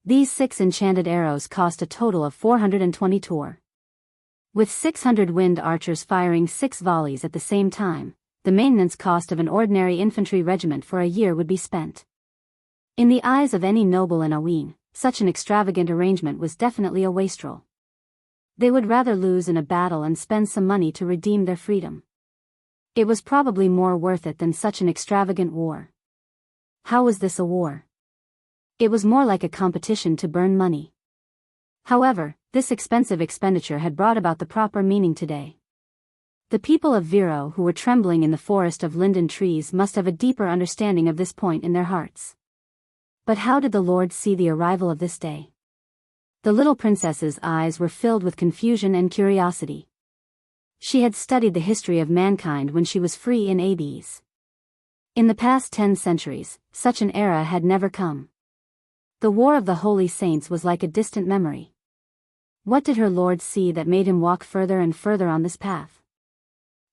These 6 enchanted arrows cost a total of 420 tor. With 600 wind archers firing 6 volleys at the same time, the maintenance cost of an ordinary infantry regiment for a year would be spent. In the eyes of any noble in Awin, such an extravagant arrangement was definitely a wastrel. They would rather lose in a battle and spend some money to redeem their freedom. It was probably more worth it than such an extravagant war. How was this a war? It was more like a competition to burn money. However, this expensive expenditure had brought about the proper meaning today. The people of Viro who were trembling in the forest of linden trees must have a deeper understanding of this point in their hearts. But how did the Lord see the arrival of this day? The little princess's eyes were filled with confusion and curiosity. She had studied the history of mankind when she was free in Abes. In the past 10 centuries, such an era had never come. The War of the Holy Saints was like a distant memory. What did her Lord see that made him walk further and further on this path?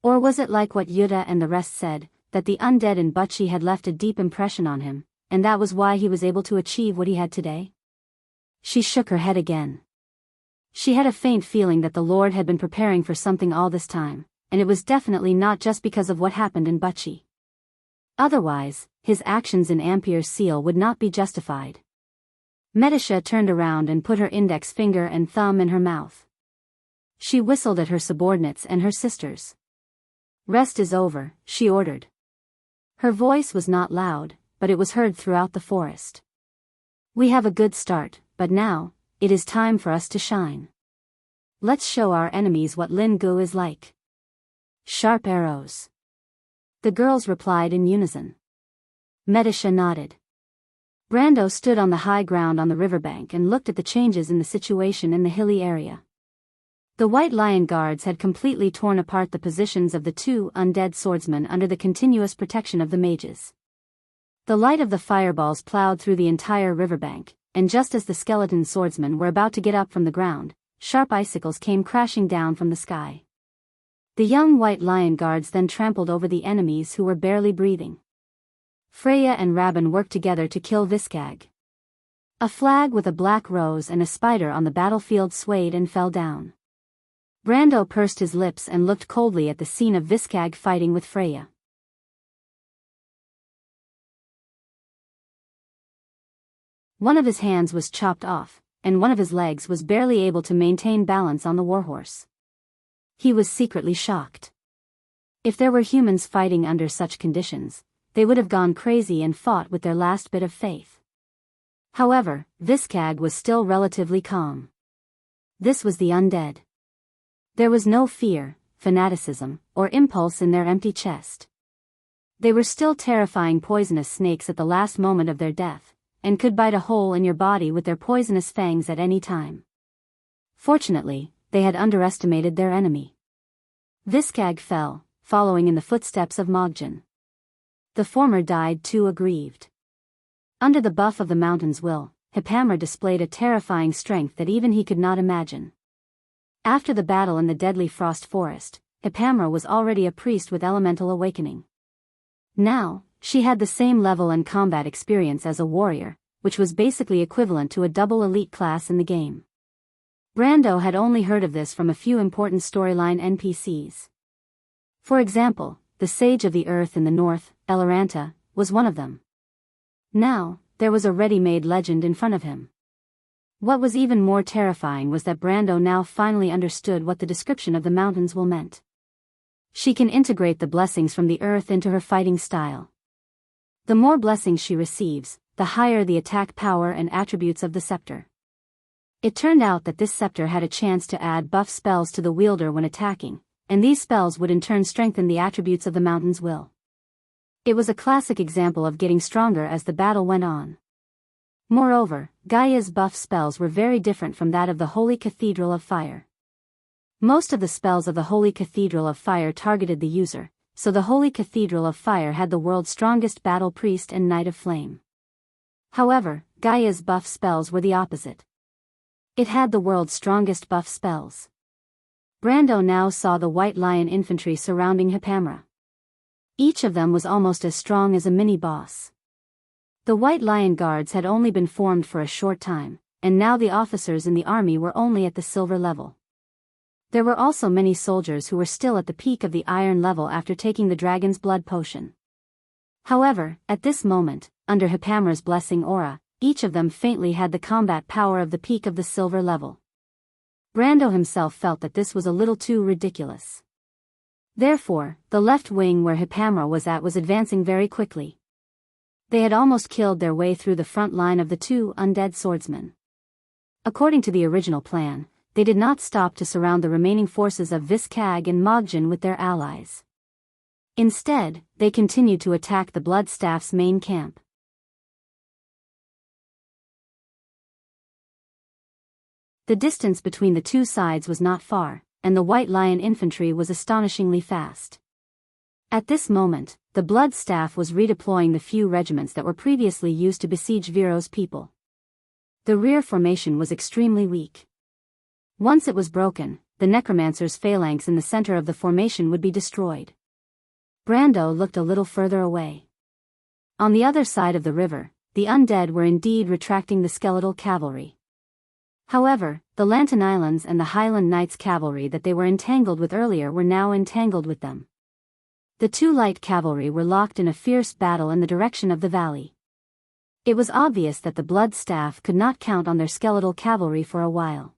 Or was it like what Yuta and the rest said, that the undead in Buchi had left a deep impression on him, and that was why he was able to achieve what he had today? She shook her head again. She had a faint feeling that the Lord had been preparing for something all this time, and it was definitely not just because of what happened in Buchi. Otherwise, his actions in Ampier's seal would not be justified. Medisha turned around and put her index finger and thumb in her mouth. She whistled at her subordinates and her sisters. "Rest is over," she ordered. Her voice was not loud, but it was heard throughout the forest. "We have a good start, but now, it is time for us to shine. Let's show our enemies what Lin Gu is like." "Sharp arrows." The girls replied in unison. Medisha nodded. Brando stood on the high ground on the riverbank and looked at the changes in the situation in the hilly area. The White Lion Guards had completely torn apart the positions of the 2 undead swordsmen under the continuous protection of the mages. The light of the fireballs plowed through the entire riverbank, and just as the skeleton swordsmen were about to get up from the ground, sharp icicles came crashing down from the sky. The young White Lion Guards then trampled over the enemies who were barely breathing. Freya and Rabin worked together to kill Viskag. A flag with a black rose and a spider on the battlefield swayed and fell down. Brando pursed his lips and looked coldly at the scene of Viskag fighting with Freya. One of his hands was chopped off, and one of his legs was barely able to maintain balance on the warhorse. He was secretly shocked. If there were humans fighting under such conditions, they would have gone crazy and fought with their last bit of faith. However, Viskag was still relatively calm. This was the undead. There was no fear, fanaticism, or impulse in their empty chest. They were still terrifying poisonous snakes at the last moment of their death, and could bite a hole in your body with their poisonous fangs at any time. Fortunately, they had underestimated their enemy. Viskag fell, following in the footsteps of Mogjan. The former died too aggrieved. Under the buff of the mountain's will, Hiphammer displayed a terrifying strength that even he could not imagine. After the battle in the deadly frost forest, Hiphammer was already a priest with elemental awakening. Now, she had the same level and combat experience as a warrior, which was basically equivalent to a double elite class in the game. Brando had only heard of this from a few important storyline NPCs. For example, the Sage of the Earth in the north, Eloranta, was one of them. Now, there was a ready-made legend in front of him. What was even more terrifying was that Brando now finally understood what the description of the mountains will meant. She can integrate the blessings from the earth into her fighting style. The more blessings she receives, the higher the attack power and attributes of the scepter. It turned out that this scepter had a chance to add buff spells to the wielder when attacking, and these spells would in turn strengthen the attributes of the mountain's will. It was a classic example of getting stronger as the battle went on. Moreover, Gaia's buff spells were very different from that of the Holy Cathedral of Fire. Most of the spells of the Holy Cathedral of Fire targeted the user, so the Holy Cathedral of Fire had the world's strongest battle priest and Knight of Flame. However, Gaia's buff spells were the opposite. It had the world's strongest buff spells. Brando now saw the White Lion infantry surrounding Hipamra. Each of them was almost as strong as a mini-boss. The White Lion guards had only been formed for a short time, and now the officers in the army were only at the silver level. There were also many soldiers who were still at the peak of the iron level after taking the dragon's blood potion. However, at this moment, under Hipamra's blessing aura, each of them faintly had the combat power of the peak of the silver level. Brando himself felt that this was a little too ridiculous. Therefore, the left wing where Hipamra was at was advancing very quickly. They had almost killed their way through the front line of the two undead swordsmen. According to the original plan, they did not stop to surround the remaining forces of Viskag and Mogjan with their allies. Instead, they continued to attack the Bloodstaff's main camp. The distance between the two sides was not far, and the White Lion infantry was astonishingly fast. At this moment, the Bloodstaff was redeploying the few regiments that were previously used to besiege Viro's people. The rear formation was extremely weak. Once it was broken, the Necromancer's phalanx in the center of the formation would be destroyed. Brando looked a little further away. On the other side of the river, the undead were indeed retracting the skeletal cavalry. However, the Lantern Islands and the Highland Knights cavalry that they were entangled with earlier were now entangled with them. The two light cavalry were locked in a fierce battle in the direction of the valley. It was obvious that the Bloodstaff could not count on their skeletal cavalry for a while.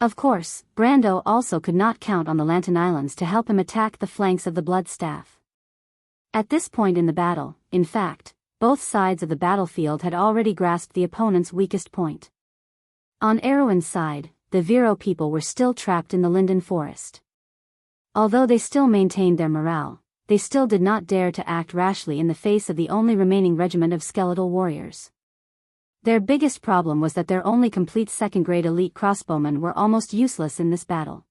Of course, Brando also could not count on the Lantern Islands to help him attack the flanks of the Bloodstaff. At this point in the battle, in fact, both sides of the battlefield had already grasped the opponent's weakest point. On Erwin's side, the Viro people were still trapped in the Linden Forest. Although they still maintained their morale, they still did not dare to act rashly in the face of the only remaining regiment of skeletal warriors. Their biggest problem was that their only complete second-grade elite crossbowmen were almost useless in this battle.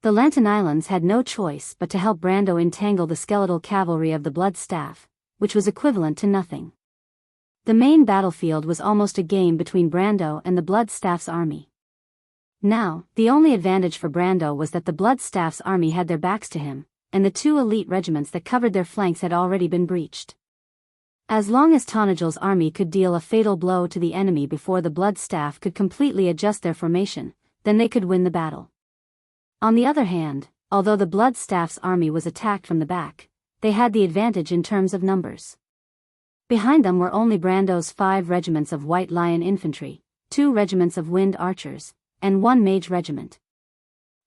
The Lantern Islands had no choice but to help Brando entangle the skeletal cavalry of the Bloodstaff, which was equivalent to nothing. The main battlefield was almost a game between Brando and the Bloodstaff's army. Now, the only advantage for Brando was that the Bloodstaff's army had their backs to him, and the two elite regiments that covered their flanks had already been breached. As long as Tanajal's army could deal a fatal blow to the enemy before the Bloodstaff could completely adjust their formation, then they could win the battle. On the other hand, although the Bloodstaff's army was attacked from the back, they had the advantage in terms of numbers. Behind them were only Brando's 5 regiments of White Lion infantry, 2 regiments of Wind Archers, and 1 mage regiment.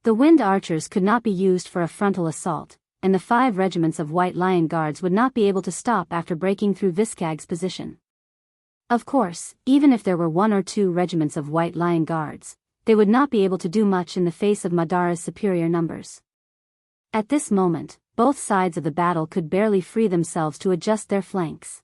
The Wind Archers could not be used for a frontal assault, and the 5 regiments of White Lion guards would not be able to stop after breaking through Viskag's position. Of course, even if there were 1 or 2 regiments of White Lion guards, they would not be able to do much in the face of Madara's superior numbers. At this moment, both sides of the battle could barely free themselves to adjust their flanks.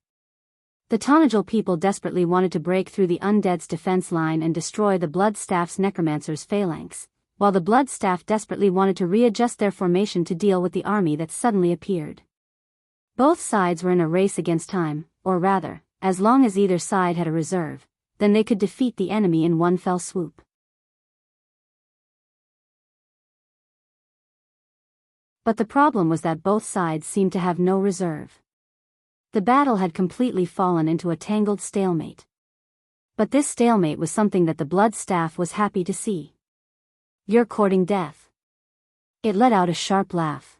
The Tanajal people desperately wanted to break through the undead's defense line and destroy the Bloodstaff's necromancer's phalanx, while the Bloodstaff desperately wanted to readjust their formation to deal with the army that suddenly appeared. Both sides were in a race against time, or rather, as long as either side had a reserve, then they could defeat the enemy in one fell swoop. But the problem was that both sides seemed to have no reserve. The battle had completely fallen into a tangled stalemate. But this stalemate was something that the blood staff was happy to see. "You're courting death." It let out a sharp laugh.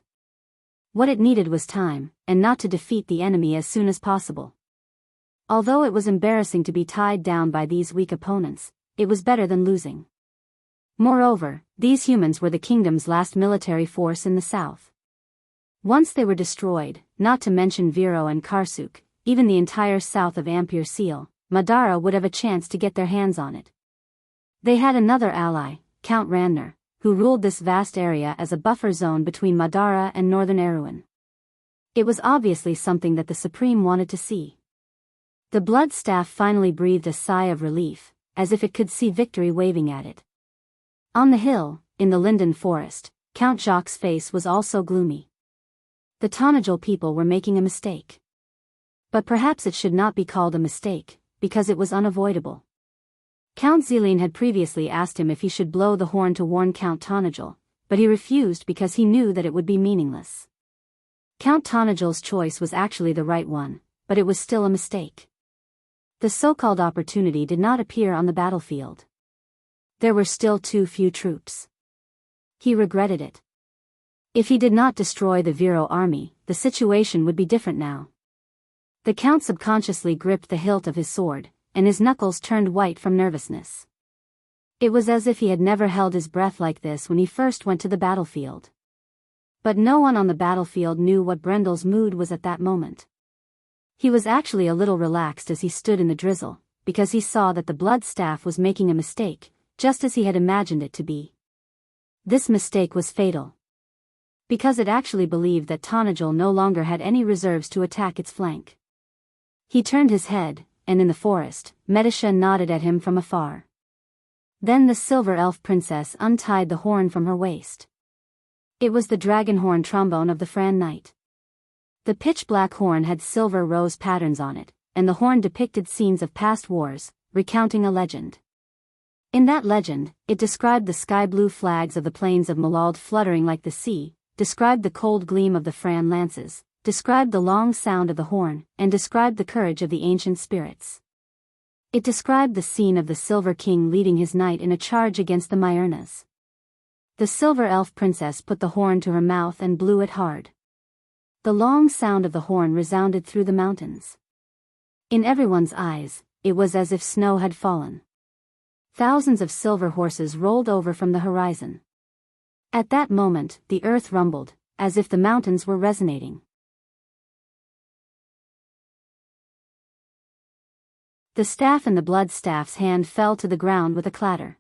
What it needed was time, and not to defeat the enemy as soon as possible. Although it was embarrassing to be tied down by these weak opponents, it was better than losing. Moreover, these humans were the kingdom's last military force in the south. Once they were destroyed, not to mention Viro and Karsuk, even the entire south of Ampere Seal, Madara would have a chance to get their hands on it. They had another ally, Count Randner, who ruled this vast area as a buffer zone between Madara and northern Erewhon. It was obviously something that the Supreme wanted to see. The blood staff finally breathed a sigh of relief, as if it could see victory waving at it. On the hill, in the linden forest, Count Jacques' face was also gloomy. The Tonajul people were making a mistake. But perhaps it should not be called a mistake, because it was unavoidable. Count Zelene had previously asked him if he should blow the horn to warn Count Tonajul, but he refused because he knew that it would be meaningless. Count Tonajul's choice was actually the right one, but it was still a mistake. The so-called opportunity did not appear on the battlefield. There were still too few troops. He regretted it. If he did not destroy the Viro army, the situation would be different now. The Count subconsciously gripped the hilt of his sword, and his knuckles turned white from nervousness. It was as if he had never held his breath like this when he first went to the battlefield. But no one on the battlefield knew what Brendel's mood was at that moment. He was actually a little relaxed as he stood in the drizzle, because he saw that the blood staff was making a mistake, just as he had imagined it to be. This mistake was fatal. Because it actually believed that Tonajul no longer had any reserves to attack its flank. He turned his head, and in the forest, Medisha nodded at him from afar. Then the silver elf princess untied the horn from her waist. It was the dragon horn trombone of the Fran Knight. The pitch-black horn had silver rose patterns on it, and the horn depicted scenes of past wars, recounting a legend. In that legend, it described the sky-blue flags of the plains of Malald fluttering like the sea, described the cold gleam of the Fran lances, described the long sound of the horn, and described the courage of the ancient spirits. It described the scene of the Silver King leading his knight in a charge against the Myernas. The silver elf princess put the horn to her mouth and blew it hard. The long sound of the horn resounded through the mountains. In everyone's eyes, it was as if snow had fallen. Thousands of silver horses rolled over from the horizon. At that moment, the earth rumbled, as if the mountains were resonating. The staff in the blood staff's hand fell to the ground with a clatter.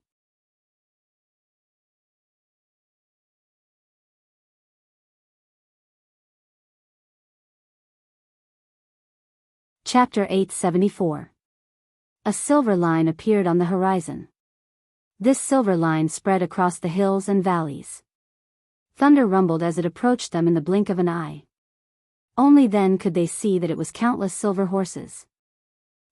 Chapter 874. A silver line appeared on the horizon. This silver line spread across the hills and valleys. Thunder rumbled as it approached them in the blink of an eye. Only then could they see that it was countless silver horses.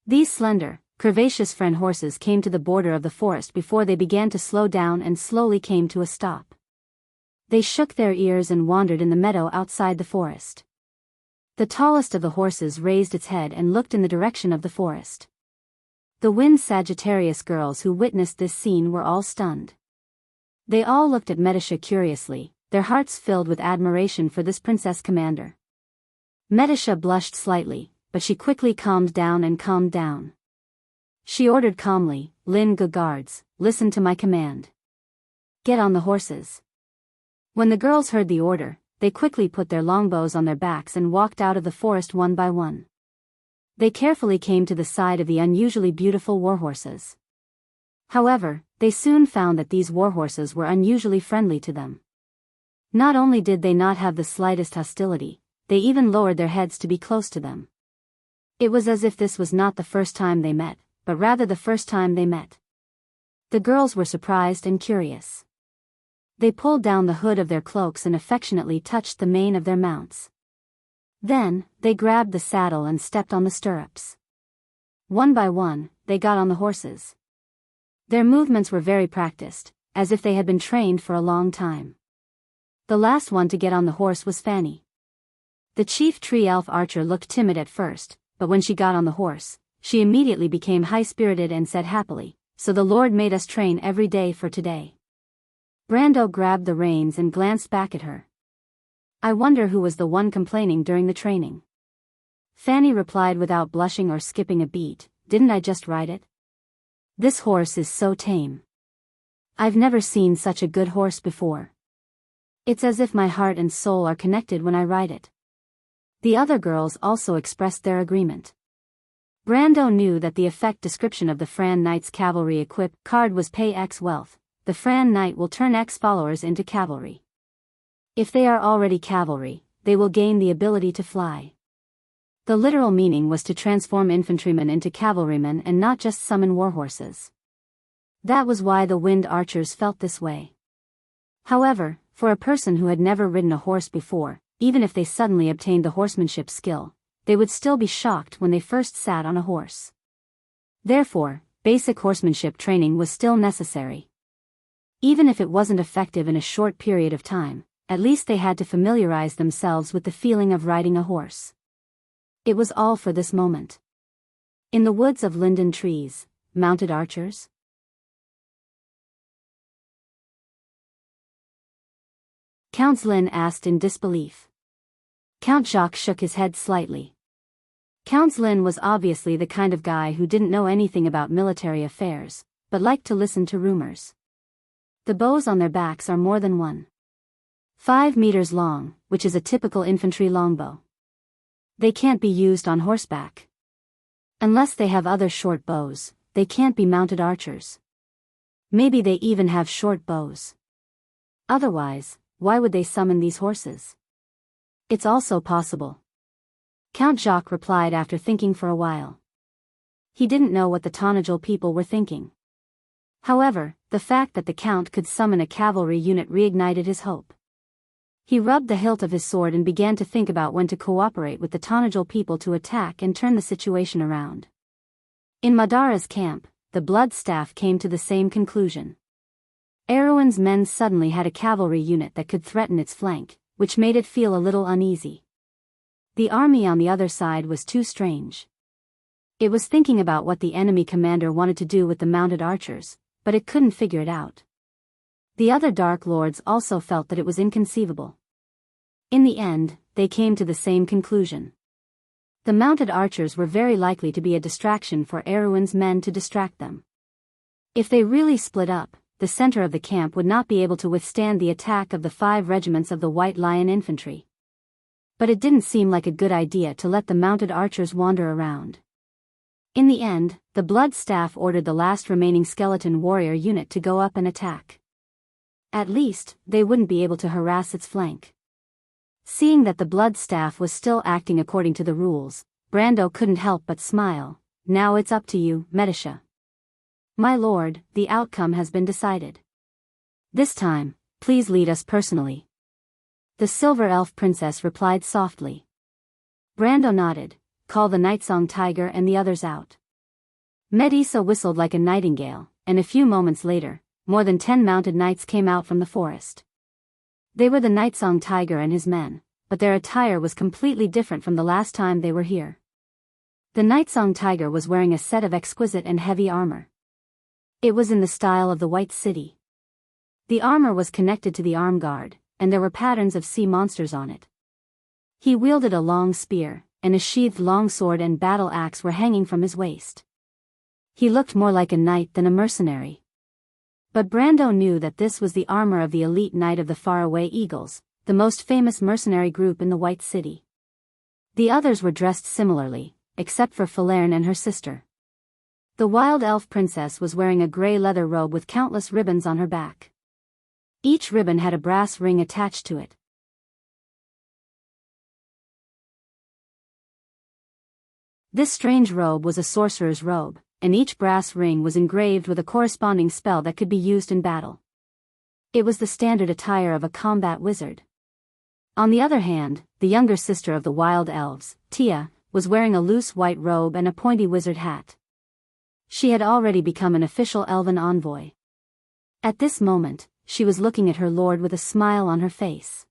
These slender, curvaceous Fren horses came to the border of the forest before they began to slow down and slowly came to a stop. They shook their ears and wandered in the meadow outside the forest. The tallest of the horses raised its head and looked in the direction of the forest. The Wind Sagittarius girls who witnessed this scene were all stunned. They all looked at Medisha curiously, their hearts filled with admiration for this princess commander. Medisha blushed slightly, but she quickly calmed down. She ordered calmly, "Lin Gu guards, listen to my command. Get on the horses." When the girls heard the order, they quickly put their longbows on their backs and walked out of the forest one by one. They carefully came to the side of the unusually beautiful warhorses. However, they soon found that these warhorses were unusually friendly to them. Not only did they not have the slightest hostility, they even lowered their heads to be close to them. It was as if this was not the first time they met, but rather the first time they met. The girls were surprised and curious. They pulled down the hood of their cloaks and affectionately touched the mane of their mounts. Then, they grabbed the saddle and stepped on the stirrups. One by one, they got on the horses. Their movements were very practiced, as if they had been trained for a long time. The last one to get on the horse was Fanny. The chief tree elf archer looked timid at first, but when she got on the horse, she immediately became high-spirited and said happily, "So the Lord made us train every day for today." Brando grabbed the reins and glanced back at her. "I wonder who was the one complaining during the training." Fanny replied without blushing or skipping a beat, "Didn't I just ride it? This horse is so tame. I've never seen such a good horse before. It's as if my heart and soul are connected when I ride it." The other girls also expressed their agreement. Brando knew that the effect description of the Fran Knight's cavalry equip card was pay X wealth. The Fran Knight will turn X followers into cavalry. If they are already cavalry, they will gain the ability to fly. The literal meaning was to transform infantrymen into cavalrymen and not just summon warhorses. That was why the wind archers felt this way. However, for a person who had never ridden a horse before, even if they suddenly obtained the horsemanship skill, they would still be shocked when they first sat on a horse. Therefore, basic horsemanship training was still necessary. Even if it wasn't effective in a short period of time, at least they had to familiarize themselves with the feeling of riding a horse. It was all for this moment. In the woods of linden trees, mounted archers? Count Lin asked in disbelief. Count Jacques shook his head slightly. Count Lin was obviously the kind of guy who didn't know anything about military affairs, but liked to listen to rumors. The bows on their backs are more than 1.5 meters long, which is a typical infantry longbow. They can't be used on horseback. Unless they have other short bows, they can't be mounted archers. Maybe they even have short bows. Otherwise, why would they summon these horses? It's also possible. Count Jacques replied after thinking for a while. He didn't know what the Tanajul people were thinking. However, the fact that the Count could summon a cavalry unit reignited his hope. He rubbed the hilt of his sword and began to think about when to cooperate with the Tanajul people to attack and turn the situation around. In Madara's camp, the blood staff came to the same conclusion. Erewhon's men suddenly had a cavalry unit that could threaten its flank, which made it feel a little uneasy. The army on the other side was too strange. It was thinking about what the enemy commander wanted to do with the mounted archers, but it couldn't figure it out. The other Dark Lords also felt that it was inconceivable. In the end, they came to the same conclusion. The mounted archers were very likely to be a distraction for Erewhon's men to distract them. If they really split up, the center of the camp would not be able to withstand the attack of the 5 regiments of the White Lion Infantry. But it didn't seem like a good idea to let the mounted archers wander around. In the end, the Blood Staff ordered the last remaining skeleton warrior unit to go up and attack. At least, they wouldn't be able to harass its flank. Seeing that the Blood Staff was still acting according to the rules, Brando couldn't help but smile. "Now it's up to you, Medisha." "My lord, the outcome has been decided. This time, please lead us personally." The Silver Elf Princess replied softly. Brando nodded. "Call the Nightsong Tiger and the others out." Medisa whistled like a nightingale, and a few moments later, more than 10 mounted knights came out from the forest. They were the Nightsong Tiger and his men, but their attire was completely different from the last time they were here. The Nightsong Tiger was wearing a set of exquisite and heavy armor. It was in the style of the White City. The armor was connected to the arm guard, and there were patterns of sea monsters on it. He wielded a long spear, and a sheathed longsword and battle axe were hanging from his waist. He looked more like a knight than a mercenary. But Brando knew that this was the armor of the elite Knight of the Faraway Eagles, the most famous mercenary group in the White City. The others were dressed similarly, except for Falerne and her sister. The Wild Elf Princess was wearing a gray leather robe with countless ribbons on her back. Each ribbon had a brass ring attached to it. This strange robe was a sorcerer's robe, and each brass ring was engraved with a corresponding spell that could be used in battle. It was the standard attire of a combat wizard. On the other hand, the younger sister of the Wild Elves, Tia, was wearing a loose white robe and a pointy wizard hat. She had already become an official elven envoy. At this moment, she was looking at her lord with a smile on her face.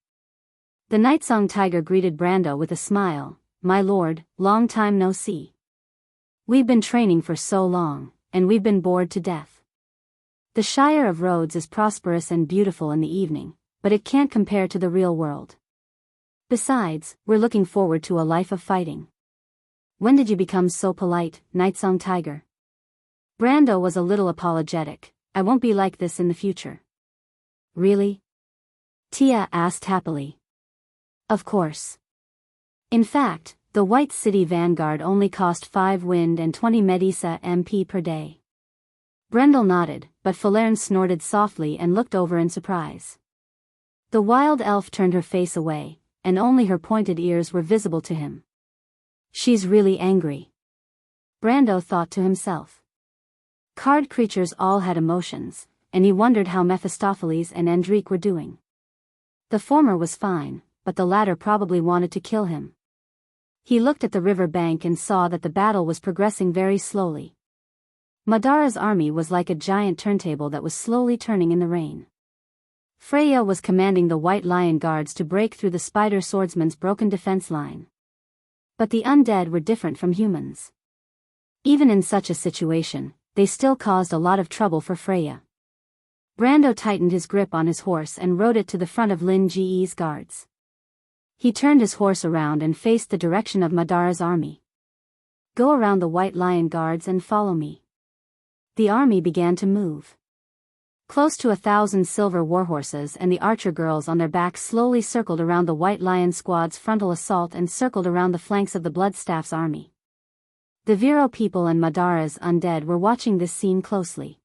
The Nightsong Tiger greeted Brando with a smile. "My lord, long time no see." We've been training for so long, and we've been bored to death. The Shire of Rhodes is prosperous and beautiful in the evening, but it can't compare to the real world. Besides, we're looking forward to a life of fighting. When did you become so polite, Nightsong Tiger? Brando was a little apologetic. I won't be like this in the future. Really? Tia asked happily. Of course. In fact, the White City Vanguard only cost 5 wind and 20 Medisa MP per day. Brendel nodded, but Falerne snorted softly and looked over in surprise. The wild elf turned her face away, and only her pointed ears were visible to him. She's really angry. Brando thought to himself. Card creatures all had emotions, and he wondered how Mephistopheles and Endrique were doing. The former was fine, but the latter probably wanted to kill him. He looked at the river bank and saw that the battle was progressing very slowly. Madara's army was like a giant turntable that was slowly turning in the rain. Freya was commanding the White Lion Guards to break through the Spider Swordsman's broken defense line. But the undead were different from humans. Even in such a situation, they still caused a lot of trouble for Freya. Brando tightened his grip on his horse and rode it to the front of Lin Ge's guards. He turned his horse around and faced the direction of Madara's army. Go around the White Lion Guards and follow me. The army began to move. Close to 1,000 silver warhorses and the archer girls on their backs slowly circled around the White Lion Squad's frontal assault and circled around the flanks of the Bloodstaff's army. The Viro people and Madara's undead were watching this scene closely.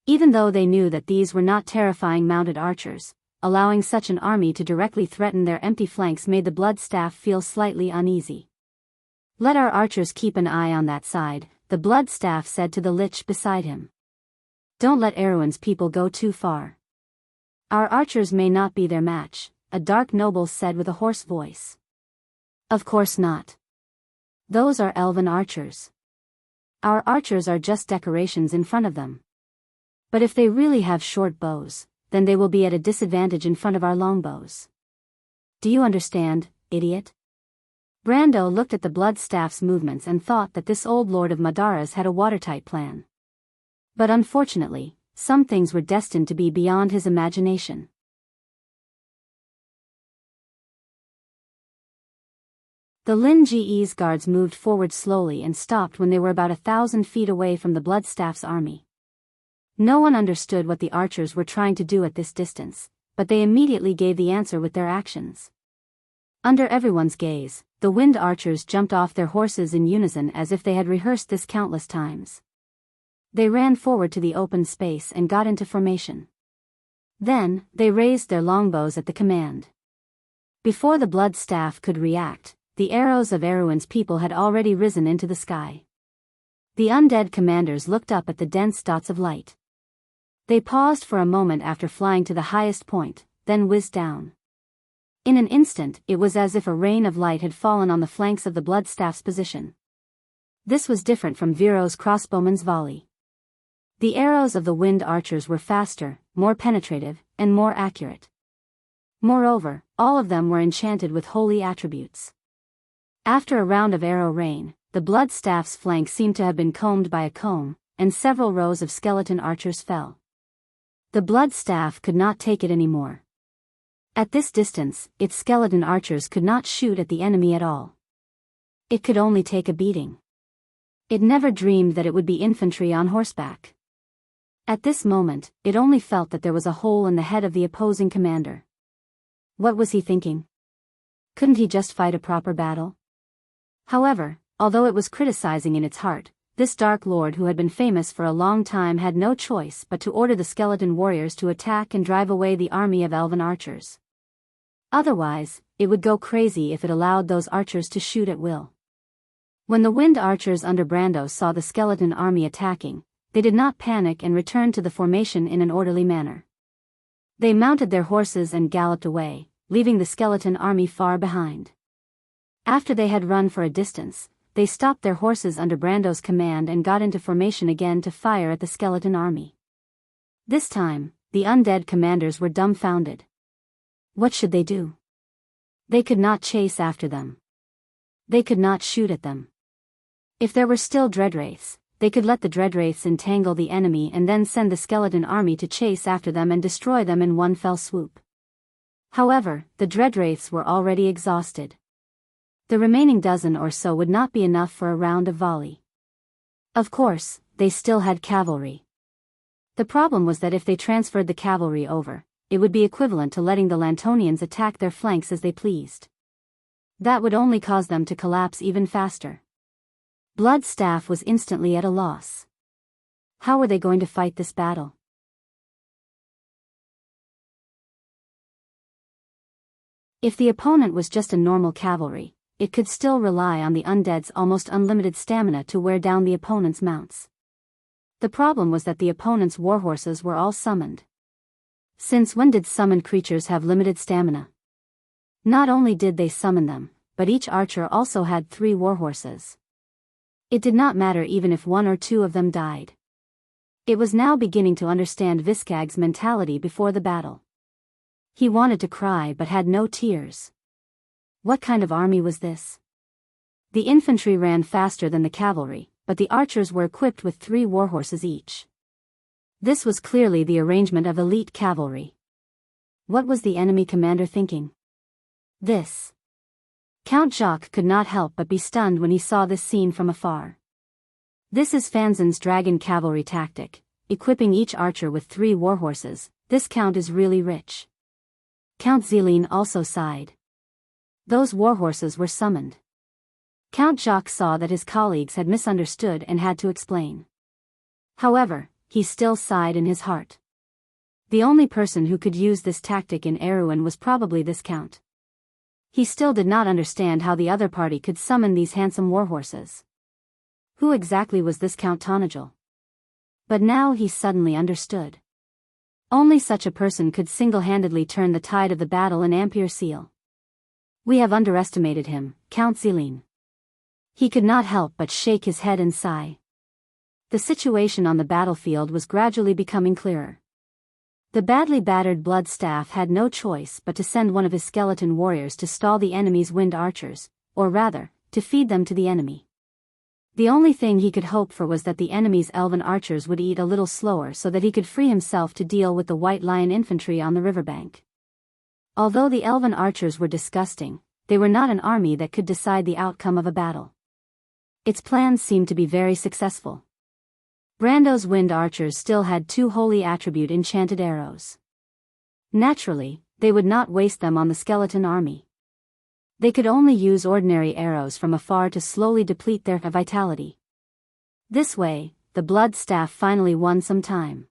Even though they knew that these were not terrifying mounted archers, allowing such an army to directly threaten their empty flanks made the Bloodstaff feel slightly uneasy. Let our archers keep an eye on that side, the Bloodstaff said to the Lich beside him. Don't let Erwin's people go too far. Our archers may not be their match, a dark noble said with a hoarse voice. Of course not. Those are elven archers. Our archers are just decorations in front of them. But if they really have short bows, then they will be at a disadvantage in front of our longbows. Do you understand, idiot? Brando looked at the Bloodstaff's movements and thought that this old lord of Madara's had a watertight plan. But unfortunately, some things were destined to be beyond his imagination. The Lin Ge's guards moved forward slowly and stopped when they were about 1,000 feet away from the Bloodstaff's army. No one understood what the archers were trying to do at this distance, but they immediately gave the answer with their actions. Under everyone's gaze, the wind archers jumped off their horses in unison as if they had rehearsed this countless times. They ran forward to the open space and got into formation. Then, they raised their longbows at the command. Before the Bloodstaff could react, the arrows of Erwin's people had already risen into the sky. The undead commanders looked up at the dense dots of light. They paused for a moment after flying to the highest point, then whizzed down. In an instant, it was as if a rain of light had fallen on the flanks of the Bloodstaff's position. This was different from Viro's crossbowman's volley. The arrows of the wind archers were faster, more penetrative, and more accurate. Moreover, all of them were enchanted with holy attributes. After a round of arrow rain, the Bloodstaff's flanks seemed to have been combed by a comb, and several rows of skeleton archers fell. The Bloodstaff could not take it anymore. At this distance, its skeleton archers could not shoot at the enemy at all. It could only take a beating. It never dreamed that it would be infantry on horseback. At this moment, it only felt that there was a hole in the head of the opposing commander. What was he thinking? Couldn't he just fight a proper battle? However, although it was criticizing in its heart, this Dark Lord who had been famous for a long time had no choice but to order the skeleton warriors to attack and drive away the army of elven archers. Otherwise, it would go crazy if it allowed those archers to shoot at will. When the wind archers under Brando saw the skeleton army attacking, they did not panic and returned to the formation in an orderly manner. They mounted their horses and galloped away, leaving the skeleton army far behind. After they had run for a distance, they stopped their horses under Brando's command and got into formation again to fire at the skeleton army. This time, the undead commanders were dumbfounded. What should they do? They could not chase after them. They could not shoot at them. If there were still dreadwraiths, they could let the dreadwraiths entangle the enemy and then send the skeleton army to chase after them and destroy them in one fell swoop. However, the dreadwraiths were already exhausted. The remaining dozen or so would not be enough for a round of volley. Of course, they still had cavalry. The problem was that if they transferred the cavalry over, it would be equivalent to letting the Lantonians attack their flanks as they pleased. That would only cause them to collapse even faster. Bloodstaff was instantly at a loss. How were they going to fight this battle? If the opponent was just a normal cavalry, it could still rely on the undead's almost unlimited stamina to wear down the opponent's mounts. The problem was that the opponent's warhorses were all summoned. Since when did summoned creatures have limited stamina? Not only did they summon them, but each archer also had 3 warhorses. It did not matter even if 1 or 2 of them died. It was now beginning to understand Viscag's mentality before the battle. He wanted to cry but had no tears. What kind of army was this? The infantry ran faster than the cavalry, but the archers were equipped with 3 warhorses each. This was clearly the arrangement of elite cavalry. What was the enemy commander thinking? This. Count Jacques could not help but be stunned when he saw this scene from afar. This is Fanzin's dragon cavalry tactic, equipping each archer with 3 warhorses. This count is really rich. Count Zeline also sighed. Those warhorses were summoned. Count Jacques saw that his colleagues had misunderstood and had to explain. However, he still sighed in his heart. The only person who could use this tactic in Erewhon was probably this count. He still did not understand how the other party could summon these handsome warhorses. Who exactly was this Count Tonagel? But now he suddenly understood. Only such a person could single-handedly turn the tide of the battle in Ampere Seal. We have underestimated him, Count Zeline. He could not help but shake his head and sigh. The situation on the battlefield was gradually becoming clearer. The badly battered Bloodstaff had no choice but to send one of his skeleton warriors to stall the enemy's wind archers, or rather, to feed them to the enemy. The only thing he could hope for was that the enemy's elven archers would eat a little slower so that he could free himself to deal with the White Lion infantry on the riverbank. Although the elven archers were disgusting, they were not an army that could decide the outcome of a battle. Its plans seemed to be very successful. Brando's wind archers still had 2 holy attribute enchanted arrows. Naturally, they would not waste them on the skeleton army. They could only use ordinary arrows from afar to slowly deplete their vitality. This way, the Bloodstaff finally won some time.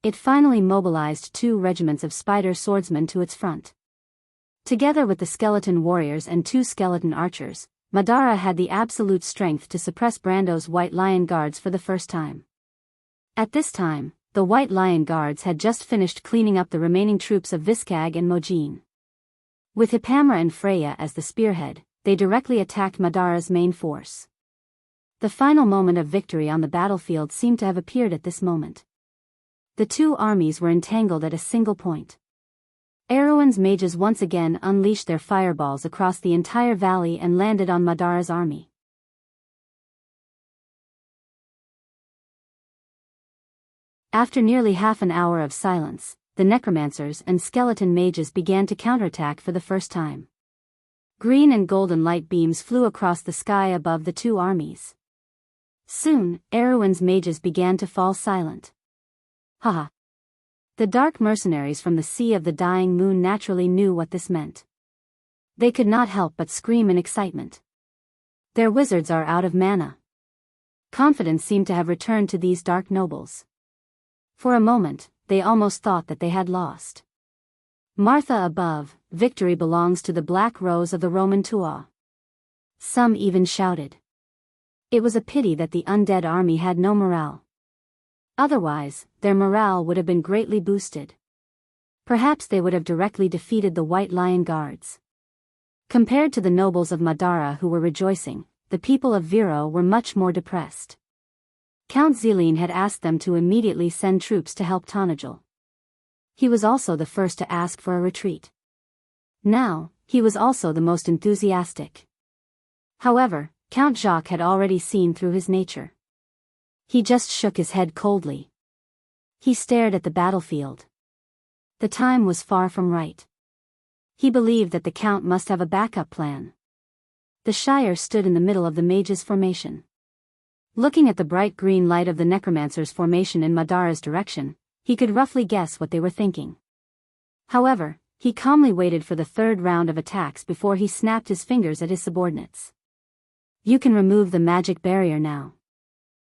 It finally mobilized 2 regiments of spider swordsmen to its front. Together with the skeleton warriors and 2 skeleton archers, Madara had the absolute strength to suppress Brando's White Lion Guards for the first time. At this time, the White Lion Guards had just finished cleaning up the remaining troops of Viscag and Mojin. With Hippamra and Freya as the spearhead, they directly attacked Madara's main force. The final moment of victory on the battlefield seemed to have appeared at this moment. The 2 armies were entangled at a single point. Erewhon's mages once again unleashed their fireballs across the entire valley and landed on Madara's army. After nearly half an hour of silence, the necromancers and skeleton mages began to counterattack for the first time. Green and golden light beams flew across the sky above the 2 armies. Soon, Erewhon's mages began to fall silent. Haha. The dark mercenaries from the Sea of the Dying Moon naturally knew what this meant. They could not help but scream in excitement. Their wizards are out of mana. Confidence seemed to have returned to these dark nobles. For a moment, they almost thought that they had lost. Martha above, victory belongs to the Black Rose of the Roman Tuath. Some even shouted. It was a pity that the undead army had no morale. Otherwise, their morale would have been greatly boosted. Perhaps they would have directly defeated the White Lion Guards. Compared to the nobles of Madara who were rejoicing, the people of Viro were much more depressed. Count Zeline had asked them to immediately send troops to help Tonagel. He was also the first to ask for a retreat. Now, he was also the most enthusiastic. However, Count Jacques had already seen through his nature. He just shook his head coldly. He stared at the battlefield. The time was far from right. He believed that the Count must have a backup plan. The Shire stood in the middle of the mages' formation. Looking at the bright green light of the necromancer's formation in Madara's direction, he could roughly guess what they were thinking. However, he calmly waited for the third round of attacks before he snapped his fingers at his subordinates. You can remove the magic barrier now.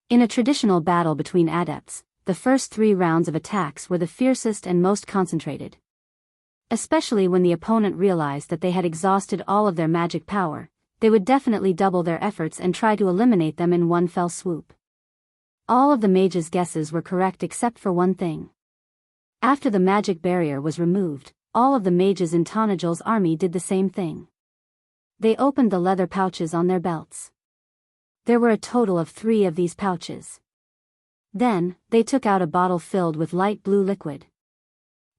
In a traditional battle between adepts, the first 3 rounds of attacks were the fiercest and most concentrated. Especially when the opponent realized that they had exhausted all of their magic power, they would definitely double their efforts and try to eliminate them in one fell swoop. All of the mages' guesses were correct except for one thing. After the magic barrier was removed, all of the mages in Tanagel's army did the same thing. They opened the leather pouches on their belts. There were a total of 3 of these pouches. Then, they took out a bottle filled with light blue liquid.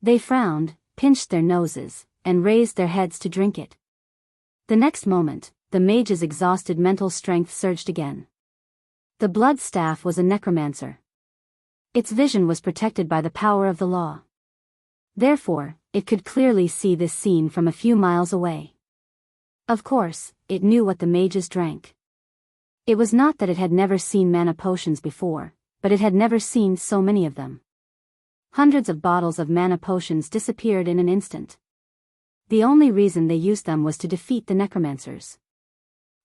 They frowned, pinched their noses, and raised their heads to drink it. The next moment, the mage's exhausted mental strength surged again. The blood staff was a necromancer. Its vision was protected by the power of the law. Therefore, it could clearly see this scene from a few miles away. Of course, it knew what the mages drank. It was not that it had never seen mana potions before, but it had never seen so many of them. Hundreds of bottles of mana potions disappeared in an instant. The only reason they used them was to defeat the necromancers.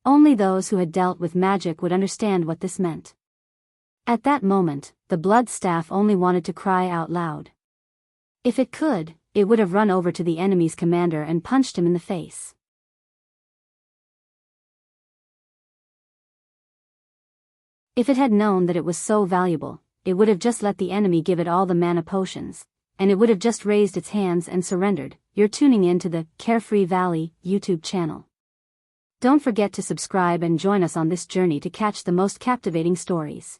Only those who had dealt with magic would understand what this meant. At that moment, the blood staff only wanted to cry out loud. If it could, it would have run over to the enemy's commander and punched him in the face. If it had known that it was so valuable, it would have just let the enemy give it all the mana potions, and it would have just raised its hands and surrendered. You're tuning in to the Carefree Valley YouTube channel. Don't forget to subscribe and join us on this journey to catch the most captivating stories.